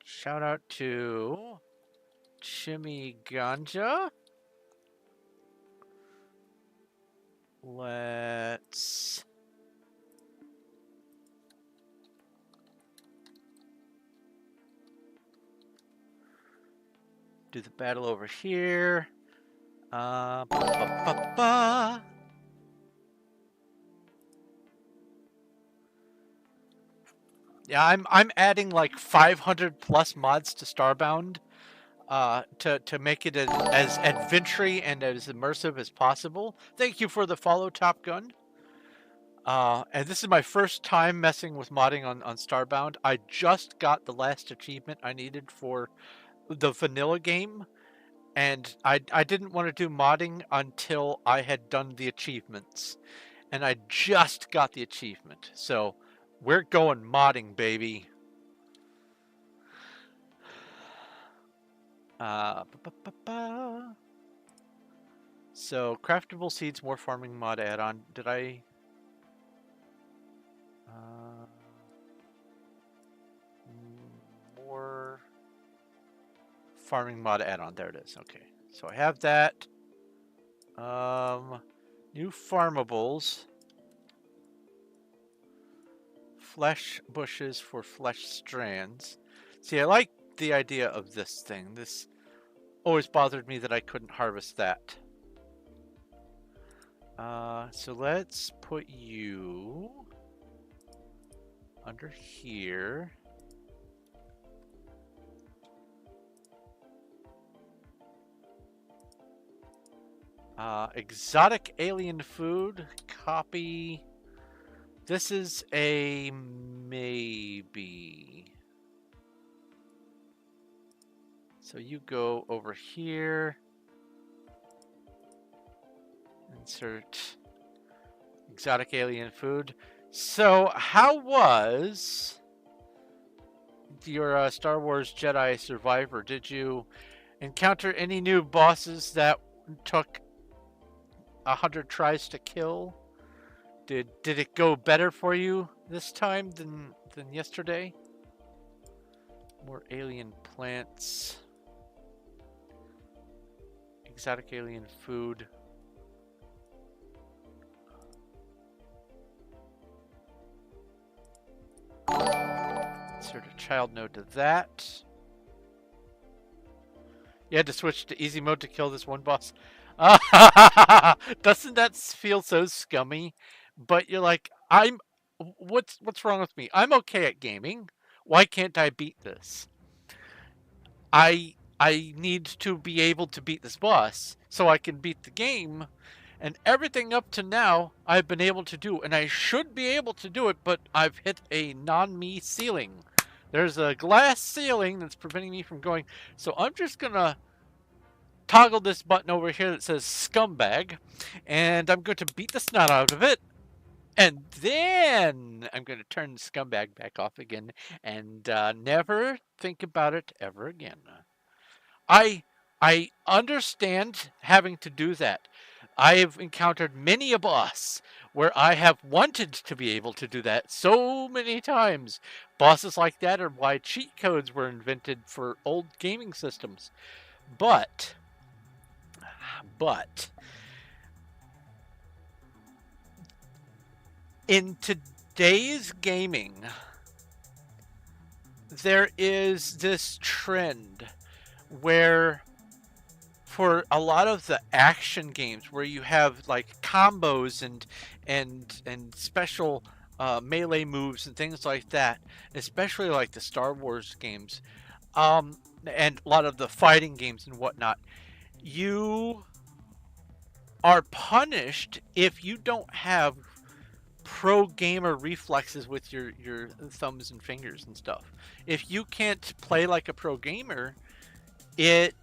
Shout out to Chimmy Ganja. Let's do the battle over here. Ba, ba, ba. Yeah, I'm adding like 500 plus mods to Starbound to make it as adventure-y and as immersive as possible. Thank you for the follow, Top Gun. And this is my first time messing with modding on Starbound. I just got the last achievement I needed for the vanilla game, and I didn't want to do modding until I had done the achievements, and I just got the achievement. So We're going modding, baby. Ba, ba, ba, ba. So, craftable seeds, more farming mod add-on. Did I... more farming mod add-on. There it is. Okay. So I have that. New farmables. Flesh bushes for flesh strands. See, I like the idea of this thing. This always bothered me that I couldn't harvest that. So let's put you under here. Exotic alien food. Copy. This is a maybe. So you go over here. Insert exotic alien food. So how was your Star Wars Jedi Survivor? Did you encounter any new bosses that took 100 tries to kill? Did it go better for you this time than yesterday? More alien plants. Exotic alien food. Insert a child node to that. You had to switch to easy mode to kill this one boss. Doesn't that feel so scummy? But you're like, what's wrong with me? I'm okay at gaming. Why can't I beat this? I need to be able to beat this boss so I can beat the game. And everything up to now I've been able to do, and I should be able to do it, but I've hit a non-me ceiling. There's a glass ceiling that's preventing me from going. So I'm just gonna toggle this button over here that says scumbag, and I'm going to beat the snot out of it. And then I'm going to turn the scumbag back off again and never think about it ever again. I understand having to do that. I've encountered many a boss where I have wanted to be able to do that so many times. Bosses like that are why cheat codes were invented for old gaming systems. But in today's gaming, there is this trend where for a lot of the action games where you have like combos and special melee moves and things like that, especially like the Star Wars games, and a lot of the fighting games and whatnot, you are punished if you don't have pro gamer reflexes with your thumbs and fingers and stuff. If you can't play like a pro gamer, it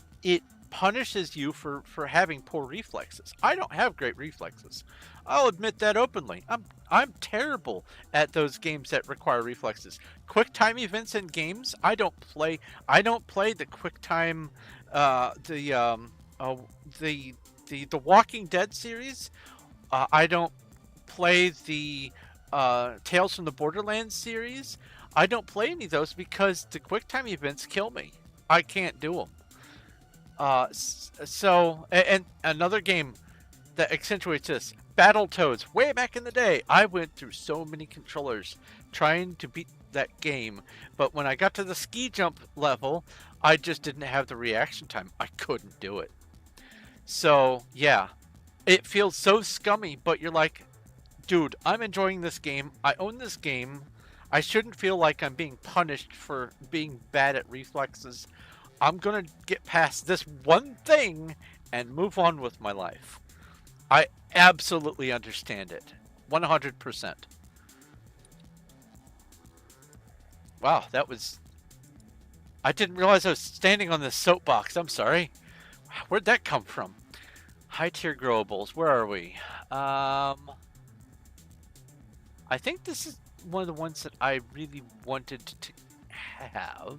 punishes you for having poor reflexes. I don't have great reflexes. I'll admit that openly. I'm terrible at those games that require reflexes. Quick time events in games, I don't play the quick time the Walking Dead series. I don't play the Tales from the Borderlands series. I don't play any of those because the quick time events kill me. I can't do them. So, and another game that accentuates this, Battletoads. Way back in the day, I went through so many controllers trying to beat that game, but when I got to the ski jump level, I just didn't have the reaction time. I couldn't do it. So, yeah, it feels so scummy, but you're like, dude, I'm enjoying this game. I own this game. I shouldn't feel like I'm being punished for being bad at reflexes. I'm going to get past this one thing and move on with my life. I absolutely understand it. 100%. Wow, that was... I didn't realize I was standing on this soapbox. I'm sorry. Where'd that come from? High tier growables. Where are we? I think this is... one of the ones that I really wanted to have.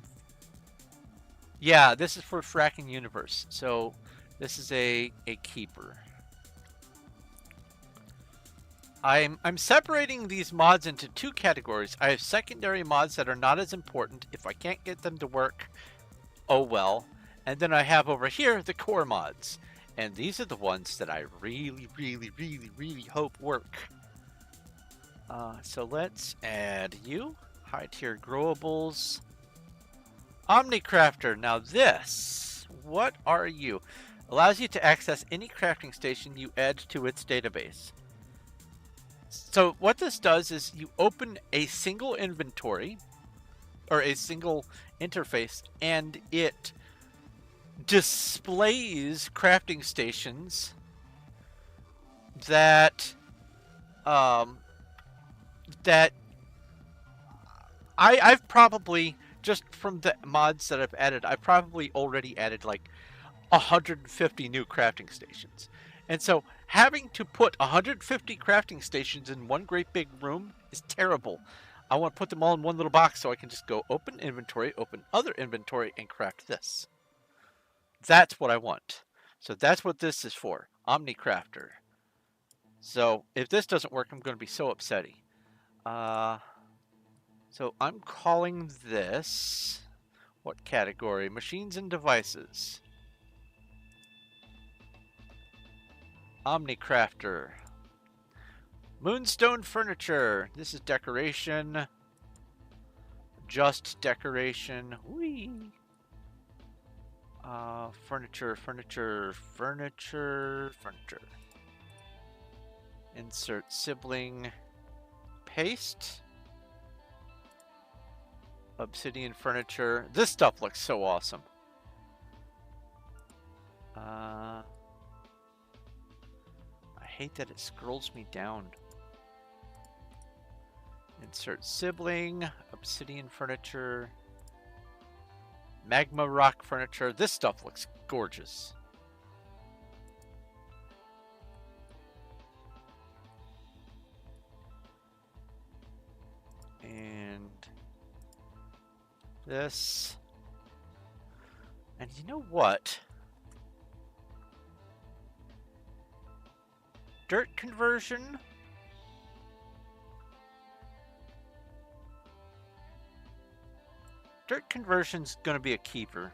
Yeah, this is for Fracking Universe. So this is a keeper. I'm separating these mods into two categories. I have secondary mods that are not as important. If I can't get them to work, oh well. And then I have over here the core mods. And these are the ones that I really, really, really, really hope work. So let's add you. High tier growables. Omnicrafter. Now this, what are you? Allows you to access any crafting station you add to its database. So what this does is you open a single inventory or a single interface and it displays crafting stations that that I've probably, just from the mods that I've added, I've probably already added like 150 new crafting stations. And so having to put 150 crafting stations in one great big room is terrible. I want to put them all in one little box so I can just go open inventory, open other inventory, and craft this. That's what I want. So that's what this is for, Omnicrafter. So if this doesn't work, I'm going to be so upsetty. So I'm calling this, what category? Machines and devices. Omnicrafter. Moonstone furniture. This is decoration. Just decoration. Whee. Furniture. Insert sibling. Paste. Obsidian furniture. This stuff looks so awesome. I hate that it scrolls me down. Insert sibling, obsidian furniture, magma rock furniture. This stuff looks gorgeous. And this. And you know what? Dirt conversion. Dirt conversion's gonna be a keeper.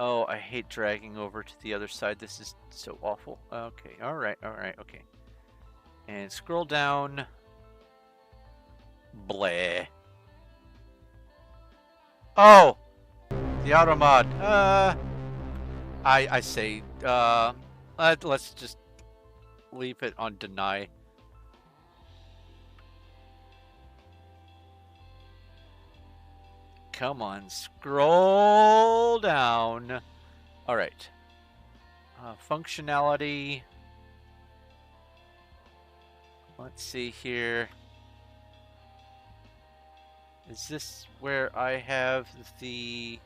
Oh, I hate dragging over to the other side. This is so awful. Okay, alright, okay. And scroll down. Bleh. Oh! The auto mod. I say, let's just leave it on deny. Come on, scroll down. All right. Functionality. Let's see here. Is this where I have the...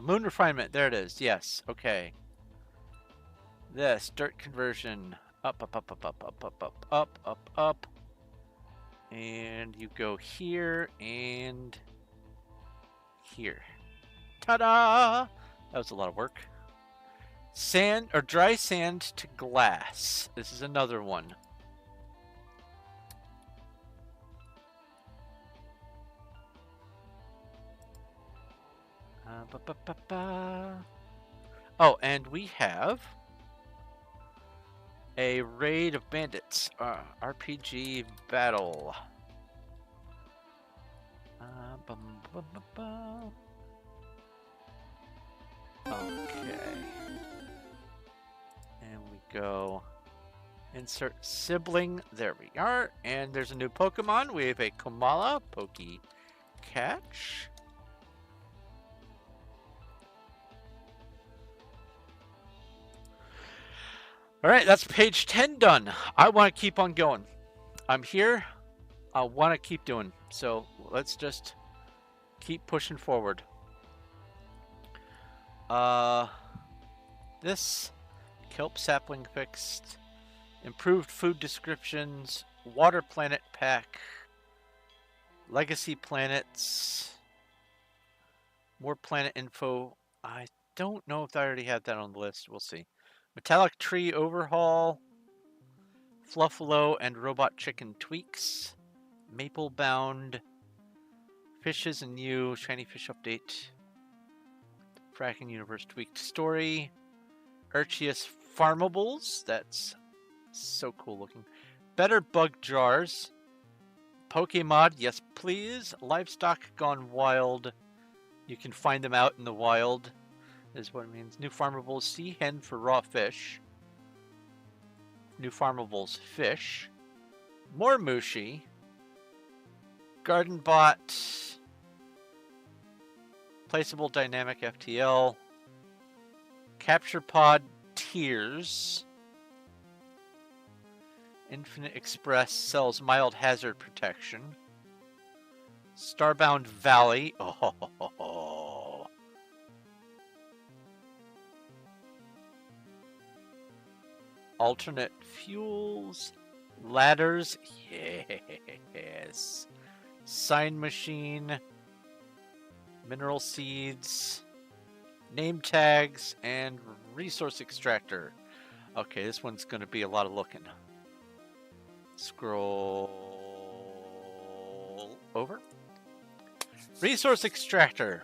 moon refinement. There it is. Yes. Okay. This dirt conversion. Up. And you go here and here. Ta-da! That was a lot of work. Sand or dry sand to glass. This is another one. Oh, and we have a raid of bandits. RPG battle. Okay. And we go insert sibling. There we are. And there's a new Pokemon. We have a Komala Poke Catch. All right, that's page 10 done. I want to keep on going. I'm here. I want to keep doing. So let's just keep pushing forward. Uh, this kelp sapling fixed, improved food descriptions, water planet pack, legacy planets, more planet info. I don't know if I already have that on the list. We'll see. Metallic tree overhaul, Fluffalo and robot chicken tweaks, maple bound, fishes and you, shiny fish update, fracking universe tweaked story, Urchius farmables. That's so cool looking. Better bug jars. Pokemon, yes please. Livestock gone wild. You can find them out in the wild, is what it means. New farmables. Sea hen for raw fish. New farmables fish. More Mushi. Garden bot. Placeable dynamic FTL. Capture pod tiers. Infinite Express sells mild hazard protection. Starbound Valley. Oh. Alternate fuels. Ladders. Yes. Sign machine. Mineral seeds. Name tags. And resource extractor. Okay, this one's going to be a lot of looking. Scroll over. Resource extractor.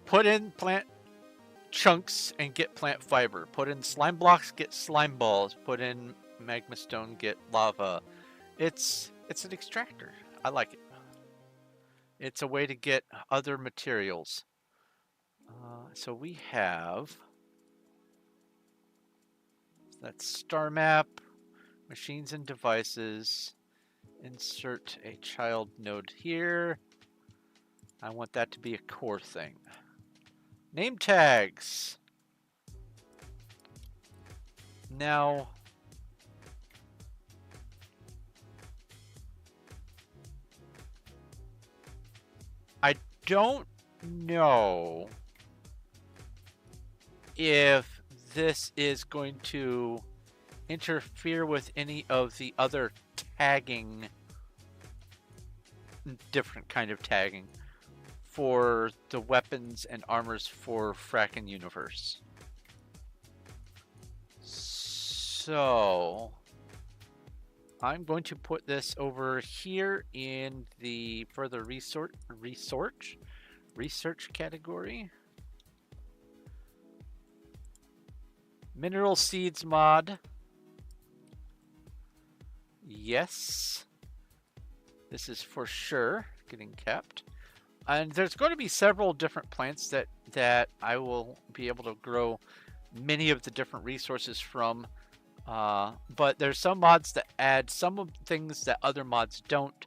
Put in plant chunks and get plant fiber. Put in slime blocks, get slime balls. Put in magma stone, get lava. It's an extractor. I like it. It's a way to get other materials. So we have that star map, machines and devices. Insert a child node here. I want that to be a core thing. Name tags. Now, I don't know if this is going to interfere with any of the other tagging, different kind of tagging for the weapons and armors for Frackin' Universe. So I'm going to put this over here in the further research category. Mineral seeds mod. Yes. This is for sure getting kept. And there's going to be several different plants that I will be able to grow many of the different resources from. But there's some mods that add some of the things that other mods don't.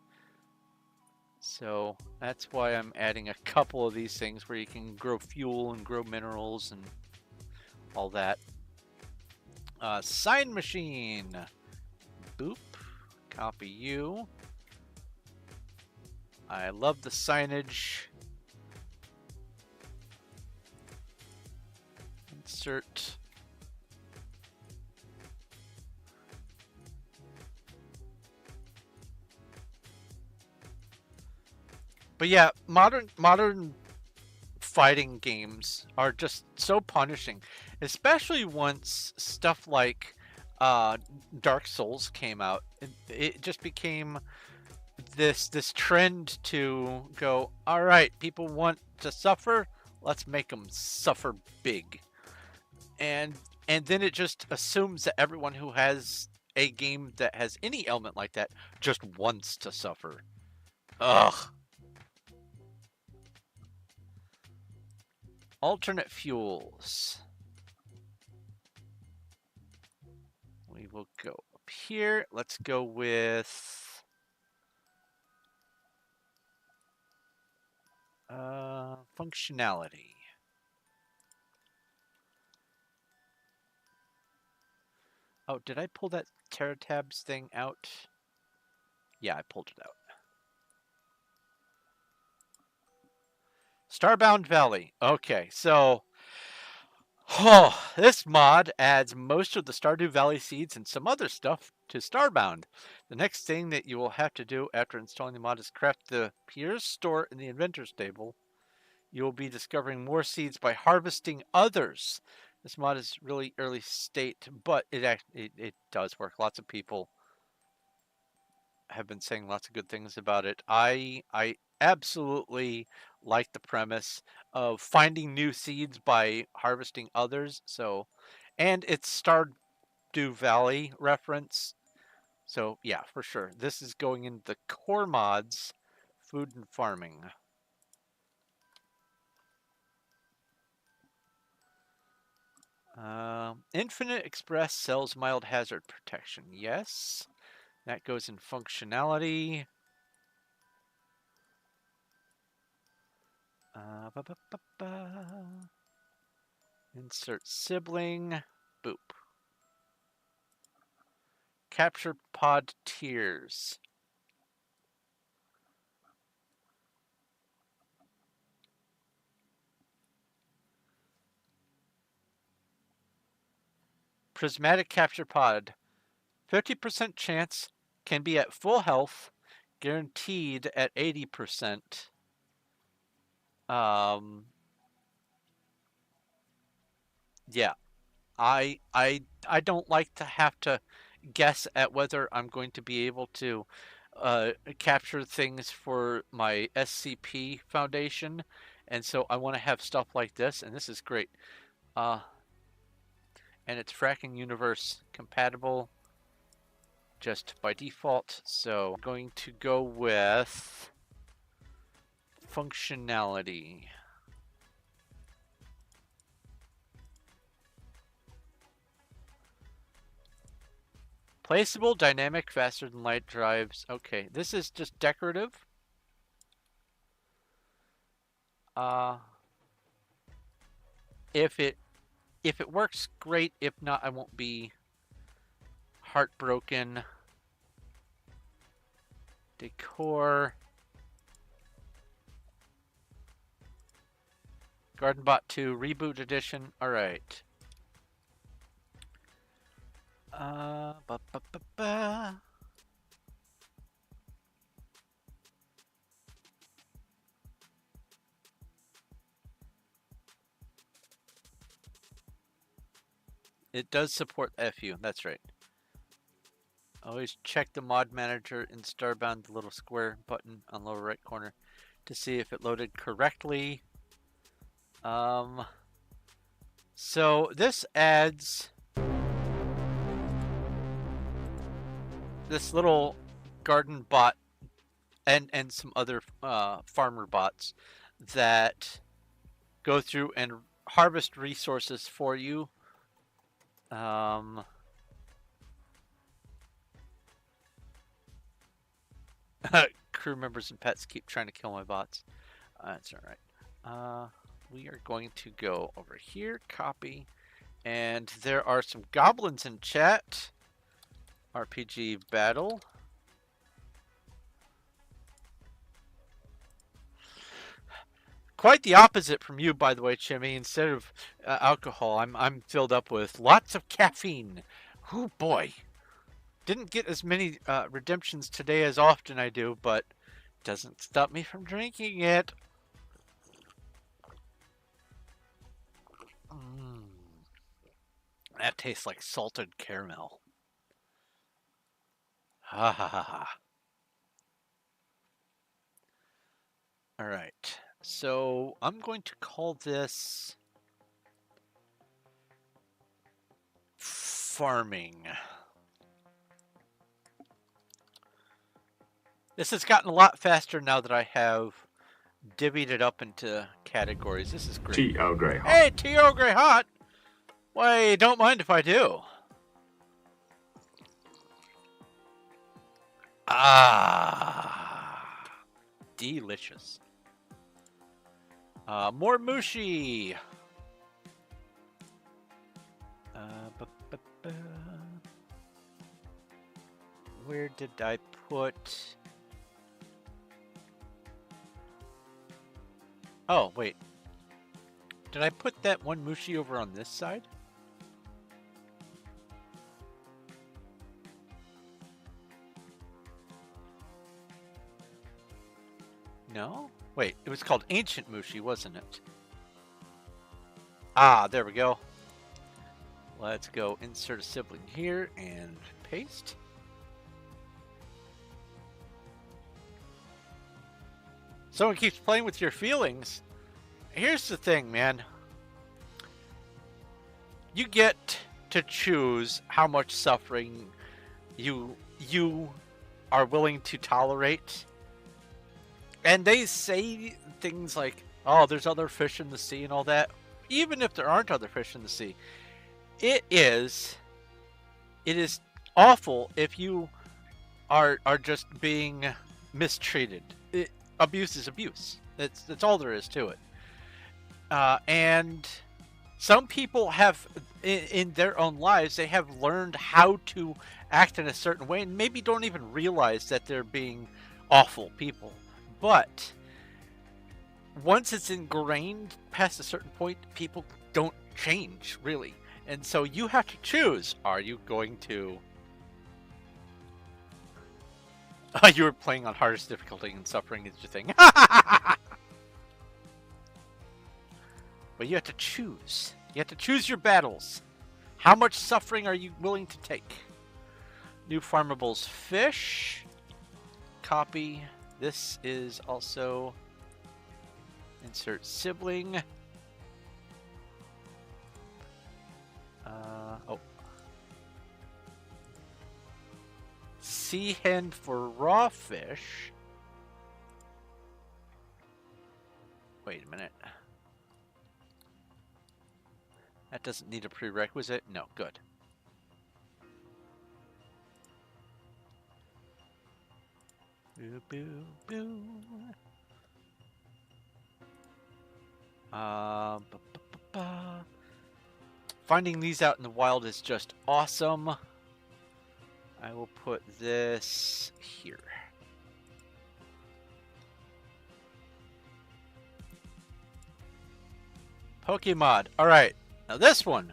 So that's why I'm adding a couple of these things where you can grow fuel and grow minerals and all that. Sign machine. Boop. Copy you. I love the signage. Insert. But yeah, modern fighting games are just so punishing, especially once stuff like Dark Souls came out. It just became this trend to go, all right, people want to suffer, let's make them suffer big. And then it just assumes that everyone who has a game that has any element like that just wants to suffer. Ugh. Alternate fuels. We will go up here. Let's go with functionality. Oh, did I pull that TerraTabs thing out? Yeah, I pulled it out. Starbound Valley. Okay, so oh, this mod adds most of the Stardew Valley seeds and some other stuff to Starbound. The next thing that you will have to do after installing the mod is craft the Pierre's store in the inventor's table. You will be discovering more seeds by harvesting others. This mod is really early state, but it does work. Lots of people have been saying lots of good things about it. I absolutely like the premise of finding new seeds by harvesting others. So, and it's Stardew Valley reference. So yeah, for sure. This is going into the core mods, food and farming. Infinite Express sells mild hazard protection. Yes, that goes in functionality. Ba, ba, ba, ba. Insert sibling. Boop. Capture pod tiers. Prismatic capture pod. 50% chance, can be at full health, guaranteed at 80%. Yeah, I don't like to have to guess at whether I'm going to be able to capture things for my SCP Foundation, and so I want to have stuff like this, and this is great. And it's Fracking Universe compatible just by default, so I'm going to go with functionality. Placeable, dynamic, faster than light drives. Okay, this is just decorative. If it works, great. If not, I won't be heartbroken. Decor. GardenBot 2 Reboot Edition. All right. Ba, ba, ba, ba. It does support FU. That's right. Always check the mod manager in Starbound, the little square button on lower right corner, to see if it loaded correctly. So this adds this little garden bot and some other farmer bots that go through and harvest resources for you. Crew members and pets keep trying to kill my bots. That's all right. We are going to go over here, copy, and there are some goblins in chat. RPG battle. Quite the opposite from you, by the way, Chimmy. Instead of alcohol, I'm filled up with lots of caffeine. Oh boy, didn't get as many redemptions today as often I do, but doesn't stop me from drinking it. That tastes like salted caramel. Ha ha ha ha. All right, so I'm going to call this farming. This has gotten a lot faster now that I have divvied it up into categories. This is great. T.O. Grey Hot. Hey, T.O. Grey Hot! Why, don't mind if I do. Ah, delicious. More mushi. Where did I put? Oh, wait. Did I put that one mushi over on this side? No? Wait, it was called Ancient Mushi, wasn't it? Ah, there we go. Let's go insert a sibling here and paste. Someone keeps playing with your feelings. Here's the thing, man. You get to choose how much suffering you are willing to tolerate. And they say things like, oh, there's other fish in the sea and all that. Even if there aren't other fish in the sea, it is awful if you are just being mistreated. Abuse is abuse. That's all there is to it. And some people have, in their own lives, they have learned how to act in a certain way and maybe don't even realize that they're being awful people. But once it's ingrained past a certain point, people don't change, really. And so you have to choose. Are you going to... you were playing on hardest difficulty and suffering is your thing. But you have to choose. You have to choose your battles. How much suffering are you willing to take? New farmables fish. Copy. This is also insert sibling. Oh. Sea hen for raw fish. Wait a minute. That doesn't need a prerequisite? No, good. Boo, boo, boo. Finding these out in the wild is just awesome. I will put this here. Pokemon. All right. Now this one.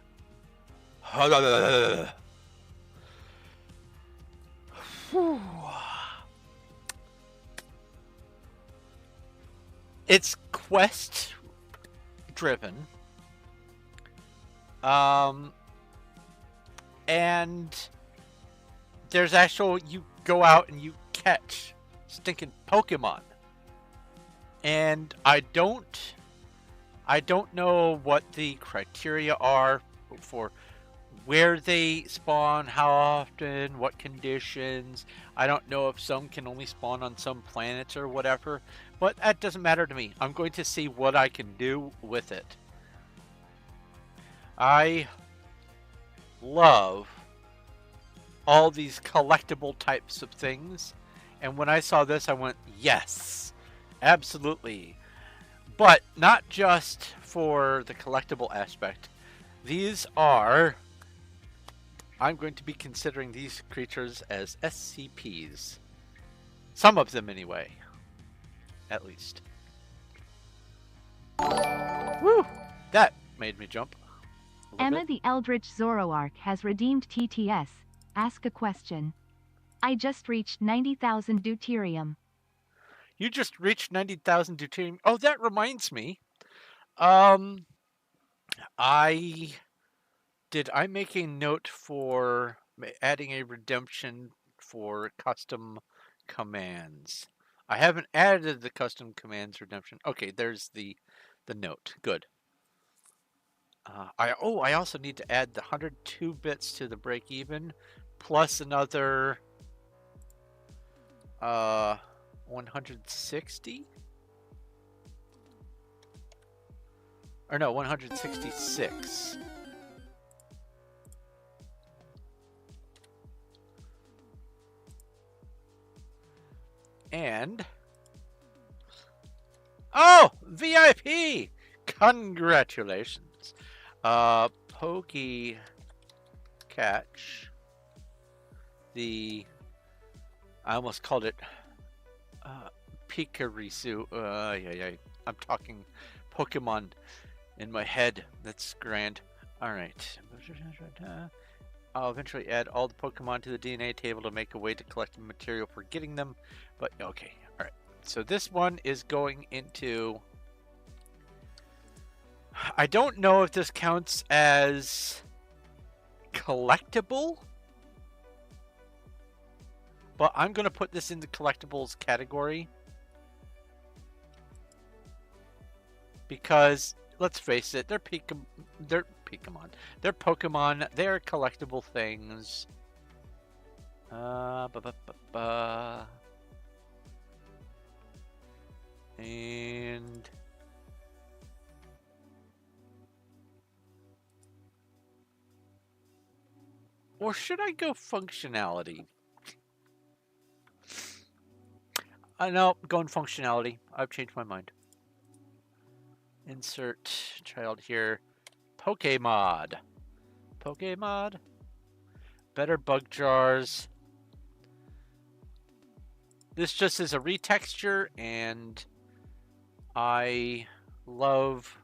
It's quest driven. And there's actual, you go out and you catch stinking Pokemon. And I don't know what the criteria are for where they spawn, how often, what conditions. I don't know if some can only spawn on some planets or whatever, but that doesn't matter to me. I'm going to see what I can do with it. I love all these collectible types of things, and when I saw this I went, yes, absolutely. But not just for the collectible aspect. These are... I'm going to be considering these creatures as SCPs. Some of them anyway. At least. Woo! That made me jump. Emma the Eldritch Zoroark has redeemed TTS. Ask a question. I just reached 90,000 deuterium. You just reached 90,000 deuterium. Oh, that reminds me. Did I make a note for adding a redemption for custom commands? I haven't added the custom commands redemption. Okay, there's the note. Good. I also need to add the 102 bits to the break even, plus another 160? Or no, 166. And... oh! VIP! Congratulations! Pokey Catch. I almost called it Pikarisu. Yeah. I'm talking Pokemon in my head. That's grand. All right. I'll eventually add all the Pokemon to the DNA table to make a way to collect the material for getting them. But okay, all right. So this one is going into... I don't know if this counts as collectible, but I'm going to put this in the collectibles category. Because, let's face it, they're Pokemon. They're Pokemon. They're collectible things. And... Or should I go functionality? No, going functionality. I've changed my mind. Insert child here. Pokemod. Pokemod. Better bug jars. This just is a retexture, and I love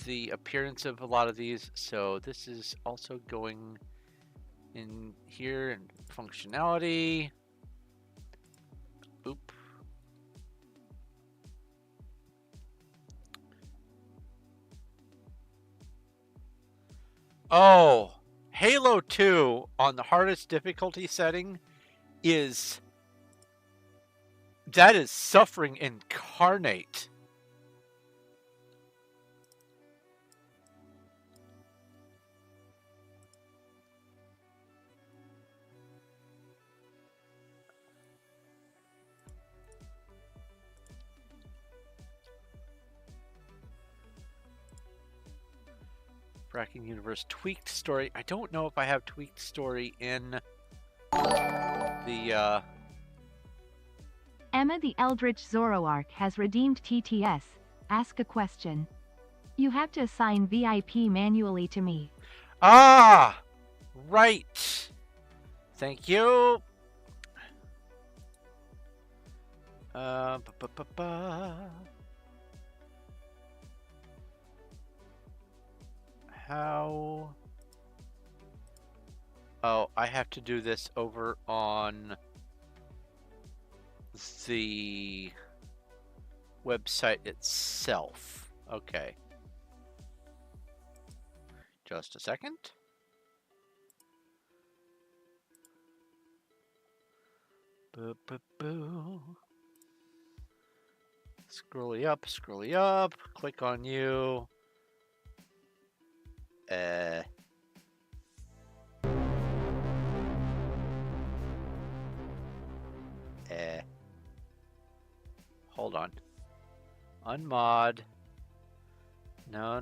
the appearance of a lot of these, so this is also going in here in functionality. Boop. Oh, Halo 2 on the hardest difficulty setting is... That is suffering incarnate. Fracking Universe Tweaked Story. I don't know if I have Tweaked Story in the... Emma the Eldritch Zoroark has redeemed TTS. Ask a question. You have to assign VIP manually to me. Ah! Right! Thank you! How... Oh, I have to do this over on the website itself. Okay. Just a second. Boo. Scrolly up, click on you. Hold on. Unmod. No.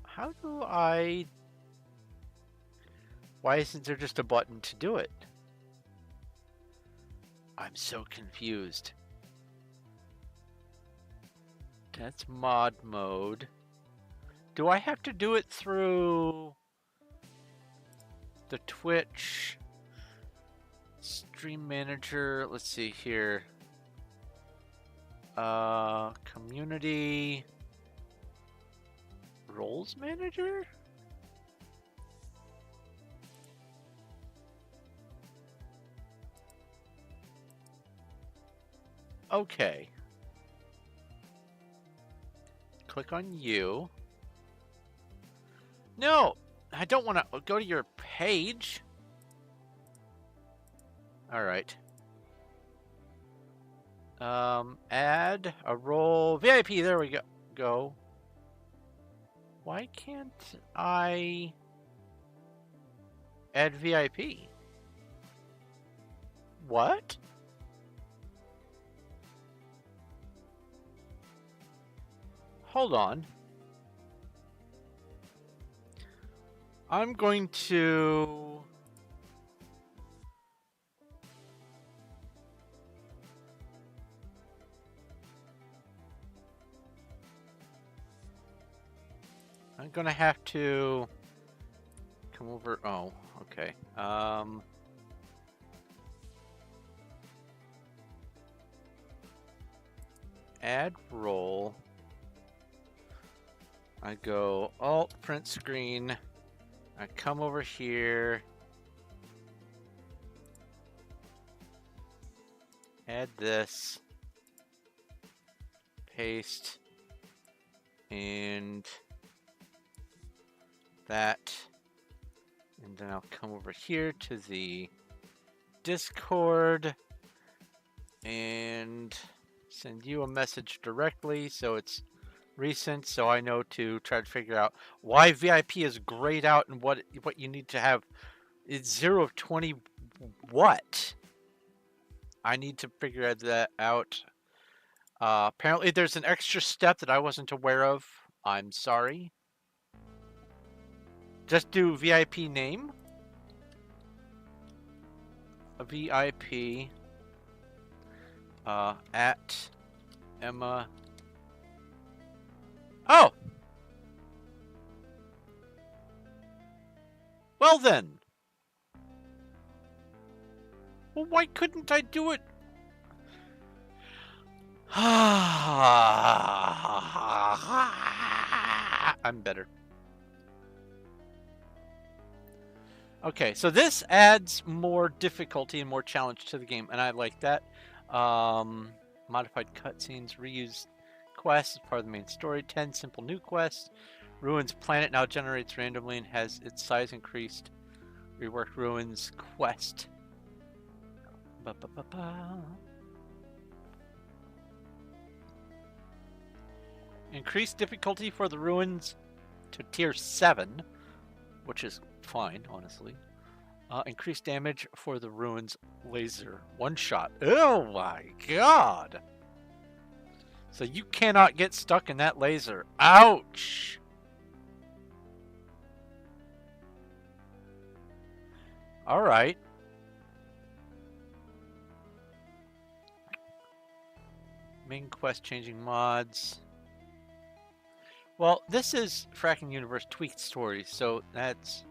How do I... Why isn't there just a button to do it? I'm so confused. That's mod mode. Do I have to do it through the Twitch stream manager? Let's see here. Community roles manager? Okay. Click on you. No, I don't want to go to your page. All right. Add a role. VIP, there we go. Why can't I add VIP? What? Hold on. I'm going to... I'm going to have to come over... Oh, okay. add role. I go Alt, print screen. I come over here. Add this. Paste. And that. And then I'll come over here to the Discord and send you a message directly so it's recent, so I know to try to figure out why VIP is grayed out and what you need to have. It's 0 of 20 what? I need to figure that out. Apparently there's an extra step that I wasn't aware of. I'm sorry. Just do VIP name. A VIP at Emma. Oh! Well then. Well, why couldn't I do it? I'm better. Okay, so this adds more difficulty and more challenge to the game, and I like that. Modified cutscenes, reuse quests as part of the main story, 10 simple new quests. Ruins planet now generates randomly and has its size increased. Reworked Ruins quest. Increased difficulty for the ruins to tier 7, which is fine, honestly. Increased damage for the ruins laser. One shot. Oh my god! So you cannot get stuck in that laser. Ouch! Alright. Main quest changing mods. Well, this is Fracking Universe tweaked stories, so that's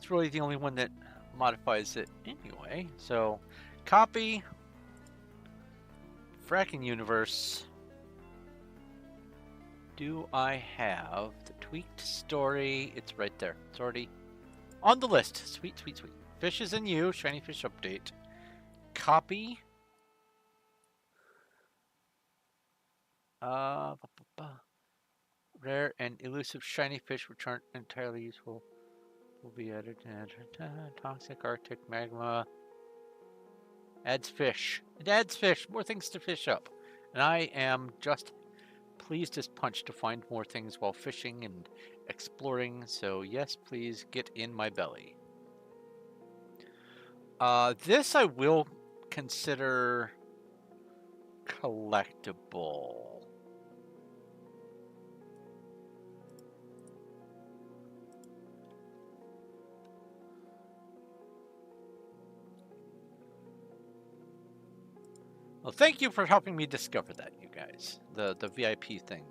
really the only one that modifies it anyway. So, copy Fracking Universe. Do I have the tweaked story? It's right there. It's already on the list. Sweet, sweet, sweet. Fishes and you, shiny fish update. Copy. Rare and elusive shiny fish which aren't entirely useful will be added. Toxic Arctic magma. Adds fish. It adds fish. More things to fish up. And I am just pleased as punch to find more things while fishing and exploring. So yes, please get in my belly. This I will consider collectible. Well, thank you for helping me discover that, you guys. The VIP thing.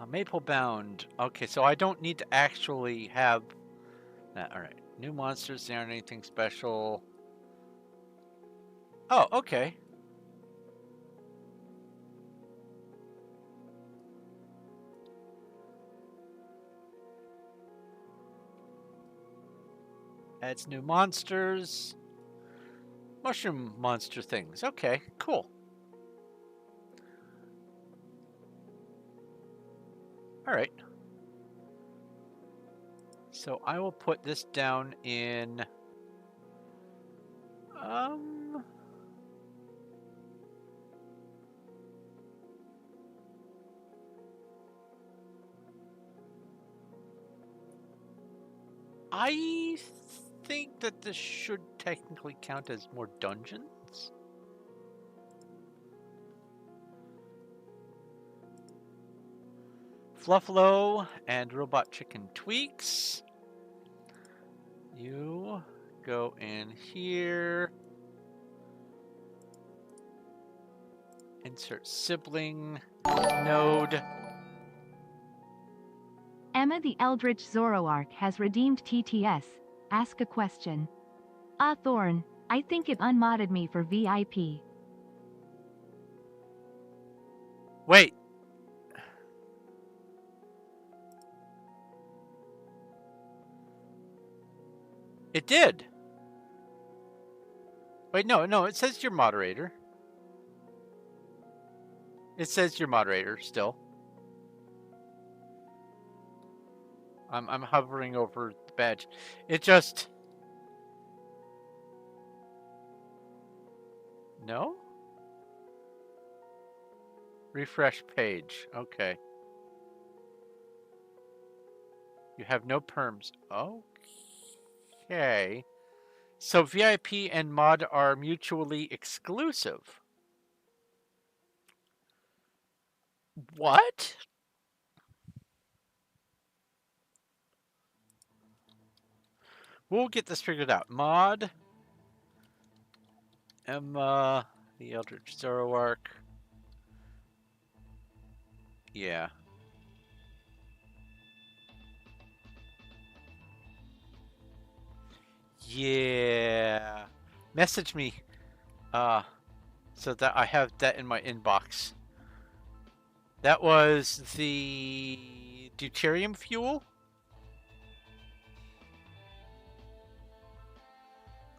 Maple Bound. Okay, so I don't need to actually have that. Alright. New monsters, they aren't anything special. Oh, okay. Adds new monsters. Mushroom monster things. Okay, cool. Alright. So I will put this down in... I think that this should technically count as more dungeons. Fluffalo and Robot Chicken tweaks. You go in here. Insert sibling node. Emma the Eldritch Zoroark has redeemed TTS. Ask a question. Thorn, I think it unmodded me for VIP. Wait. It did. Wait, no, it says you're moderator. It says you're moderator still. I'm hovering over the badge. It just... No? Refresh page. Okay. You have no perms. Okay. So VIP and mod are mutually exclusive. What? We'll get this figured out. Mod, Emma, the Eldritch Zoroark. Yeah. Yeah. Message me. So that I have that in my inbox. That was the deuterium fuel.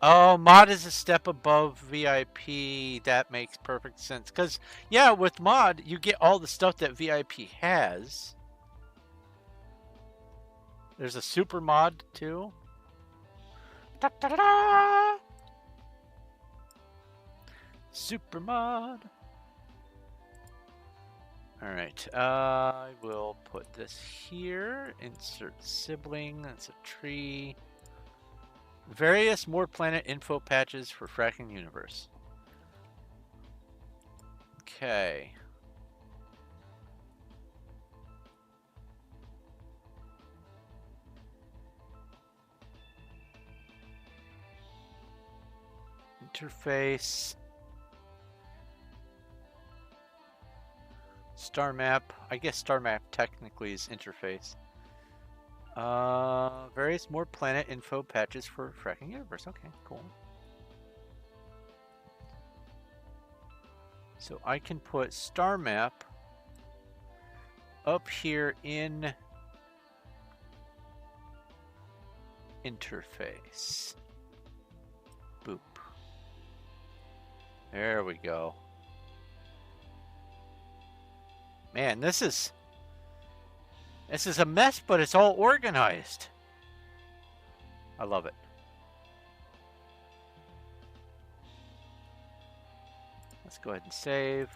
Oh, mod is a step above VIP. That makes perfect sense. Because, yeah, with mod, you get all the stuff that VIP has. There's a super mod, too. Da, da, da, da. Super mod. Alright, I will put this here. Insert sibling. That's a tree. Various more planet info patches for Fracking Universe. Okay. Interface. Star map. I guess star map technically is interface. Various more planet info patches for Fracking Universe. Okay, cool. So I can put star map up here in interface. Boop. There we go. Man, this is a mess, but it's all organized. I love it. Let's go ahead and save.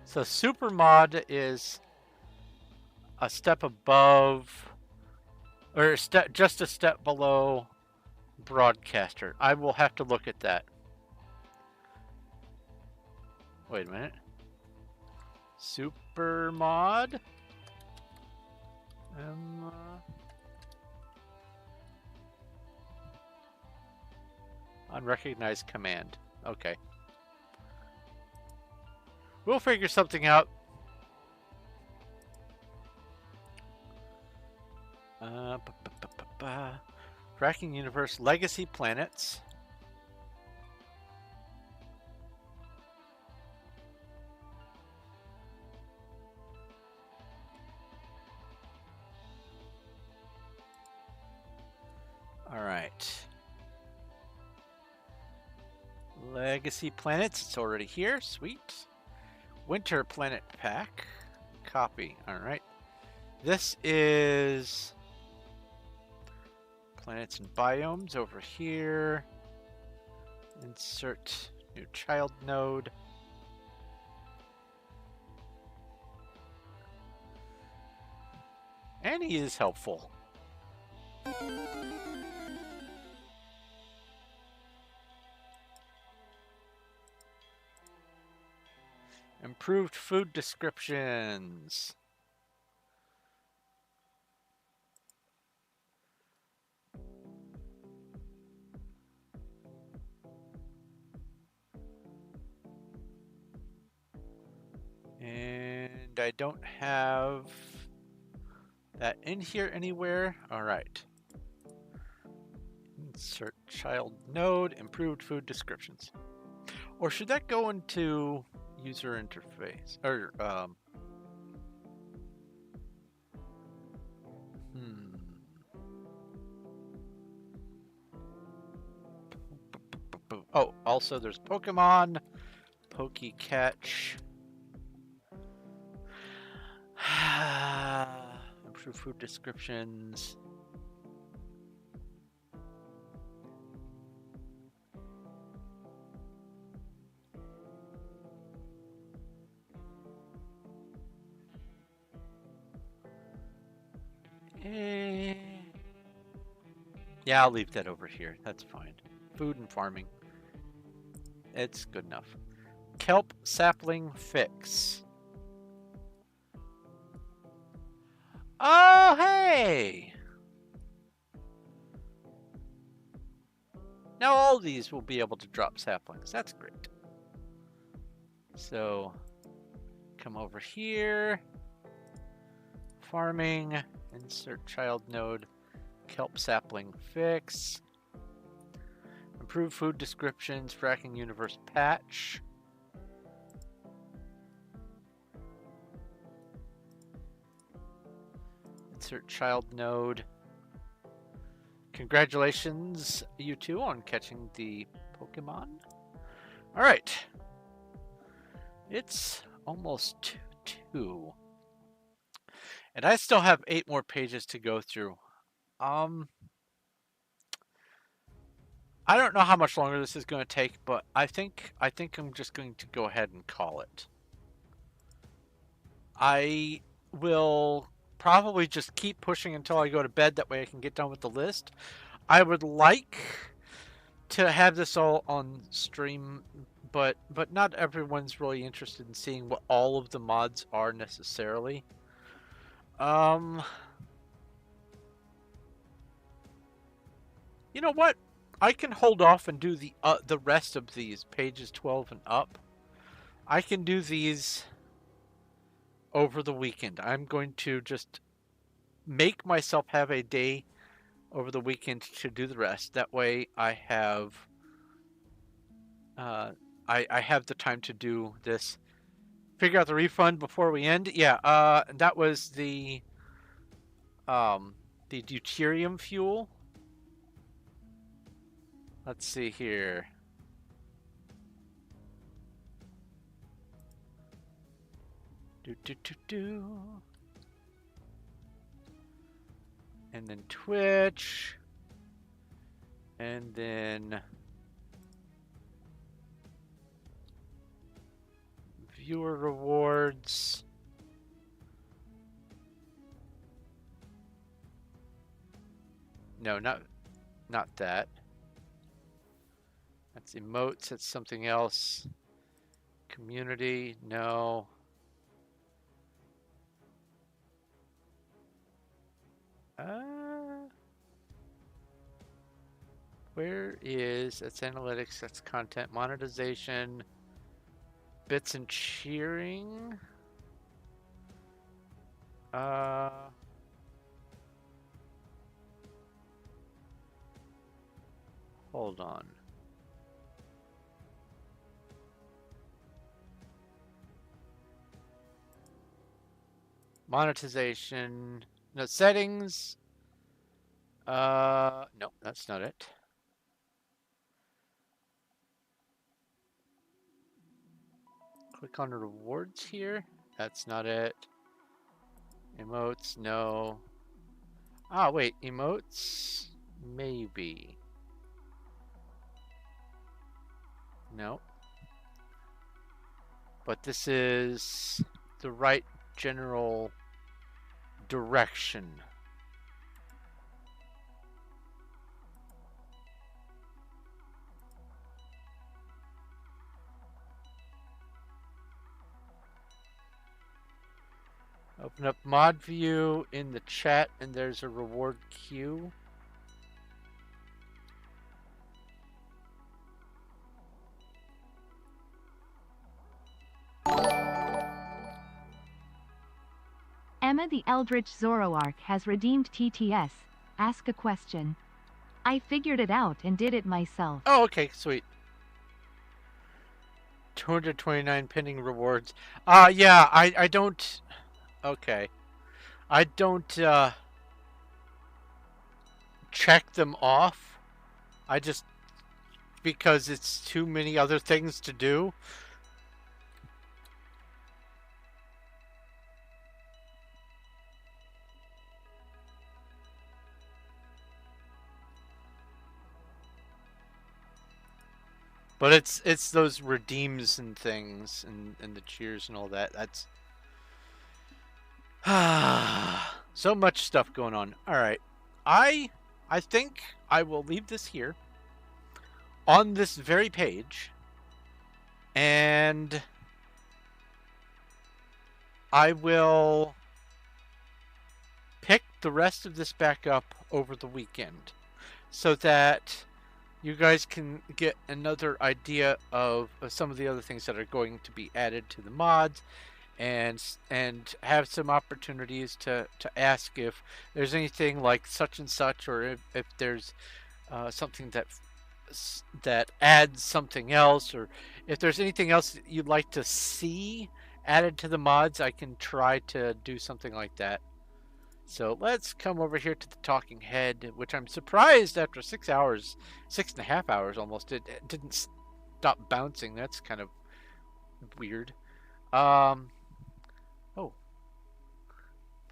So super mod is a step above, or just a step below broadcaster. I will have to look at that. Wait a minute. Super mod. Unrecognized command. Okay. We'll figure something out. Fracking Universe Legacy Planets. All right. Legacy Planets. It's already here. Sweet. Winter Planet Pack. Copy. All right. This is planets and biomes over here. Insert new child node. And he is helpful. Improved food descriptions. And I don't have that in here anywhere. All right. Insert child node, improved food descriptions. Or should that go into user interface? Or, Oh, also there's Pokemon, Pokecatch. Improve food descriptions. Yeah, I'll leave that over here. That's fine. Food and farming. It's good enough. Kelp sapling fix. Oh, hey! Now all these will be able to drop saplings. That's great. So, come over here. Farming. Insert child node. Kelp sapling fix. Improve food descriptions. Fracking universe patch. Insert child node. Congratulations, you two, on catching the Pokemon. Alright. It's almost 2. And I still have 8 more pages to go through. I don't know how much longer this is going to take, but I think I'm just going to go ahead and call it. I will probably just keep pushing until I go to bed. That way I can get done with the list. I would like to have this all on stream, but not everyone's really interested in seeing what all of the mods are necessarily. You know what? I can hold off and do the rest of these pages 12 and up. I can do these over the weekend. I'm going to just make myself have a day over the weekend to do the rest. That way I have I have the time to do this. Figure out the refund before we end. Yeah, that was the deuterium fuel. Let's see here. And then Twitch. And then viewer rewards. No, not that. That's emotes, that's something else. Community, no. Where is, that's analytics, that's content, monetization, bits and cheering. Hold on. Monetization, no, settings. No, that's not it. Click on rewards here. That's not it. Emotes, no. Ah, wait, emotes? Maybe. No. But this is the right general direction. Open up mod view in the chat and there's a reward queue. Emma the Eldritch Zoroark has redeemed TTS. Ask a question. I figured it out and did it myself. Oh, okay, sweet. 229 pending rewards. Yeah, I don't... Okay. I don't, check them off. I just... Because it's too many other things to do. But it's those redeems and things and the cheers and all that. That's so much stuff going on. All right. I think I will leave this here on this very page, and I will pick the rest of this back up over the weekend so that you guys can get another idea of some of the other things that are going to be added to the mods, and have some opportunities to ask if there's anything like such and such, or if there's something that adds something else, or if there's anything else that you'd like to see added to the mods. I can try to do something like that. So let's come over here to the talking head, which I'm surprised after 6 hours, 6.5 hours almost, it didn't stop bouncing. That's kind of weird. Oh,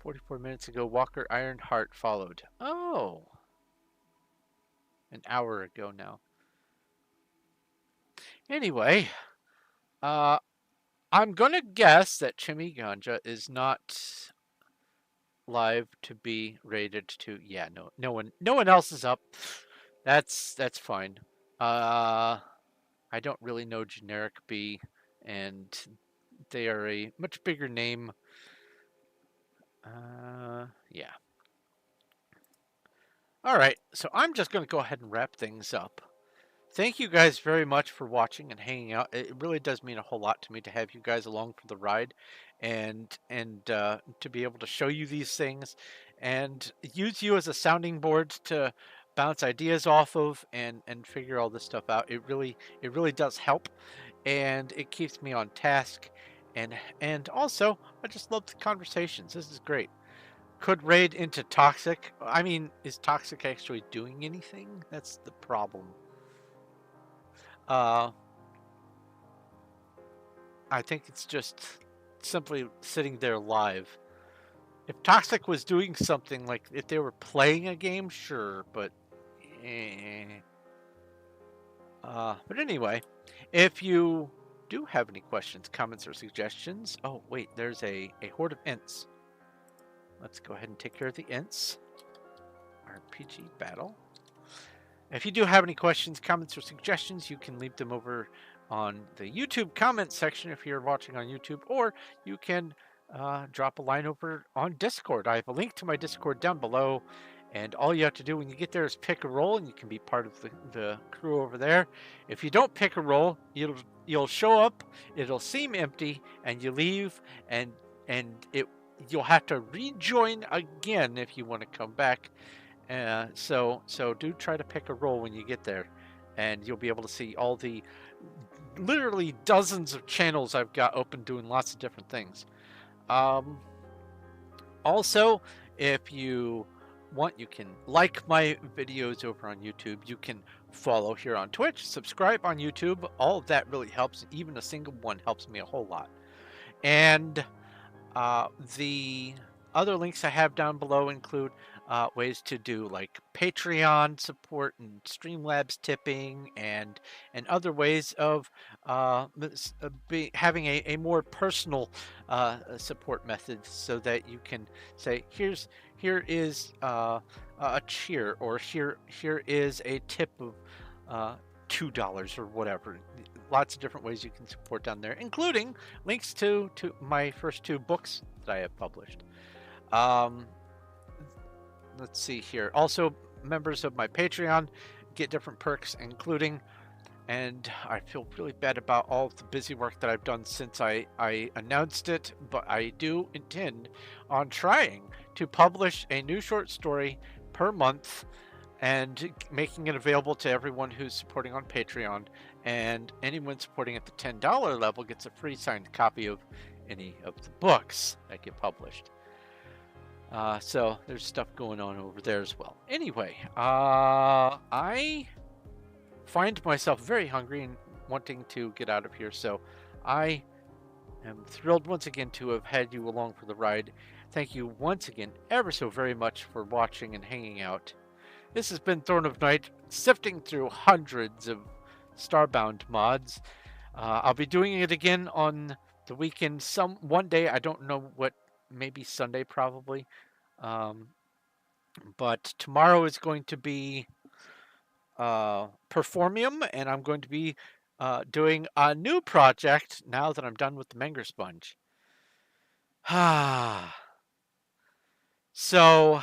44 minutes ago, Walker Ironheart followed. Oh, an hour ago now. Anyway, I'm gonna guess that Chimmy Ganja is not live to be rated to. Yeah, no one else is up. That's fine. I don't really know Generic B, and they are a much bigger name. Yeah. All right, so I'm just going to go ahead and wrap things up. Thank you guys very much for watching and hanging out. It really does mean a whole lot to me to have you guys along for the ride, and to be able to show you these things and use you as a sounding board to bounce ideas off of and figure all this stuff out. It really does help, and it keeps me on task, and also I just love the conversations. This is great. Could raid into Toxic. I mean, is Toxic actually doing anything? That's the problem. I think it's just simply sitting there live. If Toxic was doing something, like if they were playing a game, sure, but but anyway, if you do have any questions, comments, or suggestions... Oh, wait, there's a horde of ints. Let's go ahead and take care of the ints. RPG battle. If you do have any questions, comments, or suggestions, you can leave them over on the YouTube comment section if you're watching on YouTube, or you can drop a line over on Discord. I have a link to my Discord down below, and all you have to do when you get there is pick a role, and you can be part of the crew over there. If you don't pick a role, you'll show up, it'll seem empty, and you leave, and you'll have to rejoin again if you want to come back. So do try to pick a role when you get there, and you'll be able to see all the literally dozens of channels I've got open doing lots of different things. Also, if you want, you can like my videos over on YouTube. You can follow here on Twitch, subscribe on YouTube. All of that really helps. Even a single one helps me a whole lot. And the other links I have down below include ways to do like Patreon support and Streamlabs tipping, and other ways of having a more personal support method, so that you can say, here is a cheer, or here is a tip of $2 or whatever. Lots of different ways you can support down there, including links to my first 2 books that I have published. Let's see here. Also, members of my Patreon get different perks, including, and I feel really bad about all of the busy work that I've done since I announced it, but I do intend on trying to publish a new short story per month, and making it available to everyone who's supporting on Patreon. And anyone supporting at the $10 level gets a free signed copy of any of the books that get published. So there's stuff going on over there as well. Anyway, I find myself very hungry and wanting to get out of here. So I am thrilled once again to have had you along for the ride. Thank you once again ever so very much for watching and hanging out. This has been Thorn of Night, sifting through hundreds of Starbound mods. I'll be doing it again on the weekend. One day, I don't know what, maybe Sunday probably. But tomorrow is going to be Performium, and I'm going to be doing a new project now that I'm done with the Menger Sponge. So,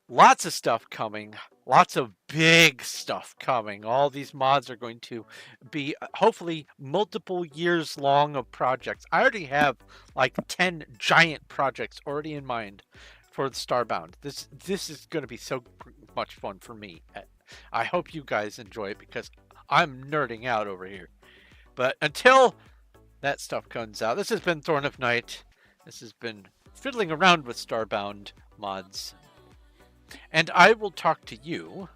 lots of stuff coming. Lots of big stuff coming. All these mods are going to be hopefully multiple years long of projects. I already have like 10 giant projects already in mind for the Starbound. This is going to be so much fun for me. I hope you guys enjoy it because I'm nerding out over here. But until that stuff comes out, this has been Thorn of Night. This has been fiddling around with Starbound mods. And I will talk to you